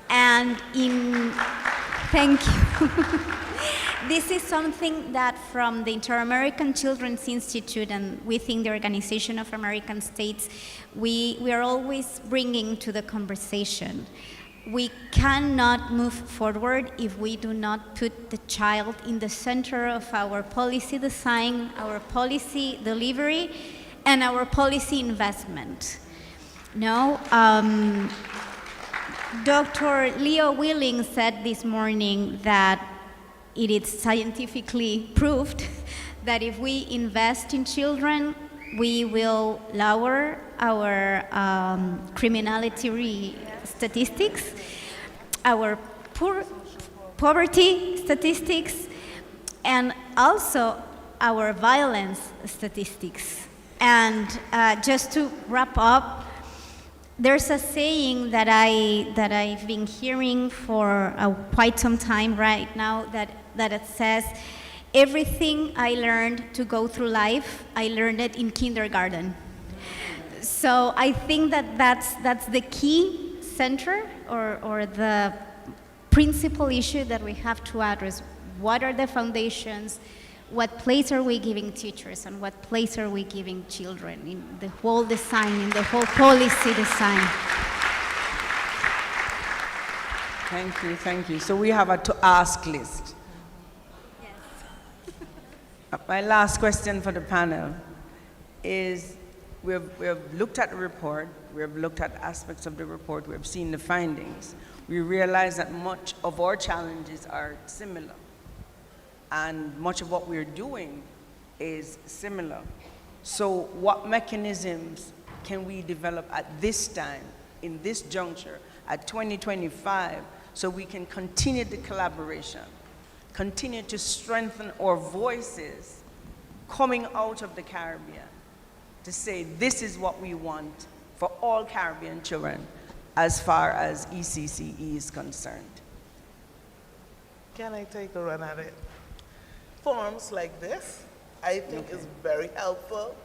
S8: And thank you. This is something that from the Inter-American Children's Institute and within the Organization of American States, we are always bringing to the conversation. We cannot move forward if we do not put the child in the center of our policy design, our policy delivery, and our policy investment. No? Dr. Leo Willing said this morning that it is scientifically proved that if we invest in children, we will lower our criminality statistics, our poverty statistics, and also our violence statistics. And just to wrap up, there's a saying that I've been hearing for quite some time right now that it says, everything I learned to go through life, I learned it in kindergarten. So I think that that's the key center or the principal issue that we have to address. What are the foundations? What place are we giving teachers, and what place are we giving children in the whole design, in the whole policy design?
S19: Thank you, thank you. So we have a to-ask list. Yes. My last question for the panel is, we have looked at the report, we have looked at aspects of the report, we have seen the findings. We realize that much of our challenges are similar. And much of what we're doing is similar. So what mechanisms can we develop at this time, in this juncture, at 2025, so we can continue the collaboration, continue to strengthen our voices coming out of the Caribbean to say this is what we want for all Caribbean children as far as ECCE is concerned?
S7: Can I take a run at it? Forums like this, I think is very helpful,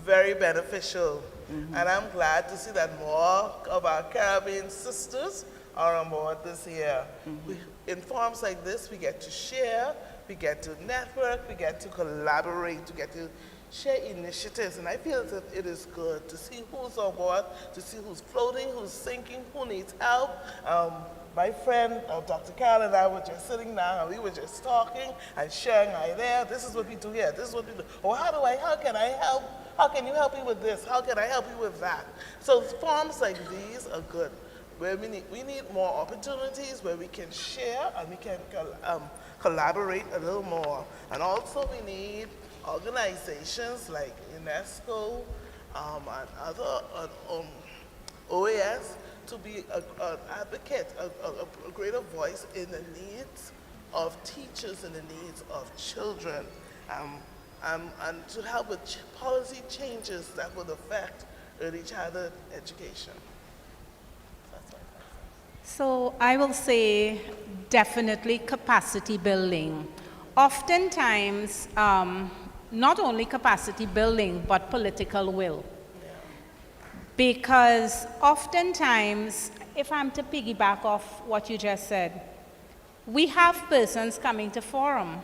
S7: very beneficial. And I'm glad to see that more of our Caribbean sisters are on board this year. In forums like this, we get to share, we get to network, we get to collaborate, we get to share initiatives. And I feel that it is good to see who's on board, to see who's floating, who's sinking, who needs help. My friend, Dr. Carlen and I were just sitting down and we were just talking and sharing ideas. This is what we do here, this is what we do. Or how can I help? How can you help me with this? How can I help you with that? So forums like these are good. where we need more opportunities where we can share and we can collaborate a little more. And also we need organizations like UNESCO and other OAS to be an advocate, a greater voice in the needs of teachers and the needs of children, and to help with policy changes that would affect early childhood education.
S23: So I will say definitely capacity building. Oftentimes, not only capacity building, but political will. Because oftentimes, if I'm to piggyback off what you just said, we have persons coming to forum,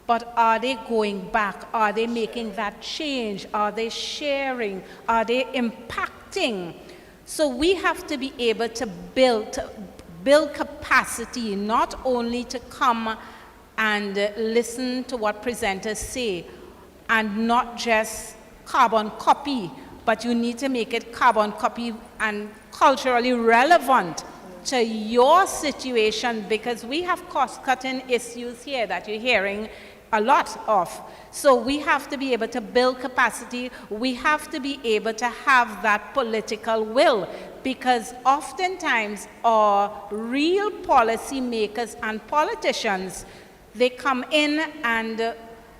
S23: but are they going back? Are they making that change? Are they sharing? Are they impacting? So we have to be able to build capacity, not only to come and listen to what presenters say, and not just carbon copy, but you need to make it carbon copy and culturally relevant to your situation, because we have cost-cutting issues here that you're hearing a lot of. So we have to be able to build capacity. We have to be able to have that political will, because oftentimes our real policy makers and politicians, they come in and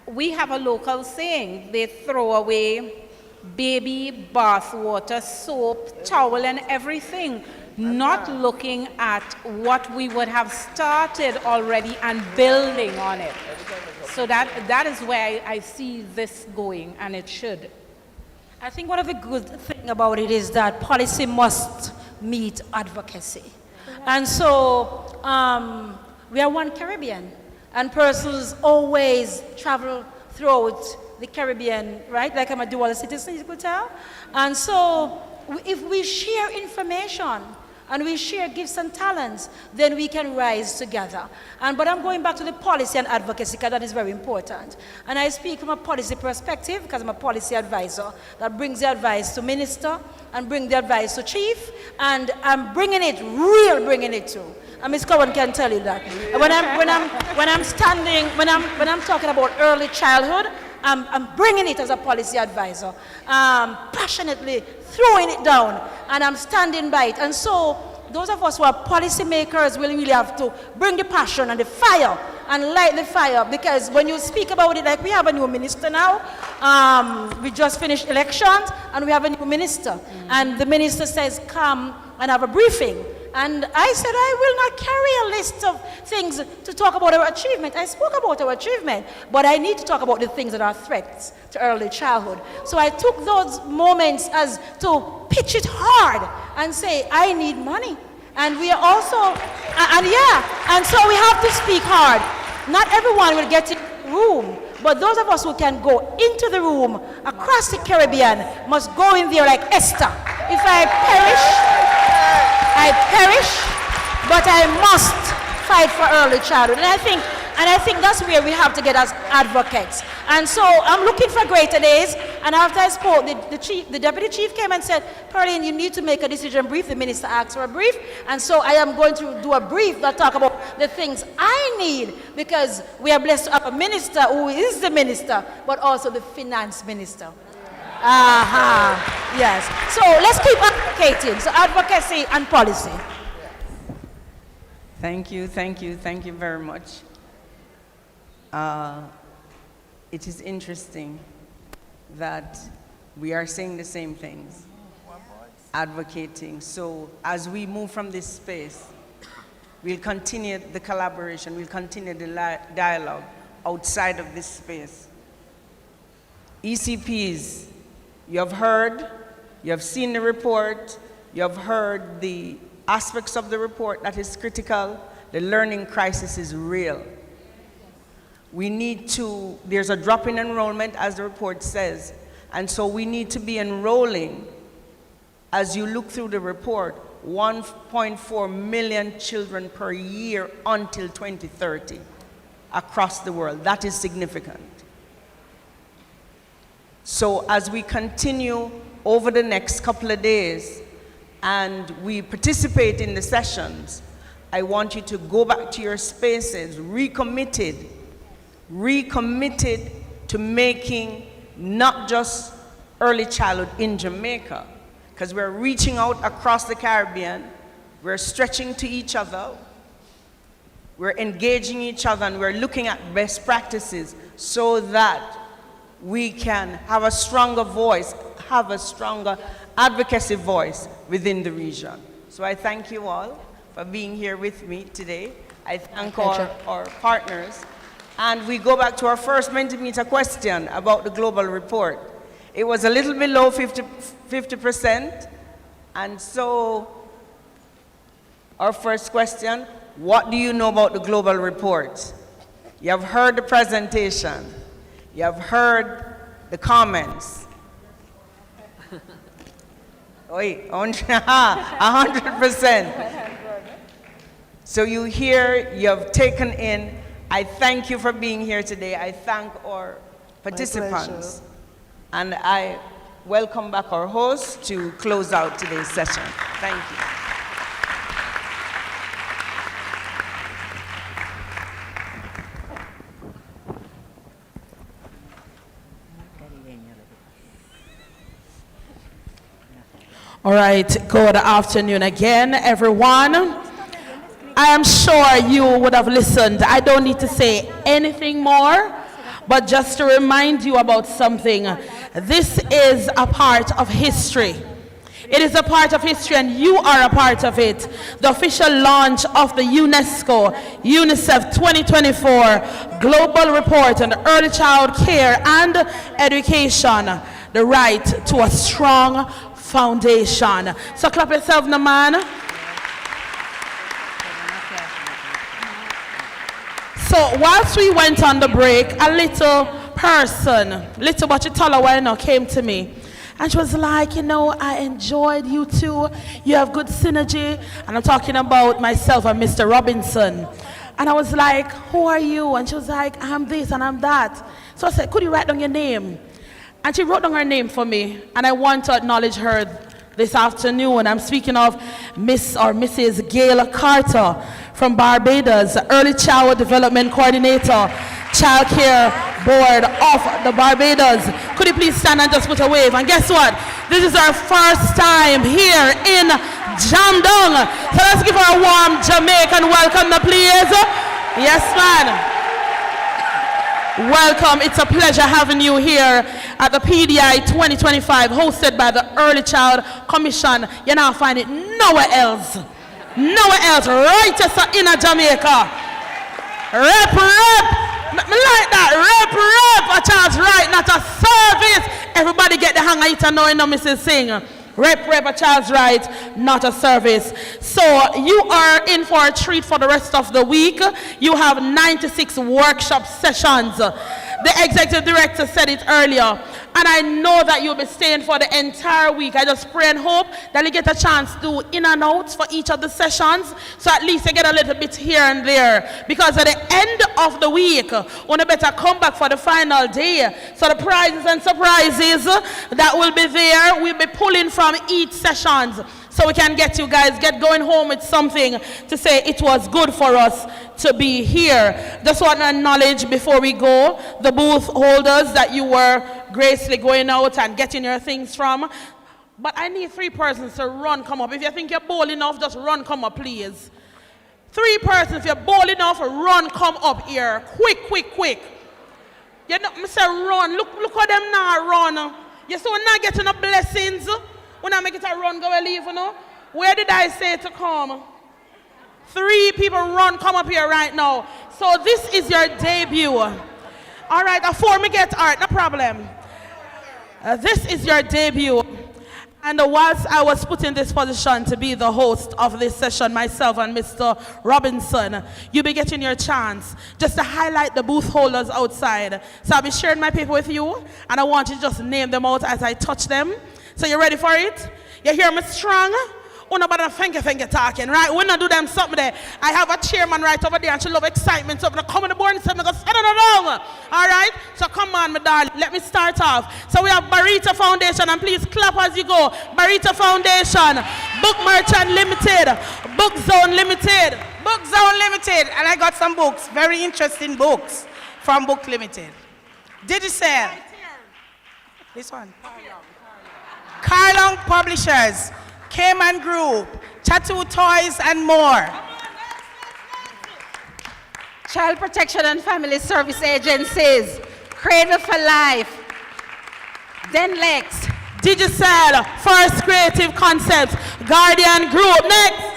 S23: we have a local saying, they throw away baby bathwater, soap, towel, and everything, not looking at what we would have started already and building on it. So that is where I see this going, and it should.
S5: I think one of the good things about it is that policy must meet advocacy. And so we are one Caribbean, and persons always travel throughout the Caribbean, right? Like I'm a dual citizen, you could tell. And so if we share information and we share gifts and talents, then we can rise together. But I'm going back to the policy and advocacy, because that is very important. And I speak from a policy perspective, because I'm a policy advisor that brings the advice to minister and bring the advice to chief, and I'm bringing it, bringing it to. And Ms. Cowan can tell you that. When I'm talking about early childhood, I'm bringing it as a policy advisor, passionately throwing it down, and I'm standing by it. And so those of us who are policymakers will really have to bring the passion and the fire and light the fire, because when you speak about it, like we have a new minister now, we just finished elections and we have a new minister, and the minister says come and have a briefing. And I said, I will not carry a list of things to talk about our achievement. I spoke about our achievement, but I need to talk about the things that are threats to early childhood. So I took those moments as to pitch it hard and say, I need money. And we are also, and so we have to speak hard. Not everyone will get in the room, but those of us who can go into the room across the Caribbean must go in there like Esther. If I perish, but I must fight for early childhood. And I think that's where we have to get as advocates. And so I'm looking for greater days. And after I spoke, the deputy chief came and said, Pearline, you need to make a decision brief. The minister asked for a brief. And so I am going to do a brief that talk about the things I need, because we are blessed to have a minister who is the minister, but also the finance minister. Yes. So let's keep advocating. So advocacy and policy.
S19: Thank you very much. It is interesting that we are saying the same things, advocating. So as we move from this space, we'll continue the collaboration, we'll continue the dialogue outside of this space. ECPs, you have heard, you have seen the report, you have heard the aspects of the report that is critical. The learning crisis is real. We need to, there's a drop in enrollment, as the report says, and so we need to be enrolling, as you look through the report, 1.4 million children per year until 2030 across the world. That is significant. So as we continue over the next couple of days and we participate in the sessions, I want you to go back to your spaces, recommitted to making not just early childhood in Jamaica, because we're reaching out across the Caribbean, we're stretching to each other, we're engaging each other, and we're looking at best practices so that we can have a stronger voice, have a stronger advocacy voice within the region. So I thank you all for being here with me today. I thank our partners. And we go back to our first Mentimeter question about the global report. It was a little below 50%. And so our first question, what do you know about the global report? You have heard the presentation. You have heard the comments. Wait, 100%. So you hear, you have taken in. I thank you for being here today. I thank our participants. And I welcome back our host to close out today's session. Thank you.
S2: All right, good afternoon again, everyone. I am sure you would have listened. I don't need to say anything more, but just to remind you about something. This is a part of history. It is a part of history, and you are a part of it. The official launch of the UNESCO UNICEF 2024 Global Report on Early Child Care and Education, the right to a strong foundation. So clap yourself, Naman. So whilst we went on the break, a little person, little but taller one, came to me. And she was like, you know, I enjoyed you too. You have good synergy. And I'm talking about myself and Mr. Robinson. And I was like, who are you? And she was like, I'm this and I'm that. So I said, could you write down your name? And she wrote down her name for me. And I want to acknowledge her this afternoon. I'm speaking of Miss or Mrs. Gail Carter from Barbados, Early Child Development Coordinator, Child Care Board of the Barbados. Could you please stand and just put a wave? And guess what? This is our first time here in Jamdong. So let's give her a warm Jamaican welcome, please. Yes, man. Welcome. It's a pleasure having you here at the PDI 2025, hosted by the Early Child Commission. You now find it nowhere else. Nowhere else. Right in Jamaica. Rep. Me like that. Rep. A child's right, not a service. Everybody get the hang of it and know, Mrs. Singh. Rep a child's right, not a service. So you are in for a treat for the rest of the week. You have 96 workshop sessions. The executive director said it earlier, and I know that you'll be staying for the entire week. I just pray and hope that you get a chance to do in and outs for each of the sessions, so at least you get a little bit here and there. Because at the end of the week, you better come back for the final day. So the prizes and surprises that will be there, we'll be pulling from each sessions, so we can get you guys going home with something to say it was good for us to be here. Just want to acknowledge before we go the booth holders that you were gracefully going out and getting your things from. But I need 3 persons to come up. If you think you're bold enough, just come up, please. 3 persons, if you're bold enough, come up here. Quick. You know, I say run. Look how them now run. You see, we're not getting no blessings. We're not making it a run, go and leave, you know. Where did I say to come? 3 people come up here right now. So this is your debut. All right, 4 me get, all right, no problem. This is your debut. And whilst I was put in this position to be the host of this session, myself and Mr. Robinson, you'll be getting your chance just to highlight the booth holders outside. So I'll be sharing my paper with you, and I want you to just name them out as I touch them. So you ready for it? You hear me strong? Oh, nobody finger talking, right? We're not do them something there. I have a chairman right over there, and she love excitement. So I'm going to come in the board and say, I'm going to set it along. All right? So come on, my darling. Let me start off. So we have Barita Foundation, and please clap as you go. Barita Foundation. Book Merchant Limited, Book Zone Limited.
S10: Book Zone Limited, and I got some books, very interesting books from Book Limited. Digicel. This one. Carlong Publishers, Cayman Group, Chatoo Toys, and more.
S5: Child Protection and Family Service Agencies, Cradle for Life, Denlex,
S2: Digicel, First Creative Concepts, Guardian Group. Next.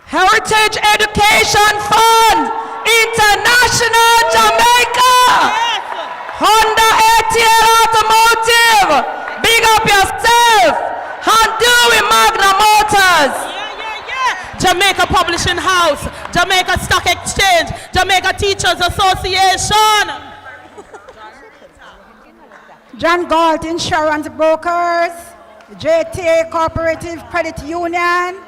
S11: Heritage Education Fund, International Jamaica. Honda ATL Automotive, big up yourself. Handui Magna Motors.
S2: Jamaica Publishing House, Jamaica Stock Exchange, Jamaica Teachers Association.
S12: John Galt Insurance Brokers, JTA Cooperative Credit Union,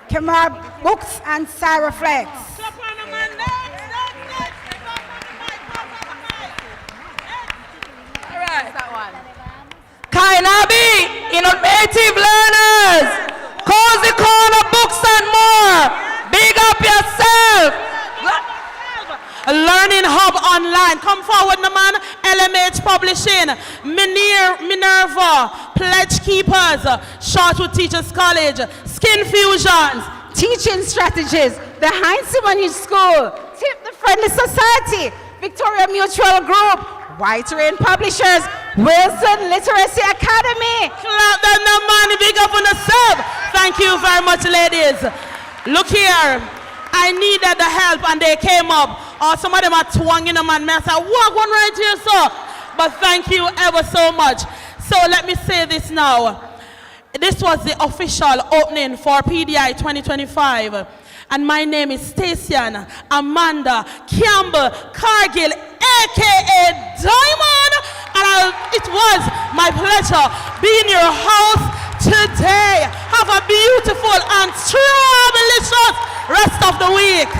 S12: Kemar Books and Cyraflex.
S11: Kainabi, Innovative Learners, Cozy Corner Books and more. Big up yourself.
S2: Learning Hub Online. Come forward, no man. LMH Publishing, Minerva, Pledge Keepers, Shortwood Teachers College, Skin Fusions,
S5: Teaching Strategies, the Heinz Simony School, Tip the Friendly Society, Victoria Mutual Group, White Rain Publishers, Wilson Literacy Academy.
S2: Clap them, no man. Big up on the sub. Thank you very much, ladies. Look here. I needed the help and they came up. Or some of them are twanging them and I said, walk one right here, sir. But thank you ever so much. So let me say this now. This was the official opening for PDI 2025. And my name is Stacyan Amanda Campbell Cargill, aka Diamond. And it was my pleasure being your host today. Have a beautiful and strawberry-licious rest of the week.